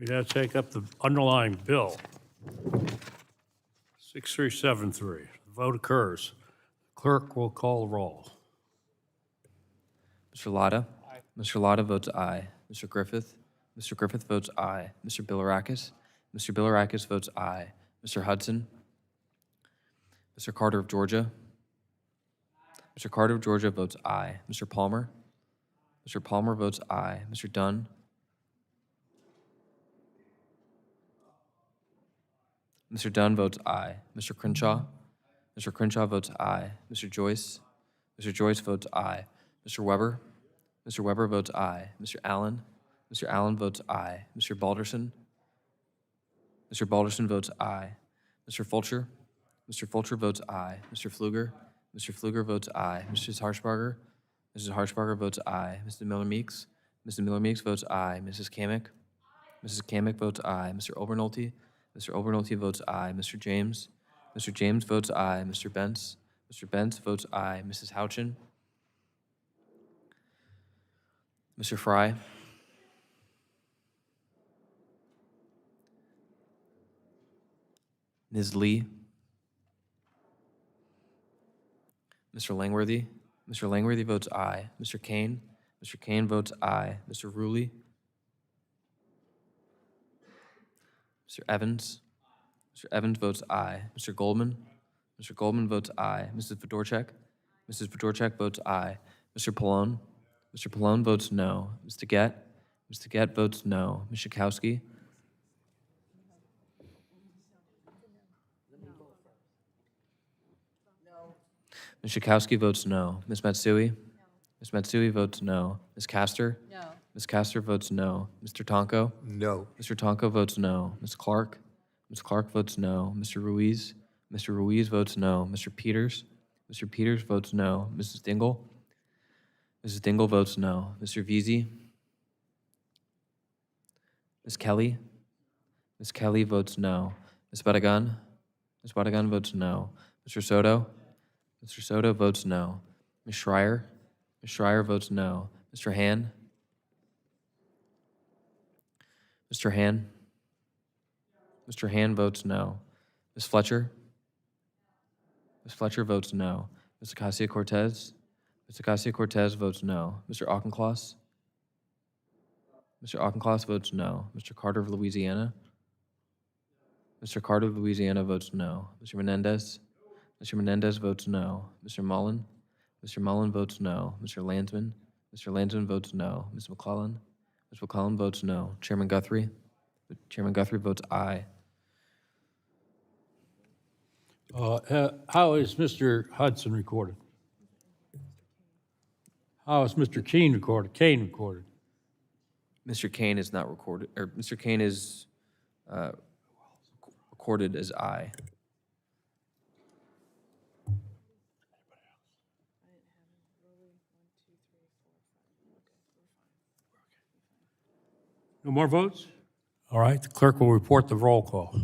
now take up the underlying bill. 6373. The vote occurs. Clerk will call the roll. Mr. Lotta? Aye. Mr. Lotta votes aye. Mr. Griffith? Mr. Griffith votes aye. Mr. Bilirakis? Mr. Bilirakis votes aye. Mr. Hudson? Mr. Carter of Georgia? Mr. Carter of Georgia votes aye. Mr. Palmer? Mr. Palmer votes aye. Mr. Dunn? Mr. Dunn votes aye. Mr. Crenshaw? Mr. Crenshaw votes aye. Mr. Joyce? Mr. Joyce votes aye. Mr. Weber? Mr. Weber votes aye. Mr. Allen? Mr. Allen votes aye. Mr. Balderson? Mr. Balderson votes aye. Mr. Fulcher? Mr. Fulcher votes aye. Mr. Pfluger? Mr. Pfluger votes aye. Mrs. Harshbarger? Mrs. Harshbarger votes aye. Mr. Miller-Meeks? Mr. Miller-Meeks votes aye. Mrs. Kamick? Mrs. Kamick votes aye. Mr. Obernolte? Mr. Obernolte votes aye. Mr. James? Mr. James votes aye. Mr. Bentz? Mr. Bentz votes aye. Mrs. Houchin? Mr. Fry? Ms. Lee? Mr. Langworthy? Mr. Langworthy votes aye. Mr. Kane? Mr. Kane votes aye. Mr. Rulli? Mr. Evans? Mr. Evans votes aye. Mr. Goldman? Mr. Goldman votes aye. Mrs. Fedorchak? Mrs. Fedorchak votes aye. Mr. Pallone? Mr. Pallone votes no. Mr. Gett? Mr. Gett votes no. Ms. Schakowsky? Ms. Schakowsky votes no. Ms. Matsui? Ms. Matsui votes no. Ms. Castor? No. Ms. Castor votes no. Mr. Tonko? No. Mr. Tonko votes no. Ms. Clark? Ms. Clark votes no. Mr. Ruiz? Mr. Ruiz votes no. Mr. Peters? Mr. Peters votes no. Mrs. Dingell? Mrs. Dingell votes no. Mr. Veazey? Ms. Kelly? Ms. Kelly votes no. Ms. Badagan? Ms. Badagan votes no. Mr. Soto? Mr. Soto votes no. Ms. Schreier? Ms. Schreier votes no. Mr. Han? Mr. Han? Mr. Han votes no. Ms. Fletcher? Ms. Fletcher votes no. Ms. Ocasio-Cortez? Ms. Ocasio-Cortez votes no. Mr. Auchincloss? Mr. Auchincloss votes no. Mr. Carter of Louisiana? Mr. Carter of Louisiana votes no. Mr. Menendez? Mr. Menendez votes no. Mr. Mullen? Mr. Mullen votes no. Mr. Landsman? Mr. Landsman votes no. Ms. McClellan? Ms. McClellan votes no. Chairman Guthrie? Chairman Guthrie votes aye. How is Mr. Hudson recorded? How is Mr. Kane recorded? Kane recorded? Mr. Kane is not recorded, or Mr. Kane is recorded as aye. No more votes? All right, the clerk will report the roll call.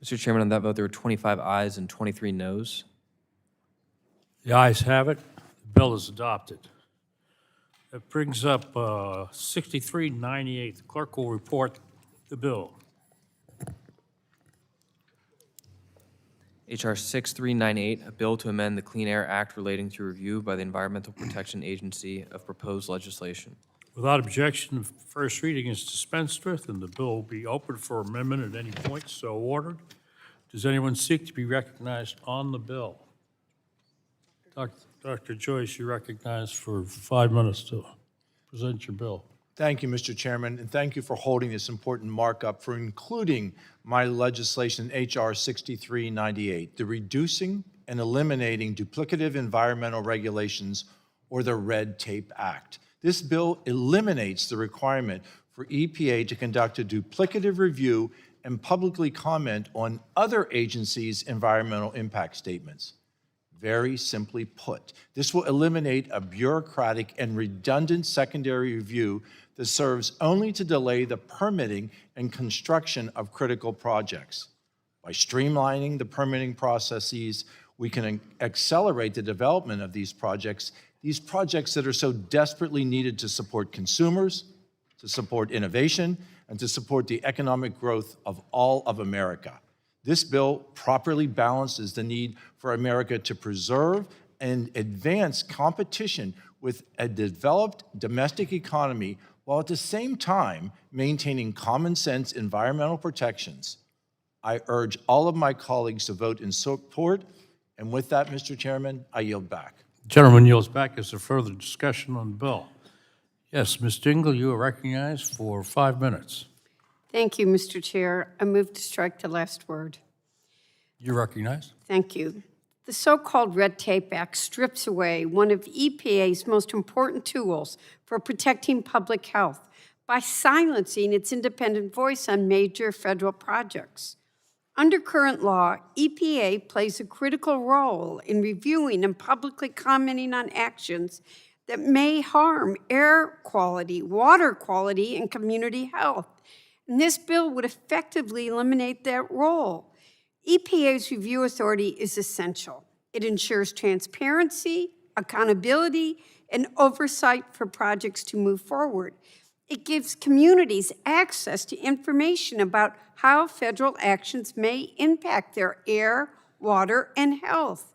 Mr. Chairman, on that vote, there were 25 ayes and 23 noes. The ayes have it. The bill is adopted. That brings up 6398. The clerk will report the bill. H.R. 6398, a bill to amend the Clean Air Act relating to review by the Environmental Protection Agency of proposed legislation. Without objection, the first reading is dispensed with, and the bill will be open for amendment at any point so ordered. Does anyone seek to be recognized on the bill? Dr. Joyce, you're recognized for 5 minutes to present your bill. Thank you, Mr. Chairman, and thank you for holding this important markup, for including my legislation, H.R. 6398, the Reducing and Eliminating Duplicative Environmental Regulations, or the Red Tape Act. This bill eliminates the requirement for EPA to conduct a duplicative review and publicly comment on other agencies' environmental impact statements. Very simply put, this will eliminate a bureaucratic and redundant secondary review that serves only to delay the permitting and construction of critical projects. By streamlining the permitting processes, we can accelerate the development of these projects that are so desperately needed to support consumers, to support innovation, and to support the economic growth of all of America. This bill properly balances the need for America to preserve and advance competition with a developed domestic economy while at the same time maintaining common sense environmental protections. I urge all of my colleagues to vote in support, and with that, Mr. Chairman, I yield back. The gentleman yields back. Is there further discussion on the bill? Yes, Ms. Dingell, you are recognized for 5 minutes. Thank you, Mr. Chair. I move to strike the last word. You're recognized. Thank you. The so-called Red Tape Act strips away one of EPA's most important tools for protecting public health by silencing its independent voice on major federal projects. Under current law, EPA plays a critical role in reviewing and publicly commenting on actions that may harm air quality, water quality, and community health. And this bill would effectively eliminate that role. EPA's review authority is essential. It ensures transparency, accountability, and oversight for projects to move forward. It gives communities access to information about how federal actions may impact their air, water, and health.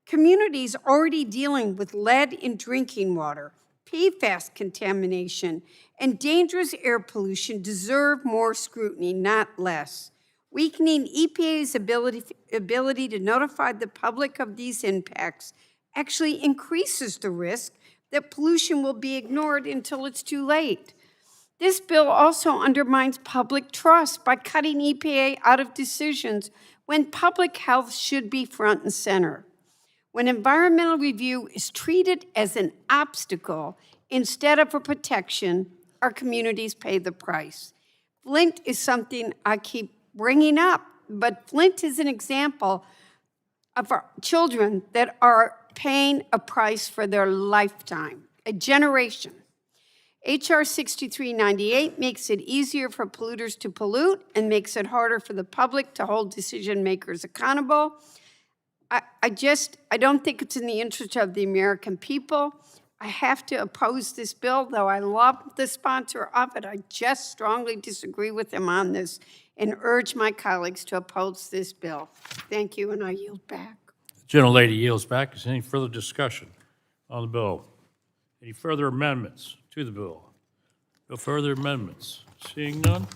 Communities already dealing with lead in drinking water, PFAS contamination, and dangerous air pollution deserve more scrutiny, not less. Weakening EPA's ability to notify the public of these impacts actually increases the risk that pollution will be ignored until it's too late. This bill also undermines public trust by cutting EPA out of decisions when public health should be front and center. When environmental review is treated as an obstacle instead of a protection, our communities pay the price. Flint is something I keep bringing up, but Flint is an example of our children that are paying a price for their lifetime, a generation. HR 6398 makes it easier for polluters to pollute and makes it harder for the public to hold decision makers accountable. I don't think it's in the interest of the American people. I have to oppose this bill, though I love the sponsor of it. I just strongly disagree with him on this and urge my colleagues to oppose this bill. Thank you, and I yield back. The gentlelady yields back. Is there any further discussion on the bill? Any further amendments to the bill? No further amendments. Seeing none,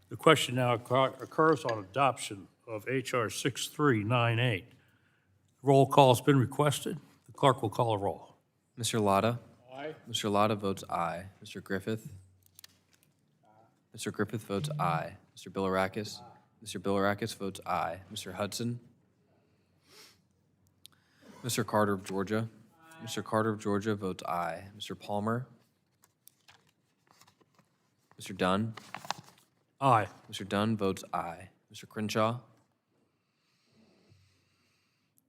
the question now occurs on adoption of H.R. 6398. Roll call has been requested. The clerk will call a roll. Mr. Latta? Aye. Mr. Latta votes aye. Mr. Griffith? Mr. Griffith votes aye. Mr. Bilirakis? Mr. Bilirakis votes aye. Mr. Hudson? Mr. Carter of Georgia? Mr. Carter of Georgia votes aye. Mr. Palmer? Mr. Dunn? Aye. Mr. Dunn votes aye. Mr. Crenshaw?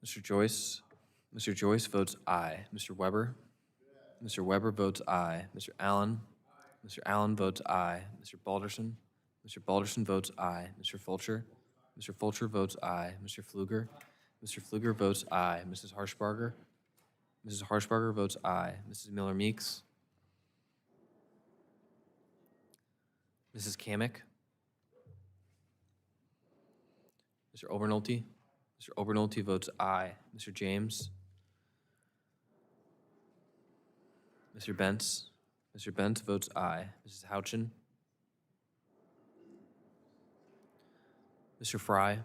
Mr. Joyce? Mr. Joyce votes aye. Mr. Weber? Mr. Weber votes aye. Mr. Allen? Mr. Allen votes aye. Mr. Balderson? Mr. Balderson votes aye. Mr. Fulcher? Mr. Fulcher votes aye. Mr. Pfluger? Mr. Pfluger votes aye. Mrs. Harshbarger? Mrs. Harshbarger votes aye. Mrs. Miller-Meeks? Mrs. Kamick? Mr. Obernolte? Mr. Obernolte votes aye. Mr. James? Mr. Bentz? Mr. Bentz votes aye. Mrs. Houchin? Mr. Fry?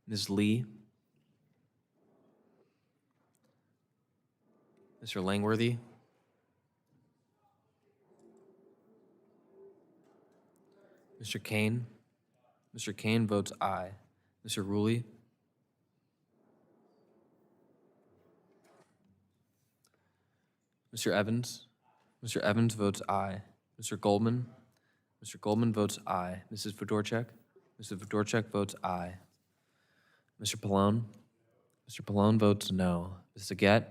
Ms. Lee? Mr. Langworthy? Mr. Kane? Mr. Kane votes aye. Mr. Ruley? Mr. Evans? Mr. Evans votes aye. Mr. Goldman? Mr. Goldman votes aye. Mrs. Fedorchak? Mrs. Fedorchak votes aye. Mr. Pallone? Mr. Pallone votes no. Ms. Saget?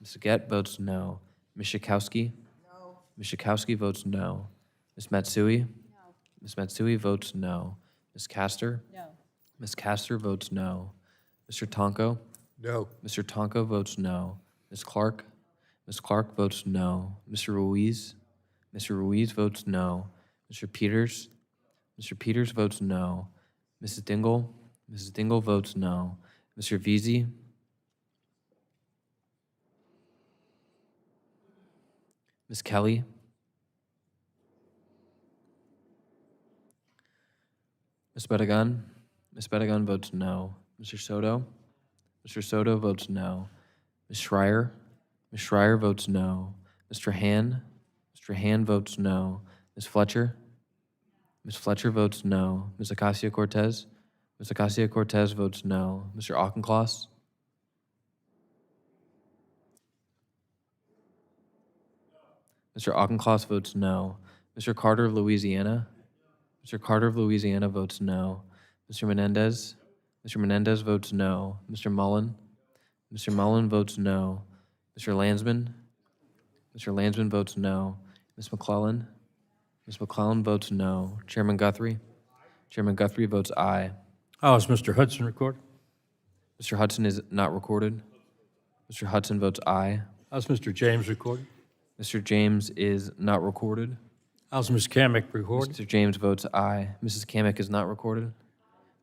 Ms. Saget votes no. Ms. Schakowsky? No. Ms. Schakowsky votes no. Ms. Matsui? No. Ms. Matsui votes no. Ms. Castor? No. Ms. Castor votes no. Mr. Tonko? No. Mr. Tonko votes no. Ms. Clark? Ms. Clark votes no. Mr. Ruiz? Mr. Ruiz votes no. Mr. Peters? Mr. Peters votes no. Mrs. Dingell? Mrs. Dingell votes no. Mr. Veazey? Ms. Kelly? Ms. Bedegan? Ms. Bedegan votes no. Mr. Soto? Mr. Soto votes no. Ms. Schreier? Ms. Schreier votes no. Mr. Han? Mr. Han votes no. Ms. Fletcher? Ms. Fletcher votes no. Ms. Acacia-Cortez? Ms. Acacia-Cortez votes no. Mr. Auchincloss? Mr. Auchincloss votes no. Mr. Carter of Louisiana? Mr. Carter of Louisiana votes no. Mr. Menendez? Mr. Menendez votes no. Mr. Mullen? Mr. Mullen votes no. Mr. Landsman? Mr. Landsman votes no. Ms. McClellan? Ms. McClellan votes no. Chairman Guthrie? Chairman Guthrie votes aye. How is Mr. Hudson recorded? Mr. Hudson is not recorded. Mr. Hudson votes aye. How's Mr. James recorded? Mr. James is not recorded. How's Ms. Kamick recorded? Mr. James votes aye. Mrs. Kamick is not recorded.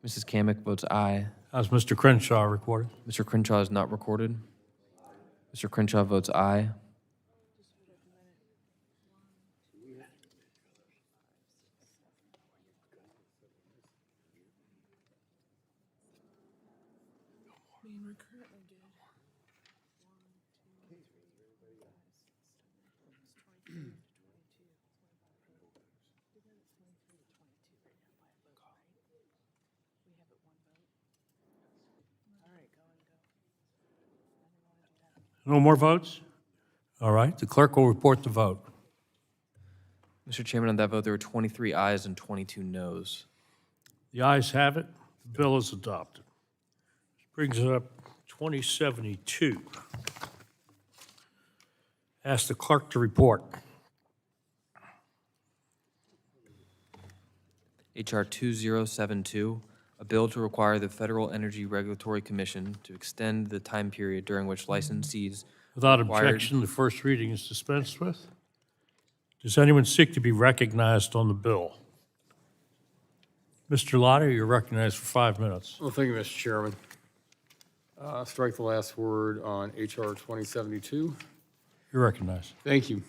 Mrs. Kamick votes aye. How's Mr. Crenshaw recorded? Mr. Crenshaw is not recorded. Mr. Crenshaw votes aye. No more votes? All right, the clerk will report the vote. Mr. Chairman, on that vote, there were 23 ayes and 22 noes. The ayes have it. The bill is adopted. This brings it up 2072. Ask the clerk to report. H.R. 2072, a bill to require the Federal Energy Regulatory Commission to extend the time period during which licensees Without required- objection, the first reading is dispensed with. Does anyone seek to be recognized on the bill? Mr. Lotter, you're recognized for 5 minutes. Well, thank you, Mr. Chairman. Strike the last word on HR 2072. You're recognized. Thank you.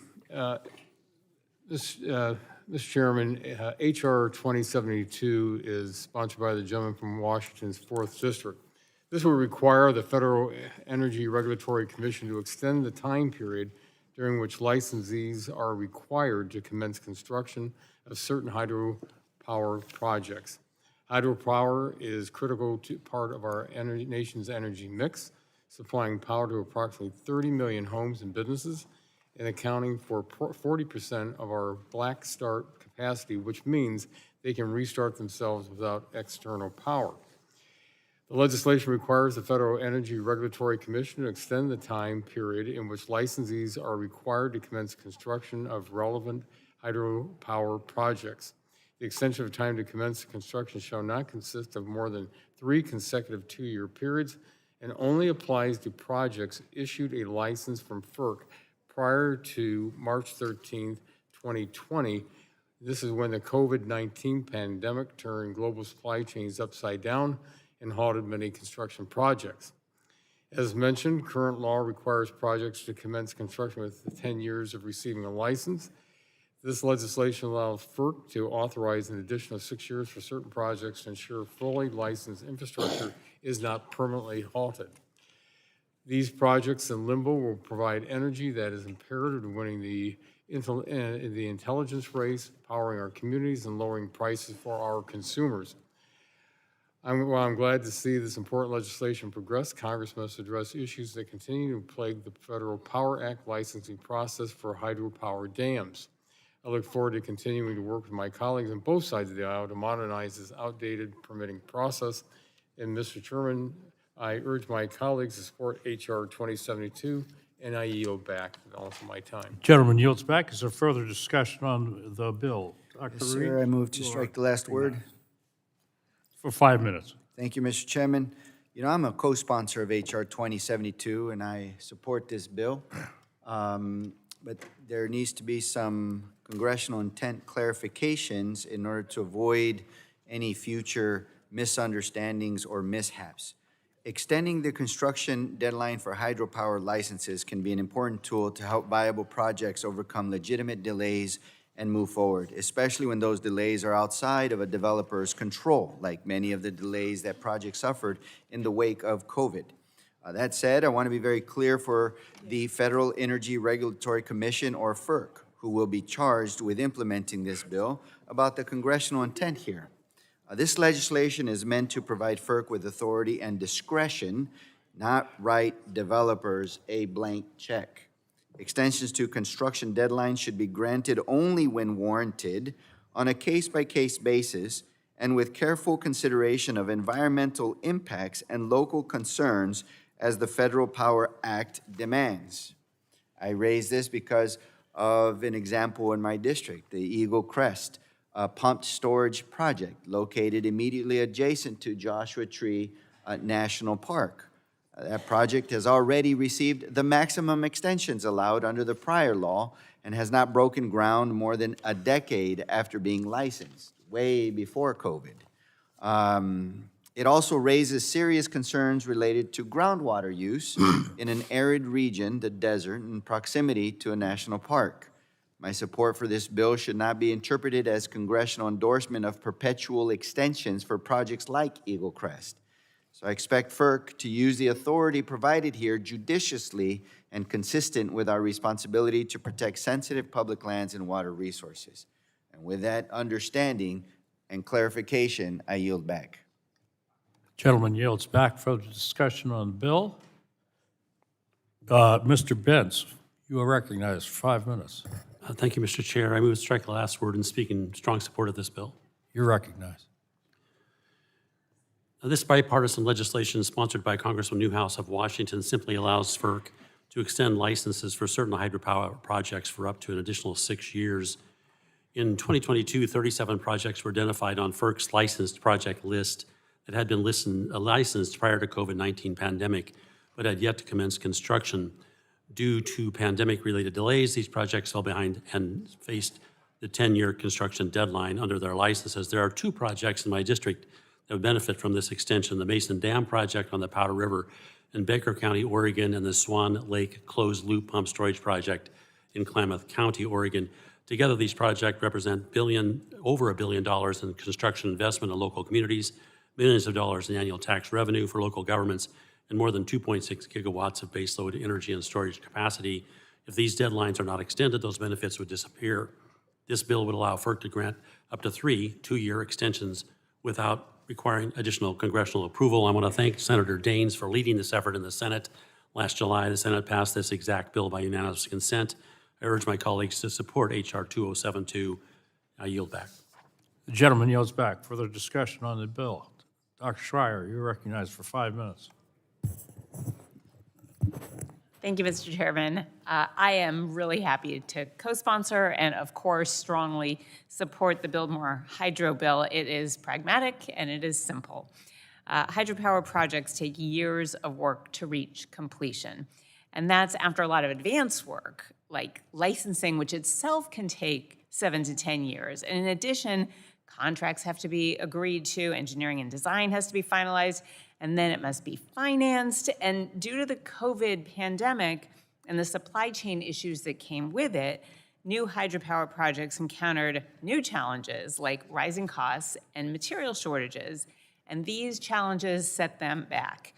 Mr. Chairman, HR 2072 is sponsored by the gentleman from Washington's 4th District. This will require the Federal Energy Regulatory Commission to extend the time period during which licensees are required to commence construction of certain hydropower projects. Hydropower is critical to part of our nation's energy mix, supplying power to approximately 30 million homes and businesses and accounting for 40% of our black start capacity, which means they can restart themselves without external power. The legislation requires the Federal Energy Regulatory Commission to extend the time period in which licensees are required to commence construction of relevant hydropower projects. The extension of time to commence construction shall not consist of more than 3 consecutive 2-year periods and only applies to projects issued a license from FERC prior to March 13th, 2020. This is when the COVID-19 pandemic turned global supply chains upside down and halted many construction projects. As mentioned, current law requires projects to commence construction within 10 years of receiving a license. This legislation allows FERC to authorize an additional 6 years for certain projects to ensure fully licensed infrastructure is not permanently halted. These projects in limbo will provide energy that is imperative to winning the intelligence race, powering our communities, and lowering prices for our consumers. While I'm glad to see this important legislation progress, Congress must address issues that continue to plague the Federal Power Act licensing process for hydropower dams. I look forward to continuing to work with my colleagues on both sides of the aisle to modernize this outdated permitting process. And Mr. Chairman, I urge my colleagues to support H.R. 2072, and I yield back the balance of my time. Gentleman yields back. Is there further discussion on the bill? Dr. Yes, Reed? sir, I move to strike the last word. For 5 minutes. Thank you, Mr. Chairman. You know, I'm a co-sponsor of H.R. 2072, and I support this bill. But there needs to be some congressional intent clarifications in order to avoid any future misunderstandings or mishaps. Extending the construction deadline for hydropower licenses can be an important tool to help viable projects overcome legitimate delays and move forward, especially when those delays are outside of a developer's control, like many of the delays that projects suffered in the wake of COVID. That said, I want to be very clear for the Federal Energy Regulatory Commission, or FERC, who will be charged with implementing this bill, about the congressional intent here. This legislation is meant to provide FERC with authority and discretion, not write developers a blank check. Extensions to construction deadlines should be granted only when warranted on a case-by-case basis and with careful consideration of environmental impacts and local concerns as the Federal Power Act demands. I raise this because of an example in my district, the Eagle Crest pumped storage project located immediately adjacent to Joshua Tree National Park. That project has already received the maximum extensions allowed under the prior law and has not broken ground more than a decade after being licensed, way before COVID. It also raises serious concerns related to groundwater use in an arid region, the desert, in proximity to a national park. My support for this bill should not be interpreted as congressional endorsement of perpetual extensions for projects like Eagle Crest. So I expect FERC to use the authority provided here judiciously and consistent with our responsibility to protect sensitive public lands and water resources. And with that understanding and clarification, I yield back. Gentleman yields back. Further discussion on the bill. Mr. Benz, you are recognized for 5 minutes. Thank you, Mr. Chair. I move to strike the last word and speak in strong support of this bill. You're recognized. This bipartisan legislation sponsored by Congressman Newhouse of Washington simply allows FERC to extend licenses for certain hydropower projects for up to an additional 6 years. In 2022, 37 projects were identified on FERC's licensed project list that had been licensed prior to COVID-19 pandemic, but had yet to commence construction. Due to pandemic-related delays, these projects fell behind and faced the 10-year construction deadline under their licenses. There are 2 projects in my district that would benefit from this extension: the Mason Dam project on the Powder River in Baker County, Oregon, and the Swan Lake Closed Loop Pump Storage Project in Klamath County, Oregon. Together, these projects represent over $1 billion in construction investment in local communities, millions of dollars in annual tax revenue for local governments, and more than 2.6 gigawatts of baseload energy and storage capacity. If these deadlines are not extended, those benefits would disappear. This bill would allow FERC to grant up to 3 two-year extensions without requiring additional congressional approval. I want to thank Senator Daines for leading this effort in the Senate. Last July, the Senate passed this exact bill by unanimous consent. I urge my colleagues to support H.R. 2072. I yield back. The gentleman yields back. Further discussion on the bill. Dr. Schreier, you're recognized for 5 minutes. Thank you, Mr. Chairman. I am really happy to co-sponsor and, of course, strongly support the Build More Hydro bill. It is pragmatic and it is simple. Hydropower projects take years of work to reach completion, and that's after a lot of advanced work, like licensing, which itself can take 7 to 10 years. And in addition, contracts have to be agreed to, engineering and design has to be finalized, and then it must be financed. And due to the COVID pandemic and the supply chain issues that came with it, new hydropower projects encountered new challenges like rising costs and material shortages, and these challenges set them back.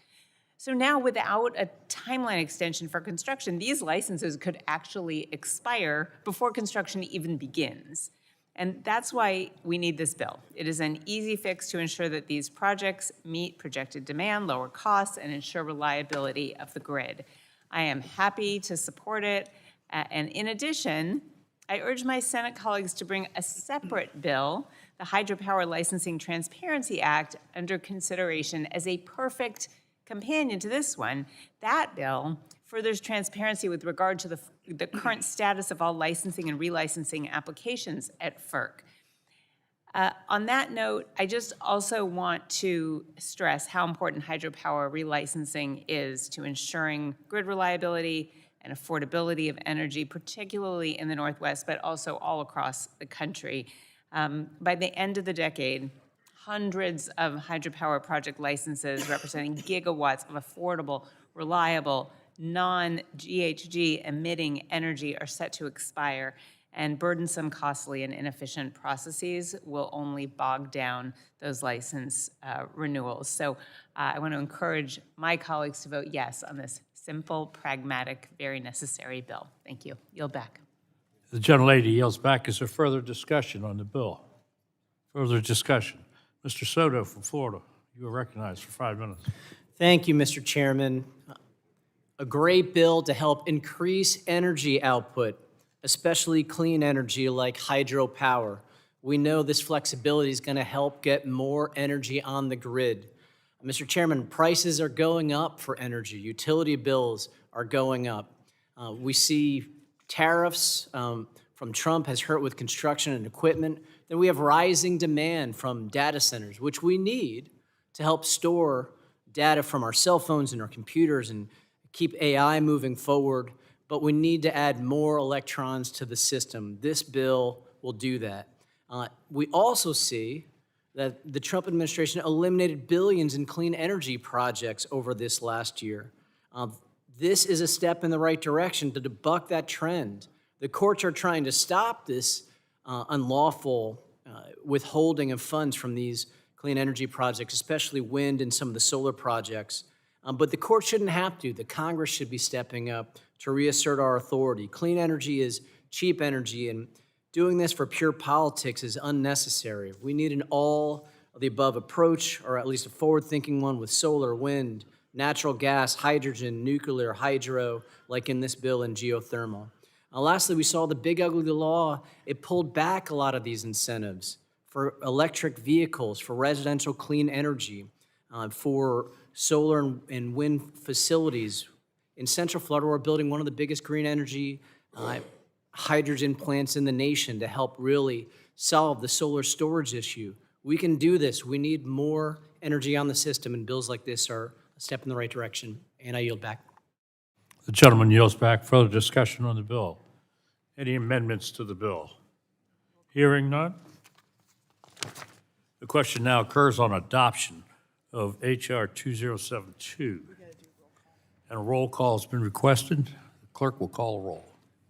So now, without a timeline extension for construction, these licenses could actually expire before construction even begins. And that's why we need this bill. It is an easy fix to ensure that these projects meet projected demand, lower costs, and ensure reliability of the grid. I am happy to support it. And in addition, I urge my Senate colleagues to bring a separate bill, the Hydropower Licensing Transparency Act, under consideration as a perfect companion to this one. That bill furthers transparency with regard to the current status of all licensing and relicensing applications at FERC. On that note, I just also want to stress how important hydropower relicensing is to ensuring grid reliability and affordability of energy, particularly in the Northwest, but also all across the country. By the end of the decade, hundreds of hydropower project licenses representing gigawatts of affordable, reliable, non-GHG emitting energy are set to expire, and burdensome, costly, and inefficient processes will only bog down those license renewals. So I want to encourage my colleagues to vote yes on this simple, pragmatic, very necessary bill. Thank you. Yield back. The gentlelady yields back. Is there further discussion on the bill? Further discussion. Mr. Soto from Florida, you are recognized for 5 minutes. Thank you, Mr. Chairman. A great bill to help increase energy output, especially clean energy like hydropower. We know this flexibility is going to help get more energy on the grid. Mr. Chairman, prices are going up for energy. Utility bills are going up. We see tariffs from Trump has hurt with construction and equipment. Then we have rising demand from data centers, which we need to help store data from our cell phones and our computers and keep AI moving forward, but we need to add more electrons to the system. This bill will do that. We also see that the Trump administration eliminated billions in clean energy projects over this last year. This is a step in the right direction to buck that trend. The courts are trying to stop this unlawful withholding of funds from these clean energy projects, especially wind and some of the solar projects. But the court shouldn't have to. The Congress should be stepping up to reassert our authority. Clean energy is cheap energy, and doing this for pure politics is unnecessary. We need an all of the above approach, or at least a forward-thinking one with solar, wind, natural gas, hydrogen, nuclear, hydro, like in this bill, and geothermal. Lastly, we saw the big ugly law. It pulled back a lot of these incentives for electric vehicles, for residential clean energy, for solar and wind facilities. In Central Florida, we're building one of the biggest green energy hydrogen plants in the nation to help really solve the solar storage issue. We can do this. We need more energy on the system, and bills like this are a step in the right direction. And I yield back. The gentleman yields back. Further discussion on the bill. Any amendments to the bill? Hearing none. The question now occurs on adoption of H.R. 2072. And a roll call has been requested. The clerk will call a roll.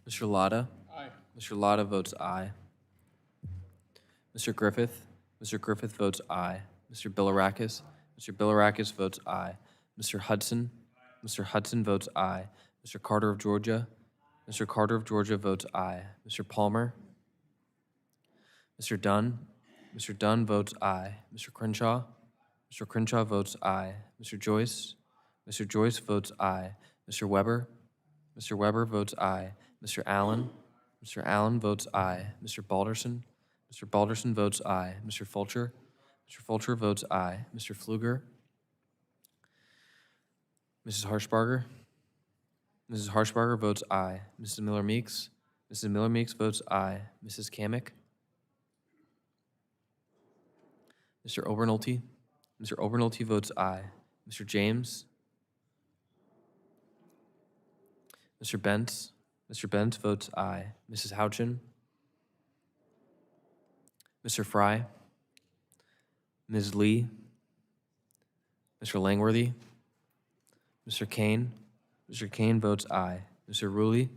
Mr. Latta? Aye. Mr. Latta votes aye. Mr. Griffith? Mr. Griffith votes aye. Mr. Bilirakis? Mr. Bilirakis votes aye. Mr. Hudson? Mr. Hudson votes aye. Mr. Carter of Georgia? Mr. Carter of Georgia votes aye. Mr. Palmer? Mr. Dunn? Mr. Dunn votes aye. Mr. Crenshaw? Mr. Crenshaw votes aye. Mr. Joyce? Mr. Joyce votes aye. Mr. Weber? Mr. Weber votes aye. Mr. Allen? Mr. Allen votes aye. Mr. Balderson? Mr. Balderson votes aye. Mr. Fulcher? Mr. Fulcher votes aye. Mr. Pfluger? Mrs. Harshbarger? Mrs. Harshbarger votes aye. Mrs. Miller-Meeks? Mrs. Miller-Meeks votes aye. Mrs. Kamick? Mr. Obernolte? Mr. Obernolte votes aye. Mr. James? Mr. Bentz? Mr. Bentz votes aye. Mrs. Houchin? Mr. Fry? Ms. Lee? Mr. Langworthy? Mr. Kane? Mr. Kane votes aye. Mr. Ruley?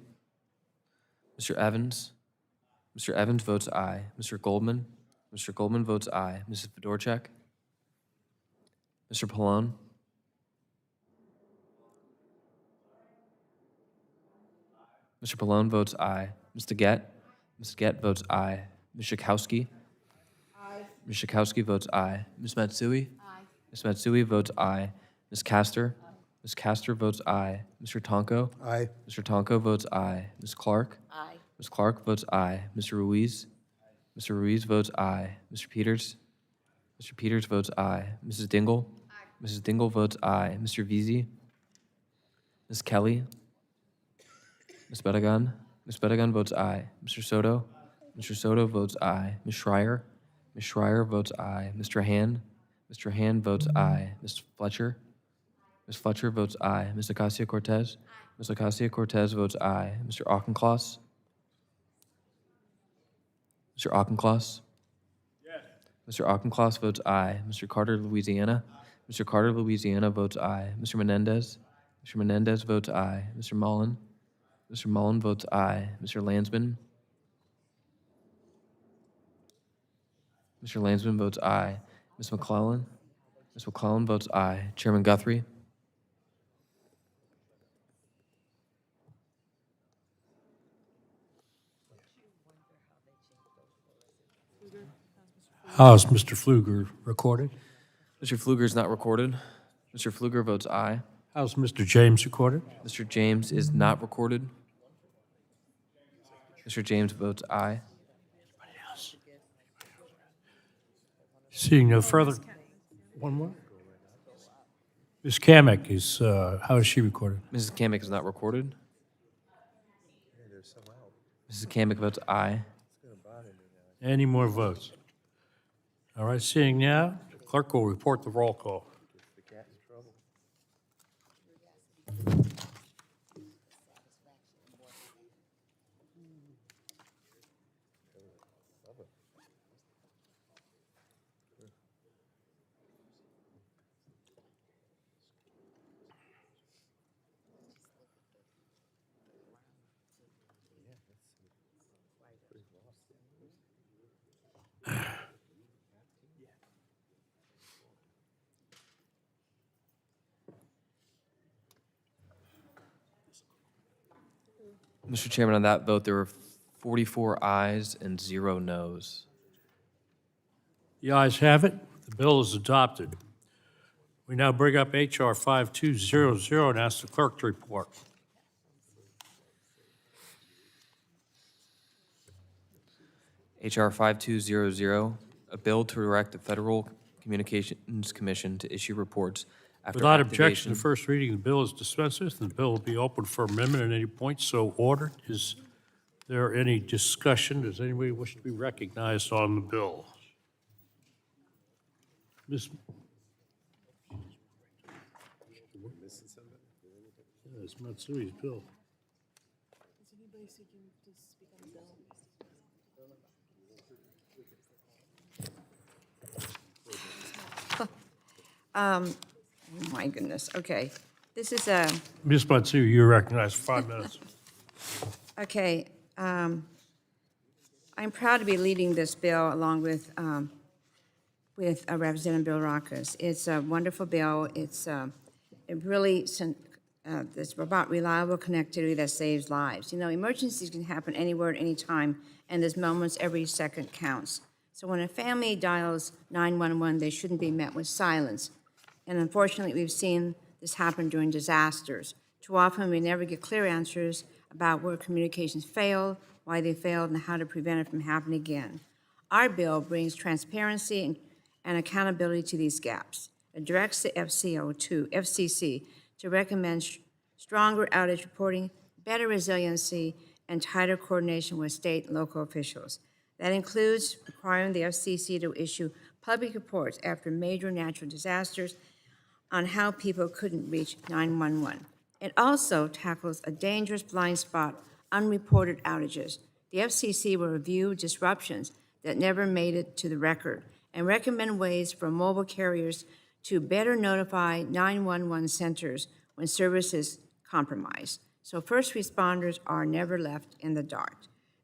Mr. Evans? Mr. Evans votes aye. Mr. Goldman? Mr. Goldman votes aye. Mrs. Fedorchak? Mr. Pallone? Mr. Pallone votes aye. Mr. Gett? Mr. Gett votes aye. Ms. Schakowsky? Aye. Ms. Schakowsky votes aye. Ms. Matsui? Aye. Ms. Matsui votes aye. Ms. Castor? Ms. Castor votes aye. Mr. Tonko? Aye. Mr. Tonko votes aye. Ms. Clark? Aye. Ms. Clark votes aye. Mr. Ruiz? Mr. Ruiz votes aye. Mr. Peters? Mr. Peters votes aye. Mrs. Dingell? Aye. Mrs. Dingell votes aye. Mr. Veazey? Ms. Kelly? Ms. Bedegan? Ms. Bedegan votes aye. Mr. Soto? Mr. Soto votes aye. Ms. Schreier? Ms. Schreier votes aye. Mr. Hand? Mr. Hand votes aye. Ms. Fletcher? Ms. Fletcher votes aye. Ms. Ocasio-Cortez? Ms. Ocasio-Cortez votes aye. Mr. Auchincloss? Mr. Auchincloss? Yes. Mr. Auchincloss votes aye. Mr. Carter, Louisiana? Mr. Carter, Louisiana votes aye. Mr. Menendez? Mr. Menendez votes aye. Mr. Mullen? Mr. Mullen votes aye. Mr. Landsman? Mr. Landsman votes aye. Ms. McClellan? Ms. McClellan votes aye. Chairman Guthrie? How is Mr. Pfluger recorded? Mr. Pfluger is not recorded. Mr. Pfluger votes aye. How's Mr. James recorded? Mr. James is not recorded. Mr. James votes aye. Seeing no further. One more. Ms. Kamick is, how is she recorded? Mrs. Kamick is not recorded. Mrs. Kamick votes aye. Any more votes? All right, seeing now, the clerk will report the roll call. Mr. Chairman, on that vote, there were 44 ayes and 0 noes. The ayes have it. The bill is adopted. We now bring up H.R. 5200 and ask the clerk to report. H.R. 5200, a bill to direct the Federal Communications Commission to issue reports after Without objection, activation. the first reading of the bill is dispensed with, and the bill will be open for amendment at any point so ordered. Is there any discussion? Does anybody wish to be recognized on the bill? Ms. Yeah, it's Matsui's bill. Is anybody seeking to speak on the bill? My goodness, okay. This is a, Ms. Matsui, you're recognized for 5 minutes. okay. I'm proud to be leading this bill along with Representative Bill Rockus. It's a wonderful bill. It's about reliable connectivity that saves lives. You know, emergencies can happen anywhere at any time, and there's moments every second counts. So when a family dials 911, they shouldn't be met with silence. And unfortunately, we've seen this happen during disasters. Too often, we never get clear answers about where communications failed, why they failed, and how to prevent it from happening again. Our bill brings transparency and accountability to these gaps. It directs the FCC to recommend stronger outage reporting, better resiliency, and tighter coordination with state and local officials. That includes requiring the FCC to issue public reports after major natural disasters on how people couldn't reach 911. It also tackles a dangerous blind spot, unreported outages. The FCC will review disruptions that never made it to the record and recommend ways for mobile carriers to better notify 911 centers when service is compromised, so first responders are never left in the dark.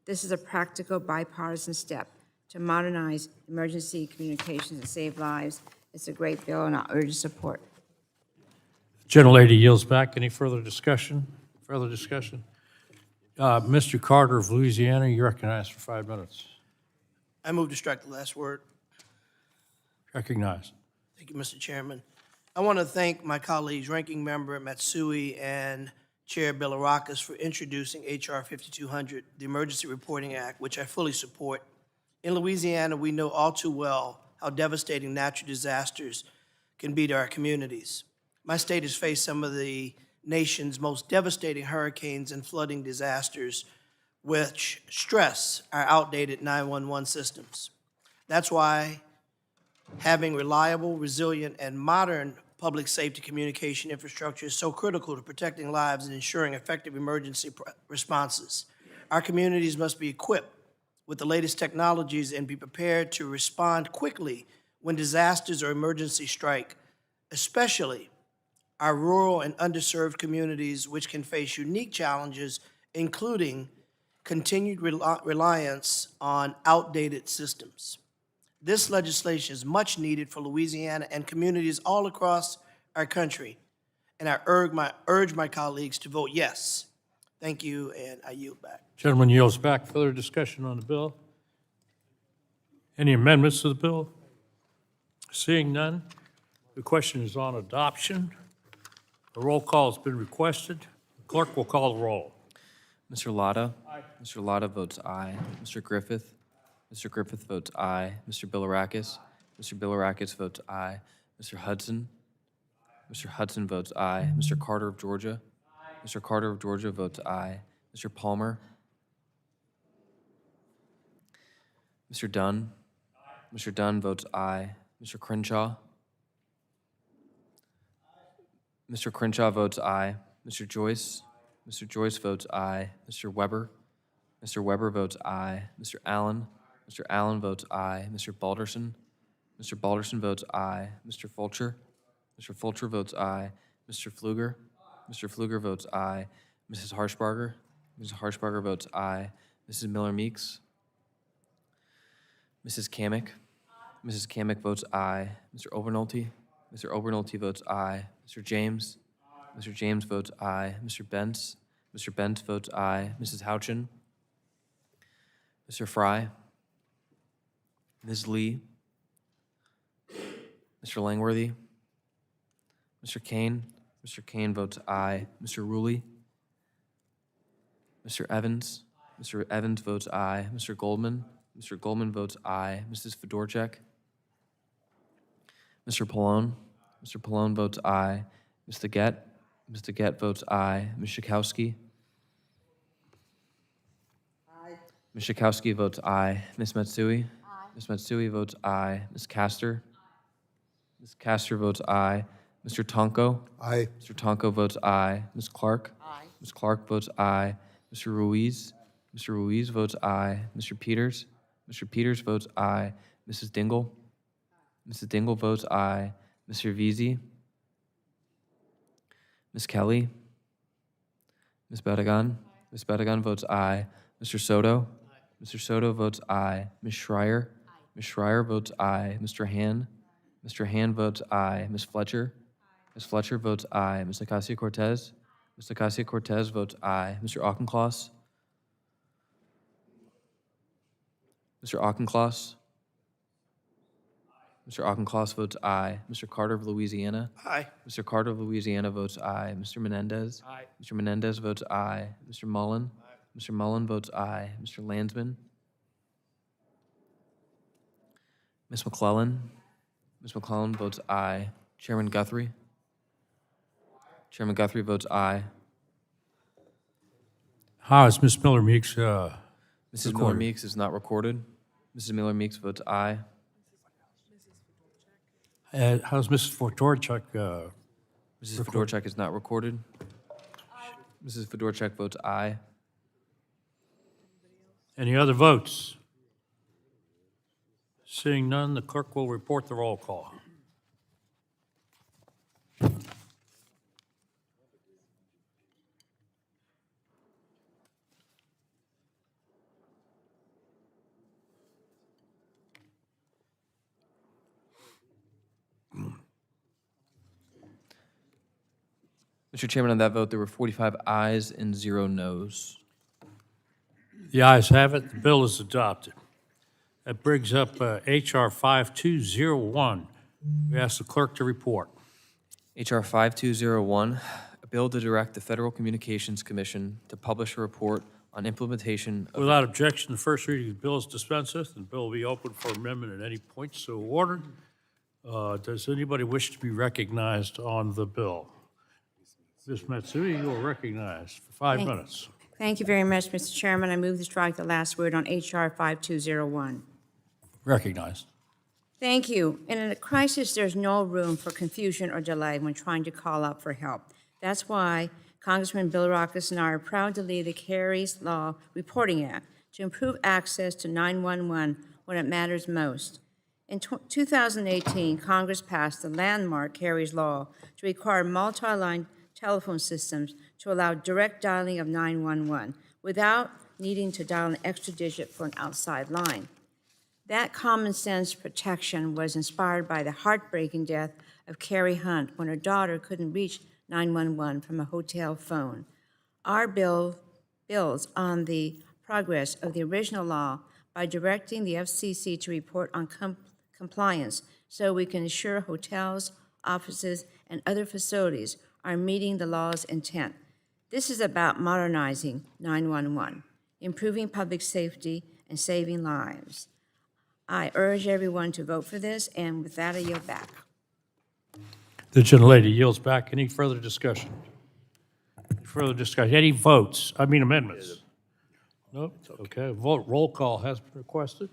This is a practical bipartisan step to modernize emergency communications and save lives. It's a great bill, and I urge support. Gentlelady yields back. Any further discussion? Further discussion? Mr. Carter of Louisiana, you're recognized for 5 minutes. I move to strike the last word. Recognized. Thank you, Mr. Chairman. I want to thank my colleagues, Ranking Member Matsui and Chair Bilirakis, for introducing H.R. 5200, the Emergency Reporting Act, which I fully support. In Louisiana, we know all too well how devastating natural disasters can be to our communities. My state has faced some of the nation's most devastating hurricanes and flooding disasters, which stress our outdated 911 systems. That's why having reliable, resilient, and modern public safety communication infrastructure is so critical to protecting lives and ensuring effective emergency responses. Our communities must be equipped with the latest technologies and be prepared to respond quickly when disasters or emergencies strike, especially our rural and underserved communities, which can face unique challenges, including continued reliance on outdated systems. This legislation is much needed for Louisiana and communities all across our country, and I urge my colleagues to vote yes. Thank you, and I yield back. Gentleman yields back. Further discussion on the bill? Any amendments to the bill? Seeing none, the question is on adoption. A roll call has been requested. The clerk will call the roll. Mr. Latta? Aye. Mr. Latta votes aye. Mr. Griffith? Mr. Griffith votes aye. Mr. Bilirakis? Mr. Bilirakis votes aye. Mr. Hudson? Mr. Hudson votes aye. Mr. Carter of Georgia? Mr. Carter of Georgia votes aye. Mr. Palmer? Mr. Dunn? Mr. Dunn votes aye. Mr. Crenshaw? Mr. Crenshaw votes aye. Mr. Joyce? Mr. Joyce votes aye. Mr. Weber? Mr. Weber votes aye. Mr. Allen? Mr. Allen votes aye. Mr. Balderson? Mr. Balderson votes aye. Mr. Fulcher? Mr. Fulcher votes aye. Mr. Pfluger? Mr. Pfluger votes aye. Mrs. Harshbarger? Mrs. Harshbarger votes aye. Mrs. Miller-Meeks? Mrs. Kamick? Mrs. Kamick votes aye. Mr. Obernolte? Mr. Obernolte votes aye. Mr. James? Mr. James votes aye. Mr. Bentz? Mr. Bent votes aye. Mrs. Houchin? Mr. Fry? Ms. Lee? Mr. Langworthy? Mr. Kane? Mr. Kane votes aye. Mr. Ruley? Mr. Evans? Mr. Evans votes aye. Mr. Goldman? Mr. Goldman votes aye. Mrs. Fedorchak? Mr. Pallone? Mr. Pallone votes aye. Mr. Gett? Mr. Gett votes aye. Ms. Schakowsky? Aye. Ms. Schakowsky votes aye. Ms. Matsui? Aye. Ms. Matsui votes aye. Ms. Castor? Ms. Castor votes aye. Mr. Tonko? Aye. Mr. Tonko votes aye. Ms. Clark? Aye. Ms. Clark votes aye. Mr. Ruiz? Mr. Ruiz votes aye. Mr. Peters? Mr. Peters votes aye. Mrs. Dingell? Mrs. Dingell votes aye. Mr. Veazey? Ms. Kelly? Ms. Bedigan? Ms. Bedigan votes aye. Mr. Soto? Mr. Soto votes aye. Ms. Schreier? Ms. Schreier votes aye. Mr. Han? Mr. Han votes aye. Ms. Fletcher? Ms. Fletcher votes aye. Ms. Ocasio-Cortez? Ms. Ocasio-Cortez votes aye. Mr. Auchincloss? Mr. Auchincloss? Mr. Auchincloss votes aye. Mr. Carter of Louisiana? Aye. Mr. Carter of Louisiana votes aye. Mr. Menendez? Aye. Mr. Menendez votes aye. Mr. Mullen? Mr. Mullen votes aye. Mr. Landsman? Ms. McClellan? Ms. McClellan votes aye. Chairman Guthrie? Chairman Guthrie votes aye. How is Ms. Miller Meeks? Mrs. Miller Recorded. Meeks is not recorded. Mrs. Miller Meeks votes aye. How's Mrs. Fedorchak? Mrs. Fedorchak is not recorded. Mrs. Fedorchak votes aye. Any other votes? Seeing none, the clerk will report the roll call. Mr. Chairman, on that vote, there were 45 ayes and 0 noes. The ayes have it. The bill is adopted. That brings up H.R. 5201. We ask the clerk to report. H.R. 5201, a bill to direct the Federal Communications Commission to publish a report on implementation of... Without objection, the first reading of the bill is dispensed with, and the bill will be open for amendment at any point so ordered. Does anybody wish to be recognized on the bill? Ms. Matsui, you are recognized for 5 minutes. Thank you very much, Mr. Chairman. I move to strike the last word on H.R. 5201. Recognized. Thank you. In a crisis, there's no room for confusion or delay when trying to call out for help. That's why Congressman Bill Rockus and I are proud to lead the Kari's Law Reporting Act to improve access to 911 when it matters most. In 2018, Congress passed the landmark Kari's Law to require multi-line telephone systems to allow direct dialing of 911 without needing to dial an extra digit for an outside line. That common sense protection was inspired by the heartbreaking death of Kari Hunt when her daughter couldn't reach 911 from a hotel phone. Our bill builds on the progress of the original law by directing the FCC to report on compliance so we can ensure hotels, offices, and other facilities are meeting the law's intent. This is about modernizing 911, improving public safety, and saving lives. I urge everyone to vote for this, and with that, I yield back. The gentlelady yields back. Any further discussion? Any votes? Amendments? Nope. Okay. Vote. Roll call has been requested.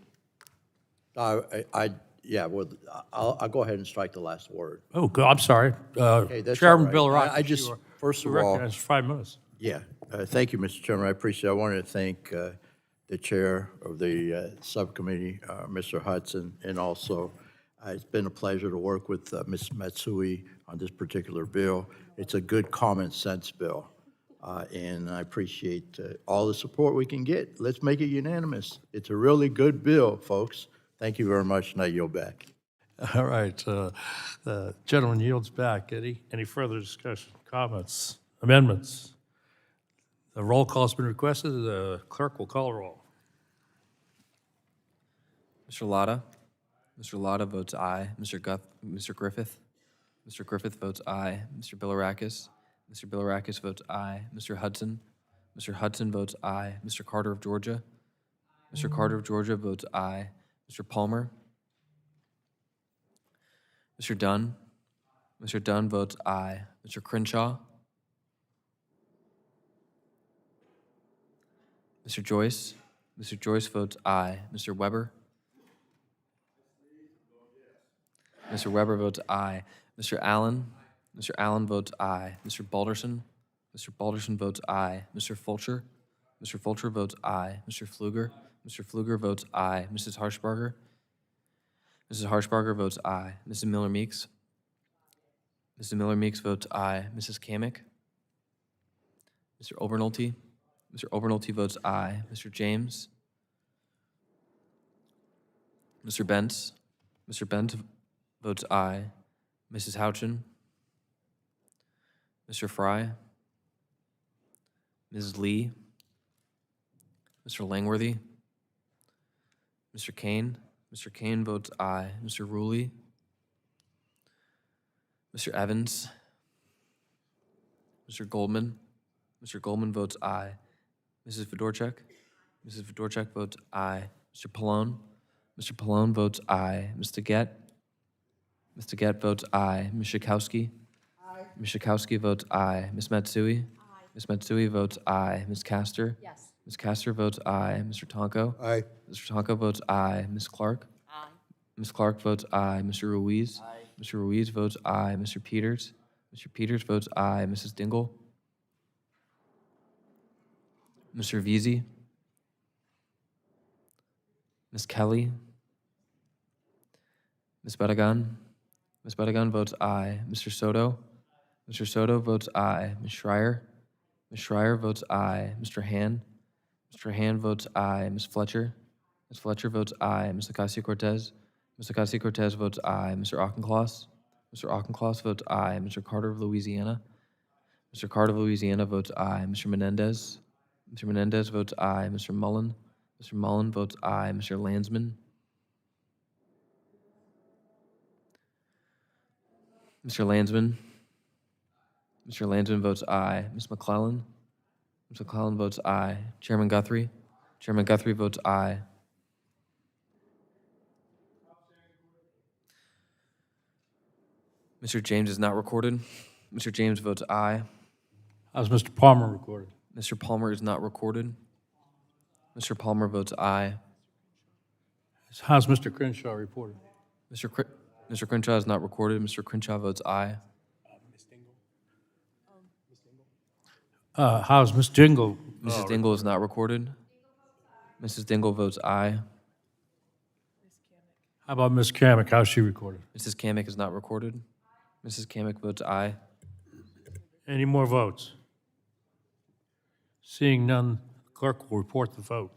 Yeah, well, I'll go ahead and strike the last word. Oh, good. I'm sorry. Okay, that's Chairman all right. Bill Rock. I just, first of all, recognized for 5 minutes. yeah, thank you, Mr. Chairman. I appreciate it. I wanted to thank the chair of the subcommittee, Mr. Hudson, and also it's been a pleasure to work with Ms. Matsui on this particular bill. It's a good common sense bill, and I appreciate all the support we can get. Let's make it unanimous. It's a really good bill, folks. Thank you very much, and I yield back. All right. The gentleman yields back. Any further discussion, comments, amendments? The roll call's been requested. The clerk will call a roll. Mr. Lotta? Mr. Lotta votes aye. Mr. Griffith? Mr. Griffith votes aye. Mr. Bilirakis? Mr. Bilirakis votes aye. Mr. Hudson? Mr. Hudson votes aye. Mr. Carter of Georgia? Mr. Carter of Georgia votes aye. Mr. Palmer? Mr. Dunn? Mr. Dunn votes aye. Mr. Crenshaw? Mr. Joyce? Mr. Joyce votes aye. Mr. Weber? Mr. Weber votes aye. Mr. Allen? Mr. Allen votes aye. Mr. Balderson? Mr. Balderson votes aye. Mr. Fulcher? Mr. Fulcher votes aye. Mr. Pfluger? Mr. Pfluger votes aye. Mrs. Harshbarger? Mrs. Harshbarger votes aye. Mrs. Miller-Meeks? Mrs. Miller-Meeks votes aye. Mrs. Kamick? Mr. Obernolte? Mr. Obernolte votes aye. Mr. James? Mr. Bentz? Mr. Bentz votes aye. Mrs. Houchin? Mr. Fry? Mrs. Lee? Mr. Langworthy? Mr. Kane? Mr. Kane votes aye. Mr. Ruley? Mr. Evans? Mr. Goldman? Mr. Goldman votes aye. Mrs. Fedorchak? Mrs. Fedorchak votes aye. Mr. Pallone? Mr. Pallone votes aye. Mr. Gett? Mr. Gett votes aye. Ms. Schakowsky? Aye. Ms. Schakowsky votes aye. Ms. Matsui? Aye. Ms. Matsui votes aye. Ms. Castor? Yes. Ms. Castor votes aye. Mr. Tonko? Aye. Mr. Tonko votes aye. Ms. Clark? Aye. Ms. Clark votes aye. Mr. Ruiz? Aye. Mr. Ruiz votes aye. Mr. Peters? Mr. Peters votes aye. Mrs. Dingell? Mr. Veazey? Ms. Kelly? Ms. Badagan? Ms. Badagan votes aye. Mr. Soto? Mr. Soto votes aye. Ms. Schreier? Ms. Schreier votes aye. Mr. Han? Mr. Han votes aye. Ms. Fletcher? Ms. Fletcher votes aye. Ms. Ocasio-Cortez? Ms. Ocasio-Cortez votes aye. Mr. Auchincloss? Mr. Auchincloss votes aye. Mr. Carter of Louisiana? Mr. Carter of Louisiana votes aye. Mr. Menendez? Mr. Menendez votes aye. Mr. Mullen? Mr. Mullen votes aye. Mr. Landsman? Mr. Landsman? Mr. Landsman votes aye. Ms. McClellan? Ms. McClellan votes aye. Chairman Guthrie? Chairman Guthrie votes aye. Mr. James is not recorded. Mr. James votes aye. How's Mr. Palmer recorded? Mr. Palmer is not recorded. Mr. Palmer votes aye. How's Mr. Crenshaw reported? Mr. Crenshaw is not recorded. Mr. Crenshaw votes aye. How's Ms. Dingell? Mrs. Dingell is not recorded. Mrs. Dingell votes aye. How about Ms. Kamick? How's she recorded? Mrs. Kamick is not recorded. Mrs. Kamick votes aye. Any more votes? Seeing none, clerk will report the vote.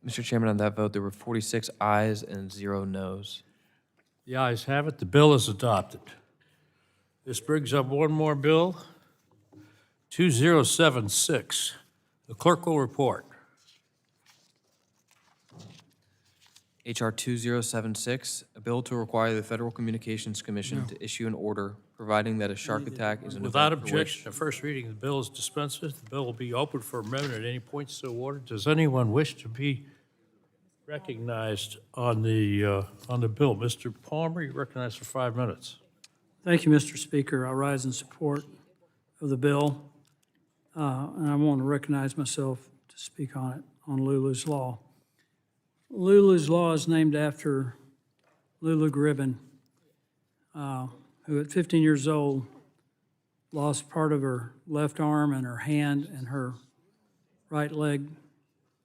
Mr. Chairman, on that vote, there were 46 ayes and 0 noes. The ayes have it. The bill is adopted. This brings up one more bill, 2076. The clerk will report. H.R. 2076, a bill to require the Federal Communications Commission to issue an order providing that a shark attack is an Without event for which- objection, the first reading of the bill is dispensed with. The bill will be open for amendment at any point so ordered. Does anyone wish to be recognized on the bill? Mr. Palmer, you're recognized for 5 minutes. Thank you, Mr. Speaker. I rise in support of the bill, and I want to recognize myself to speak on it, on Lulu's Law. Lulu's Law is named after Lulu Gribben, who at 15 years old lost part of her left arm and her hand and her right leg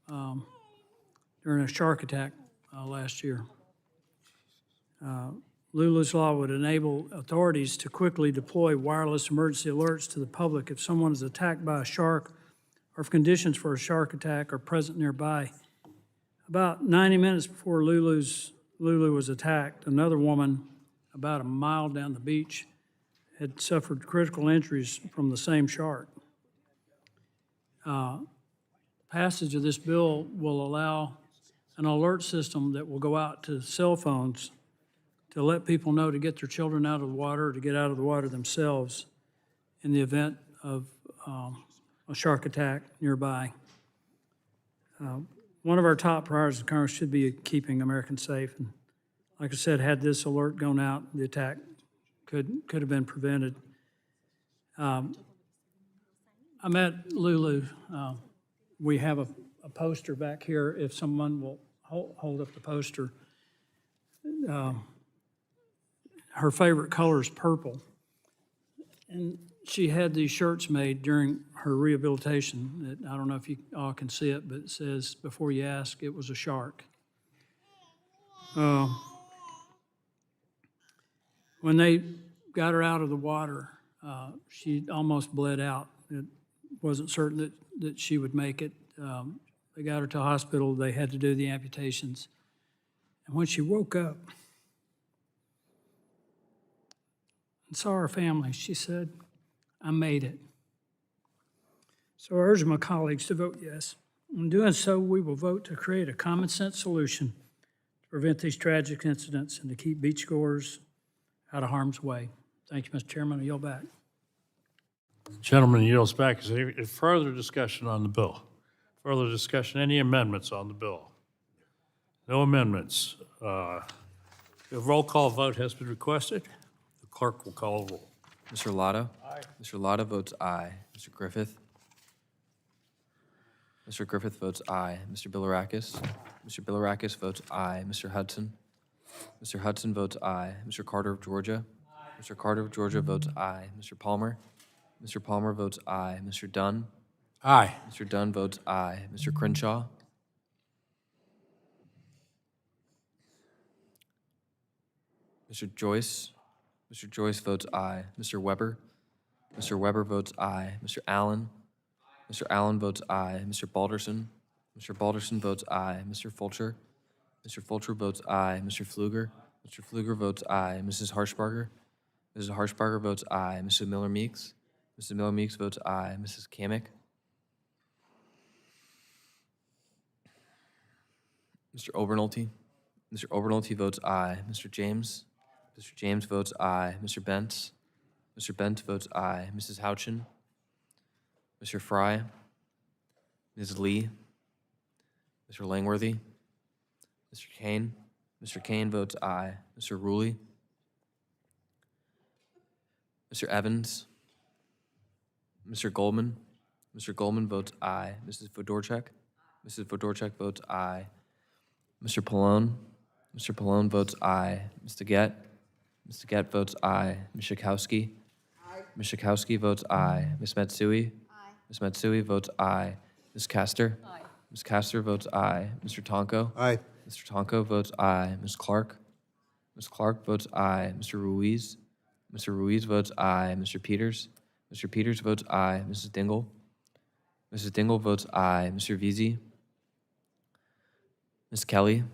during a shark attack last year. Lulu's law would enable authorities to quickly deploy wireless emergency alerts to the public if someone is attacked by a shark or if conditions for a shark attack are present nearby. About 90 minutes before Lulu was attacked, another woman about a mile down the beach had suffered critical injuries from the same shark. Passage of this bill will allow an alert system that will go out to cell phones to let people know to get their children out of the water or to get out of the water themselves in the event of a shark attack nearby. One of our top priorities in Congress should be keeping Americans safe. And like I said, had this alert gone out, the attack could have been prevented. I met Lulu. We have a poster back here. If someone will hold up the poster. Her favorite color is purple. And she had these shirts made during her rehabilitation. I don't know if you all can see it, but it says, "Before you ask, it was a shark." When they got her out of the water, she almost bled out. It wasn't certain that she would make it. They got her to the hospital. They had to do the amputations. And when she woke up and saw her family, she said, "I made it." So I urge my colleagues to vote yes. In doing so, we will vote to create a common sense solution to prevent these tragic incidents and to keep beachgoers out of harm's way. Thank you, Mr. Chairman. I yield back. Gentleman yields back. Is there any further discussion on the bill? Further discussion, any amendments on the bill? No amendments. A roll call vote has been requested. The clerk will call the roll. Mr. Lotto? Aye. Mr. Lotto votes aye. Mr. Griffith? Mr. Griffith votes aye. Mr. Bilirakis? Mr. Bilirakis votes aye. Mr. Hudson? Mr. Hudson votes aye. Mr. Carter of Georgia? Mr. Carter of Georgia votes aye. Mr. Palmer? Mr. Palmer votes aye. Mr. Dunn? Aye. Mr. Dunn votes aye. Mr. Crenshaw? Mr. Joyce? Mr. Joyce votes aye. Mr. Weber? Mr. Weber votes aye. Mr. Allen? Mr. Allen votes aye. Mr. Balderson? Mr. Balderson votes aye. Mr. Fulcher? Mr. Fulcher votes aye. Mr. Pfluger? Mr. Pfluger votes aye. Mrs. Harshbarger? Mrs. Harshbarger votes aye. Mrs. Miller-Meeks? Mrs. Miller-Meeks votes aye. Mrs. Kamick? Mr. Obernolte? Mr. Obernolte votes aye. Mr. James? Mr. James votes aye. Mr. Bentz? Mr. Bentz votes aye. Mrs. Houchin? Mr. Fry? Ms. Lee? Mr. Langworthy? Mr. Kane? Mr. Kane votes aye. Mr. Ruley? Mr. Evans? Mr. Goldman? Mr. Goldman votes aye. Mrs. Fedorchak? Mrs. Fedorchak votes aye. Mr. Pallone? Mr. Pallone votes aye. Mr. Gett? Mr. Gett votes aye. Ms. Schakowsky? Ms. Schakowsky votes aye. Ms. Matsui? Ms. Matsui votes aye. Ms. Castor? Ms. Castor votes aye. Mr. Tonko? Aye. Mr. Tonko votes aye. Ms. Clark? Ms. Clark votes aye. Mr. Ruiz? Mr. Ruiz votes aye. Mr. Peters? Mr. Peters votes aye. Mrs. Dingell? Mrs. Dingell votes aye. Mr. Veazey? Ms. Kelly?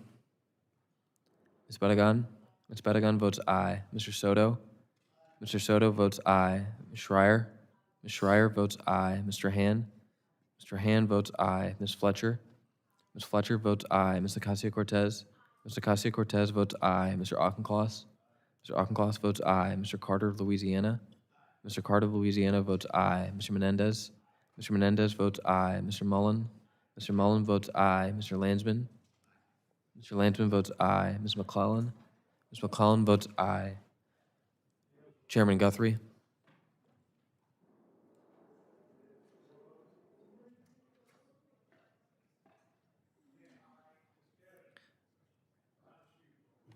Ms. Bedegan? Ms. Bedegan votes aye. Mr. Soto? Mr. Soto votes aye. Ms. Schreier? Ms. Schreier votes aye. Mr. Hand? Mr. Hand votes aye. Ms. Fletcher? Ms. Fletcher votes aye. Ms. Ocasio-Cortez? Ms. Ocasio-Cortez votes aye. Mr. Auchincloss? Mr. Auchincloss votes aye. Mr. Carter of Louisiana? Mr. Carter of Louisiana votes aye. Mr. Menendez? Mr. Menendez votes aye. Mr. Mullen? Mr. Mullen votes aye. Mr. Landsman? Mr. Landsman votes aye. Ms. McClellan? Ms. McClellan votes aye. Chairman Guthrie?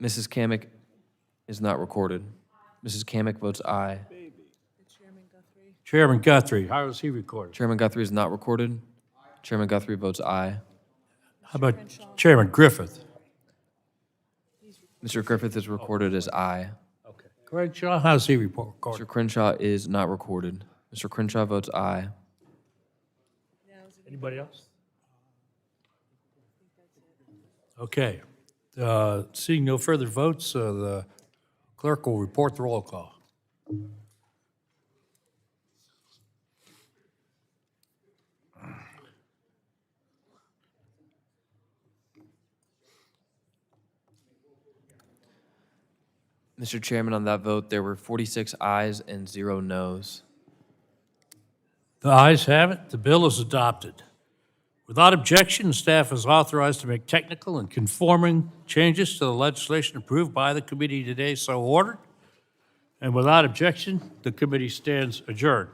Mrs. Kamick is not recorded. Mrs. Kamick votes aye. Chairman Guthrie, how is he recorded? Chairman Guthrie is not recorded. Chairman Guthrie votes aye. How about Chairman Griffith? Mr. Griffith is recorded as aye. Okay. Crenshaw, how's he report? Mr. Crenshaw is not recorded. Mr. Crenshaw votes aye. Anybody else? Okay. Seeing no further votes, the clerk will report the roll call. Mr. Chairman, on that vote, there were 46 ayes and 0 noes. The ayes have it. The bill is adopted. Without objection, staff is authorized to make technical and conforming changes to the legislation approved by the committee today, so ordered. And without objection, the committee stands adjourned.